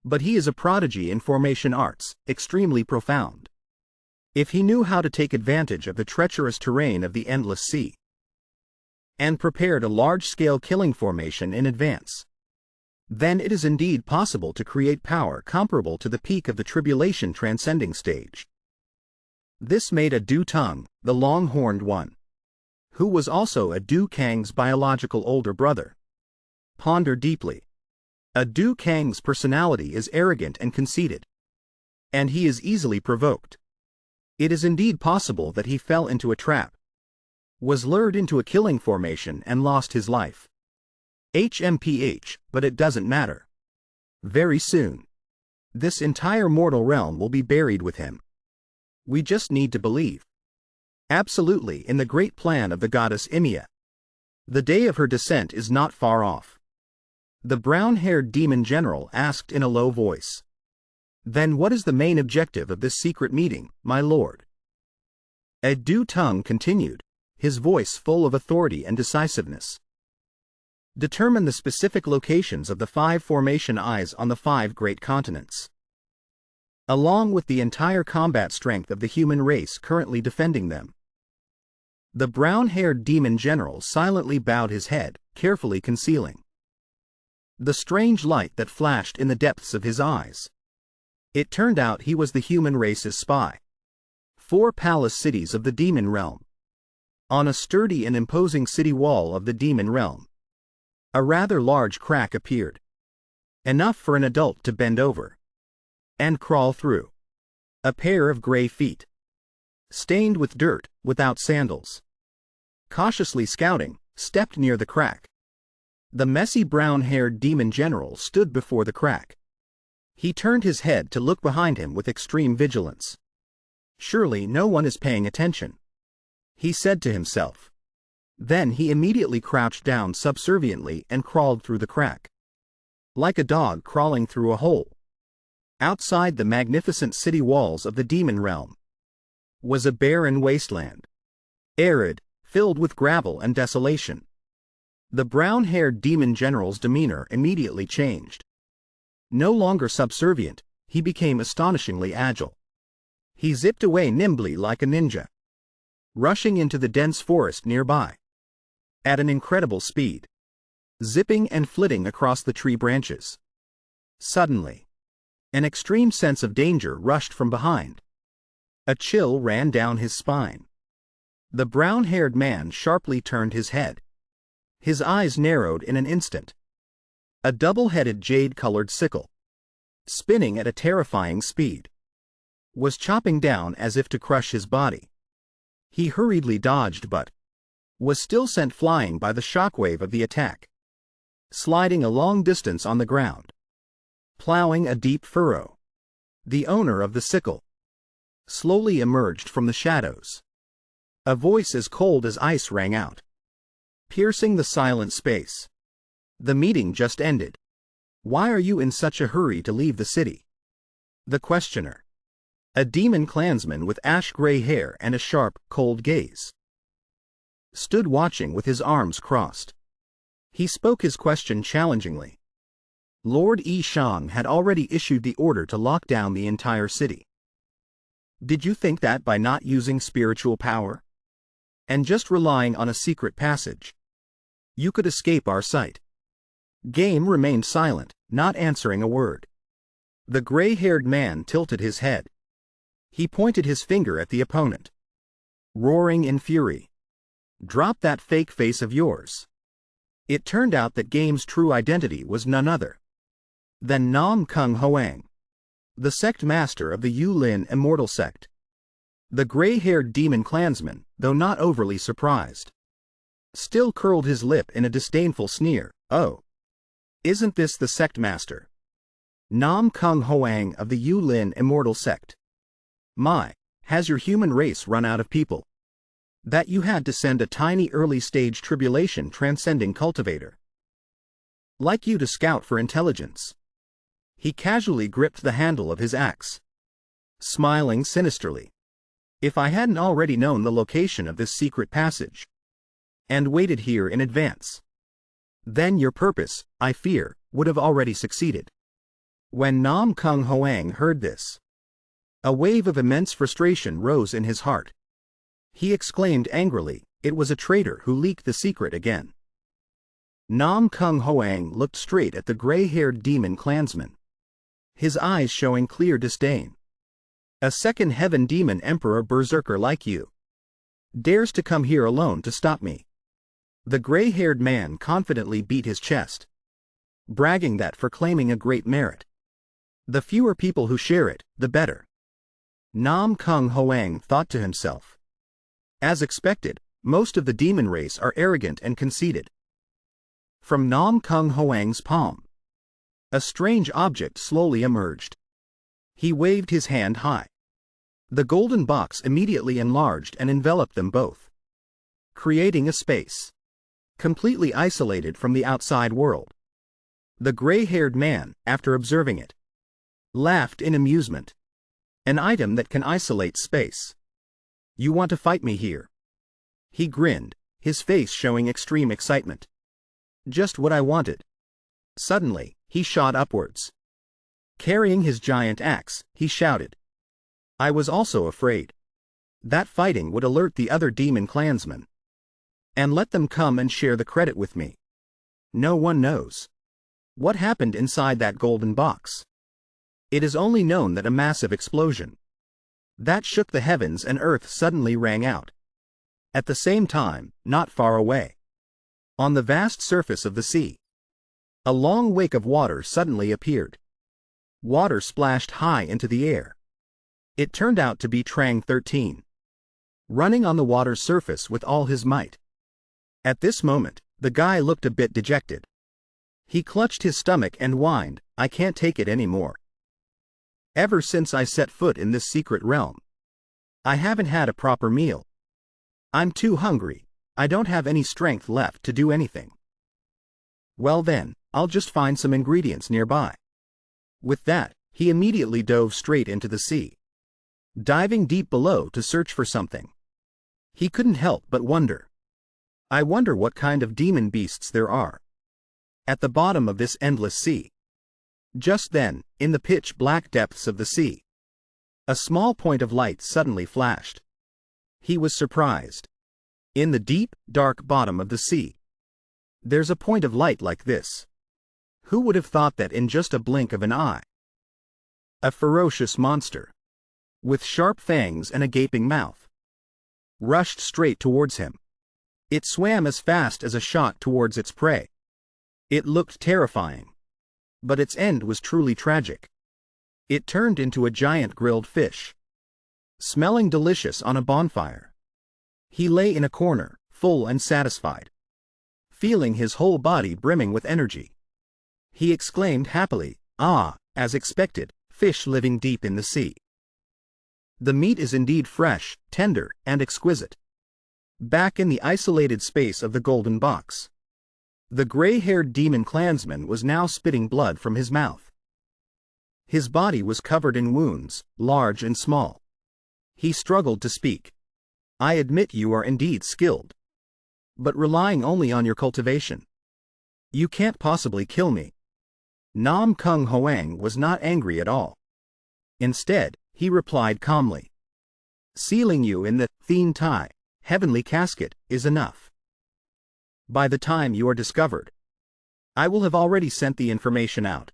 But he is a prodigy in formation arts, extremely profound. If he knew how to take advantage of the treacherous terrain of the endless sea, and prepared a large-scale killing formation in advance, then it is indeed possible to create power comparable to the peak of the tribulation transcending stage. This made a Du Tung, the long-horned one, who was also a Du Kang's biological older brother, ponder deeply. A Du Kang's personality is arrogant and conceited, and he is easily provoked. It is indeed possible that he fell into a trap, was lured into a killing formation and lost his life. HMPH, but it doesn't matter. Very soon, this entire mortal realm will be buried with him. We just need to believe. Absolutely in the great plan of the goddess Imia. The day of her descent is not far off. The brown-haired demon general asked in a low voice. Then what is the main objective of this secret meeting, my lord? Du Tung continued, his voice full of authority and decisiveness. Determine the specific locations of the 5 formation eyes on the 5 great continents, along with the entire combat strength of the human race currently defending them. The brown-haired demon general silently bowed his head, carefully concealing the strange light that flashed in the depths of his eyes. It turned out he was the human race's spy. 4 palace cities of the demon realm. On a sturdy and imposing city wall of the demon realm, a rather large crack appeared. Enough for an adult to bend over and crawl through. A pair of gray feet, stained with dirt, without sandals, cautiously scouting, stepped near the crack. The messy brown-haired demon general stood before the crack. He turned his head to look behind him with extreme vigilance. Surely no one is paying attention, he said to himself. Then he immediately crouched down subserviently and crawled through the crack, like a dog crawling through a hole. Outside the magnificent city walls of the demon realm was a barren wasteland, arid, filled with gravel and desolation. The brown-haired demon general's demeanor immediately changed. No longer subservient, he became astonishingly agile. He zipped away nimbly like a ninja, rushing into the dense forest nearby at an incredible speed, zipping and flitting across the tree branches. Suddenly, an extreme sense of danger rushed from behind. A chill ran down his spine. The brown-haired man sharply turned his head. His eyes narrowed in an instant. A double-headed jade-colored sickle, spinning at a terrifying speed, was chopping down as if to crush his body. He hurriedly dodged but was still sent flying by the shockwave of the attack, sliding a long distance on the ground, plowing a deep furrow. The owner of the sickle slowly emerged from the shadows. A voice as cold as ice rang out, piercing the silent space. The meeting just ended. Why are you in such a hurry to leave the city? The questioner, a demon clansman with ash-gray hair and a sharp, cold gaze, stood watching with his arms crossed. He spoke his question challengingly. Lord Yi Shang had already issued the order to lock down the entire city. Did you think that by not using spiritual power, And just relying on a secret passage, you could escape our sight. Game remained silent, not answering a word. The gray-haired man tilted his head. He pointed his finger at the opponent, roaring in fury. "Drop that fake face of yours." It turned out that Game's true identity was none other than Nam Kung Hoang, the sect master of the Yulin Immortal Sect. The gray-haired demon clansman, though not overly surprised, still curled his lip in a disdainful sneer. "Oh, isn't this the sect master? Nam Kung Hoang of the Yulin Immortal Sect. My, has your human race run out of people, that you had to send a tiny early-stage tribulation transcending cultivator like you to scout for intelligence?" He casually gripped the handle of his axe, smiling sinisterly. "If I hadn't already known the location of this secret passage, and waited here in advance, then your purpose, I fear, would have already succeeded." When Nam Kung Hoang heard this, a wave of immense frustration rose in his heart. He exclaimed angrily, it was a traitor who leaked the secret again. Nam Kung Hoang looked straight at the gray-haired demon clansman, his eyes showing clear disdain. "A second heaven demon emperor berserker like you dares to come here alone to stop me?" The gray-haired man confidently beat his chest, bragging that for claiming a great merit, the fewer people who share it, the better. Nam Kung Hoang thought to himself. As expected, most of the demon race are arrogant and conceited. From Nam Kung Hoang's palm, a strange object slowly emerged. He waved his hand high. The golden box immediately enlarged and enveloped them both, creating a space completely isolated from the outside world. The gray-haired man, after observing it, laughed in amusement. "An item that can isolate space. You want to fight me here?" He grinned, his face showing extreme excitement. "Just what I wanted." Suddenly, he shot upwards. Carrying his giant axe, he shouted. I was also afraid that fighting would alert the other demon clansmen, and let them come and share the credit with me. No one knows what happened inside that golden box. It is only known that a massive explosion that shook the heavens and earth suddenly rang out. At the same time, not far away, on the vast surface of the sea, a long wake of water suddenly appeared. Water splashed high into the air. It turned out to be Trang 13, running on the water's surface with all his might. At this moment, the guy looked a bit dejected. He clutched his stomach and whined, "I can't take it anymore. Ever since I set foot in this secret realm, I haven't had a proper meal. I'm too hungry, I don't have any strength left to do anything. Well then, I'll just find some ingredients nearby." With that, he immediately dove straight into the sea, diving deep below to search for something. He couldn't help but wonder. I wonder what kind of demon beasts there are at the bottom of this endless sea. Just then, in the pitch-black depths of the sea, a small point of light suddenly flashed. He was surprised. In the deep, dark bottom of the sea, there's a point of light like this. Who would have thought that in just a blink of an eye? A ferocious monster, with sharp fangs and a gaping mouth, rushed straight towards him. It swam as fast as a shot towards its prey. It looked terrifying, but its end was truly tragic. It turned into a giant grilled fish, smelling delicious on a bonfire. He lay in a corner, full and satisfied, feeling his whole body brimming with energy. He exclaimed happily, "Ah, as expected, fish living deep in the sea. The meat is indeed fresh, tender, and exquisite." Back in the isolated space of the golden box, the gray-haired demon clansman was now spitting blood from his mouth. His body was covered in wounds, large and small. He struggled to speak. "I admit you are indeed skilled, but relying only on your cultivation, you can't possibly kill me." Nam Kung Hoang was not angry at all. Instead, he replied calmly, "Sealing you in the Thien Tai heavenly casket, is enough. By the time you are discovered, I will have already sent the information out.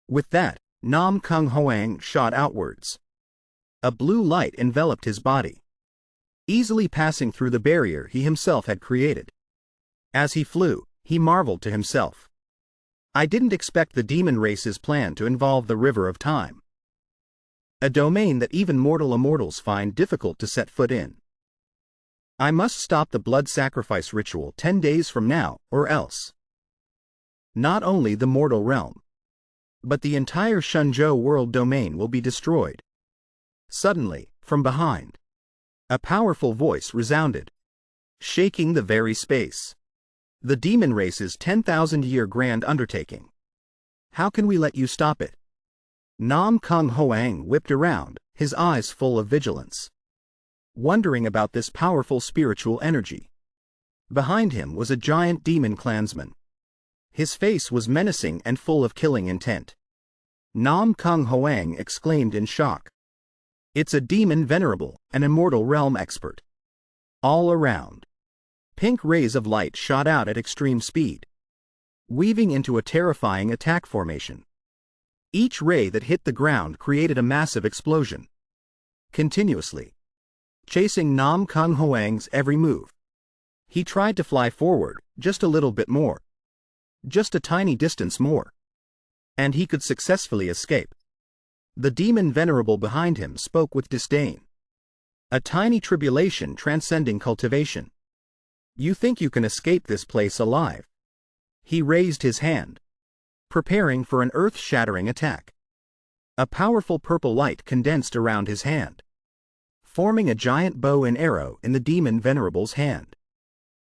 With that, Nam Kung Hoang shot outwards. A blue light enveloped his body, easily passing through the barrier he himself had created. As he flew, he marveled to himself. I didn't expect the demon race's plan to involve the River of Time, a domain that even mortal immortals find difficult to set foot in. I must stop the blood sacrifice ritual 10 days from now, or else not only the mortal realm, but the entire Shenzhou world domain will be destroyed. Suddenly, from behind, a powerful voice resounded, shaking the very space. The demon race's 10,000-year grand undertaking. How can we let you stop it? Nam Kung Hoang whipped around, his eyes full of vigilance, wondering about this powerful spiritual energy. Behind him was a giant demon clansman. His face was menacing and full of killing intent. Nam Kung Hoang exclaimed in shock. It's a demon venerable, an immortal realm expert. All around, pink rays of light shot out at extreme speed, weaving into a terrifying attack formation. Each ray that hit the ground created a massive explosion, continuously chasing Nam Kung Hoang's every move. He tried to fly forward, just a little bit more, just a tiny distance more, and he could successfully escape. The demon venerable behind him spoke with disdain. A tiny tribulation transcending cultivation. You think you can escape this place alive? He raised his hand, preparing for an earth-shattering attack. A powerful purple light condensed around his hand, forming a giant bow and arrow in the demon venerable's hand.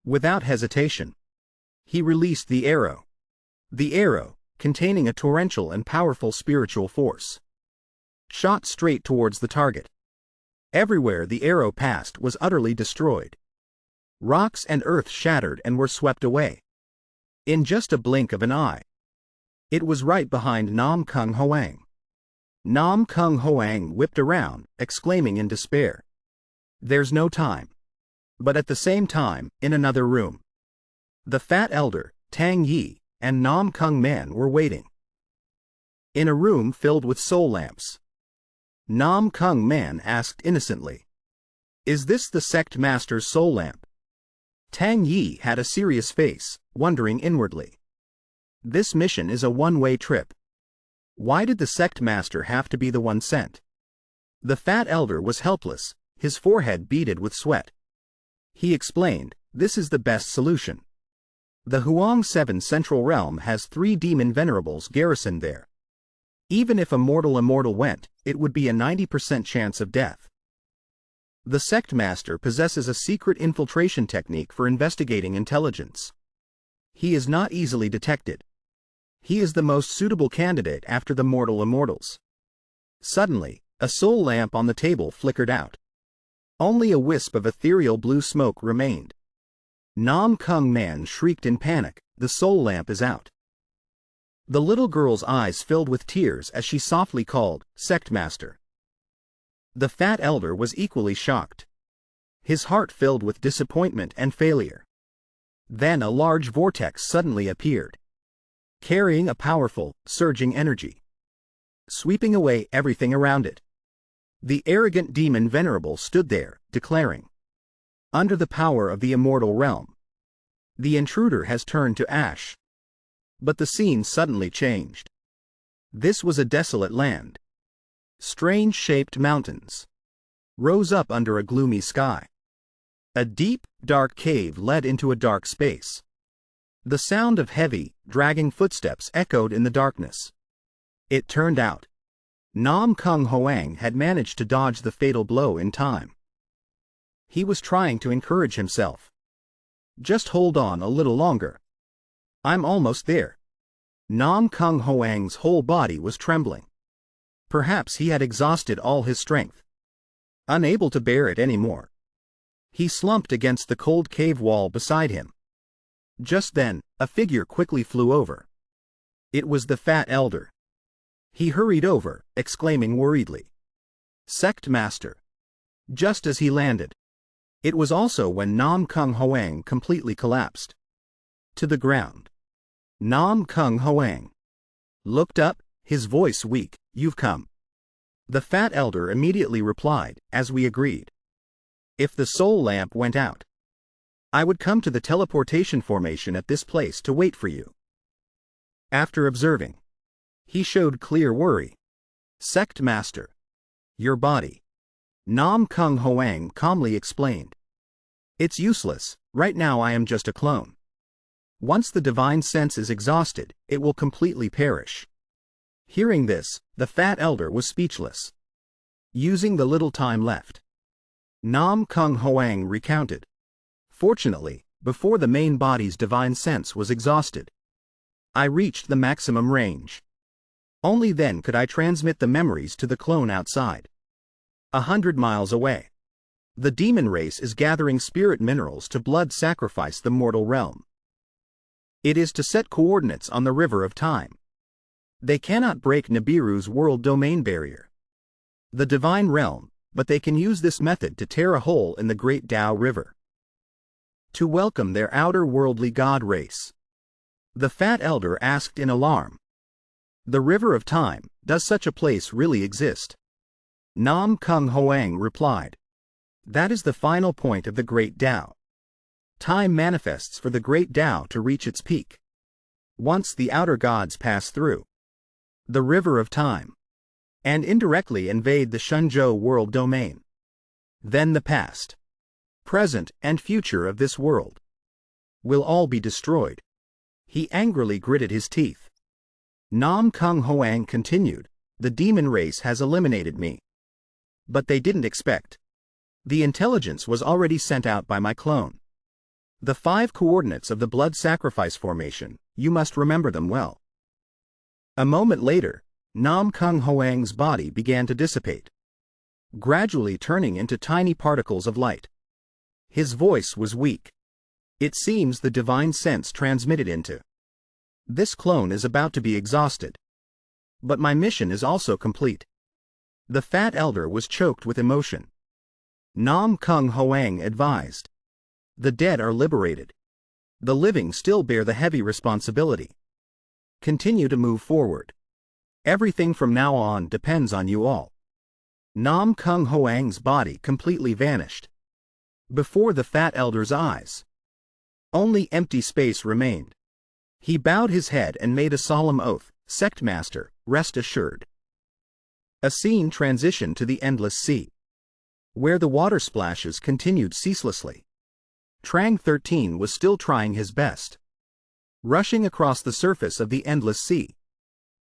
Without hesitation, he released the arrow. The arrow, containing a torrential and powerful spiritual force, shot straight towards the target. Everywhere the arrow passed was utterly destroyed. Rocks and earth shattered and were swept away. In just a blink of an eye, it was right behind Nam Kung Hoang. Nam Kung Hoang whipped around, exclaiming in despair. There's no time. But at the same time, in another room, the fat elder, Tang Yi, and Nam Kung Man were waiting. In a room filled with soul lamps, Nam Kung Man asked innocently, "Is this the sect master's soul lamp?" Tang Yi had a serious face, wondering inwardly. This mission is a one-way trip. Why did the sect master have to be the one sent? The fat elder was helpless, his forehead beaded with sweat. He explained, this is the best solution. The Huang 7 Central Realm has 3 demon venerables garrisoned there. Even if a mortal immortal went, it would be a 90% chance of death. The sect master possesses a secret infiltration technique for investigating intelligence. He is not easily detected. He is the most suitable candidate after the mortal immortals. Suddenly, a soul lamp on the table flickered out. Only a wisp of ethereal blue smoke remained. Nam Kung Man shrieked in panic, the soul lamp is out. The little girl's eyes filled with tears as she softly called, "Sect Master." The fat elder was equally shocked, his heart filled with disappointment and failure. Then a large vortex suddenly appeared, carrying a powerful, surging energy, sweeping away everything around it. The arrogant demon venerable stood there, declaring, "Under the power of the immortal realm, the intruder has turned to ash." But the scene suddenly changed. This was a desolate land. Strange-shaped mountains rose up under a gloomy sky. A deep, dark cave led into a dark space. The sound of heavy, dragging footsteps echoed in the darkness. It turned out, Nam Kung Hoang had managed to dodge the fatal blow in time. He was trying to encourage himself. Just hold on a little longer. I'm almost there. Nam Kung Hoang's whole body was trembling. Perhaps he had exhausted all his strength. Unable to bear it anymore, he slumped against the cold cave wall beside him. Just then, a figure quickly flew over. It was the fat elder. He hurried over, exclaiming worriedly, "Sect Master." Just as he landed, It was also when Nam Kung Hoang completely collapsed to the ground. Nam Kung Hoang looked up, his voice weak. "You've come." The fat elder immediately replied, "As we agreed. If the soul lamp went out, I would come to the teleportation formation at this place to wait for you." After observing, he showed clear worry. "Sect Master, your body," Nam Kung Hoang calmly explained. "It's useless, right now I am just a clone. Once the divine sense is exhausted, it will completely perish." Hearing this, the fat elder was speechless. Using the little time left, Nam Kung Hoang recounted. "Fortunately, before the main body's divine sense was exhausted, I reached the maximum range. Only then could I transmit the memories to the clone outside, 100 miles away. The demon race is gathering spirit minerals to blood sacrifice the mortal realm. It is to set coordinates on the river of time. They cannot break Nibiru's world domain barrier, the divine realm, but they can use this method to tear a hole in the great Tao River to welcome their outer worldly god race." The fat elder asked in alarm, "The river of time, does such a place really exist?" Nam Kung Hoang replied, "That is the final point of the great Tao. Time manifests for the great Tao to reach its peak. Once the outer gods pass through the river of time and indirectly invade the Shenzhou world domain, then the past, present, and future of this world will all be destroyed." He angrily gritted his teeth. Nam Kung Hoang continued, "The demon race has eliminated me. But they didn't expect. The intelligence was already sent out by my clone. The 5 coordinates of the blood sacrifice formation, you must remember them well." A moment later, Nam Kung Hoang's body began to dissipate, gradually turning into tiny particles of light. His voice was weak. "It seems the divine sense transmitted into this clone is about to be exhausted. But my mission is also complete." The fat elder was choked with emotion. Nam Kung Hoang advised, "The dead are liberated. The living still bear the heavy responsibility. Continue to move forward. Everything from now on depends on you all." Nam Kung Hoang's body completely vanished before the fat elder's eyes. Only empty space remained. He bowed his head and made a solemn oath, "Sect Master, rest assured." A scene transitioned to the endless sea, where the water splashes continued ceaselessly. Trang 13 was still trying his best, rushing across the surface of the endless sea.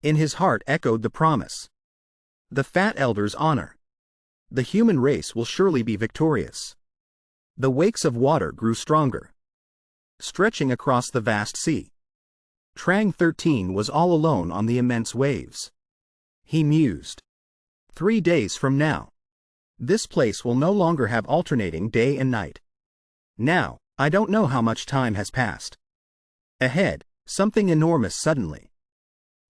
In his heart echoed the promise. The fat elder's honor. The human race will surely be victorious. The wakes of water grew stronger, stretching across the vast sea. Trang 13 was all alone on the immense waves. He mused. 3 days from now, this place will no longer have alternating day and night. Now, I don't know how much time has passed. Ahead, something enormous suddenly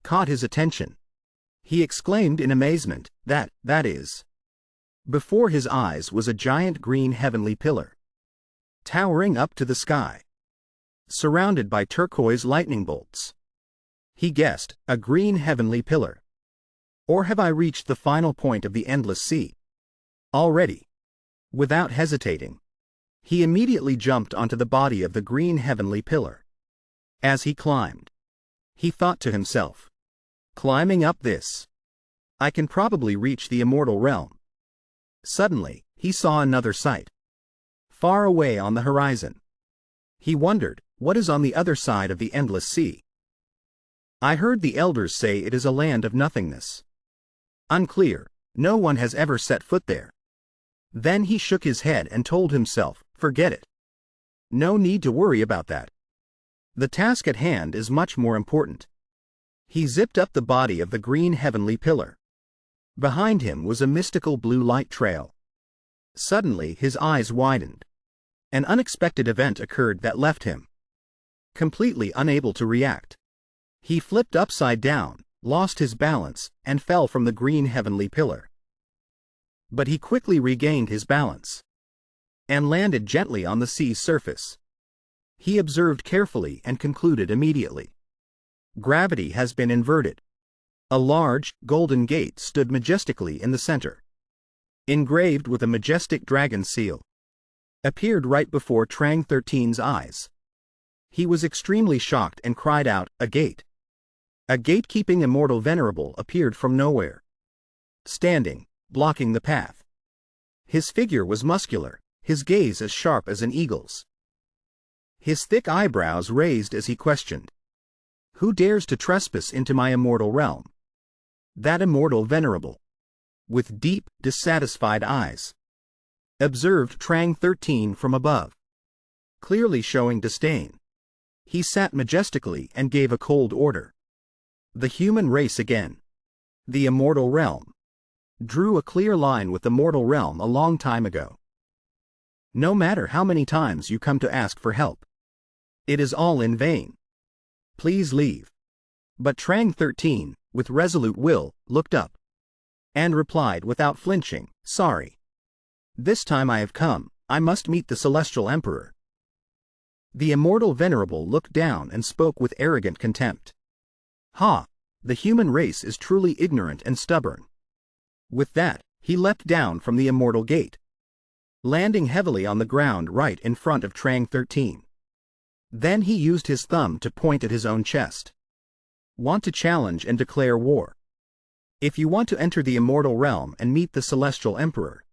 caught his attention. He exclaimed in amazement, that is. Before his eyes was a giant green heavenly pillar, towering up to the sky, surrounded by turquoise lightning bolts. He guessed, a green heavenly pillar. Or have I reached the final point of the endless sea already? Without hesitating, he immediately jumped onto the body of the green heavenly pillar. As he climbed, he thought to himself, climbing up this, I can probably reach the immortal realm. Suddenly, he saw another sight, far away on the horizon. He wondered, what is on the other side of the endless sea? I heard the elders say it is a land of nothingness. Unclear, no one has ever set foot there. Then he shook his head and told himself, forget it. No need to worry about that. The task at hand is much more important. He zipped up the body of the green heavenly pillar. Behind him was a mystical blue light trail. Suddenly his eyes widened. An unexpected event occurred that left him completely unable to react. He flipped upside down, lost his balance, and fell from the green heavenly pillar. But he quickly regained his balance. and landed gently on the sea's surface. He observed carefully and concluded immediately. Gravity has been inverted. A large, golden gate stood majestically in the center, engraved with a majestic dragon seal. Appeared right before Trang 13's eyes. He was extremely shocked and cried out, "A gate!" A gatekeeping immortal venerable appeared from nowhere, standing, blocking the path. His figure was muscular, his gaze as sharp as an eagle's. His thick eyebrows raised as he questioned, "Who dares to trespass into my immortal realm?" That immortal venerable, with deep, dissatisfied eyes, observed Trang 13 from above, clearly showing disdain. He sat majestically and gave a cold order. The human race again. The immortal realm. Drew a clear line with the mortal realm a long time ago. No matter how many times you come to ask for help, it is all in vain. Please leave. But Trang 13, with resolute will, looked up and replied without flinching, "Sorry. This time I have come, I must meet the Celestial Emperor." The immortal venerable looked down and spoke with arrogant contempt. "Ha! The human race is truly ignorant and stubborn." With that, he leapt down from the immortal gate, landing heavily on the ground right in front of Trang 13. Then he used his thumb to point at his own chest. "Want to challenge and declare war? If you want to enter the immortal realm and meet the Celestial Emperor,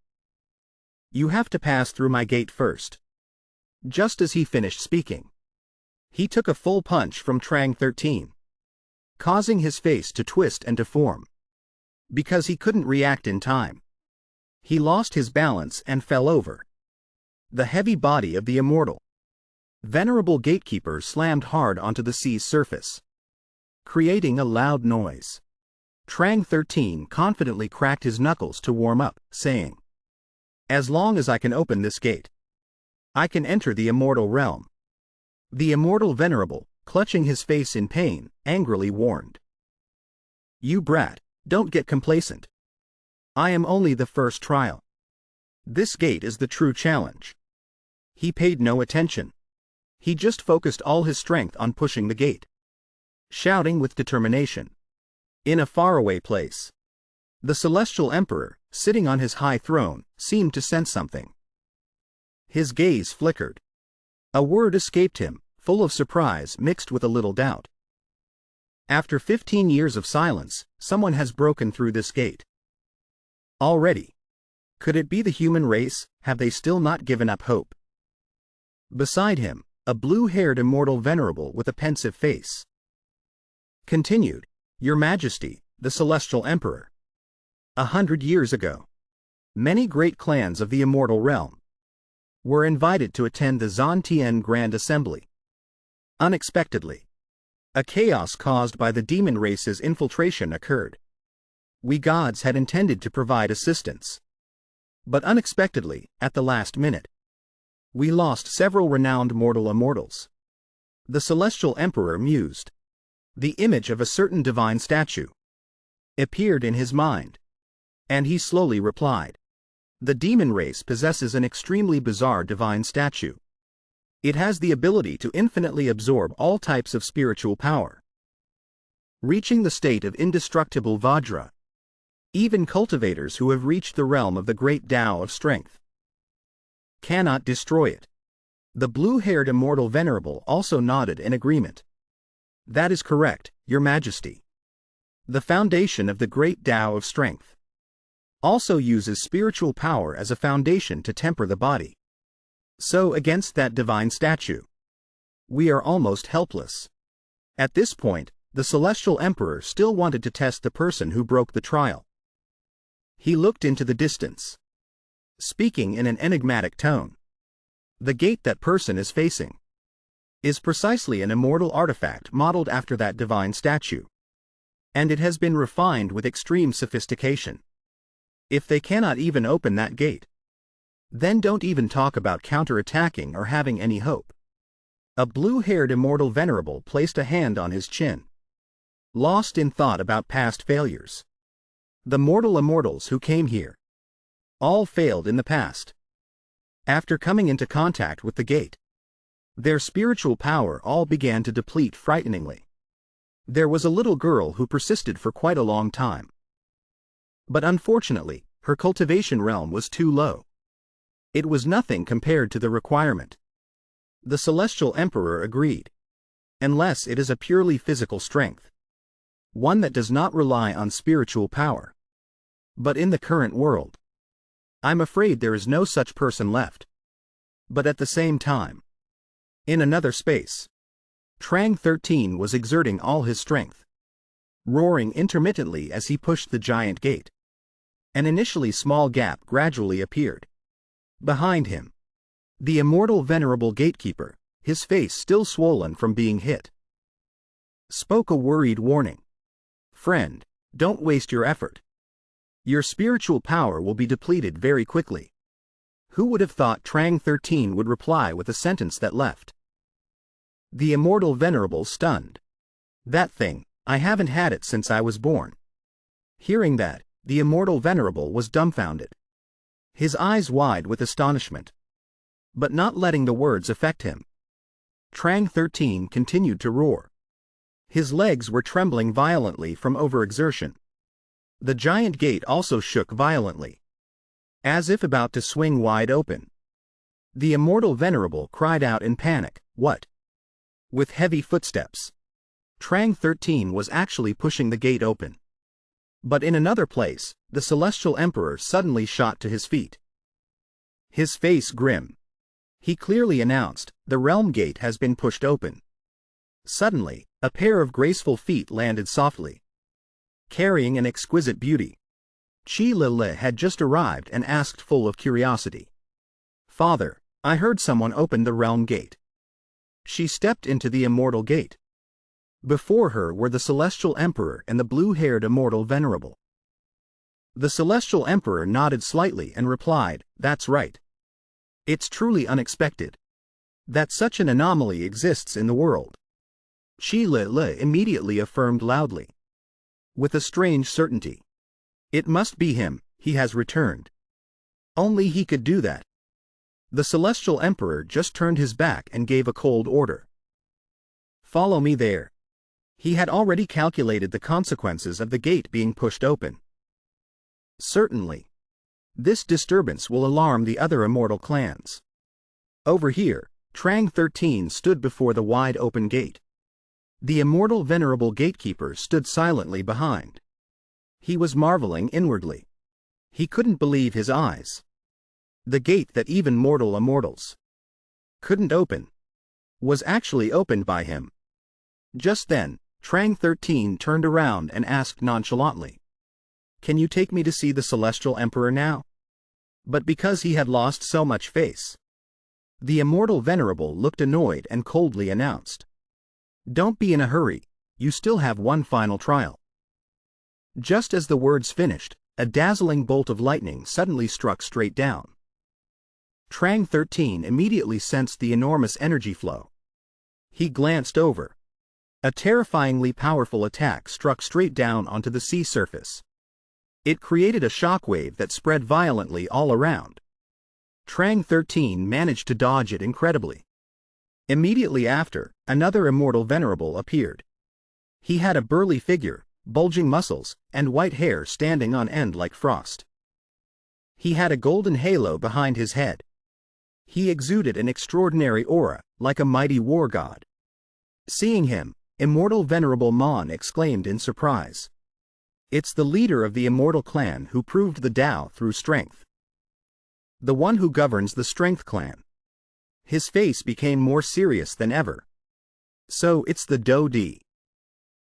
you have to pass through my gate first." Just as he finished speaking, he took a full punch from Trang 13, causing his face to twist and deform. Because he couldn't react in time, he lost his balance and fell over. The heavy body of the immortal, venerable gatekeeper slammed hard onto the sea's surface, creating a loud noise. Trang 13 confidently cracked his knuckles to warm up, saying, "As long as I can open this gate, I can enter the immortal realm." The immortal venerable, clutching his face in pain, angrily warned, "You brat, don't get complacent. I am only the first trial. This gate is the true challenge." He paid no attention. He just focused all his strength on pushing the gate, shouting with determination. In a faraway place, the Celestial Emperor, sitting on his high throne, seemed to sense something. His gaze flickered. A word escaped him, full of surprise mixed with a little doubt. After 15 years of silence, someone has broken through this gate. Already. Could it be the human race? Have they still not given up hope? Beside him, a blue-haired immortal venerable with a pensive face continued, "Your Majesty, the Celestial Emperor. 100 years ago, many great clans of the immortal realm were invited to attend the Zhang Grand Assembly. Unexpectedly, a chaos caused by the demon race's infiltration occurred. We gods had intended to provide assistance, but unexpectedly, at the last minute, we lost several renowned mortal immortals." The Celestial Emperor mused. The image of a certain divine statue appeared in his mind, and he slowly replied, "The demon race possesses an extremely bizarre divine statue. It has the ability to infinitely absorb all types of spiritual power, reaching the state of indestructible Vajra. Even cultivators who have reached the realm of the great Tao of strength cannot destroy it." The blue-haired immortal venerable also nodded in agreement. "That is correct, Your Majesty. The foundation of the great Tao of strength also uses spiritual power as a foundation to temper the body. So against that divine statue, we are almost helpless." At this point, the Celestial Emperor still wanted to test the person who broke the trial. He looked into the distance, speaking in an enigmatic tone. "The gate that person is facing is precisely an immortal artifact modeled after that divine statue, and it has been refined with extreme sophistication. If they cannot even open that gate, then don't even talk about counterattacking or having any hope." A blue-haired immortal venerable placed a hand on his chin, lost in thought about past failures. The mortal immortals who came here all failed in the past. After coming into contact with the gate, their spiritual power all began to deplete frighteningly. There was a little girl who persisted for quite a long time. But unfortunately, her cultivation realm was too low. It was nothing compared to the requirement. The Celestial Emperor agreed. Unless it is a purely physical strength, one that does not rely on spiritual power. But in the current world, I'm afraid there is no such person left. But at the same time, in another space, Trang 13 was exerting all his strength, roaring intermittently as he pushed the giant gate. An initially small gap gradually appeared. Behind him, the immortal venerable gatekeeper, his face still swollen from being hit, spoke a worried warning. Friend, don't waste your effort. Your spiritual power will be depleted very quickly. Who would have thought Trang 13 would reply with a sentence that left the immortal venerable stunned. That thing, I haven't had it since I was born. Hearing that, the immortal venerable was dumbfounded, his eyes wide with astonishment. But not letting the words affect him, Trang 13 continued to roar. His legs were trembling violently from overexertion. The giant gate also shook violently, as if about to swing wide open. The immortal venerable cried out in panic, "What?" With heavy footsteps, Trang 13 was actually pushing the gate open. But in another place, the Celestial Emperor suddenly shot to his feet. His face grim, he clearly announced, "The realm gate has been pushed open." Suddenly, a pair of graceful feet landed softly, carrying an exquisite beauty. Chi Lili had just arrived and asked full of curiosity, "Father, I heard someone open the realm gate." She stepped into the immortal gate. Before her were the Celestial Emperor and the blue-haired immortal venerable. The Celestial Emperor nodded slightly and replied, "That's right. It's truly unexpected that such an anomaly exists in the world." Chi Lili immediately affirmed loudly, with a strange certainty, "It must be him, he has returned. Only he could do that." The Celestial Emperor just turned his back and gave a cold order. "Follow me there." He had already calculated the consequences of the gate being pushed open. Certainly, this disturbance will alarm the other immortal clans. Over here, Trang 13 stood before the wide-open gate. The immortal venerable gatekeeper stood silently behind. He was marveling inwardly. He couldn't believe his eyes. The gate that even mortal immortals couldn't open was actually opened by him. Just then, Trang 13 turned around and asked nonchalantly, "Can you take me to see the Celestial Emperor now?" But because he had lost so much face, the immortal venerable looked annoyed and coldly announced, "Don't be in a hurry, you still have one final trial." Just as the words finished, a dazzling bolt of lightning suddenly struck straight down. Trang 13 immediately sensed the enormous energy flow. He glanced over. A terrifyingly powerful attack struck straight down onto the sea surface. It created a shockwave that spread violently all around. Trang 13 managed to dodge it incredibly. Immediately after, another immortal venerable appeared. He had a burly figure, bulging muscles, and white hair standing on end like frost. He had a golden halo behind his head. He exuded an extraordinary aura, like a mighty war god. Seeing him, immortal venerable Mon exclaimed in surprise, "It's the leader of the immortal clan who proved the Tao through strength. The one who governs the Strength clan." His face became more serious than ever. "So it's the Do Di."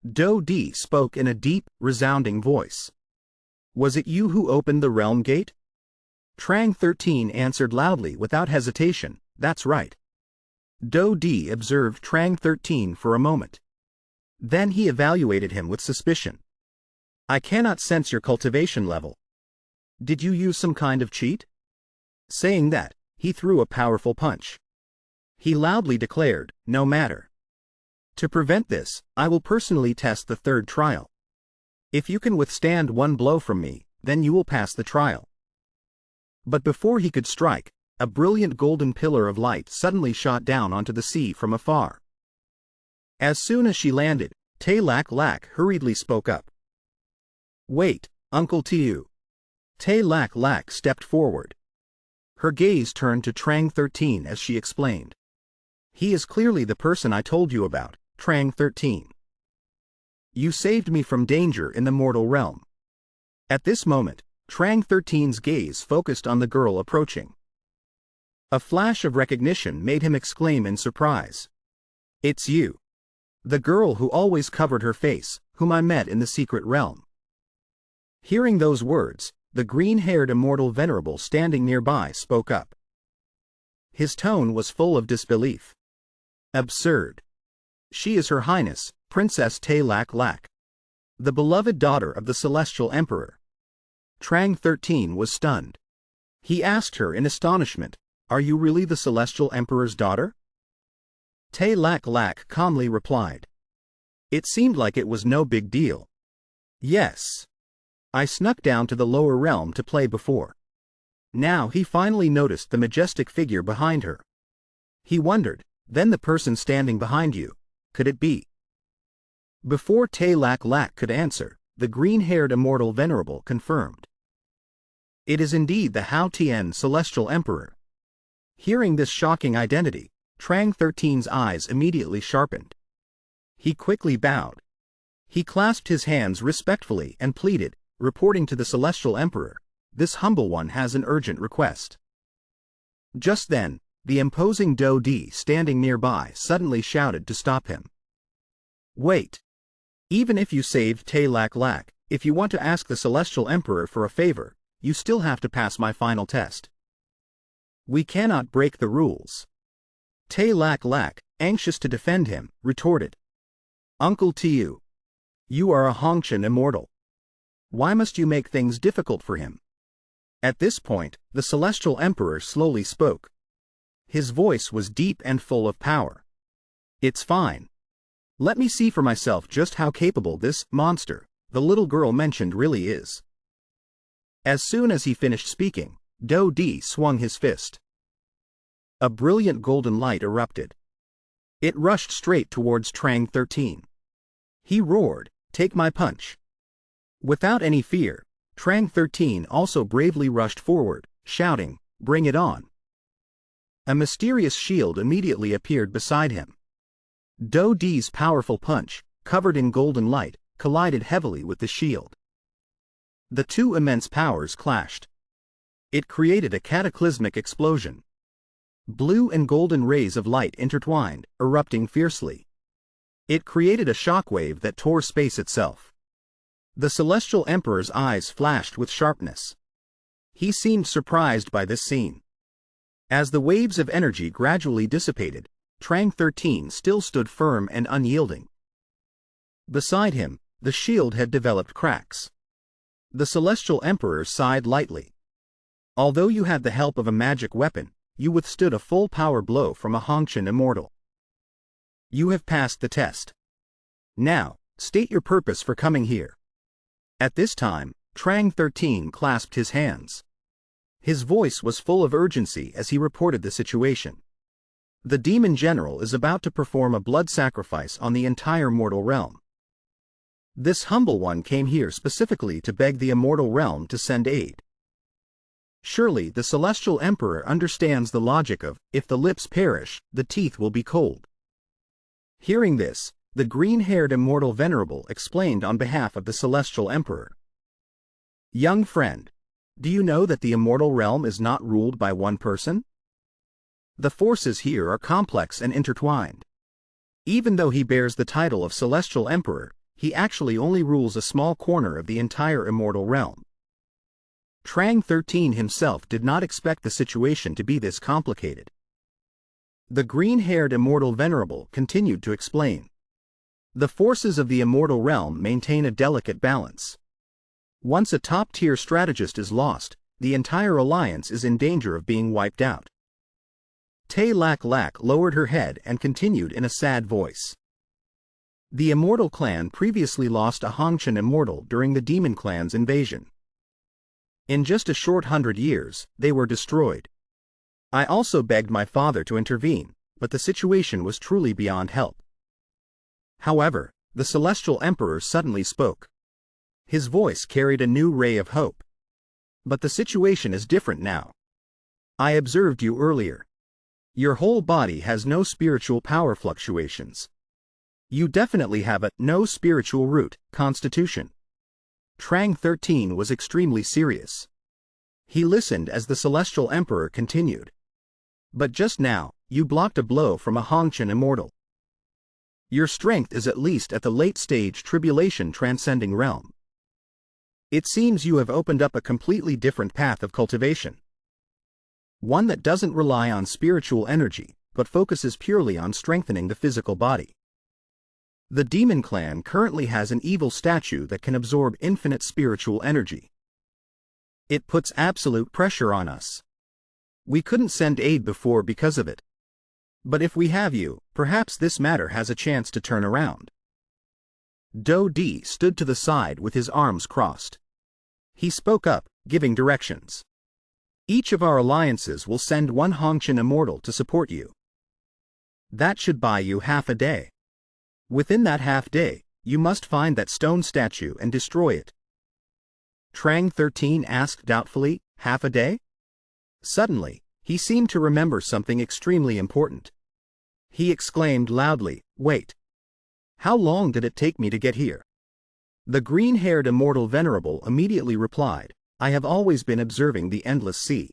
Do Di spoke in a deep, resounding voice. "Was it you who opened the realm gate?" Trang 13 answered loudly without hesitation, "That's right." Do Di observed Trang 13 for a moment. Then he evaluated him with suspicion. "I cannot sense your cultivation level. Did you use some kind of cheat?" Saying that, he threw a powerful punch. He loudly declared, "No matter. To prevent this, I will personally test the third trial. If you can withstand one blow from me, then you will pass the trial." But before he could strike, a brilliant golden pillar of light suddenly shot down onto the sea from afar. As soon as she landed, Tay Lak Lak hurriedly spoke up. "Wait, Uncle Tiu." Tay Lak Lak stepped forward. Her gaze turned to Trang 13 as she explained. "He is clearly the person I told you about, Trang 13. You saved me from danger in the mortal realm." At this moment, Trang 13's gaze focused on the girl approaching. A flash of recognition made him exclaim in surprise. "It's you. The girl who always covered her face, whom I met in the secret realm." Hearing those words, the green-haired immortal venerable standing nearby spoke up. His tone was full of disbelief. "Absurd. She is Her Highness, Princess Tay Lak Lak, the beloved daughter of the Celestial Emperor." Trang 13 was stunned. He asked her in astonishment, "Are you really the Celestial Emperor's daughter?" Tay Lak Lak calmly replied. It seemed like it was no big deal. "Yes. I snuck down to the lower realm to play before." Now he finally noticed the majestic figure behind her. He wondered, then the person standing behind you, could it be? Before Tay Lak Lak could answer, the green-haired immortal venerable confirmed. It is indeed the Hao Tian Celestial Emperor. Hearing this shocking identity, Trang 13's eyes immediately sharpened. He quickly bowed. He clasped his hands respectfully and pleaded, reporting to the Celestial Emperor, "This humble one has an urgent request." Just then, the imposing Do Di standing nearby suddenly shouted to stop him. "Wait. Even if you saved Tay Lak Lak, if you want to ask the Celestial Emperor for a favor, you still have to pass my final test. We cannot break the rules." Tay Lak Lak, anxious to defend him, retorted. "Uncle Tiu, you are a Hongqian immortal. Why must you make things difficult for him?" At this point, the Celestial Emperor slowly spoke. His voice was deep and full of power. "It's fine. Let me see for myself just how capable this monster, the little girl mentioned, really is." As soon as he finished speaking, Do Di swung his fist. A brilliant golden light erupted. It rushed straight towards Trang 13. He roared, "Take my punch." Without any fear, Trang 13 also bravely rushed forward, shouting, "Bring it on." A mysterious shield immediately appeared beside him. Do Di's powerful punch, covered in golden light, collided heavily with the shield. The two immense powers clashed. It created a cataclysmic explosion. Blue and golden rays of light intertwined, erupting fiercely. It created a shockwave that tore space itself. The Celestial Emperor's eyes flashed with sharpness. He seemed surprised by this scene. As the waves of energy gradually dissipated, Trang 13 still stood firm and unyielding. Beside him, the shield had developed cracks. The Celestial Emperor sighed lightly. "Although you had the help of a magic weapon, you withstood a full power blow from a Hongqian immortal. You have passed the test. Now, state your purpose for coming here." At this time, Trang 13 clasped his hands. His voice was full of urgency as he reported the situation. The demon general is about to perform a blood sacrifice on the entire mortal realm. This humble one came here specifically to beg the immortal realm to send aid. Surely the Celestial Emperor understands the logic of, if the lips perish, the teeth will be cold. Hearing this, the green-haired immortal venerable explained on behalf of the Celestial Emperor. "Young friend, do you know that the immortal realm is not ruled by one person? The forces here are complex and intertwined. Even though he bears the title of Celestial Emperor, he actually only rules a small corner of the entire immortal realm." Trang 13 himself did not expect the situation to be this complicated. The green-haired immortal venerable continued to explain. The forces of the immortal realm maintain a delicate balance. Once a top-tier strategist is lost, the entire alliance is in danger of being wiped out. Tay Lak Lak lowered her head and continued in a sad voice. The Immortal Clan previously lost a Hongqian immortal during the Demon Clan's invasion. In just a short 100 years, they were destroyed. I also begged my father to intervene, but the situation was truly beyond help. However, the Celestial Emperor suddenly spoke. His voice carried a new ray of hope. But the situation is different now. I observed you earlier. Your whole body has no spiritual power fluctuations. You definitely have a no spiritual root constitution. Trang 13 was extremely serious. He listened as the Celestial Emperor continued. But just now, you blocked a blow from a Hongqian immortal. Your strength is at least at the late-stage tribulation transcending realm. It seems you have opened up a completely different path of cultivation. One that doesn't rely on spiritual energy, but focuses purely on strengthening the physical body. The Demon Clan currently has an evil statue that can absorb infinite spiritual energy. It puts absolute pressure on us. We couldn't send aid before because of it. But if we have you, perhaps this matter has a chance to turn around. Do Di stood to the side with his arms crossed. He spoke up, giving directions. Each of our alliances will send one Hongqian immortal to support you. That should buy you half a day. Within that half day, you must find that stone statue and destroy it. Trang 13 asked doubtfully, half a day? Suddenly, he seemed to remember something extremely important. He exclaimed loudly, wait. How long did it take me to get here? The green-haired immortal venerable immediately replied, I have always been observing the endless sea.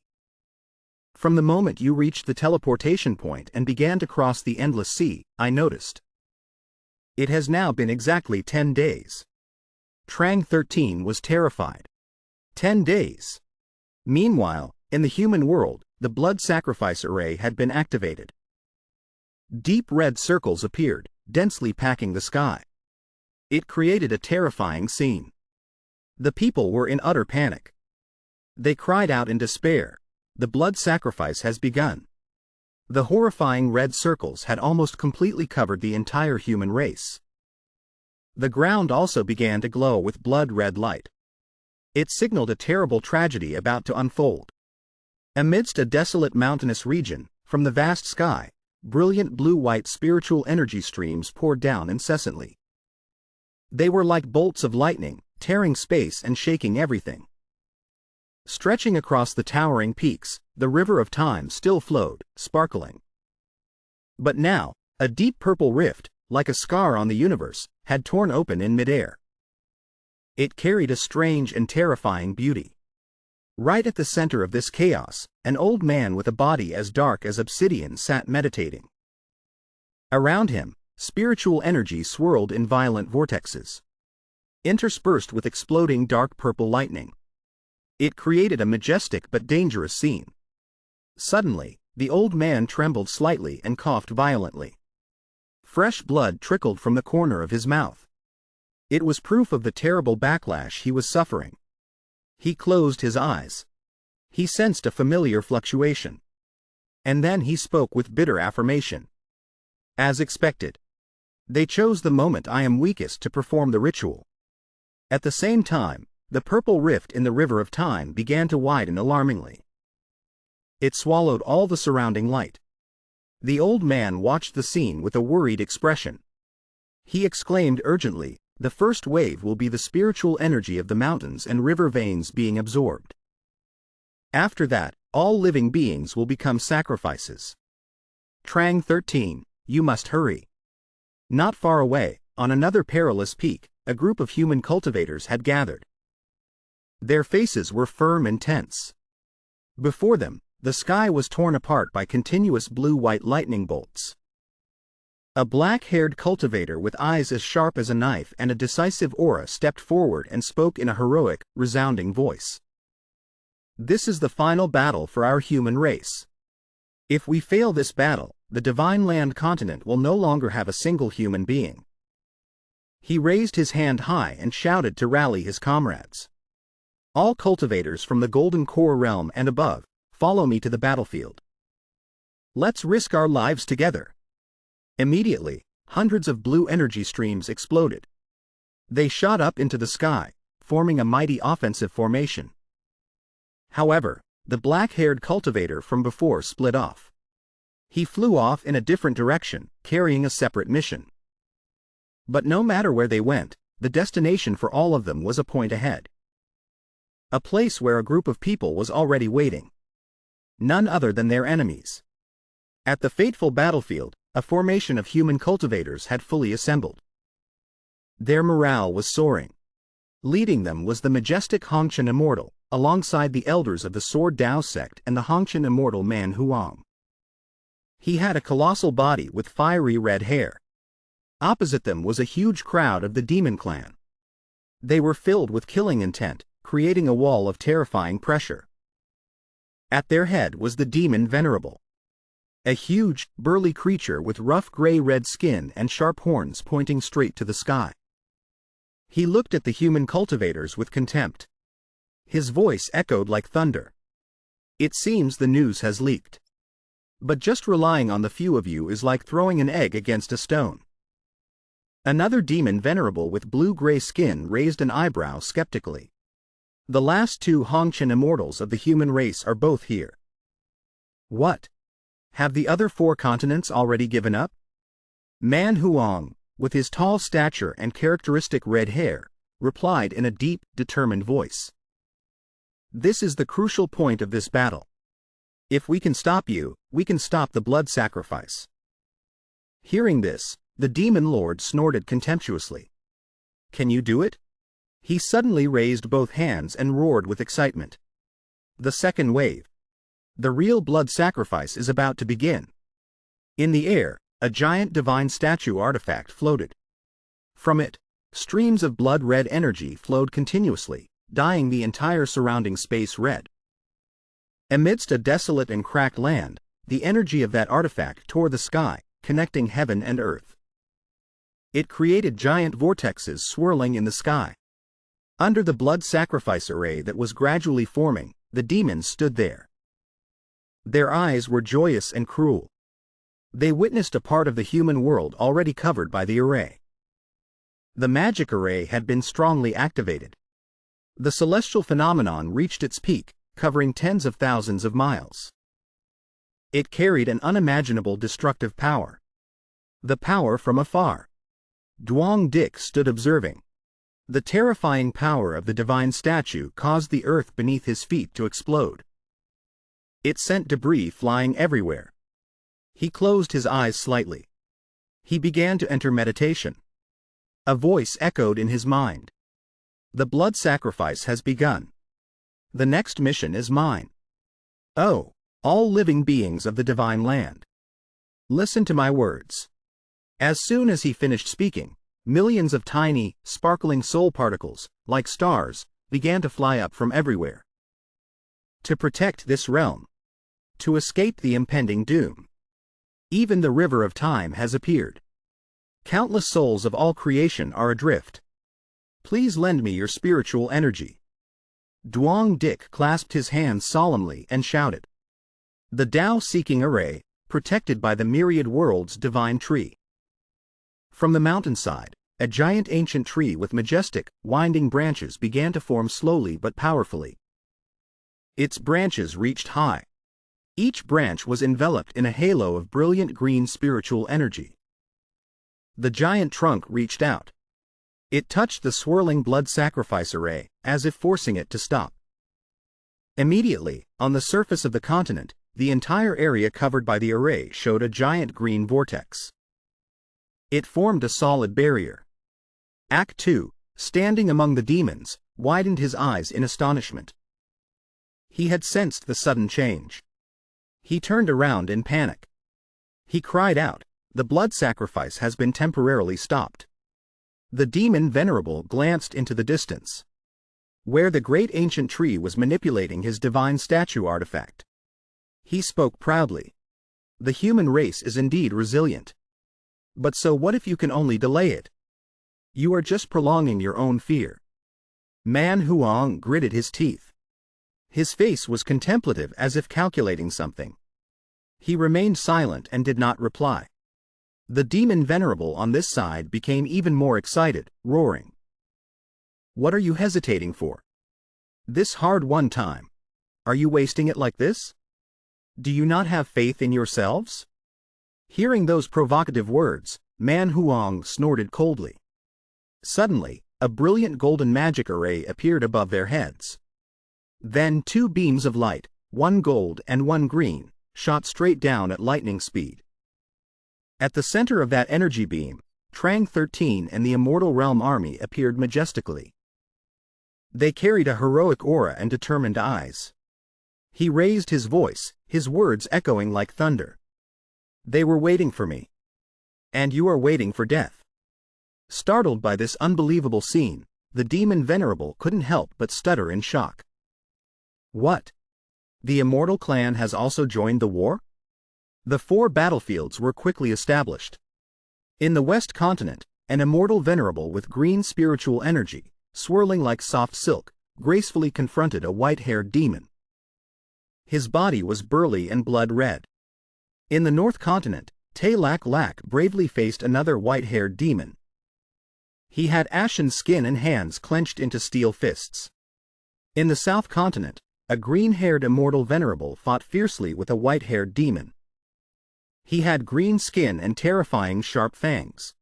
From the moment you reached the teleportation point and began to cross the endless sea, I noticed. It has now been exactly 10 days. Trang 13 was terrified. 10 days. Meanwhile, in the human world, the blood sacrifice array had been activated. Deep red circles appeared, densely packing the sky. It created a terrifying scene. The people were in utter panic. They cried out in despair, the blood sacrifice has begun. The horrifying red circles had almost completely covered the entire human race. The ground also began to glow with blood-red light. It signaled a terrible tragedy about to unfold. Amidst a desolate mountainous region, from the vast sky, brilliant blue-white spiritual energy streams poured down incessantly. They were like bolts of lightning, tearing space and shaking everything. Stretching across the towering peaks, the river of time still flowed, sparkling. But now, a deep purple rift, like a scar on the universe, had torn open in midair. It carried a strange and terrifying beauty. Right at the center of this chaos, an old man with a body as dark as obsidian sat meditating. Around him, spiritual energy swirled in violent vortexes, interspersed with exploding dark purple lightning. It created a majestic but dangerous scene. Suddenly, the old man trembled slightly and coughed violently. Fresh blood trickled from the corner of his mouth. It was proof of the terrible backlash he was suffering. He closed his eyes. He sensed a familiar fluctuation. And then he spoke with bitter affirmation. As expected. They chose the moment I am weakest to perform the ritual. At the same time, the purple rift in the river of time began to widen alarmingly. It swallowed all the surrounding light. The old man watched the scene with a worried expression. He exclaimed urgently, the first wave will be the spiritual energy of the mountains and river veins being absorbed. After that, all living beings will become sacrifices. Trang 13, you must hurry. Not far away, on another perilous peak, a group of human cultivators had gathered. Their faces were firm and tense. Before them, the sky was torn apart by continuous blue-white lightning bolts. A black-haired cultivator with eyes as sharp as a knife and a decisive aura stepped forward and spoke in a heroic, resounding voice. This is the final battle for our human race. If we fail this battle, the Divine Land continent will no longer have a single human being. He raised his hand high and shouted to rally his comrades. All cultivators from the Golden Core realm and above, follow me to the battlefield. Let's risk our lives together. Immediately, hundreds of blue energy streams exploded. They shot up into the sky, forming a mighty offensive formation. However, the black-haired cultivator from before split off. He flew off in a different direction, carrying a separate mission. But no matter where they went, the destination for all of them was a point ahead. A place where a group of people was already waiting. None other than their enemies. At the fateful battlefield, a formation of human cultivators had fully assembled. Their morale was soaring. Leading them was the majestic Hongqian Immortal, alongside the elders of the Sword Dao sect and the Hongqian Immortal Manhwa. He had a colossal body with fiery red hair. Opposite them was a huge crowd of the Demon Clan. They were filled with killing intent, creating a wall of terrifying pressure. At their head was the Demon Venerable. A huge, burly creature with rough gray-red skin and sharp horns pointing straight to the sky. He looked at the human cultivators with contempt. His voice echoed like thunder. It seems the news has leaked. But just relying on the few of you is like throwing an egg against a stone. Another demon venerable with blue-gray skin raised an eyebrow skeptically. The last two Hongqian immortals of the human race are both here. What? Have the other 4 continents already given up? Manhwa, with his tall stature and characteristic red hair, replied in a deep, determined voice. This is the crucial point of this battle. If we can stop you, we can stop the blood sacrifice. Hearing this, the demon lord snorted contemptuously. Can you do it? He suddenly raised both hands and roared with excitement. The second wave. The real blood sacrifice is about to begin. In the air, a giant divine statue artifact floated. From it, streams of blood-red energy flowed continuously, dyeing the entire surrounding space red. Amidst a desolate and cracked land, the energy of that artifact tore the sky, connecting heaven and earth. It created giant vortexes swirling in the sky. Under the blood sacrifice array that was gradually forming, the demons stood there. Their eyes were joyous and cruel. They witnessed a part of the human world already covered by the array. The magic array had been strongly activated. The celestial phenomenon reached its peak, covering tens of thousands of miles. It carried an unimaginable destructive power. The power from afar. Duong Dik stood observing. The terrifying power of the divine statue caused the earth beneath his feet to explode. It sent debris flying everywhere. He closed his eyes slightly. He began to enter meditation. A voice echoed in his mind. The blood sacrifice has begun. The next mission is mine. Oh, all living beings of the divine land. Listen to my words. As soon as he finished speaking, millions of tiny, sparkling soul particles, like stars, began to fly up from everywhere. To protect this realm. To escape the impending doom. Even the river of time has appeared. Countless souls of all creation are adrift. Please lend me your spiritual energy. Duong Dik clasped his hands solemnly and shouted. The Tao-seeking array, protected by the myriad world's divine tree. From the mountainside, a giant ancient tree with majestic, winding branches began to form slowly but powerfully. Its branches reached high. Each branch was enveloped in a halo of brilliant green spiritual energy. The giant trunk reached out. It touched the swirling blood sacrifice array, as if forcing it to stop. Immediately, on the surface of the continent, the entire area covered by the array showed a giant green vortex. It formed a solid barrier. Act 2, standing among the demons, widened his eyes in astonishment. He had sensed the sudden change. He turned around in panic. He cried out, "The blood sacrifice has been temporarily stopped." The demon venerable glanced into the distance, where the great ancient tree was manipulating his divine statue artifact. He spoke proudly. The human race is indeed resilient. But so what if you can only delay it? You are just prolonging your own fear. Man Huang gritted his teeth. His face was contemplative as if calculating something. He remained silent and did not reply. The demon venerable on this side became even more excited, roaring. What are you hesitating for? This hard-won time. Are you wasting it like this? Do you not have faith in yourselves? Hearing those provocative words, Manhwa snorted coldly. Suddenly, a brilliant golden magic array appeared above their heads. Then two beams of light, one gold and one green, shot straight down at lightning speed. At the center of that energy beam, Trang 13 and the Immortal Realm Army appeared majestically. They carried a heroic aura and determined eyes. He raised his voice, his words echoing like thunder. They were waiting for me. And you are waiting for death. Startled by this unbelievable scene, the demon venerable couldn't help but stutter in shock. What? The Immortal Clan has also joined the war? The 4 battlefields were quickly established. In the West Continent, an Immortal Venerable with green spiritual energy, swirling like soft silk, gracefully confronted a white-haired demon. His body was burly and blood-red. In the North Continent, Te Lak Lak bravely faced another white-haired demon. He had ashen skin and hands clenched into steel fists. In the South Continent, a green-haired Immortal Venerable fought fiercely with a white-haired demon. He had green skin and terrifying sharp fangs.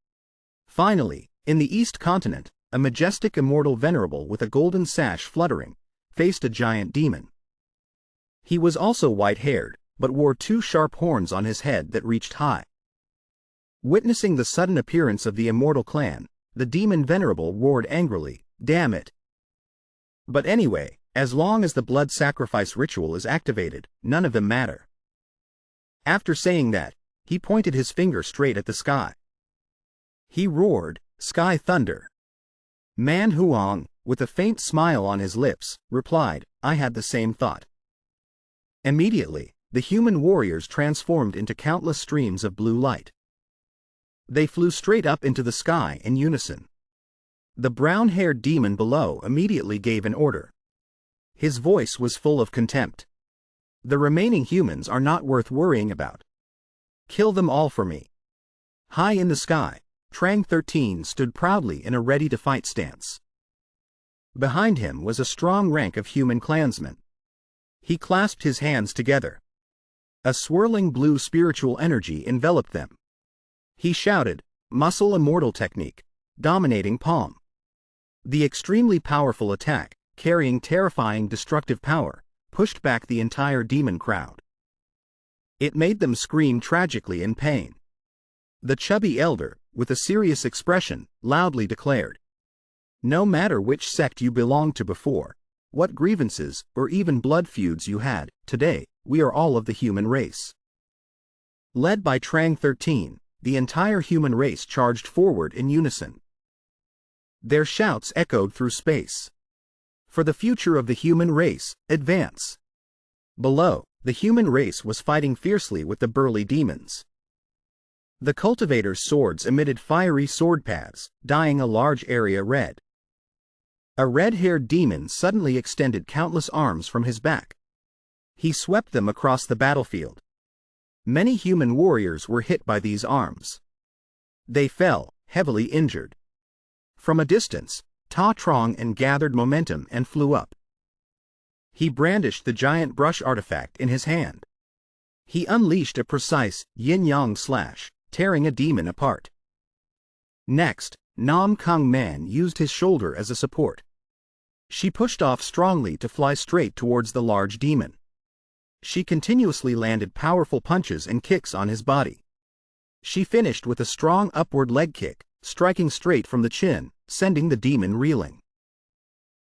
Finally, in the East Continent, a majestic Immortal Venerable with a golden sash fluttering, faced a giant demon. He was also white-haired, but wore 2 sharp horns on his head that reached high. Witnessing the sudden appearance of the Immortal Clan, the demon venerable roared angrily, "Damn it!" But anyway, as long as the blood sacrifice ritual is activated, none of them matter. After saying that, he pointed his finger straight at the sky. He roared, "Sky thunder!" Manhwa, with a faint smile on his lips, replied, "I had the same thought." Immediately, the human warriors transformed into countless streams of blue light. They flew straight up into the sky in unison. The brown-haired demon below immediately gave an order. His voice was full of contempt. "The remaining humans are not worth worrying about. Kill them all for me." High in the sky, Trang 13 stood proudly in a ready-to-fight stance. Behind him was a strong rank of human clansmen. He clasped his hands together. A swirling blue spiritual energy enveloped them. He shouted, "Muscle Immortal Technique, Dominating Palm." The extremely powerful attack, carrying terrifying destructive power, pushed back the entire demon crowd. It made them scream tragically in pain. The chubby elder, with a serious expression, loudly declared, "No matter which sect you belonged to before, what grievances or even blood feuds you had, today, we are all of the human race." Led by Trang 13, the entire human race charged forward in unison. Their shouts echoed through space. For the future of the human race, advance. Below, the human race was fighting fiercely with the burly demons. The cultivator's swords emitted fiery sword paths, dyeing a large area red. A red-haired demon suddenly extended countless arms from his back. He swept them across the battlefield. Many human warriors were hit by these arms. They fell, heavily injured. From a distance, Ta Trong and gathered momentum and flew up. He brandished the giant brush artifact in his hand. He unleashed a precise yin-yang slash, tearing a demon apart. Next, Nam Kung Man used his shoulder as a support. She pushed off strongly to fly straight towards the large demon. She continuously landed powerful punches and kicks on his body. She finished with a strong upward leg kick, striking straight from the chin, sending the demon reeling.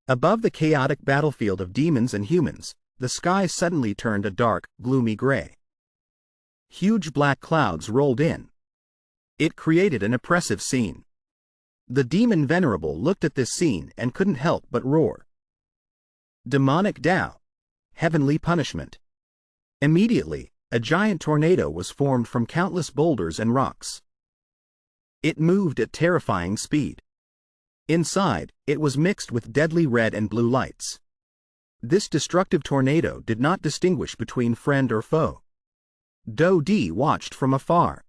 Above the chaotic battlefield of demons and humans, the sky suddenly turned a dark, gloomy gray. Huge black clouds rolled in. It created an oppressive scene. The demon venerable looked at this scene and couldn't help but roar. Demonic Tao. Heavenly punishment. Immediately, a giant tornado was formed from countless boulders and rocks. It moved at terrifying speed. Inside, it was mixed with deadly red and blue lights. This destructive tornado did not distinguish between friend or foe. Do Di watched from afar.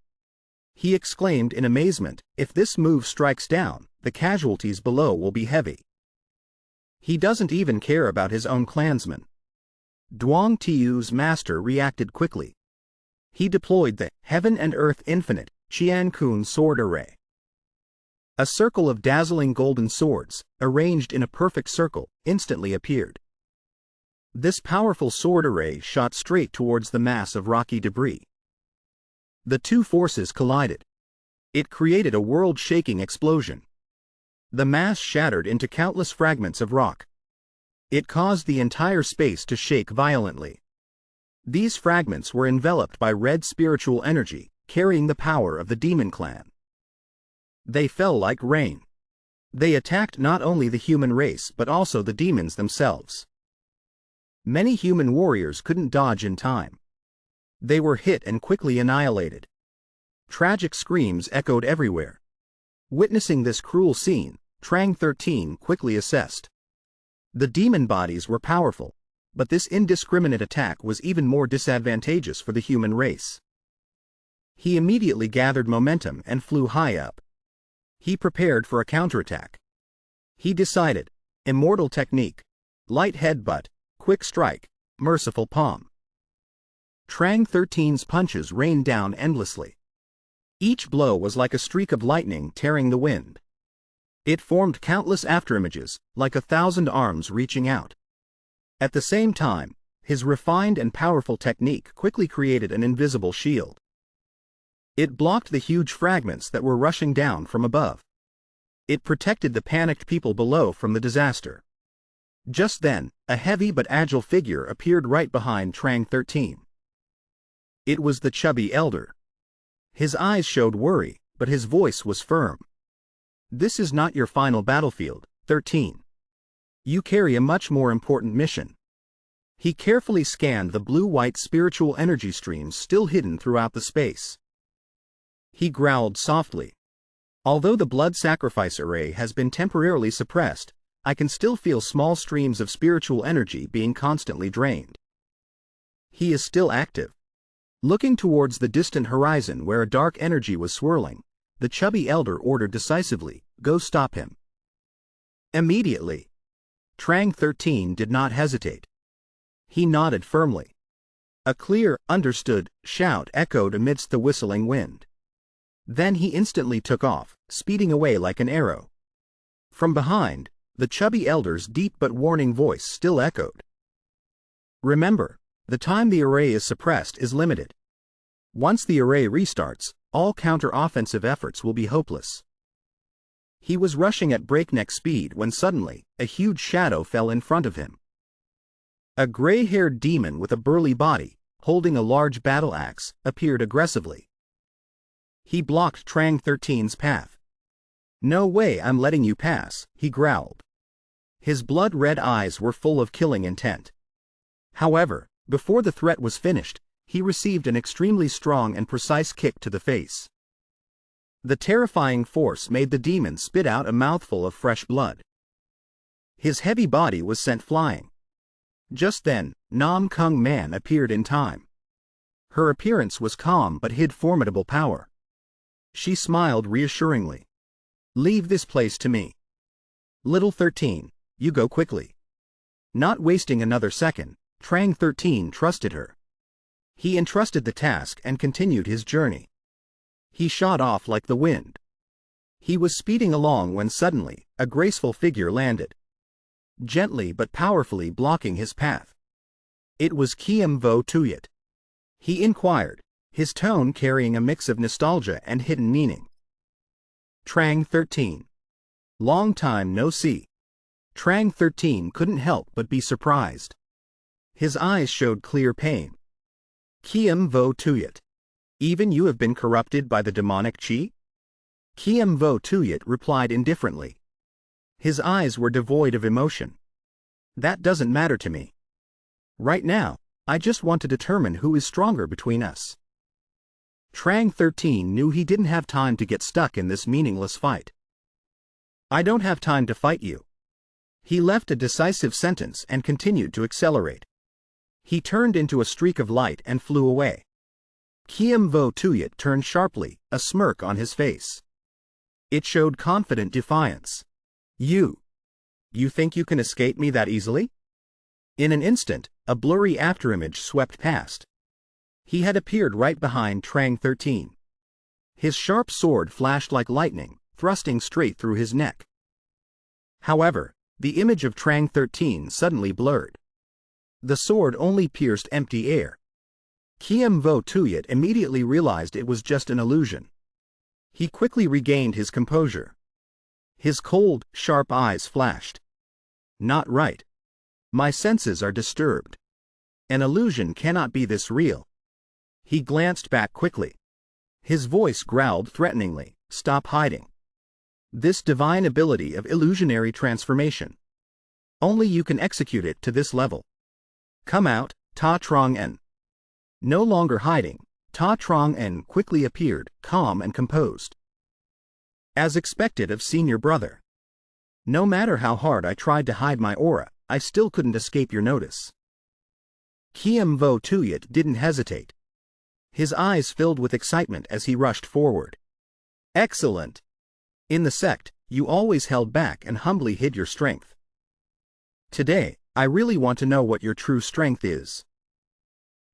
He exclaimed in amazement, "If this move strikes down, the casualties below will be heavy." He doesn't even care about his own clansmen. Duang Tiu's master reacted quickly. He deployed the Heaven and Earth Infinite Qian Kun sword array. A circle of dazzling golden swords, arranged in a perfect circle, instantly appeared. This powerful sword array shot straight towards the mass of rocky debris. The two forces collided. It created a world-shaking explosion. The mass shattered into countless fragments of rock. It caused the entire space to shake violently. These fragments were enveloped by red spiritual energy, carrying the power of the demon clan. They fell like rain. They attacked not only the human race but also the demons themselves. Many human warriors couldn't dodge in time. They were hit and quickly annihilated. Tragic screams echoed everywhere. Witnessing this cruel scene, Trang 13 quickly assessed. The demon bodies were powerful, but this indiscriminate attack was even more disadvantageous for the human race. He immediately gathered momentum and flew high up. He prepared for a counterattack. He decided: immortal technique, light headbutt, quick strike, merciful palm. Trang 13's punches rained down endlessly. Each blow was like a streak of lightning tearing the wind. It formed countless afterimages, like 1,000 arms reaching out. At the same time, his refined and powerful technique quickly created an invisible shield. It blocked the huge fragments that were rushing down from above. It protected the panicked people below from the disaster. Just then, a heavy but agile figure appeared right behind Trang 13. It was the chubby elder. His eyes showed worry, but his voice was firm. "This is not your final battlefield, 13. You carry a much more important mission." He carefully scanned the blue-white spiritual energy streams still hidden throughout the space. He growled softly. "Although the blood sacrifice array has been temporarily suppressed, I can still feel small streams of spiritual energy being constantly drained." He is still active. Looking towards the distant horizon where a dark energy was swirling, the chubby elder ordered decisively, "Go stop him." Immediately. Trang 13 did not hesitate. He nodded firmly. A clear, "Understood" shout echoed amidst the whistling wind. Then he instantly took off, speeding away like an arrow. From behind, the chubby elder's deep but warning voice still echoed. "Remember, the time the array is suppressed is limited. Once the array restarts, all counter-offensive efforts will be hopeless." He was rushing at breakneck speed when suddenly, a huge shadow fell in front of him. A gray-haired demon with a burly body, holding a large battle axe, appeared aggressively. He blocked Trang 13's path. "No way I'm letting you pass," he growled. His blood-red eyes were full of killing intent. However, before the threat was finished, he received an extremely strong and precise kick to the face. The terrifying force made the demon spit out a mouthful of fresh blood. His heavy body was sent flying. Just then, Nam Kung Man appeared in time. Her appearance was calm but hid formidable power. She smiled reassuringly. "Leave this place to me. Little 13, you go quickly." Not wasting another second, Trang 13 trusted her. He entrusted the task and continued his journey. He shot off like the wind. He was speeding along when suddenly, a graceful figure landed, gently but powerfully blocking his path. It was Kiem Vo Tuyet. He inquired, his tone carrying a mix of nostalgia and hidden meaning. "Trang 13. Long time no see." Trang 13 couldn't help but be surprised. His eyes showed clear pain. "Kiem Vo Tuyet. Even you have been corrupted by the demonic chi?" Kiem Vo Tuyet replied indifferently. His eyes were devoid of emotion. "That doesn't matter to me. Right now, I just want to determine who is stronger between us." Trang 13 knew he didn't have time to get stuck in this meaningless fight. "I don't have time to fight you." He left a decisive sentence and continued to accelerate. He turned into a streak of light and flew away. Kiem Vo Tuyet turned sharply, a smirk on his face. It showed confident defiance. You think you can escape me that easily?" In an instant, a blurry afterimage swept past. He had appeared right behind Trang 13. His sharp sword flashed like lightning, thrusting straight through his neck. However, the image of Trang 13 suddenly blurred. The sword only pierced empty air. Kiem Vo Tuyet immediately realized it was just an illusion. He quickly regained his composure. His cold, sharp eyes flashed. Not right. My senses are disturbed. An illusion cannot be this real. He glanced back quickly. His voice growled threateningly, "Stop hiding. This divine ability of illusionary transformation. Only you can execute it to this level. Come out, Ta Trong En." No longer hiding, Ta Trong En quickly appeared, calm and composed. As expected of senior brother. No matter how hard I tried to hide my aura, I still couldn't escape your notice. Kiem Vo Tuyet didn't hesitate. His eyes filled with excitement as he rushed forward. Excellent! In the sect, you always held back and humbly hid your strength. Today, I really want to know what your true strength is.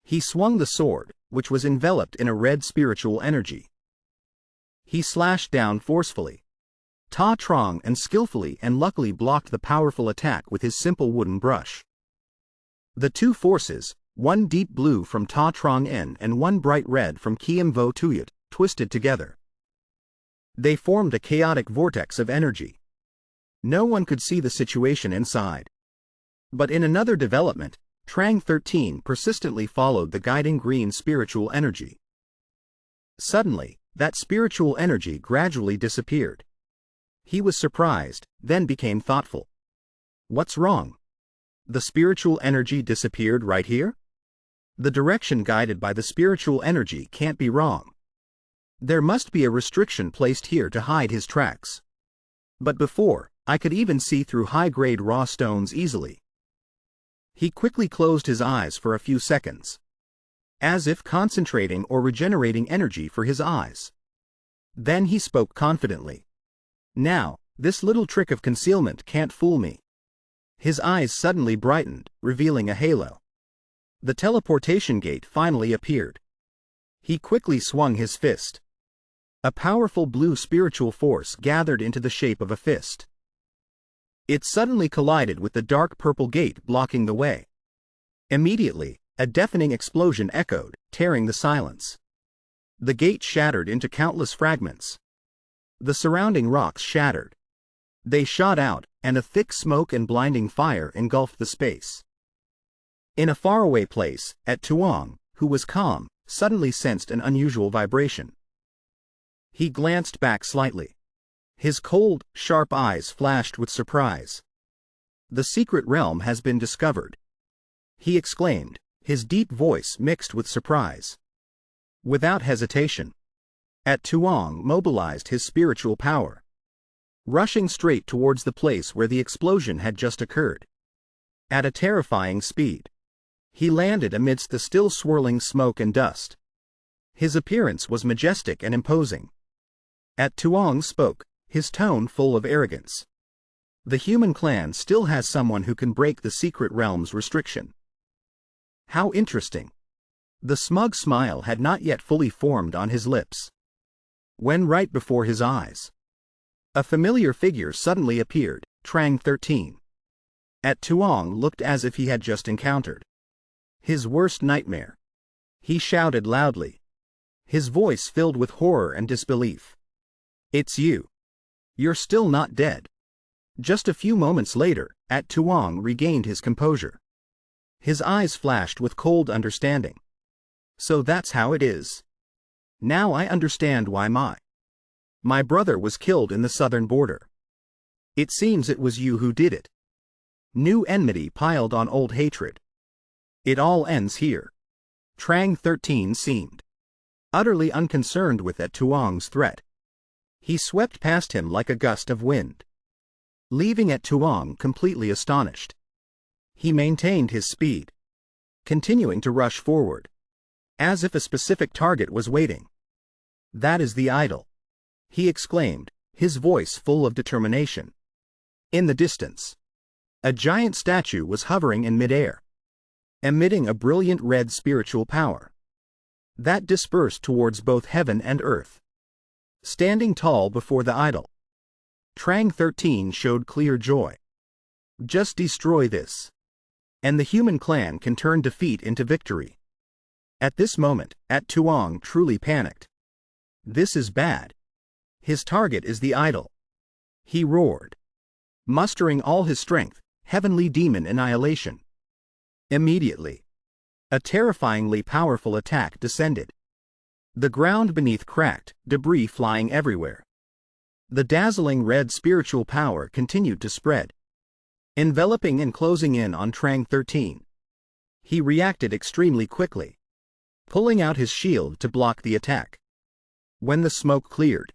He swung the sword, which was enveloped in a red spiritual energy. He slashed down forcefully. Ta Trong and skillfully and luckily blocked the powerful attack with his simple wooden brush. The two forces, one deep blue from Ta Trong En and one bright red from Kiem Vo Tuyet, twisted together. They formed a chaotic vortex of energy. No one could see the situation inside. But in another development, Trang 13 persistently followed the guiding green spiritual energy. Suddenly, that spiritual energy gradually disappeared. He was surprised, then became thoughtful. What's wrong? The spiritual energy disappeared right here? The direction guided by the spiritual energy can't be wrong. There must be a restriction placed here to hide his tracks. But before, I could even see through high-grade raw stones easily. He quickly closed his eyes for a few seconds, as if concentrating or regenerating energy for his eyes. Then he spoke confidently. Now, this little trick of concealment can't fool me. His eyes suddenly brightened, revealing a halo. The teleportation gate finally appeared. He quickly swung his fist. A powerful blue spiritual force gathered into the shape of a fist. It suddenly collided with the dark purple gate blocking the way. Immediately, a deafening explosion echoed, tearing the silence. The gate shattered into countless fragments. The surrounding rocks shattered. They shot out, and a thick smoke and blinding fire engulfed the space. In a faraway place, at Tuong, who was calm, suddenly sensed an unusual vibration. He glanced back slightly. His cold, sharp eyes flashed with surprise. The secret realm has been discovered, he exclaimed, his deep voice mixed with surprise. Without hesitation, At Tuong mobilized his spiritual power, rushing straight towards the place where the explosion had just occurred. At a terrifying speed, he landed amidst the still swirling smoke and dust. His appearance was majestic and imposing. At Tuong spoke, his tone full of arrogance. The human clan still has someone who can break the secret realm's restriction. How interesting. The smug smile had not yet fully formed on his lips, when right before his eyes, a familiar figure suddenly appeared, Trang 13. At Tuong looked as if he had just encountered his worst nightmare. He shouted loudly, his voice filled with horror and disbelief. "It's you. You're still not dead." Just a few moments later, At Tuong regained his composure. His eyes flashed with cold understanding. "So that's how it is. Now I understand why my brother was killed in the southern border. It seems it was you who did it." New enmity piled on old hatred. It all ends here. Trang 13 seemed utterly unconcerned with At Tuong's threat. He swept past him like a gust of wind, leaving At Tuong completely astonished. He maintained his speed, continuing to rush forward, as if a specific target was waiting. "That is the idol," he exclaimed, his voice full of determination. In the distance, A giant statue was hovering in midair, emitting a brilliant red spiritual power that dispersed towards both heaven and earth. Standing tall before the idol, Trang 13 showed clear joy. Just destroy this, and the human clan can turn defeat into victory. At this moment, At Tuong truly panicked. This is bad. His target is the idol. He roared, mustering all his strength, heavenly demon annihilation. Immediately, a terrifyingly powerful attack descended. The ground beneath cracked, debris flying everywhere. The dazzling red spiritual power continued to spread, enveloping and closing in on Trang 13. He reacted extremely quickly, pulling out his shield to block the attack. When the smoke cleared,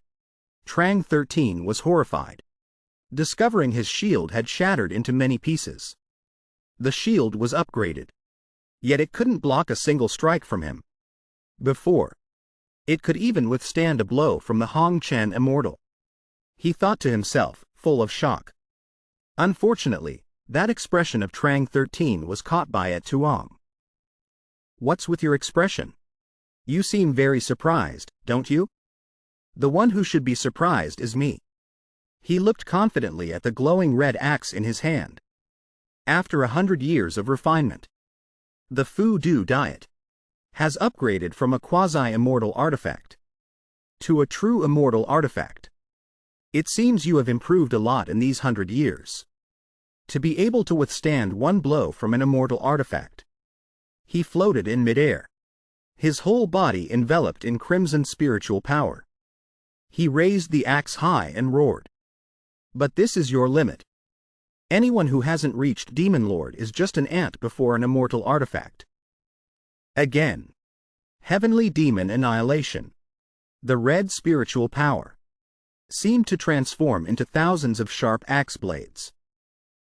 Trang 13 was horrified, discovering his shield had shattered into many pieces. The shield was upgraded, yet it couldn't block a single strike from him. Before, it could even withstand a blow from the Hong Chen immortal. He thought to himself, full of shock. Unfortunately, that expression of Trang 13 was caught by At Tuong. What's with your expression? You seem very surprised, don't you? The one who should be surprised is me. He looked confidently at the glowing red axe in his hand. After 100 years of refinement, the Fu Du diet has upgraded from a quasi-immortal artifact to a true immortal artifact. It seems you have improved a lot in these 100 years to be able to withstand one blow from an immortal artifact. He floated in midair, his whole body enveloped in crimson spiritual power. He raised the axe high and roared. But this is your limit. Anyone who hasn't reached Demon Lord is just an ant before an immortal artifact. Again, heavenly demon annihilation. The red spiritual power seemed to transform into thousands of sharp axe blades,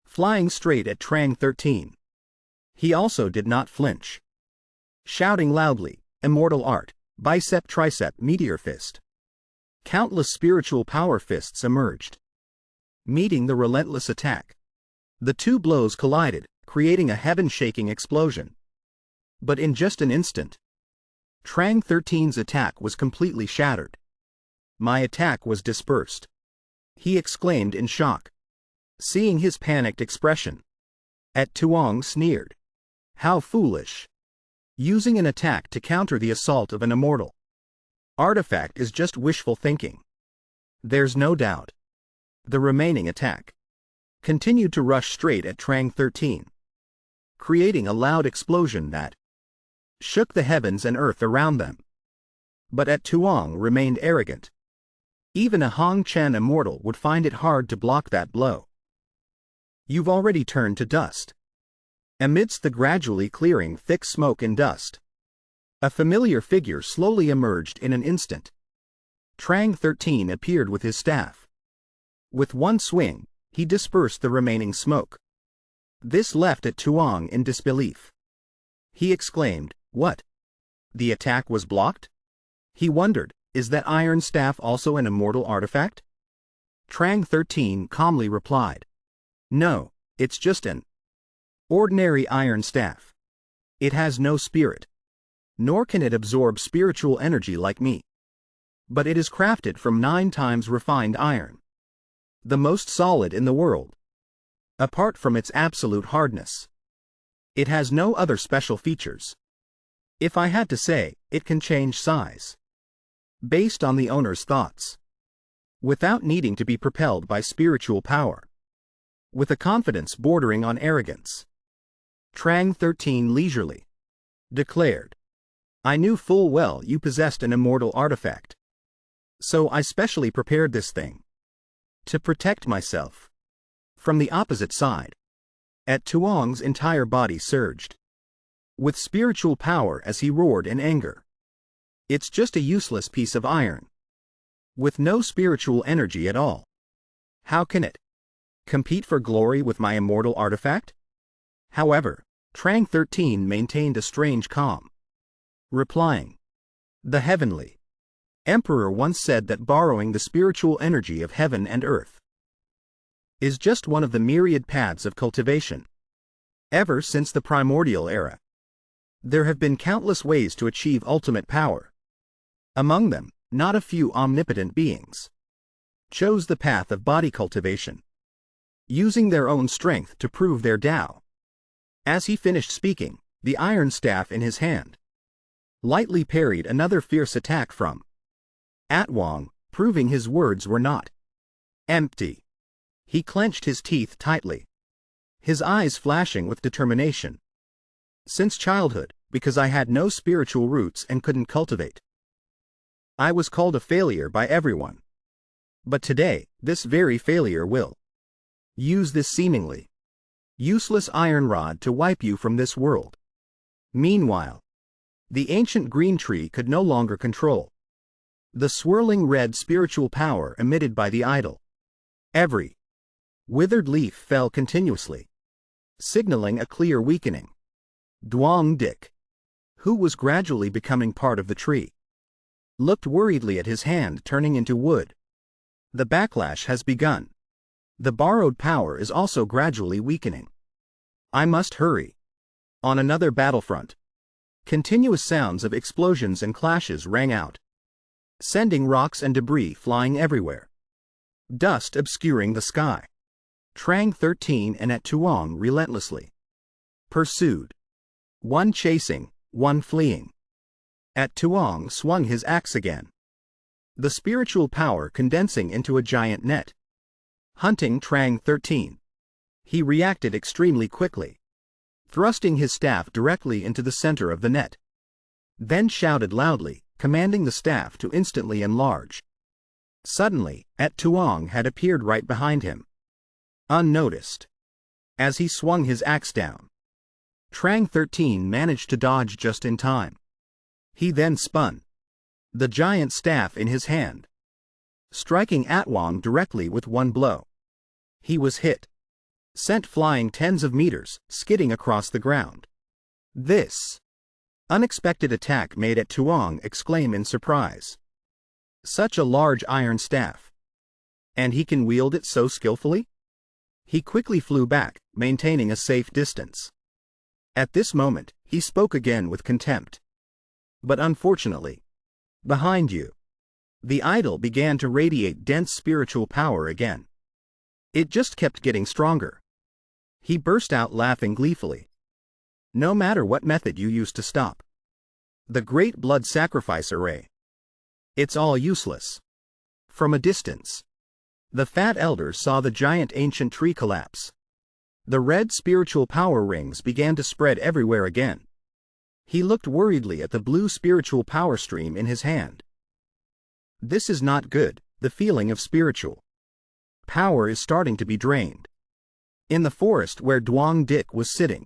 flying straight at Trang 13. He also did not flinch, shouting loudly, "Immortal art, bicep tricep meteor fist." Countless spiritual power fists emerged, meeting the relentless attack. The two blows collided, creating a heaven-shaking explosion. But in just an instant, Trang 13's attack was completely shattered. My attack was dispersed, he exclaimed in shock. Seeing his panicked expression, At Tuong sneered. How foolish. Using an attack to counter the assault of an immortal artifact is just wishful thinking. There's no doubt. The remaining attack continued to rush straight at Trang 13, creating a loud explosion that shook the heavens and earth around them. But At Tuong remained arrogant. Even a Hong Chen immortal would find it hard to block that blow. You've already turned to dust. Amidst the gradually clearing thick smoke and dust, a familiar figure slowly emerged in an instant. Trang 13 appeared with his staff. With one swing, he dispersed the remaining smoke. This left At Tuong in disbelief. He exclaimed, "What? The attack was blocked?" He wondered, is that iron staff also an immortal artifact? Trang 13 calmly replied, "No, it's just an ordinary iron staff. It has no spirit, nor can it absorb spiritual energy like me. But it is crafted from 9 times refined iron, the most solid in the world. Apart from its absolute hardness, it has no other special features. If I had to say, it can change size based on the owner's thoughts, without needing to be propelled by spiritual power." With a confidence bordering on arrogance, Trang 13 leisurely declared, "I knew full well you possessed an immortal artifact, so I specially prepared this thing to protect myself." From the opposite side, At Tuong's entire body surged with spiritual power as he roared in anger. "It's just a useless piece of iron, with no spiritual energy at all. How can it compete for glory with my immortal artifact?" However, Trang 13 maintained a strange calm, replying, "The heavenly emperor once said that borrowing the spiritual energy of heaven and earth is just one of the myriad paths of cultivation. Ever since the primordial era, there have been countless ways to achieve ultimate power. Among them, not a few omnipotent beings chose the path of body cultivation, using their own strength to prove their Tao. As he finished speaking, the iron staff in his hand lightly parried another fierce attack from Atwang, proving his words were not empty. He clenched his teeth tightly, his eyes flashing with determination. Since childhood, because I had no spiritual roots and couldn't cultivate, I was called a failure by everyone. But today, this very failure will use this seemingly useless iron rod to wipe you from this world. Meanwhile, the ancient green tree could no longer control the swirling red spiritual power emitted by the idol. Every withered leaf fell continuously, signaling a clear weakening. Duong Dik, who was gradually becoming part of the tree, looked worriedly at his hand turning into wood. The backlash has begun. The borrowed power is also gradually weakening. I must hurry. On another battlefront, continuous sounds of explosions and clashes rang out, sending rocks and debris flying everywhere, dust obscuring the sky. Trang 13 and At Tuong relentlessly pursued, one chasing, one fleeing. At Tuong swung his axe again, the spiritual power condensing into a giant net, hunting Trang 13. He reacted extremely quickly, thrusting his staff directly into the center of the net, then shouted loudly, commanding the staff to instantly enlarge. Suddenly, At Tuong had appeared right behind him, unnoticed. As he swung his axe down, Trang 13 managed to dodge just in time. He then spun, the giant staff in his hand, striking Atwang directly with one blow. He was hit, sent flying tens of meters, skidding across the ground. This unexpected attack made At Tuong exclaim in surprise. Such a large iron staff, and he can wield it so skillfully? He quickly flew back, maintaining a safe distance. At this moment, he spoke again with contempt. But unfortunately, behind you, the idol began to radiate dense spiritual power again. It just kept getting stronger. He burst out laughing gleefully. No matter what method you use to stop the great blood sacrifice array, it's all useless. From a distance, the fat elder saw the giant ancient tree collapse. The red spiritual power rings began to spread everywhere again. He looked worriedly at the blue spiritual power stream in his hand. This is not good. The feeling of spiritual power is starting to be drained. In the forest where Duong Dik was sitting,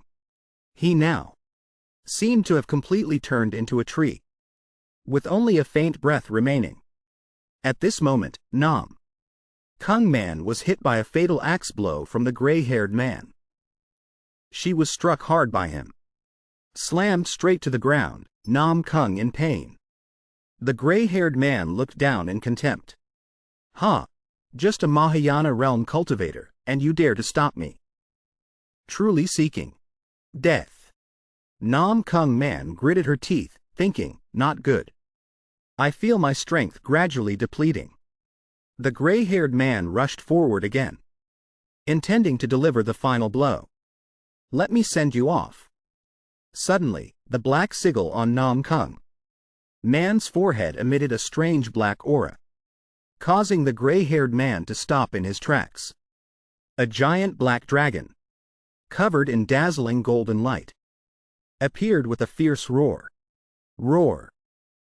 he now seemed to have completely turned into a tree, with only a faint breath remaining. At this moment, Nam Kung Man was hit by a fatal axe blow from the gray-haired man. She was struck hard by him, slammed straight to the ground, Nam Kung in pain. The gray-haired man looked down in contempt. Ha! Just a Mahayana realm cultivator, and you dare to stop me. Truly seeking death. Nam Kung Man gritted her teeth, thinking, not good. I feel my strength gradually depleting. The gray-haired man rushed forward again, intending to deliver the final blow. Let me send you off. Suddenly, the black sigil on Nam Kung Man's forehead emitted a strange black aura, causing the gray-haired man to stop in his tracks. A giant black dragon, covered in dazzling golden light, appeared with a fierce roar.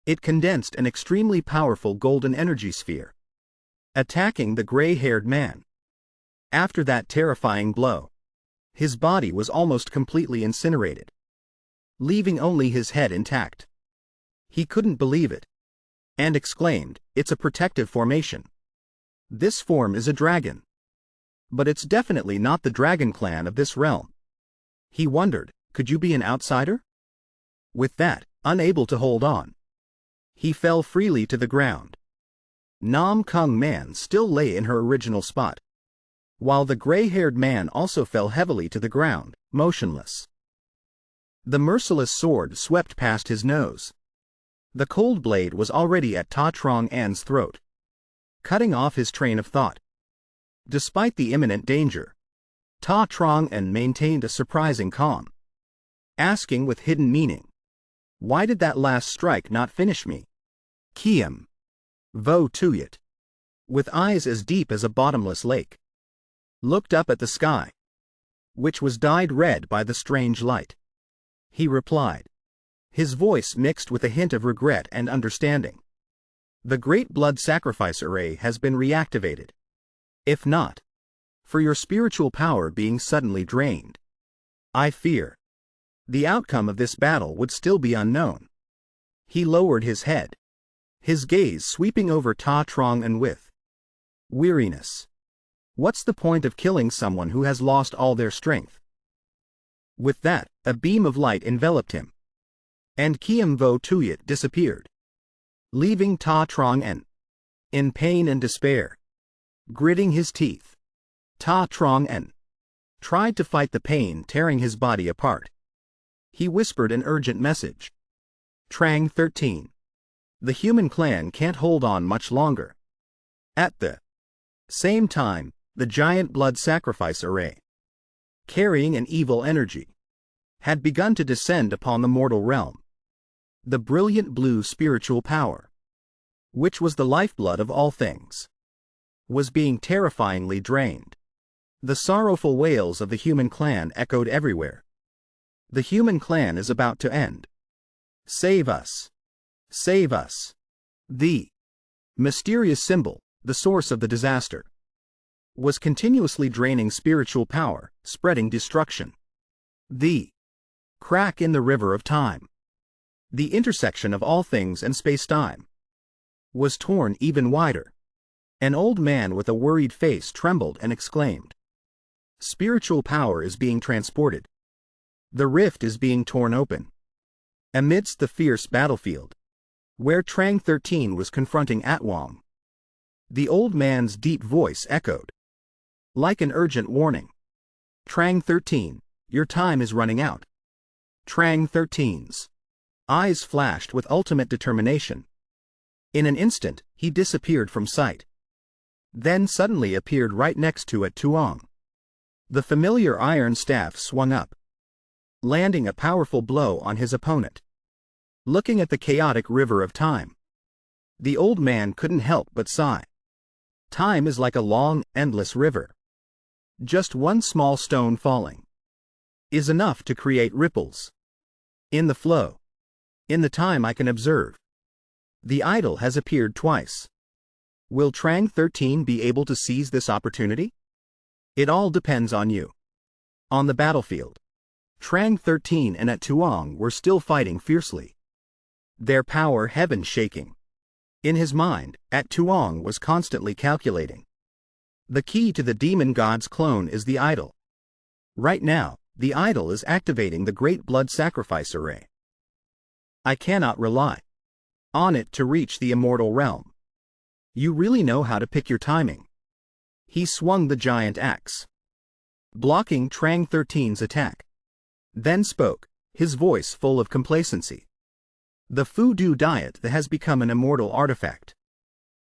It condensed an extremely powerful golden energy sphere, attacking the gray-haired man. After that terrifying blow, his body was almost completely incinerated, leaving only his head intact. He couldn't believe it, and exclaimed, "It's a protective formation. This form is a dragon. But it's definitely not the dragon clan of this realm." He wondered, could you be an outsider? With that, unable to hold on, he fell freely to the ground. Nam Kung Man still lay in her original spot, while the gray-haired man also fell heavily to the ground, motionless. The merciless sword swept past his nose. The cold blade was already at Ta Trong An's throat, cutting off his train of thought. Despite the imminent danger, Ta Trong An maintained a surprising calm, asking with hidden meaning, "Why did that last strike not finish me?" Kiem Vo Tuyet, with eyes as deep as a bottomless lake, looked up at the sky, which was dyed red by the strange light. He replied, his voice mixed with a hint of regret and understanding. "The great blood sacrifice array has been reactivated. If not for your spiritual power being suddenly drained, I fear the outcome of this battle would still be unknown." He lowered his head, his gaze sweeping over Ta Trong An with weariness. "What's the point of killing someone who has lost all their strength?" With that, a beam of light enveloped him, and Kiem Vo Tuyet disappeared, leaving Ta Trong An in pain and despair, gritting his teeth. Ta Trong An tried to fight the pain tearing his body apart. He whispered an urgent message. "Trang 13. The human clan can't hold on much longer." At the same time, the giant blood sacrifice array, carrying an evil energy, had begun to descend upon the mortal realm. The brilliant blue spiritual power, which was the lifeblood of all things, was being terrifyingly drained. The sorrowful wails of the human clan echoed everywhere. "The human clan is about to end. Save us! Save us!" The mysterious symbol, the source of the disaster, was continuously draining spiritual power, spreading destruction. The crack in the river of time, the intersection of all things and space-time, was torn even wider. An old man with a worried face trembled and exclaimed, "Spiritual power is being transported. The rift is being torn open." Amidst the fierce battlefield, where Trang 13 was confronting Atwang, the old man's deep voice echoed, like an urgent warning. "Trang 13, your time is running out." Trang 13's eyes flashed with ultimate determination. In an instant, he disappeared from sight, then suddenly appeared right next to Tuong. The familiar iron staff swung up, landing a powerful blow on his opponent. Looking at the chaotic river of time, the old man couldn't help but sigh. Time is like a long, endless river. Just one small stone falling is enough to create ripples in the flow. In the time I can observe, the idol has appeared twice. Will Trang 13 be able to seize this opportunity? It all depends on you. On the battlefield, Trang 13 and Tuong were still fighting fiercely, their power heaven-shaking. In his mind, Tuong was constantly calculating. The key to the demon god's clone is the idol. Right now, the idol is activating the great blood sacrifice array. I cannot rely on it to reach the immortal realm. You really know how to pick your timing. He swung the giant axe, blocking Trang 13's attack, then spoke, his voice full of complacency. "The Fu-Du diet that has become an immortal artifact.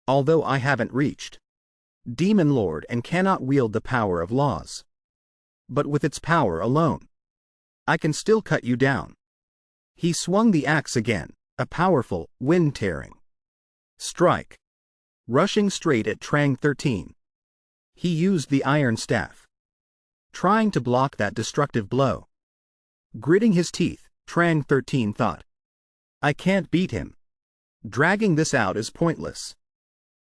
Although I haven't reached Demon Lord and cannot wield the power of laws, but with its power alone, I can still cut you down." He swung the axe again, a powerful, wind-tearing strike, rushing straight at Trang 13. He used the iron staff, trying to block that destructive blow. Gritting his teeth, Trang 13 thought, "I can't beat him. Dragging this out is pointless."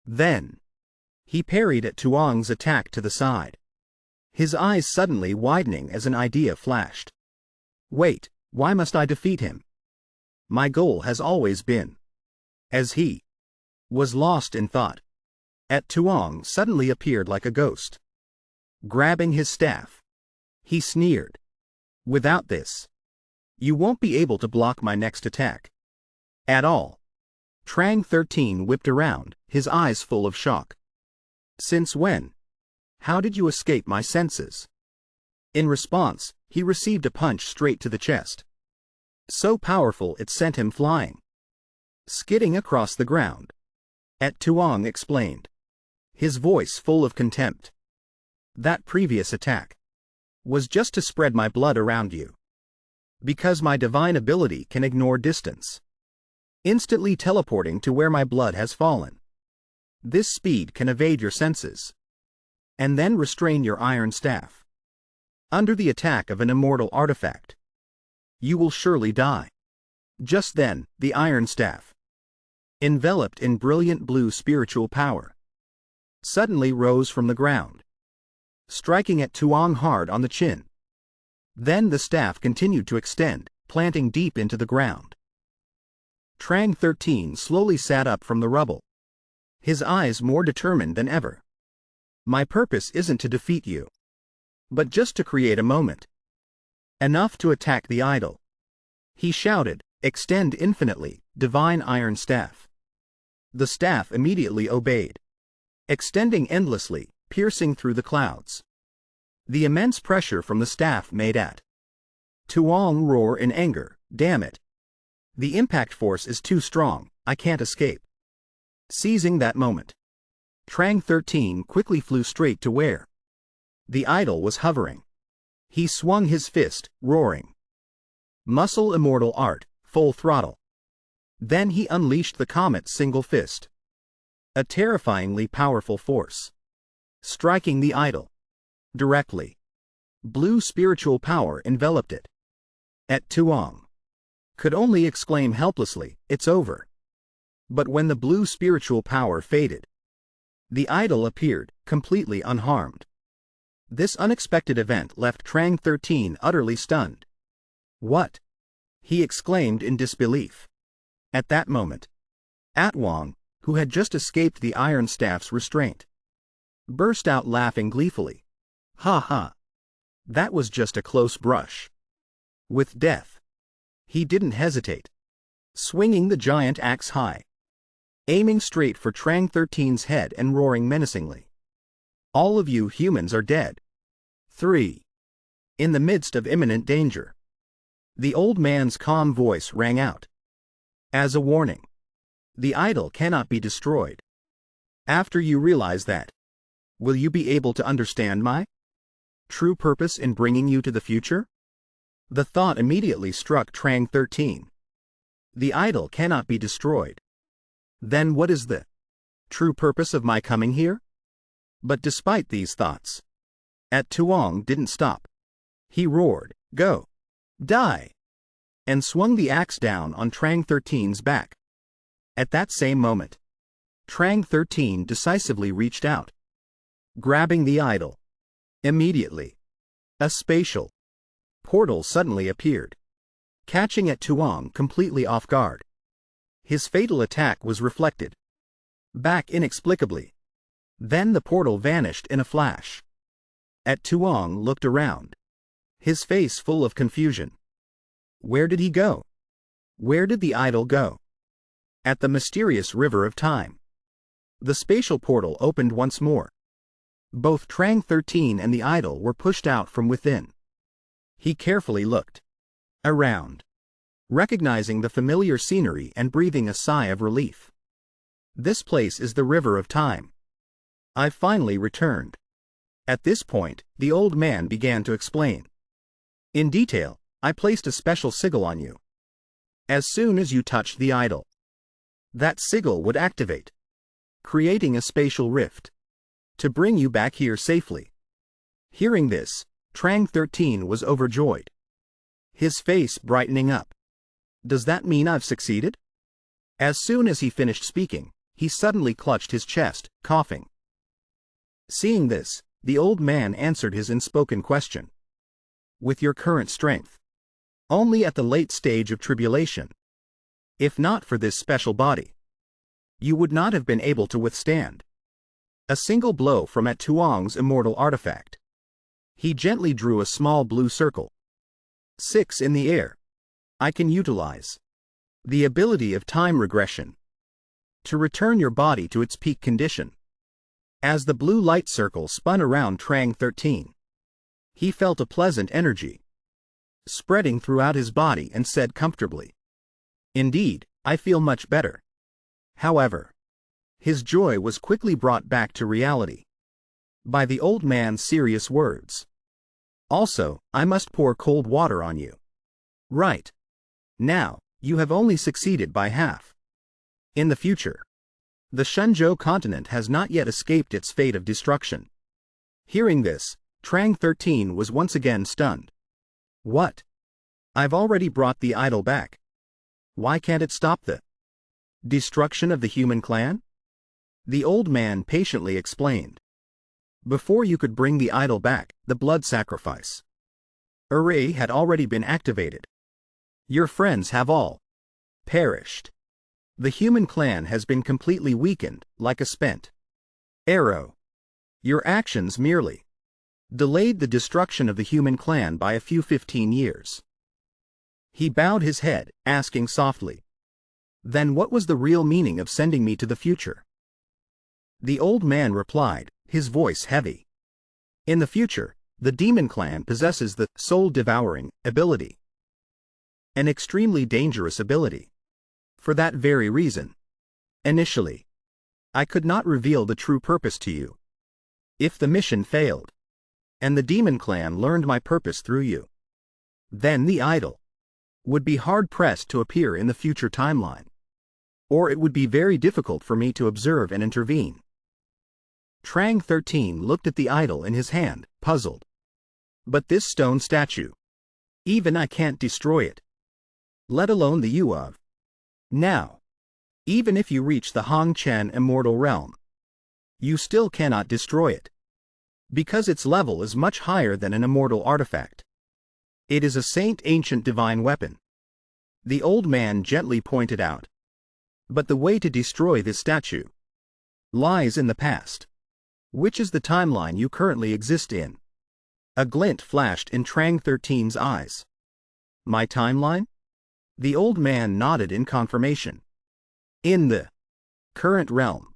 Then he parried at Tuong's attack to the side, his eyes suddenly widening as an idea flashed. "Wait, why must I defeat him? My goal has always been." As he was lost in thought, Tuong suddenly appeared like a ghost. Grabbing his staff, he sneered, "Without this, you won't be able to block my next attack at all." Trang 13 whipped around, his eyes full of shock. "Since when How did you escape my senses? In response, he received a punch straight to the chest. So powerful it sent him flying, skidding across the ground. Tuong explained, his voice full of contempt. That previous attack was just to spread my blood around you. Because my divine ability can ignore distance, instantly teleporting to where my blood has fallen. This speed can evade your senses, and then restrain your iron staff. Under the attack of an immortal artifact, you will surely die. Just then, the iron staff, enveloped in brilliant blue spiritual power, suddenly rose from the ground, striking Tuong hard on the chin. Then the staff continued to extend, planting deep into the ground. Trang 13 slowly sat up from the rubble, his eyes more determined than ever. My purpose isn't to defeat you, but just to create a moment. Enough to attack the idol. He shouted, extend infinitely, divine iron staff. The staff immediately obeyed, extending endlessly, piercing through the clouds. The immense pressure from the staff made Tuong roar in anger, damn it. The impact force is too strong, I can't escape. Seizing that moment, Trang 13 quickly flew straight to where the idol was hovering. He swung his fist, roaring. Muscle immortal art, full throttle. Then he unleashed the comet's single fist. A terrifyingly powerful force, striking the idol directly. Blue spiritual power enveloped it. Tuong could only exclaim helplessly, it's over. But when the blue spiritual power faded, the idol appeared, completely unharmed. This unexpected event left Trang 13 utterly stunned. What? He exclaimed in disbelief. At that moment, Tuong, who had just escaped the iron staff's restraint, burst out laughing gleefully. Ha ha! That was just a close brush with death. He didn't hesitate, swinging the giant axe high, aiming straight for Trang 13's head and roaring menacingly. All of you humans are dead. 3. In the midst of imminent danger, the old man's calm voice rang out. As a warning, the idol cannot be destroyed. After you realize that, will you be able to understand my true purpose in bringing you to the future? The thought immediately struck Trang 13. The idol cannot be destroyed. Then what is the true purpose of my coming here? But despite these thoughts, Tuong didn't stop. He roared, go! Die! And swung the axe down on Trang 13's back. At that same moment, Trang 13 decisively reached out, grabbing the idol. Immediately, a spatial portal suddenly appeared, catching Tuong completely off guard. His fatal attack was reflected back inexplicably. Then the portal vanished in a flash. Tuong looked around, his face full of confusion. Where did he go? Where did the idol go? At the mysterious river of time. The spatial portal opened once more. Both Trang 13 and the idol were pushed out from within. He carefully looked around, recognizing the familiar scenery and breathing a sigh of relief. This place is the river of time. I've finally returned. At this point, the old man began to explain. In detail, I placed a special sigil on you. As soon as you touched the idol, that sigil would activate, creating a spatial rift to bring you back here safely. Hearing this, Trang 13 was overjoyed, his face brightening up. Does that mean I've succeeded? As soon as he finished speaking, he suddenly clutched his chest, coughing. Seeing this, the old man answered his unspoken question. With your current strength, only at the late stage of tribulation, if not for this special body, you would not have been able to withstand a single blow from Tuong's immortal artifact. He gently drew a small blue circle. 6 in the air. I can utilize the ability of time regression to return your body to its peak condition. As the blue light circle spun around Trang 13, he felt a pleasant energy spreading throughout his body and said comfortably, "Indeed, I feel much better." However, his joy was quickly brought back to reality by the old man's serious words. "Also, I must pour cold water on you. Right now, you have only succeeded by half. In the future, the Shenzhou continent has not yet escaped its fate of destruction." Hearing this, Trang 13 was once again stunned. "What? I've already brought the idol back. Why can't it stop the destruction of the human clan?" The old man patiently explained. "Before you could bring the idol back, the blood sacrifice array had already been activated. Your friends have all perished. The human clan has been completely weakened, like a spent arrow. Your actions merely delayed the destruction of the human clan by a few 15 years. He bowed his head, asking softly, "Then what was the real meaning of sending me to the future?" The old man replied, his voice heavy. "In the future, the demon clan possesses the soul-devouring ability. An extremely dangerous ability. For that very reason, initially, I could not reveal the true purpose to you. If the mission failed, and the demon clan learned my purpose through you, then the idol would be hard-pressed to appear in the future timeline, or it would be very difficult for me to observe and intervene." Trang 13 looked at the idol in his hand, puzzled. "But this stone statue, even I can't destroy it, let alone the you of. Now, even if you reach the Hongchen immortal realm, you still cannot destroy it, because its level is much higher than an immortal artifact. It is a ancient divine weapon," the old man gently pointed out. "But the way to destroy this statue lies in the past, which is the timeline you currently exist in." A glint flashed in Trang 13's eyes. "My timeline?" The old man nodded in confirmation. "In the current realm,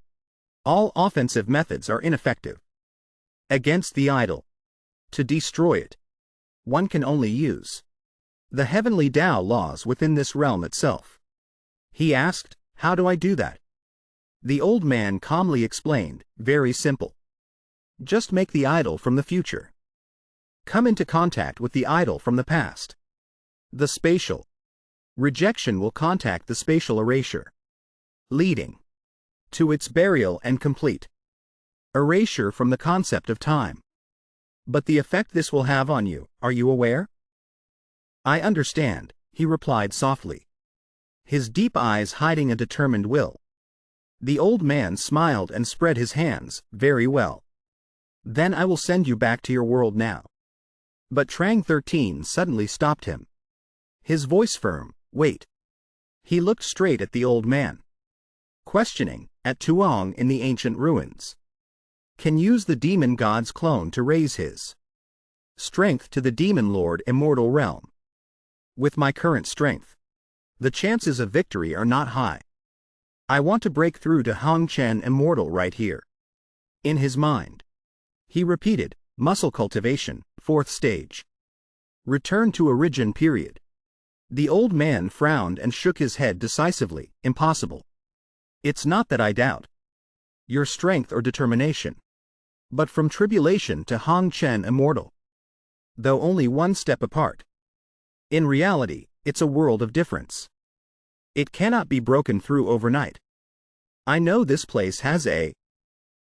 all offensive methods are ineffective against the idol. To destroy it, one can only use the heavenly Tao laws within this realm itself." He asked, "How do I do that?" The old man calmly explained, "Very simple. Just make the idol from the future come into contact with the idol from the past. The spatial rejection will contact the spatial erasure, leading to its burial and complete erasure from the concept of time. But the effect this will have on you, are you aware?" "I understand," he replied softly, his deep eyes hiding a determined will. The old man smiled and spread his hands. "Very well. Then I will send you back to your world now." But Trang 13 suddenly stopped him, his voice firm. "Wait." He looked straight at the old man, questioning, "At Tuong in the ancient ruins, can use the demon god's clone to raise his strength to the demon lord immortal realm. With my current strength, the chances of victory are not high. I want to break through to Hongchen immortal right here." In his mind, he repeated, "Muscle cultivation, 4th stage. Return to origin period." The old man frowned and shook his head decisively. "Impossible. It's not that I doubt your strength or determination, but from tribulation to Hongchen immortal, though only one step apart, in reality, it's a world of difference. It cannot be broken through overnight. I know this place has a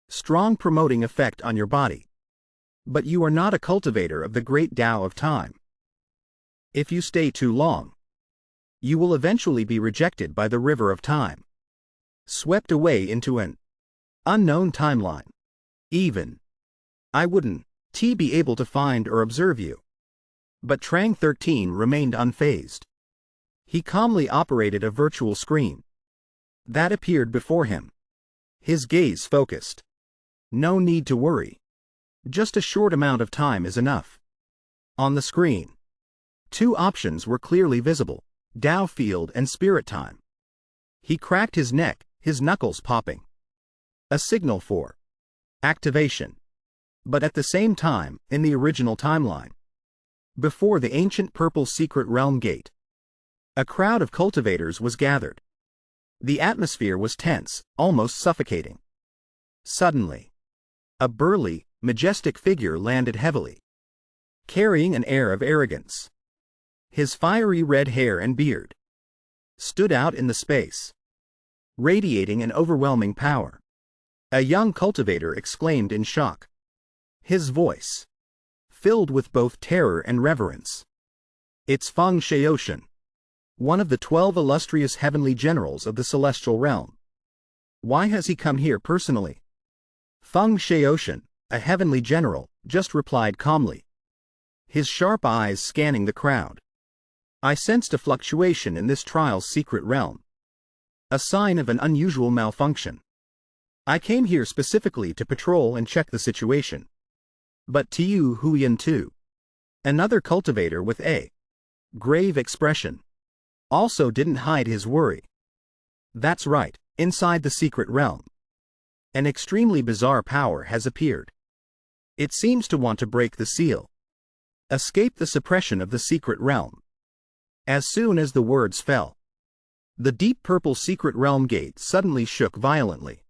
strong promoting effect on your body, but you are not a cultivator of the great Tao of time. If you stay too long, you will eventually be rejected by the river of time, swept away into an unknown timeline. Even I wouldn't be able to find or observe you." But Trang 13 remained unfazed. He calmly operated a virtual screen that appeared before him, his gaze focused. "No need to worry. Just a short amount of time is enough." On the screen, two options were clearly visible: Tao field and spirit time. He cracked his neck, his knuckles popping. A signal for activation. But at the same time, in the original timeline, before the ancient purple secret realm gate, a crowd of cultivators was gathered. The atmosphere was tense, almost suffocating. Suddenly, a burly, majestic figure landed heavily, carrying an air of arrogance. His fiery red hair and beard stood out in the space, radiating an overwhelming power. A young cultivator exclaimed in shock, his voice filled with both terror and reverence. It's Feng Shaoshan, one of the 12 illustrious heavenly generals of the celestial realm. Why has he come here personally? Feng Shaoshan, a heavenly general, just replied calmly, his sharp eyes scanning the crowd. I sensed a fluctuation in this trial's secret realm, a sign of an unusual malfunction. I came here specifically to patrol and check the situation. But Tiu Huyan too, another cultivator with a grave expression, also didn't hide his worry. That's right, inside the secret realm, an extremely bizarre power has appeared. It seems to want to break the seal, escape the suppression of the secret realm. As soon as the words fell, the deep purple secret realm gate suddenly shook violently.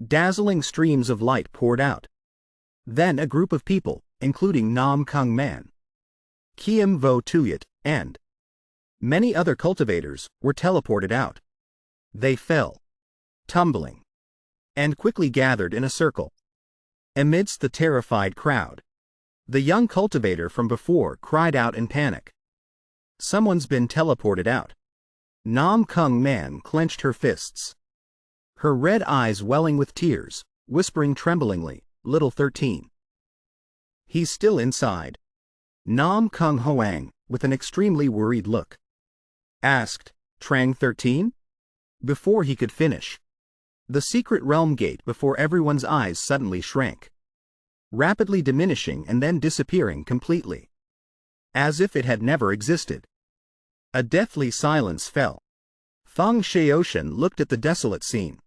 Dazzling streams of light poured out. Then a group of people, including Nam Kung Man, Kiem Vo Tuyat, and many other cultivators, were teleported out. They fell, tumbling, and quickly gathered in a circle. Amidst the terrified crowd, the young cultivator from before cried out in panic. Someone's been teleported out. Nam Kung Man clenched her fists, her red eyes welling with tears, whispering tremblingly, Little 13. He's still inside. Nam Kung Hoang, with an extremely worried look, asked, Trang 13? Before he could finish, the secret realm gate before everyone's eyes suddenly shrank, rapidly diminishing and then disappearing completely, as if it had never existed. A deathly silence fell. Feng Shaoshan looked at the desolate scene,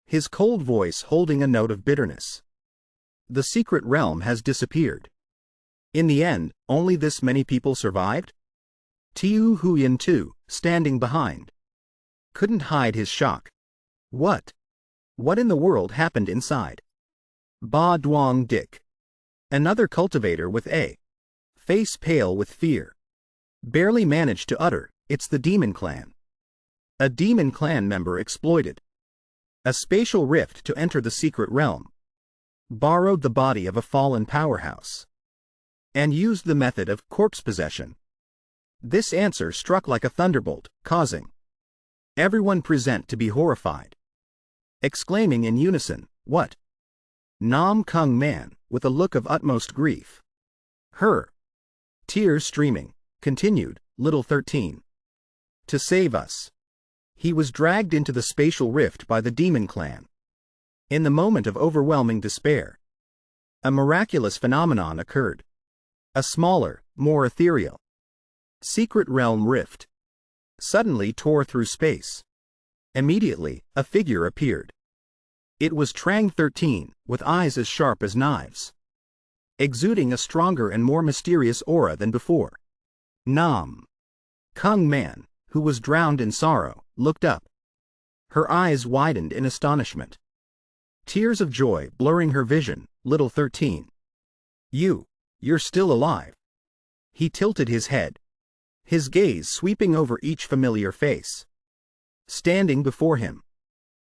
his cold voice holding a note of bitterness. The secret realm has disappeared. In the end, only this many people survived? Tiu Huyan too, standing behind, couldn't hide his shock. What in the world happened inside? Ba Duong Dik, another cultivator with a face pale with fear, barely managed to utter, it's the Demon Clan. A Demon Clan member exploited a spatial rift to enter the secret realm, borrowed the body of a fallen powerhouse, and used the method of corpse possession. This answer struck like a thunderbolt, causing everyone present to be horrified, exclaiming in unison, What? Nam Kung Man, with a look of utmost grief, her tears streaming, continued, Little 13. To save us. He was dragged into the spatial rift by the Demon Clan. In the moment of overwhelming despair, a miraculous phenomenon occurred. A smaller, more ethereal secret realm rift suddenly tore through space. Immediately, a figure appeared. It was Trang 13, with eyes as sharp as knives, exuding a stronger and more mysterious aura than before. Nam Kung Man, who was drowned in sorrow, looked up. Her eyes widened in astonishment, tears of joy blurring her vision. Little 13. You're still alive. He tilted his head, his gaze sweeping over each familiar face standing before him.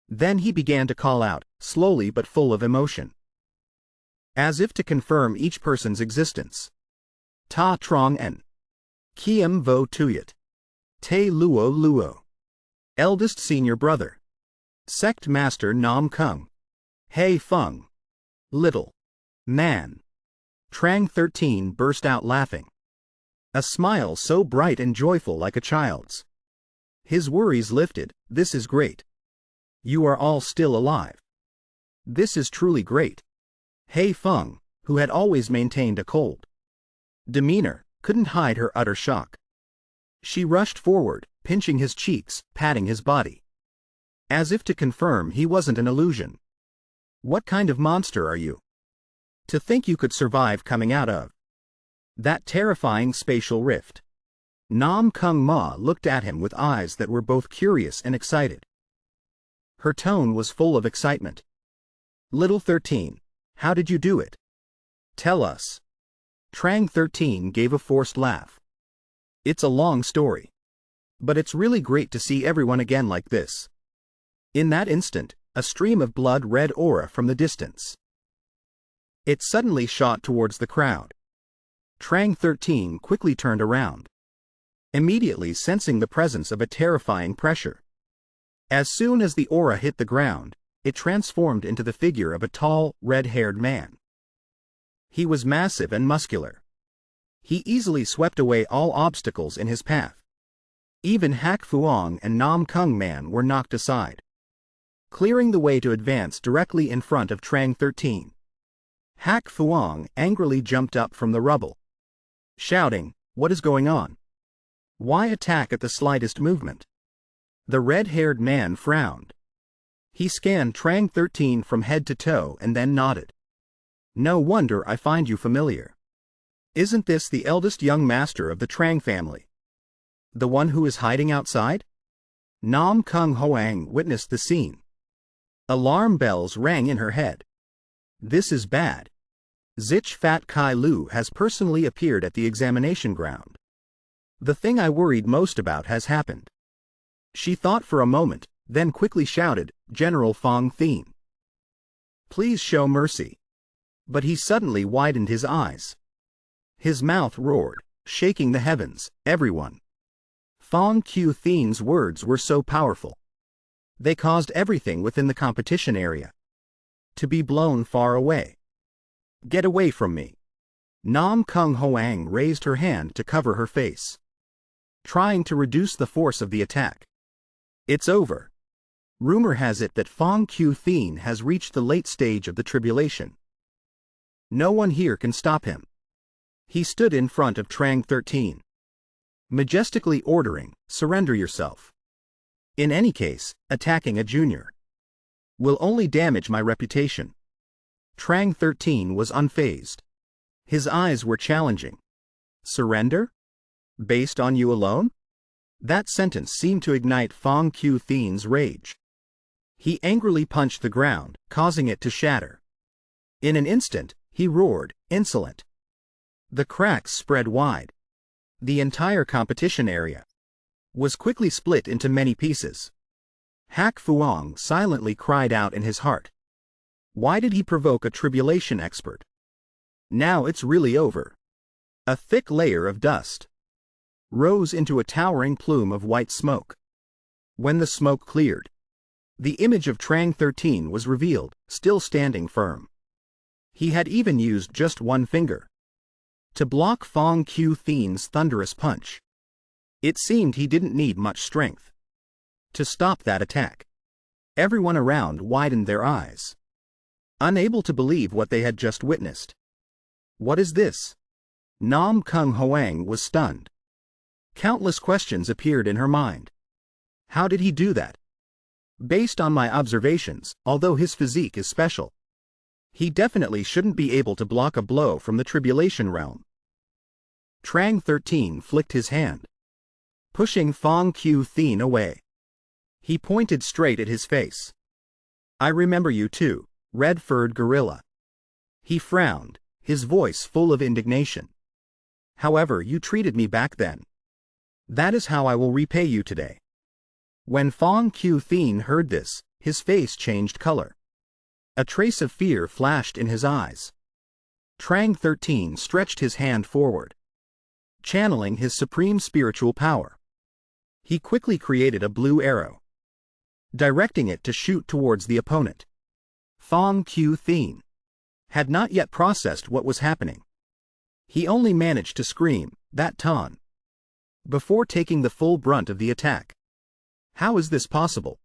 Then he began to call out, slowly but full of emotion, as if to confirm each person's existence. Ta Trong En, Kiem Vo Tuyat, Te Luo Luo, eldest senior brother, Sect Master Nam Kung, Hei Feng, Little Man. Trang 13 burst out laughing, a smile so bright and joyful like a child's. His worries lifted. This is great. You are all still alive. This is truly great. Hei Feng, who had always maintained a cold demeanor, couldn't hide her utter shock. She rushed forward, pinching his cheeks, patting his body, as if to confirm he wasn't an illusion. What kind of monster are you? To think you could survive coming out of that terrifying spatial rift. Nam Kung Ma looked at him with eyes that were both curious and excited. Her tone was full of excitement. Little 13, how did you do it? Tell us. Trang 13 gave a forced laugh. It's a long story. But it's really great to see everyone again like this. In that instant, a stream of blood-red aura from the distance. It suddenly shot towards the crowd. Trang 13 quickly turned around, immediately sensing the presence of a terrifying pressure. As soon as the aura hit the ground, it transformed into the figure of a tall, red-haired man. He was massive and muscular. He easily swept away all obstacles in his path. Even Hak Fuang and Nam Kung Man were knocked aside, clearing the way to advance directly in front of Trang 13. Hak Fuang angrily jumped up from the rubble, shouting, "What is going on? Why attack at the slightest movement?" The red-haired man frowned. He scanned Trang 13 from head to toe and then nodded. "No wonder I find you familiar. Isn't this the eldest young master of the Trang family? The one who is hiding outside?" Nam Kung Hoang witnessed the scene. Alarm bells rang in her head. This is bad. Zich Fat Kai Lu has personally appeared at the examination ground. The thing I worried most about has happened. She thought for a moment, then quickly shouted, "General Fong Thien, please show mercy." But he suddenly widened his eyes. His mouth roared, shaking the heavens, "Everyone." Fong Q Thien's words were so powerful. They caused everything within the competition area to be blown far away. "Get away from me." Nam Kung Hoang raised her hand to cover her face, trying to reduce the force of the attack. It's over. Rumor has it that Fong Q Thien has reached the late stage of the tribulation. No one here can stop him. He stood in front of Trang 13, majestically ordering, "Surrender yourself. In any case, attacking a junior will only damage my reputation." Trang 13 was unfazed. His eyes were challenging. "Surrender? Based on you alone?" That sentence seemed to ignite Fong Q Thien's rage. He angrily punched the ground, causing it to shatter. In an instant, he roared, "Insolent!" The cracks spread wide. The entire competition area was quickly split into many pieces. Hak Fuang silently cried out in his heart. Why did he provoke a tribulation expert? Now it's really over. A thick layer of dust rose into a towering plume of white smoke. When the smoke cleared, the image of Trang 13 was revealed, still standing firm. He had even used just one finger to block Fong Q Thien's thunderous punch. It seemed he didn't need much strength to stop that attack. Everyone around widened their eyes, unable to believe what they had just witnessed. What is this? Nam Kung Hoang was stunned. Countless questions appeared in her mind. How did he do that? Based on my observations, although his physique is special, he definitely shouldn't be able to block a blow from the tribulation realm. Trang 13 flicked his hand, pushing Fong Q Thien away. He pointed straight at his face. I remember you too, red-furred gorilla. He frowned, his voice full of indignation. However, you treated me back then. That is how I will repay you today. When Fong Q Thien heard this, his face changed color. A trace of fear flashed in his eyes. Trang 13 stretched his hand forward, channeling his supreme spiritual power. He quickly created a blue arrow, directing it to shoot towards the opponent. Fong Q Thien had not yet processed what was happening. He only managed to scream, "That ton," before taking the full brunt of the attack. How is this possible?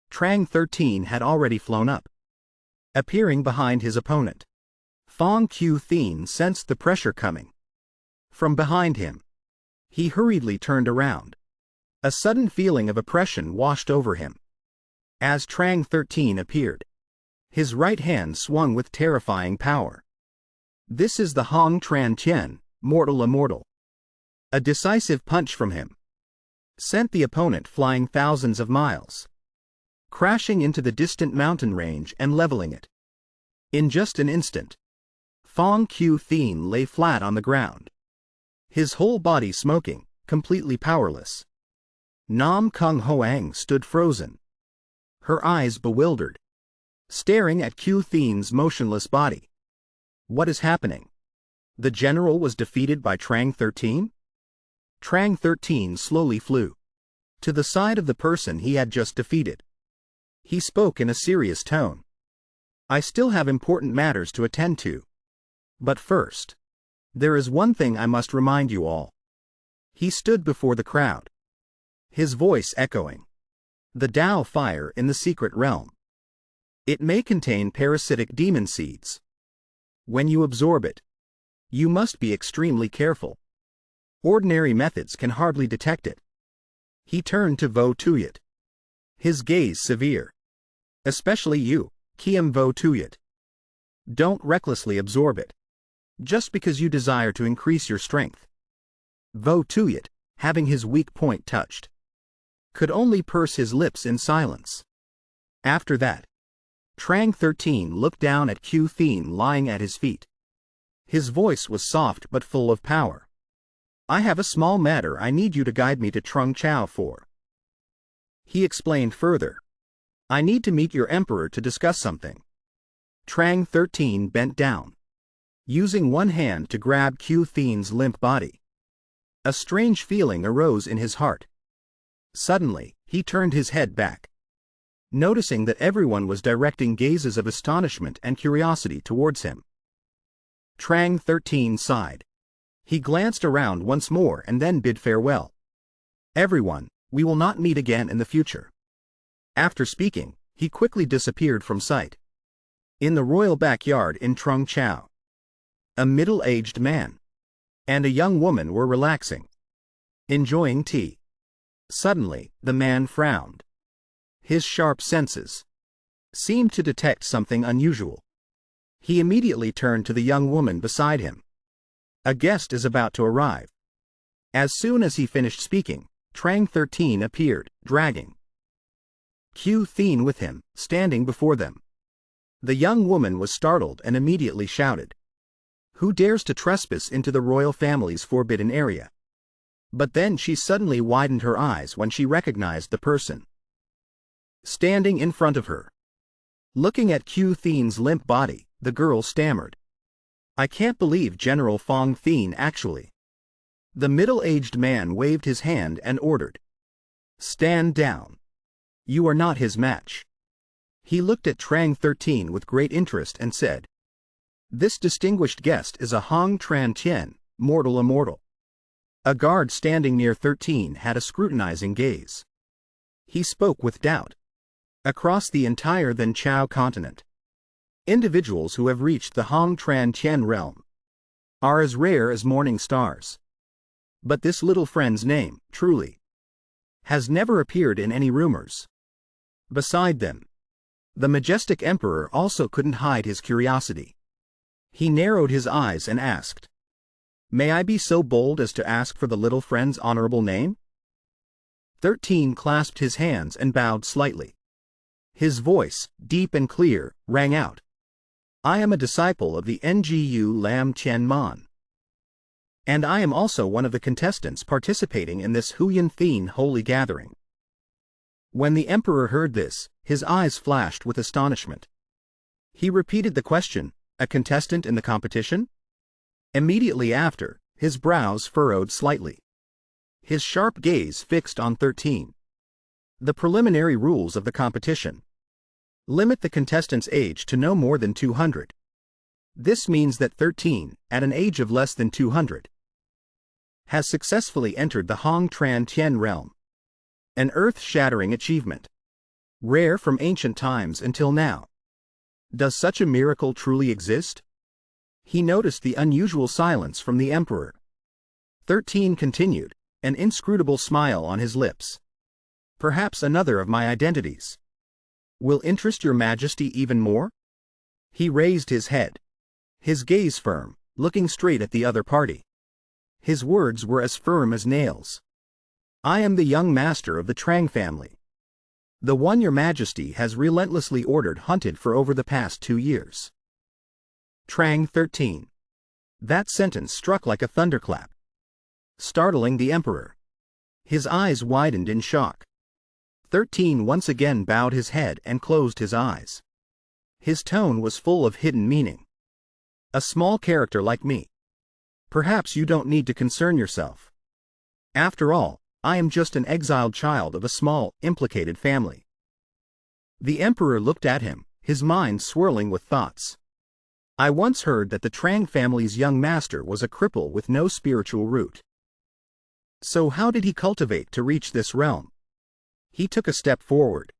Trang 13 had already flown up, appearing behind his opponent. Fong Q Thien sensed the pressure coming from behind him. He hurriedly turned around. A sudden feeling of oppression washed over him as Trang 13 appeared. His right hand swung with terrifying power. This is the Hong Tran Tien, mortal immortal. A decisive punch from him sent the opponent flying thousands of miles, crashing into the distant mountain range and leveling it. In just an instant, Fong Q Thien lay flat on the ground, his whole body smoking, completely powerless. Nam Kung Hoang stood frozen, her eyes bewildered, staring at Q Thien's motionless body. What is happening? The general was defeated by Trang 13? Trang 13 slowly flew to the side of the person he had just defeated. He spoke in a serious tone. I still have important matters to attend to. But first, there is one thing I must remind you all. He stood before the crowd, his voice echoing the Tao fire in the secret realm. It may contain parasitic demon seeds. When you absorb it, you must be extremely careful. Ordinary methods can hardly detect it. He turned to Vo Tuyat, his gaze severe. Especially you, Kiem Vo Tuyat. Don't recklessly absorb it, just because you desire to increase your strength. Vo Tuyat, having his weak point touched, could only purse his lips in silence. After that, Trang 13 looked down at Q Thien lying at his feet. His voice was soft but full of power. I have a small matter I need you to guide me to Trung Chao for. He explained further. I need to meet your emperor to discuss something. Trang 13 bent down, using one hand to grab Q Thien's limp body. A strange feeling arose in his heart. Suddenly, he turned his head back, noticing that everyone was directing gazes of astonishment and curiosity towards him. Trang 13 sighed. He glanced around once more and then bid farewell. Everyone, we will not meet again in the future. After speaking, he quickly disappeared from sight. In the royal backyard in Trung Chao, a middle-aged man and a young woman were relaxing, enjoying tea. Suddenly, the man frowned. His sharp senses seemed to detect something unusual. He immediately turned to the young woman beside him. A guest is about to arrive. As soon as he finished speaking, Trang 13 appeared, dragging Q Thien with him, standing before them. The young woman was startled and immediately shouted, "Who dares to trespass into the royal family's forbidden area?" But then she suddenly widened her eyes when she recognized the person standing in front of her. Looking at Q Thien's limp body, the girl stammered, "I can't believe General Fong Thien actually." The middle-aged man waved his hand and ordered, "Stand down. You are not his match." He looked at Trang 13 with great interest and said, "This distinguished guest is a Hong Tran Tien, mortal immortal." A guard standing near 13 had a scrutinizing gaze. He spoke with doubt. Across the entire Then Chao continent, individuals who have reached the Hong Tran Tien realm are as rare as morning stars. But this little friend's name, truly, has never appeared in any rumors. Beside them, the majestic emperor also couldn't hide his curiosity. He narrowed his eyes and asked, "May I be so bold as to ask for the little friend's honorable name?" 13 clasped his hands and bowed slightly. His voice, deep and clear, rang out, "I am a disciple of the Ngu Lam Tien Man. And I am also one of the contestants participating in this Huyan Thien holy gathering." When the emperor heard this, his eyes flashed with astonishment. He repeated the question, "A contestant in the competition?" Immediately after, his brows furrowed slightly. His sharp gaze fixed on 13. The preliminary rules of the competition limit the contestant's age to no more than 200. This means that 13, at an age of less than 200, has successfully entered the Hong Tran Tien realm. An earth-shattering achievement, rare from ancient times until now. Does such a miracle truly exist? He noticed the unusual silence from the emperor. 13 continued, an inscrutable smile on his lips. "Perhaps another of my identities will interest your majesty even more?" He raised his head, his gaze firm, looking straight at the other party. His words were as firm as nails. I am the young master of the Trang family. The one your majesty has relentlessly ordered hunted for over the past 2 years. Trang 13. That sentence struck like a thunderclap, startling the emperor. His eyes widened in shock. 13 once again bowed his head and closed his eyes. His tone was full of hidden meaning. A small character like me. Perhaps you don't need to concern yourself. After all, I am just an exiled child of a small, implicated family. The emperor looked at him, his mind swirling with thoughts. I once heard that the Trang family's young master was a cripple with no spiritual root. So how did he cultivate to reach this realm? He took a step forward,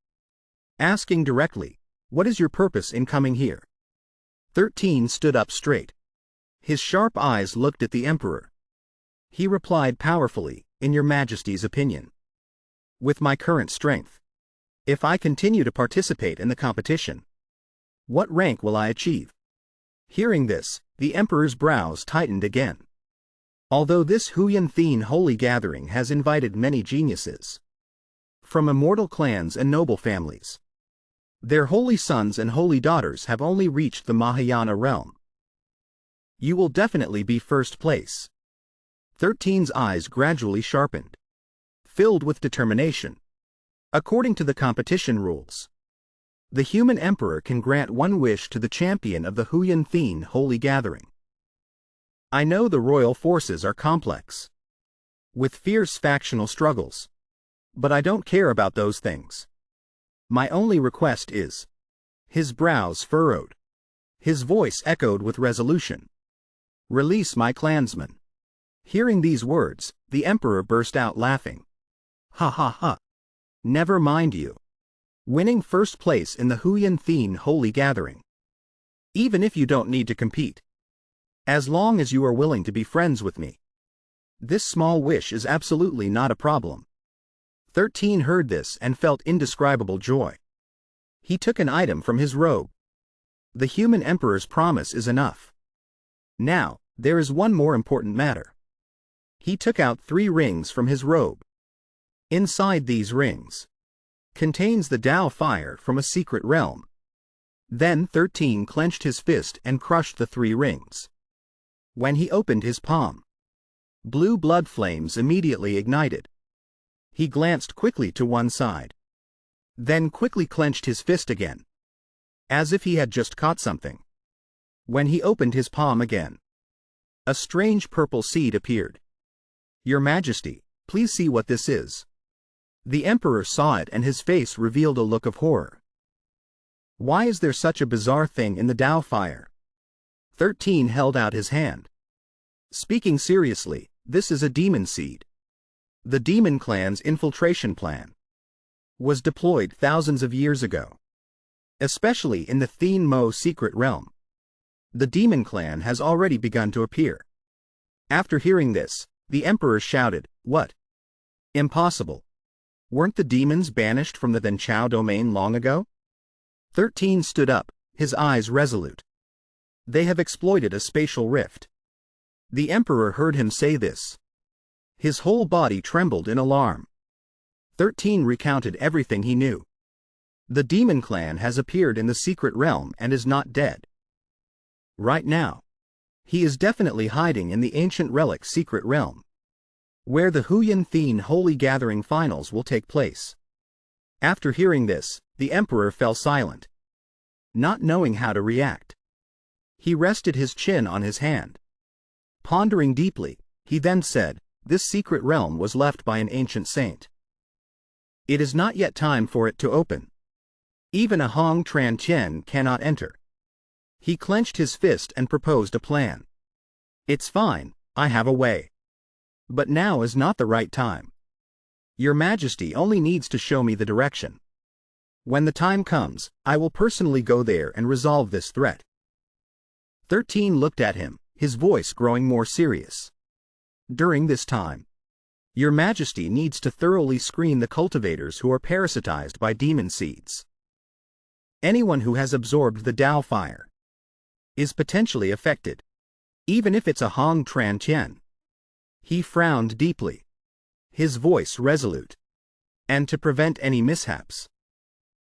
asking directly, "What is your purpose in coming here?" 13 stood up straight. His sharp eyes looked at the emperor. He replied powerfully, "In your majesty's opinion. With my current strength, if I continue to participate in the competition, what rank will I achieve?" Hearing this, the emperor's brows tightened again. Although this Huyan Thien holy gathering has invited many geniuses from immortal clans and noble families, their holy sons and holy daughters have only reached the Mahayana realm. You will definitely be first place. 13's eyes gradually sharpened, filled with determination. According to the competition rules, the human emperor can grant one wish to the champion of the Huyan Thien holy gathering. I know the royal forces are complex, with fierce factional struggles, but I don't care about those things. My only request is..." His brows furrowed. His voice echoed with resolution. "Release my clansmen." Hearing these words, the emperor burst out laughing. "Ha ha ha. Never mind you. Winning first place in the Huyan Thien holy gathering. Even if you don't need to compete. As long as you are willing to be friends with me. This small wish is absolutely not a problem." 13 heard this and felt indescribable joy. He took an item from his robe. The human emperor's promise is enough. Now, there is one more important matter. He took out 3 rings from his robe. Inside these rings contains the Tao fire from a secret realm. Then 13 clenched his fist and crushed the 3 rings. When he opened his palm, blue blood flames immediately ignited. He glanced quickly to one side, then quickly clenched his fist again, as if he had just caught something. When he opened his palm again, a strange purple seed appeared. "Your Majesty, please see what this is." The emperor saw it and his face revealed a look of horror. "Why is there such a bizarre thing in the Tao fire?" 13 held out his hand. "Speaking seriously, this is a demon seed. The demon clan's infiltration plan was deployed thousands of years ago, especially in the Thien Mo secret realm. The demon clan has already begun to appear." After hearing this, the emperor shouted, "What? Impossible. Weren't the demons banished from the Denchao domain long ago?" 13 stood up, his eyes resolute. "They have exploited a spatial rift." The emperor heard him say this. His whole body trembled in alarm. 13 recounted everything he knew. The demon clan has appeared in the secret realm and is not dead. Right now, he is definitely hiding in the ancient relic secret realm, where the Huyan Thien holy gathering finals will take place. After hearing this, the emperor fell silent, not knowing how to react. He rested his chin on his hand. Pondering deeply, he then said, "This secret realm was left by an ancient saint. It is not yet time for it to open. Even a Hong Tran Tien cannot enter." He clenched his fist and proposed a plan. "It's fine, I have a way. But now is not the right time. Your Majesty only needs to show me the direction. When the time comes, I will personally go there and resolve this threat." 13 looked at him, his voice growing more serious. "During this time, Your Majesty needs to thoroughly screen the cultivators who are parasitized by demon seeds. Anyone who has absorbed the Tao fire is potentially affected, even if it's a Hong Tran Tien. He frowned deeply, his voice resolute. And to prevent any mishaps,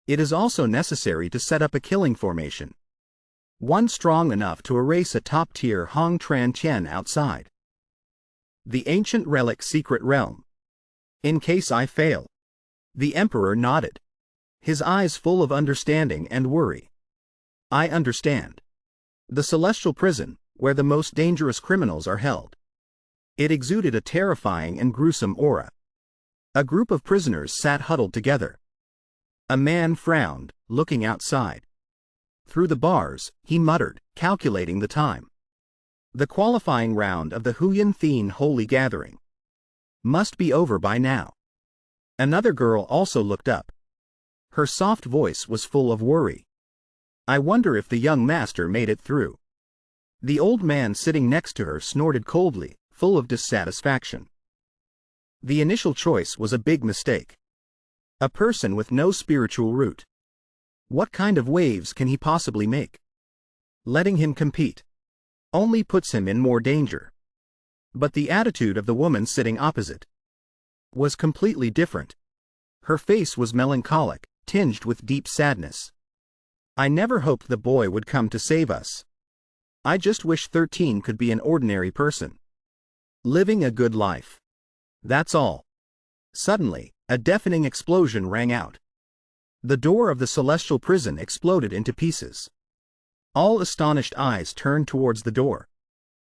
it is also necessary to set up a killing formation, one strong enough to erase a top-tier Hong Tran Tien outside. The ancient relic secret realm. In case I fail. The Emperor nodded, his eyes full of understanding and worry. I understand. The celestial prison, where the most dangerous criminals are held. It exuded a terrifying and gruesome aura. A group of prisoners sat huddled together. A man frowned, looking outside. Through the bars, he muttered, calculating the time. The qualifying round of the Huyan Thien Holy Gathering must be over by now. Another girl also looked up. Her soft voice was full of worry. I wonder if the young master made it through. The old man sitting next to her snorted coldly, full of dissatisfaction. The initial choice was a big mistake. A person with no spiritual root. What kind of waves can he possibly make? Letting him compete only puts him in more danger. But the attitude of the woman sitting opposite was completely different. Her face was melancholic, tinged with deep sadness. I never hoped the boy would come to save us. I just wish 13 could be an ordinary person, living a good life. That's all. Suddenly, a deafening explosion rang out. The door of the celestial prison exploded into pieces. All astonished eyes turned towards the door.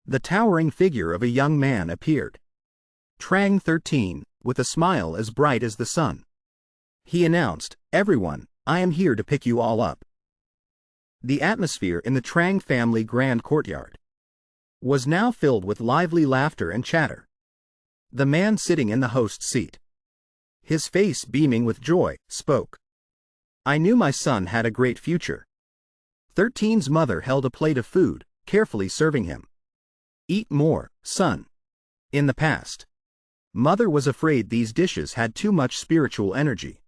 The towering figure of a young man appeared. Trang 13, with a smile as bright as the sun. He announced, "Everyone, I am here to pick you all up." The atmosphere in the Trang family grand courtyard was now filled with lively laughter and chatter. The man sitting in the host's seat, his face beaming with joy, spoke. I knew my son had a great future. 13's mother held a plate of food, carefully serving him. Eat more, son. In the past, mother was afraid these dishes had too much spiritual energy,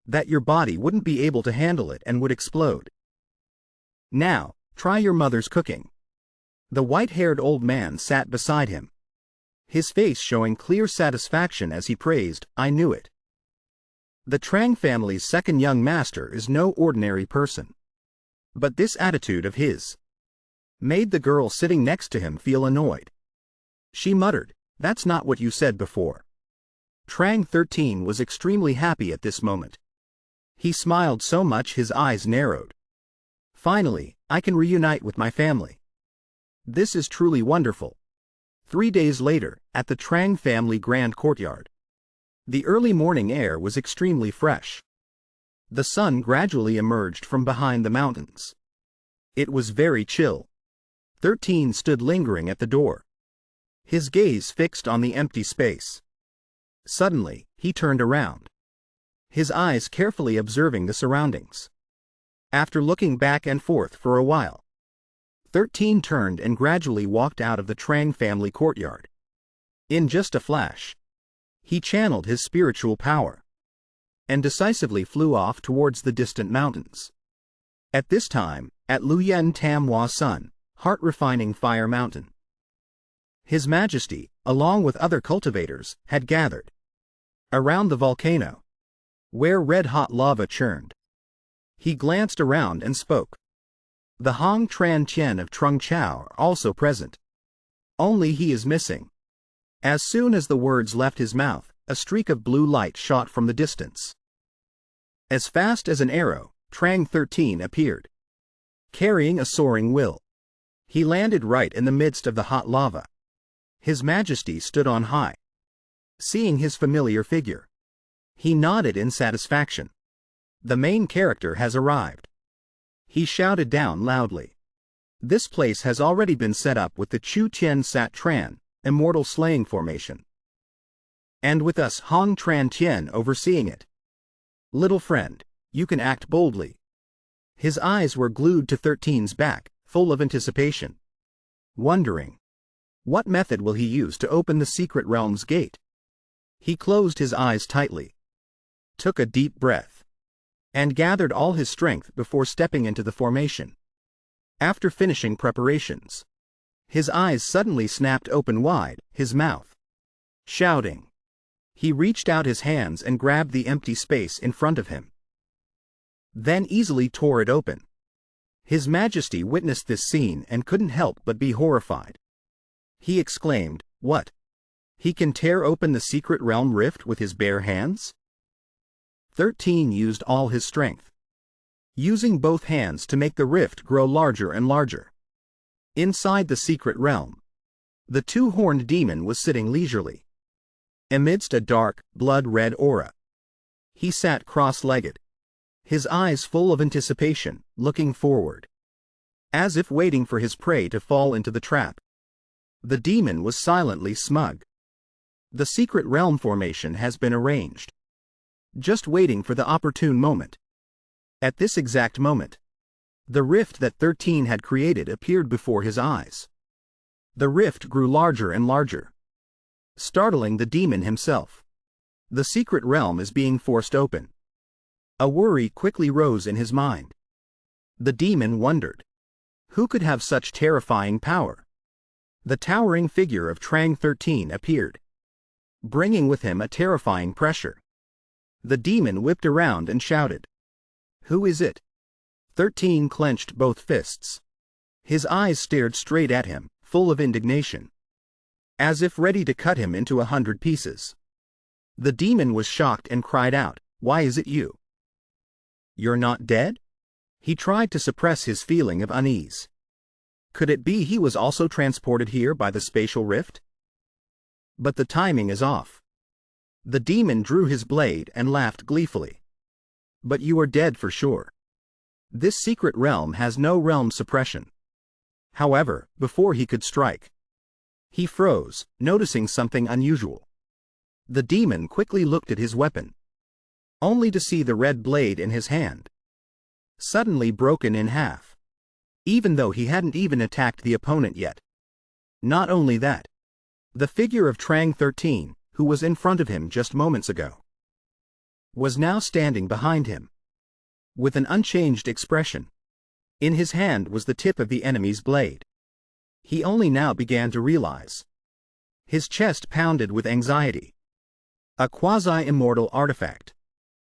that your body wouldn't be able to handle it and would explode. Now, try your mother's cooking. The white-haired old man sat beside him, his face showing clear satisfaction as he praised, I knew it. The Trang family's second young master is no ordinary person. But this attitude of his made the girl sitting next to him feel annoyed. She muttered, that's not what you said before. Trang 13 was extremely happy at this moment. He smiled so much his eyes narrowed. Finally, I can reunite with my family. This is truly wonderful. 3 days later, at the Trang family grand courtyard, the early morning air was extremely fresh. The sun gradually emerged from behind the mountains. It was very chill. 13 stood lingering at the door, his gaze fixed on the empty space. Suddenly, he turned around, his eyes carefully observing the surroundings. After looking back and forth for a while, 13 turned and gradually walked out of the Trang family courtyard. In just a flash, he channeled his spiritual power and decisively flew off towards the distant mountains. At this time, at Luyen Tam Hua Sun, heart-refining fire mountain, His Majesty, along with other cultivators, had gathered around the volcano, where red-hot lava churned. He glanced around and spoke. The Hong Tran Tien of Trung Chao are also present. Only he is missing. As soon as the words left his mouth, a streak of blue light shot from the distance. As fast as an arrow, Trang 13 appeared, carrying a soaring will. He landed right in the midst of the hot lava. His Majesty stood on high, seeing his familiar figure. He nodded in satisfaction. The main character has arrived. He shouted down loudly. This place has already been set up with the Chu Tien Sat Tran, immortal slaying formation, and with us Hong Tran Tien overseeing it. Little friend, you can act boldly. His eyes were glued to 13's back, full of anticipation, wondering, what method will he use to open the secret realm's gate? He closed his eyes tightly, took a deep breath, and gathered all his strength before stepping into the formation. After finishing preparations, his eyes suddenly snapped open wide, his mouth shouting. He reached out his hands and grabbed the empty space in front of him, then easily tore it open. His Majesty witnessed this scene and couldn't help but be horrified. He exclaimed, "What? He can tear open the secret realm rift with his bare hands?" 13 used all his strength, using both hands to make the rift grow larger and larger. Inside the secret realm, the two-horned demon was sitting leisurely, amidst a dark, blood-red aura. He sat cross-legged, his eyes full of anticipation, looking forward, as if waiting for his prey to fall into the trap. The demon was silently smug. The secret realm formation has been arranged, just waiting for the opportune moment. At this exact moment, the rift that 13 had created appeared before his eyes. The rift grew larger and larger, startling the demon himself. The secret realm is being forced open. A worry quickly rose in his mind. The demon wondered, who could have such terrifying power? The towering figure of Trang 13 appeared, bringing with him a terrifying pressure. The demon whipped around and shouted, "Who is it?" 13 clenched both fists. His eyes stared straight at him, full of indignation, as if ready to cut him into 100 pieces. The demon was shocked and cried out, "Why is it you? You're not dead?" He tried to suppress his feeling of unease. Could it be he was also transported here by the spatial rift? But the timing is off. The demon drew his blade and laughed gleefully. "But you are dead for sure. This secret realm has no realm suppression." However, before he could strike, he froze, noticing something unusual. The demon quickly looked at his weapon, only to see the red blade in his hand suddenly broken in half, even though he hadn't even attacked the opponent yet. Not only that, the figure of Trang 13, who was in front of him just moments ago, was now standing behind him, with an unchanged expression. In his hand was the tip of the enemy's blade. He only now began to realize. His chest pounded with anxiety. A quasi-immortal artifact.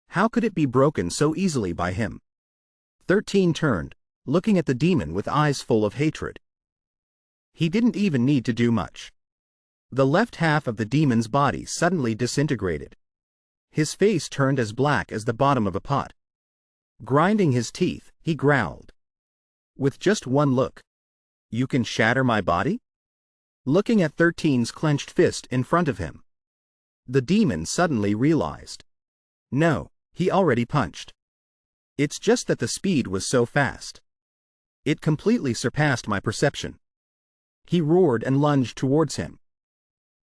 How could it be broken so easily by him? 13 turned, looking at the demon with eyes full of hatred. He didn't even need to do much. The left half of the demon's body suddenly disintegrated. His face turned as black as the bottom of a pot. Grinding his teeth, he growled. With just one look, "You can shatter my body?" Looking at 13's clenched fist in front of him, the demon suddenly realized. No, he already punched. It's just that the speed was so fast. It completely surpassed my perception. He roared and lunged towards him,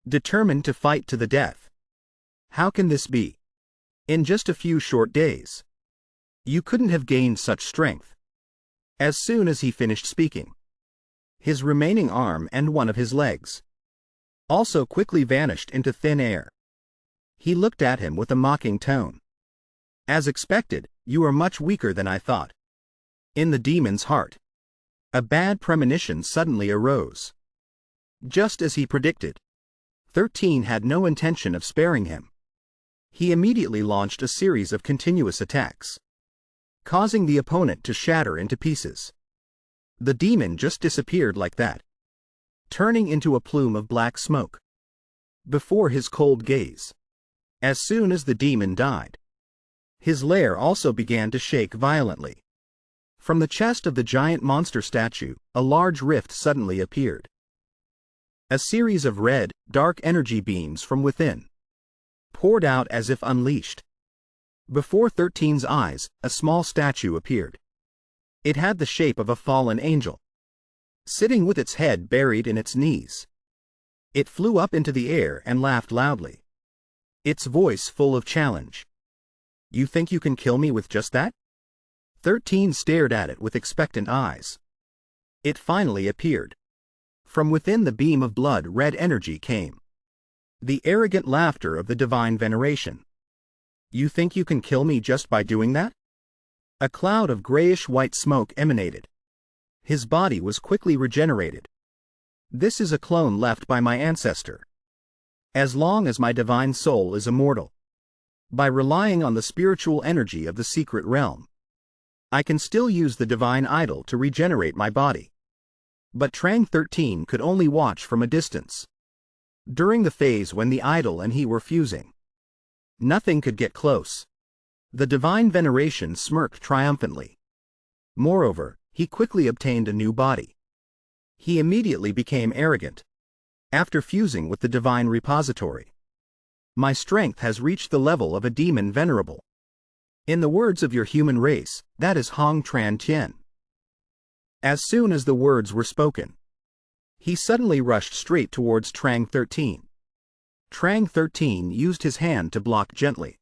determined to fight to the death. How can this be? In just a few short days, you couldn't have gained such strength. As soon as he finished speaking, his remaining arm and one of his legs also quickly vanished into thin air. He looked at him with a mocking tone. "As expected, you are much weaker than I thought." In the demon's heart, a bad premonition suddenly arose. Just as he predicted, 13 had no intention of sparing him. He immediately launched a series of continuous attacks, causing the opponent to shatter into pieces. The demon just disappeared like that, turning into a plume of black smoke before his cold gaze. As soon as the demon died, his lair also began to shake violently. From the chest of the giant monster statue, a large rift suddenly appeared. A series of red, dark energy beams from within poured out as if unleashed. Before 13's eyes, a small statue appeared. It had the shape of a fallen angel, sitting with its head buried in its knees. It flew up into the air and laughed loudly, its voice full of challenge. "You think you can kill me with just that?" 13 stared at it with expectant eyes. It finally appeared. From within the beam of blood red energy came the arrogant laughter of the divine veneration. "You think you can kill me just by doing that?" A cloud of grayish-white smoke emanated. His body was quickly regenerated. This is a clone left by my ancestor. As long as my divine soul is immortal, by relying on the spiritual energy of the secret realm, I can still use the divine idol to regenerate my body. But Trang 13 could only watch from a distance. During the phase when the idol and he were fusing, nothing could get close. The divine veneration smirked triumphantly. Moreover, he quickly obtained a new body. He immediately became arrogant. After fusing with the divine repository, my strength has reached the level of a demon venerable. In the words of your human race, that is Hong Tran Tien. As soon as the words were spoken, he suddenly rushed straight towards Trang 13. Trang 13 used his hand to block gently.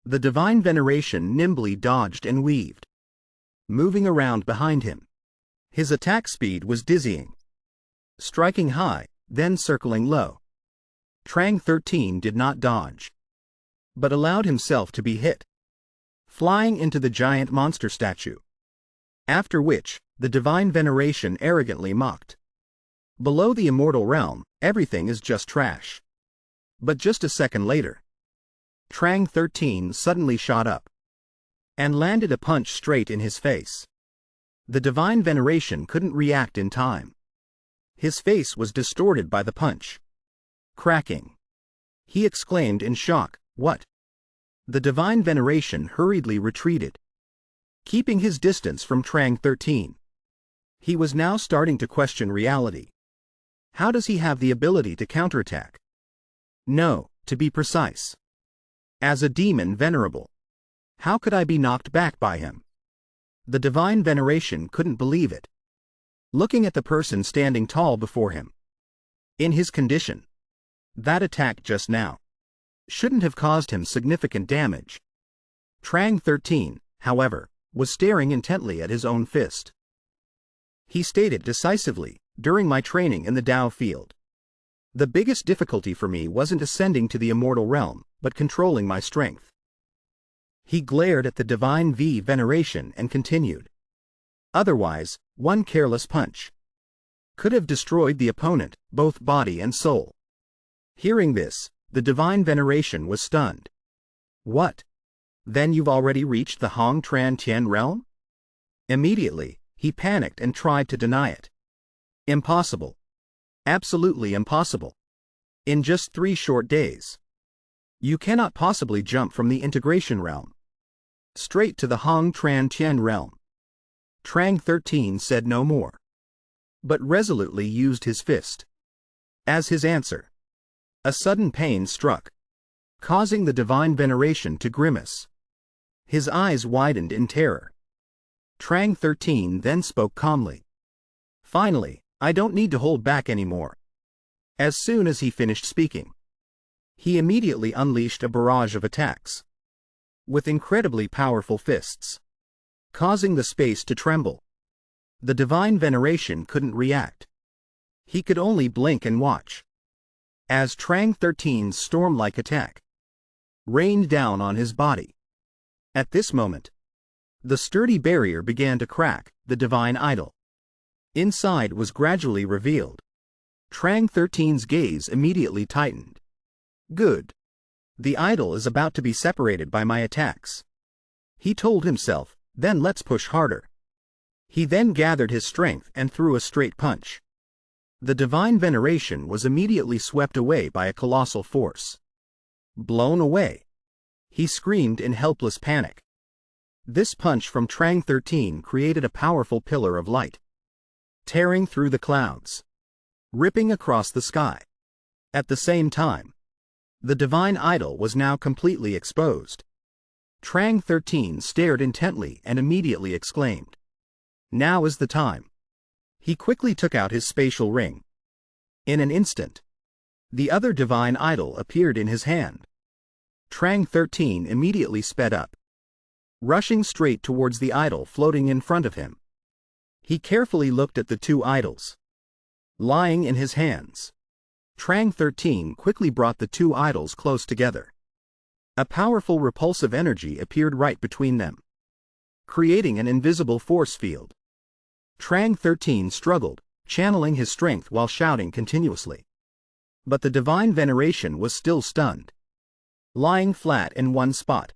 The divine veneration nimbly dodged and weaved, moving around behind him. His attack speed was dizzying, striking high, then circling low. Trang 13 did not dodge, but allowed himself to be hit, flying into the giant monster statue. After which, the divine veneration arrogantly mocked. Below the immortal realm, everything is just trash. But just a second later, Trang 13 suddenly shot up and landed a punch straight in his face. The divine veneration couldn't react in time. His face was distorted by the punch. Cracking. He exclaimed in shock, "What?" The divine veneration hurriedly retreated, keeping his distance from Trang 13. He was now starting to question reality. How does he have the ability to counterattack? No, to be precise, as a demon venerable, how could I be knocked back by him? The divine veneration couldn't believe it, looking at the person standing tall before him. In his condition, that attack just now shouldn't have caused him significant damage. Trang 13, however, was staring intently at his own fist. He stated decisively, during my training in the Tao field, the biggest difficulty for me wasn't ascending to the immortal realm, but controlling my strength. He glared at the divine veneration and continued. Otherwise, one careless punch could have destroyed the opponent, both body and soul. Hearing this, the divine veneration was stunned. What? Then you've already reached the Hong Tran Tien realm? Immediately, he panicked and tried to deny it. Impossible. Absolutely impossible. In just 3 short days, you cannot possibly jump from the integration realm straight to the Hong Tran Tien realm. Trang 13 said no more, but resolutely used his fist as his answer. A sudden pain struck, causing the divine veneration to grimace. His eyes widened in terror. Trang 13 then spoke calmly. Finally, I don't need to hold back anymore. As soon as he finished speaking, he immediately unleashed a barrage of attacks, with incredibly powerful fists, causing the space to tremble. The divine veneration couldn't react. He could only blink and watch as Trang 13's storm-like attack rained down on his body. At this moment, the sturdy barrier began to crack, the divine idol inside was gradually revealed. Trang 13's gaze immediately tightened. Good. The idol is about to be separated by my attacks, he told himself, then let's push harder. He then gathered his strength and threw a straight punch. The divine veneration was immediately swept away by a colossal force. Blown away. He screamed in helpless panic. This punch from Trang 13 created a powerful pillar of light, tearing through the clouds, ripping across the sky. At the same time, the divine idol was now completely exposed. Trang 13 stared intently and immediately exclaimed, "Now is the time." He quickly took out his spatial ring. In an instant, the other divine idol appeared in his hand. Trang 13 immediately sped up, rushing straight towards the idol floating in front of him. He carefully looked at the 2 idols lying in his hands. Trang 13 quickly brought the 2 idols close together. A powerful repulsive energy appeared right between them, creating an invisible force field. Trang 13 struggled, channeling his strength while shouting continuously. But the divine veneration was still stunned, lying flat in one spot.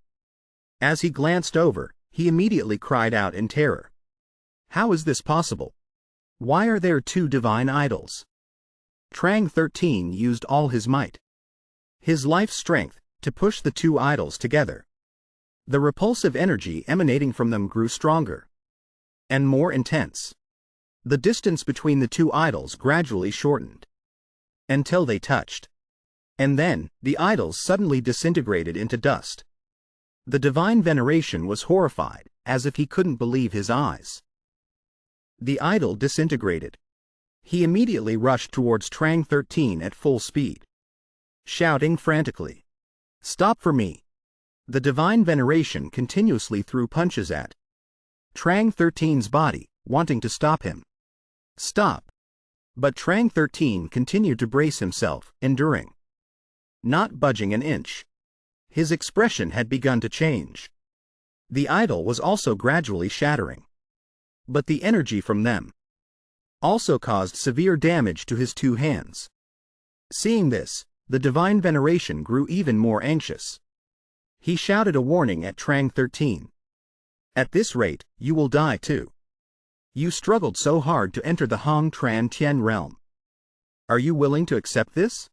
As he glanced over, he immediately cried out in terror. How is this possible? Why are there two divine idols? Trang 13 used all his might, his life strength, to push the two idols together. The repulsive energy emanating from them grew stronger and more intense. The distance between the two idols gradually shortened until they touched. And then, the idols suddenly disintegrated into dust. The divine veneration was horrified, as if he couldn't believe his eyes. The idol disintegrated. He immediately rushed towards Trang 13 at full speed, shouting frantically, "Stop for me!" The divine veneration continuously threw punches at Trang 13's body, wanting to stop him. Stop! But Trang 13 continued to brace himself, enduring, not budging an inch. His expression had begun to change. The idol was also gradually shattering. But the energy from them also caused severe damage to his two hands. Seeing this, the divine veneration grew even more anxious. He shouted a warning at Trang 13. At this rate, you will die too. You struggled so hard to enter the Hong Tran Tien realm. Are you willing to accept this?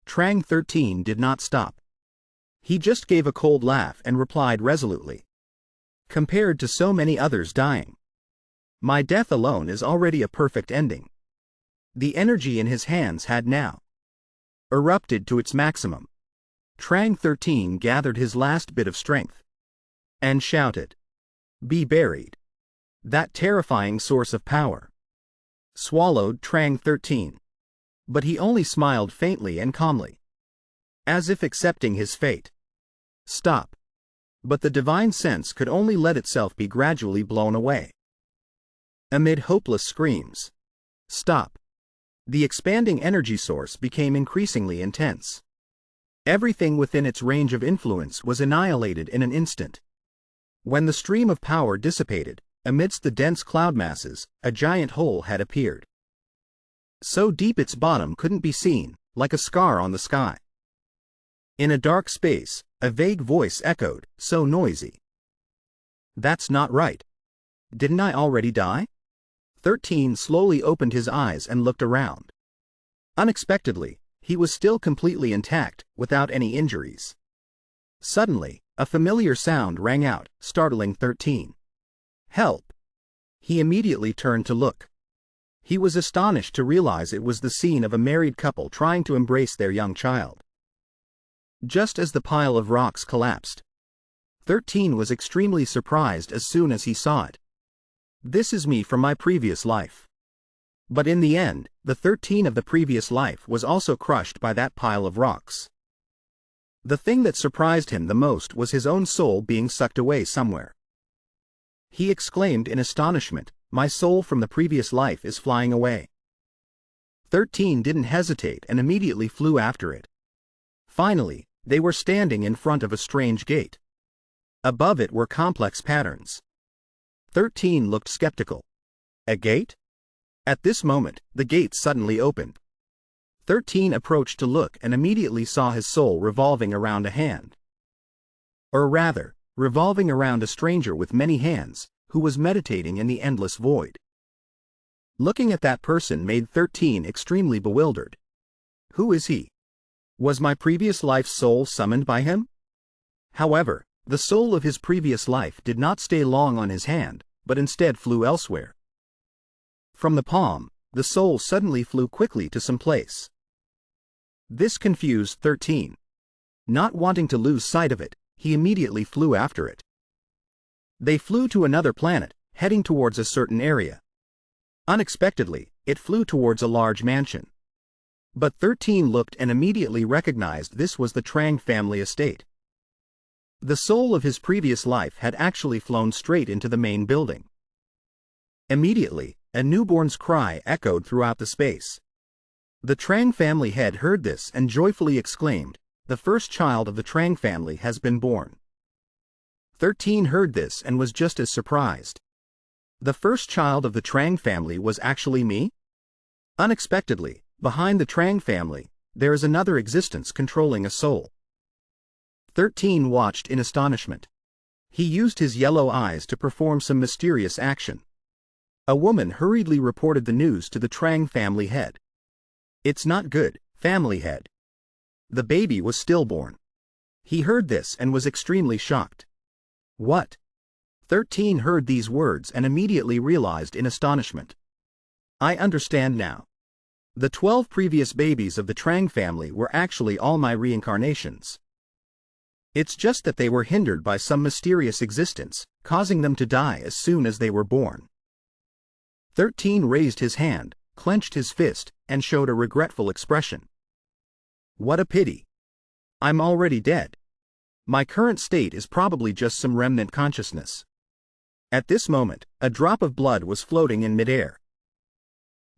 Trang 13 did not stop. He just gave a cold laugh and replied resolutely. Compared to so many others dying, my death alone is already a perfect ending. The energy in his hands had now erupted to its maximum. Trang 13 gathered his last bit of strength and shouted, "Be buried." That terrifying source of power swallowed Trang 13. But he only smiled faintly and calmly, as if accepting his fate. Stop. But the divine sense could only let itself be gradually blown away. Amid hopeless screams, "Stop!" The expanding energy source became increasingly intense. Everything within its range of influence was annihilated in an instant. When the stream of power dissipated, amidst the dense cloud masses, a giant hole had appeared. So deep its bottom couldn't be seen, like a scar on the sky. In a dark space, a vague voice echoed, so noisy. That's not right. Didn't I already die? 13 slowly opened his eyes and looked around. Unexpectedly, he was still completely intact, without any injuries. Suddenly, a familiar sound rang out, startling 13. Help! He immediately turned to look. He was astonished to realize it was the scene of a married couple trying to embrace their young child. Just as the pile of rocks collapsed, 13 was extremely surprised as soon as he saw it. This is me from my previous life. But in the end, the 13 of the previous life was also crushed by that pile of rocks. The thing that surprised him the most was his own soul being sucked away somewhere. He exclaimed in astonishment, "My soul from the previous life is flying away." 13 didn't hesitate and immediately flew after it. Finally, they were standing in front of a strange gate. Above it were complex patterns. 13 looked skeptical. A gate? At this moment, the gate suddenly opened. 13 approached to look and immediately saw his soul revolving around a hand. Or rather, revolving around a stranger with many hands, who was meditating in the endless void. Looking at that person made 13 extremely bewildered. Who is he? Was my previous life's soul summoned by him? However, the soul of his previous life did not stay long on his hand, but instead flew elsewhere. From the palm, the soul suddenly flew quickly to some place. This confused 13. Not wanting to lose sight of it, he immediately flew after it. They flew to another planet, heading towards a certain area. Unexpectedly, it flew towards a large mansion. But 13 looked and immediately recognized this was the Trang family estate. The soul of his previous life had actually flown straight into the main building. Immediately, a newborn's cry echoed throughout the space. The Trang family head heard this and joyfully exclaimed, "The first child of the Trang family has been born." 13 heard this and was just as surprised. The first child of the Trang family was actually me? Unexpectedly, behind the Trang family, there is another existence controlling a soul. 13 watched in astonishment. He used his yellow eyes to perform some mysterious action. A woman hurriedly reported the news to the Trang family head. "It's not good, family head." The baby was stillborn. He heard this and was extremely shocked. "What?" 13 heard these words and immediately realized in astonishment. "I understand now. The 12 previous babies of the Trang family were actually all my reincarnations. It's just that they were hindered by some mysterious existence, causing them to die as soon as they were born." 13 raised his hand, clenched his fist, and showed a regretful expression. "What a pity. I'm already dead. My current state is probably just some remnant consciousness." At this moment, a drop of blood was floating in midair.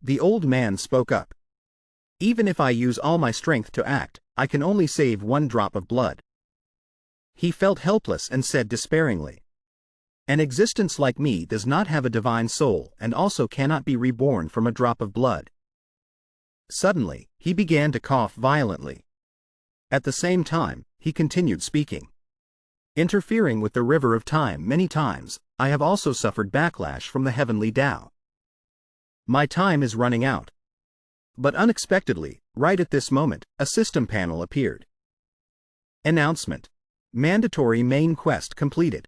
The old man spoke up. "Even if I use all my strength to act, I can only save one drop of blood." He felt helpless and said despairingly, "An existence like me does not have a divine soul and also cannot be reborn from a drop of blood." Suddenly, he began to cough violently. At the same time, he continued speaking. "Interfering with the river of time many times, I have also suffered backlash from the heavenly Tao. My time is running out." But unexpectedly, right at this moment, a system panel appeared. Announcement. Mandatory main quest completed.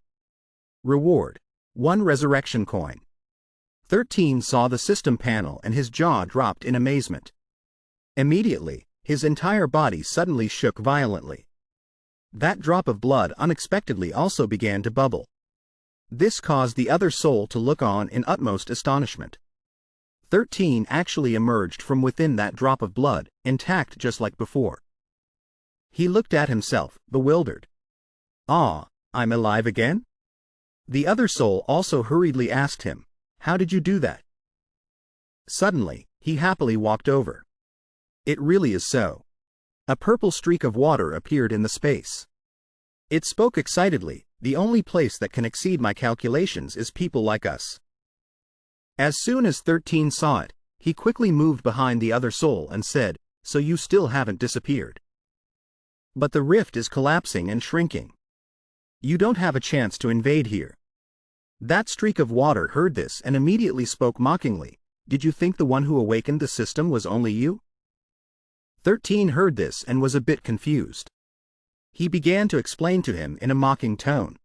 Reward: 1 resurrection coin. 13 saw the system panel and his jaw dropped in amazement. Immediately, his entire body suddenly shook violently. That drop of blood unexpectedly also began to bubble. This caused the other soul to look on in utmost astonishment. 13 actually emerged from within that drop of blood, intact just like before. He looked at himself, bewildered. "Ah, I'm alive again?" The other soul also hurriedly asked him, "How did you do that?" Suddenly, he happily walked over. "It really is so." A purple streak of water appeared in the space. It spoke excitedly, "The only place that can exceed my calculations is people like us." As soon as 13 saw it, he quickly moved behind the other soul and said, "So you still haven't disappeared. But the rift is collapsing and shrinking. You don't have a chance to invade here." That streak of water heard this and immediately spoke mockingly, "Did you think the one who awakened the system was only you?" 13 heard this and was a bit confused. He began to explain to him in a mocking tone.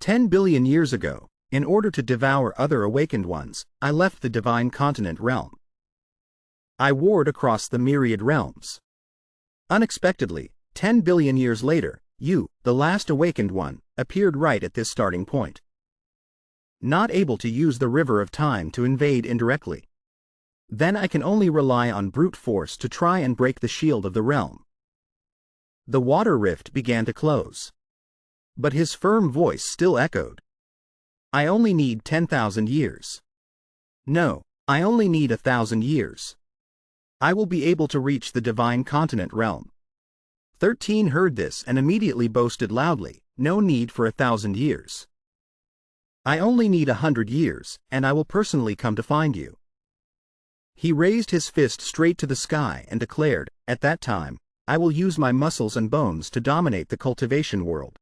10 billion years ago, in order to devour other awakened ones, I left the divine continent realm. I warred across the myriad realms. Unexpectedly, 10 billion years later, you, the last awakened one, appeared right at this starting point. Not able to use the river of time to invade indirectly. Then I can only rely on brute force to try and break the shield of the realm." The water rift began to close. But his firm voice still echoed. "I only need 10,000 years. No, I only need 1,000 years. I will be able to reach the divine continent realm." 13 heard this and immediately boasted loudly, "No need for 1,000 years. I only need 100 years, and I will personally come to find you." He raised his fist straight to the sky and declared, "At that time, I will use my muscles and bones to dominate the cultivation world."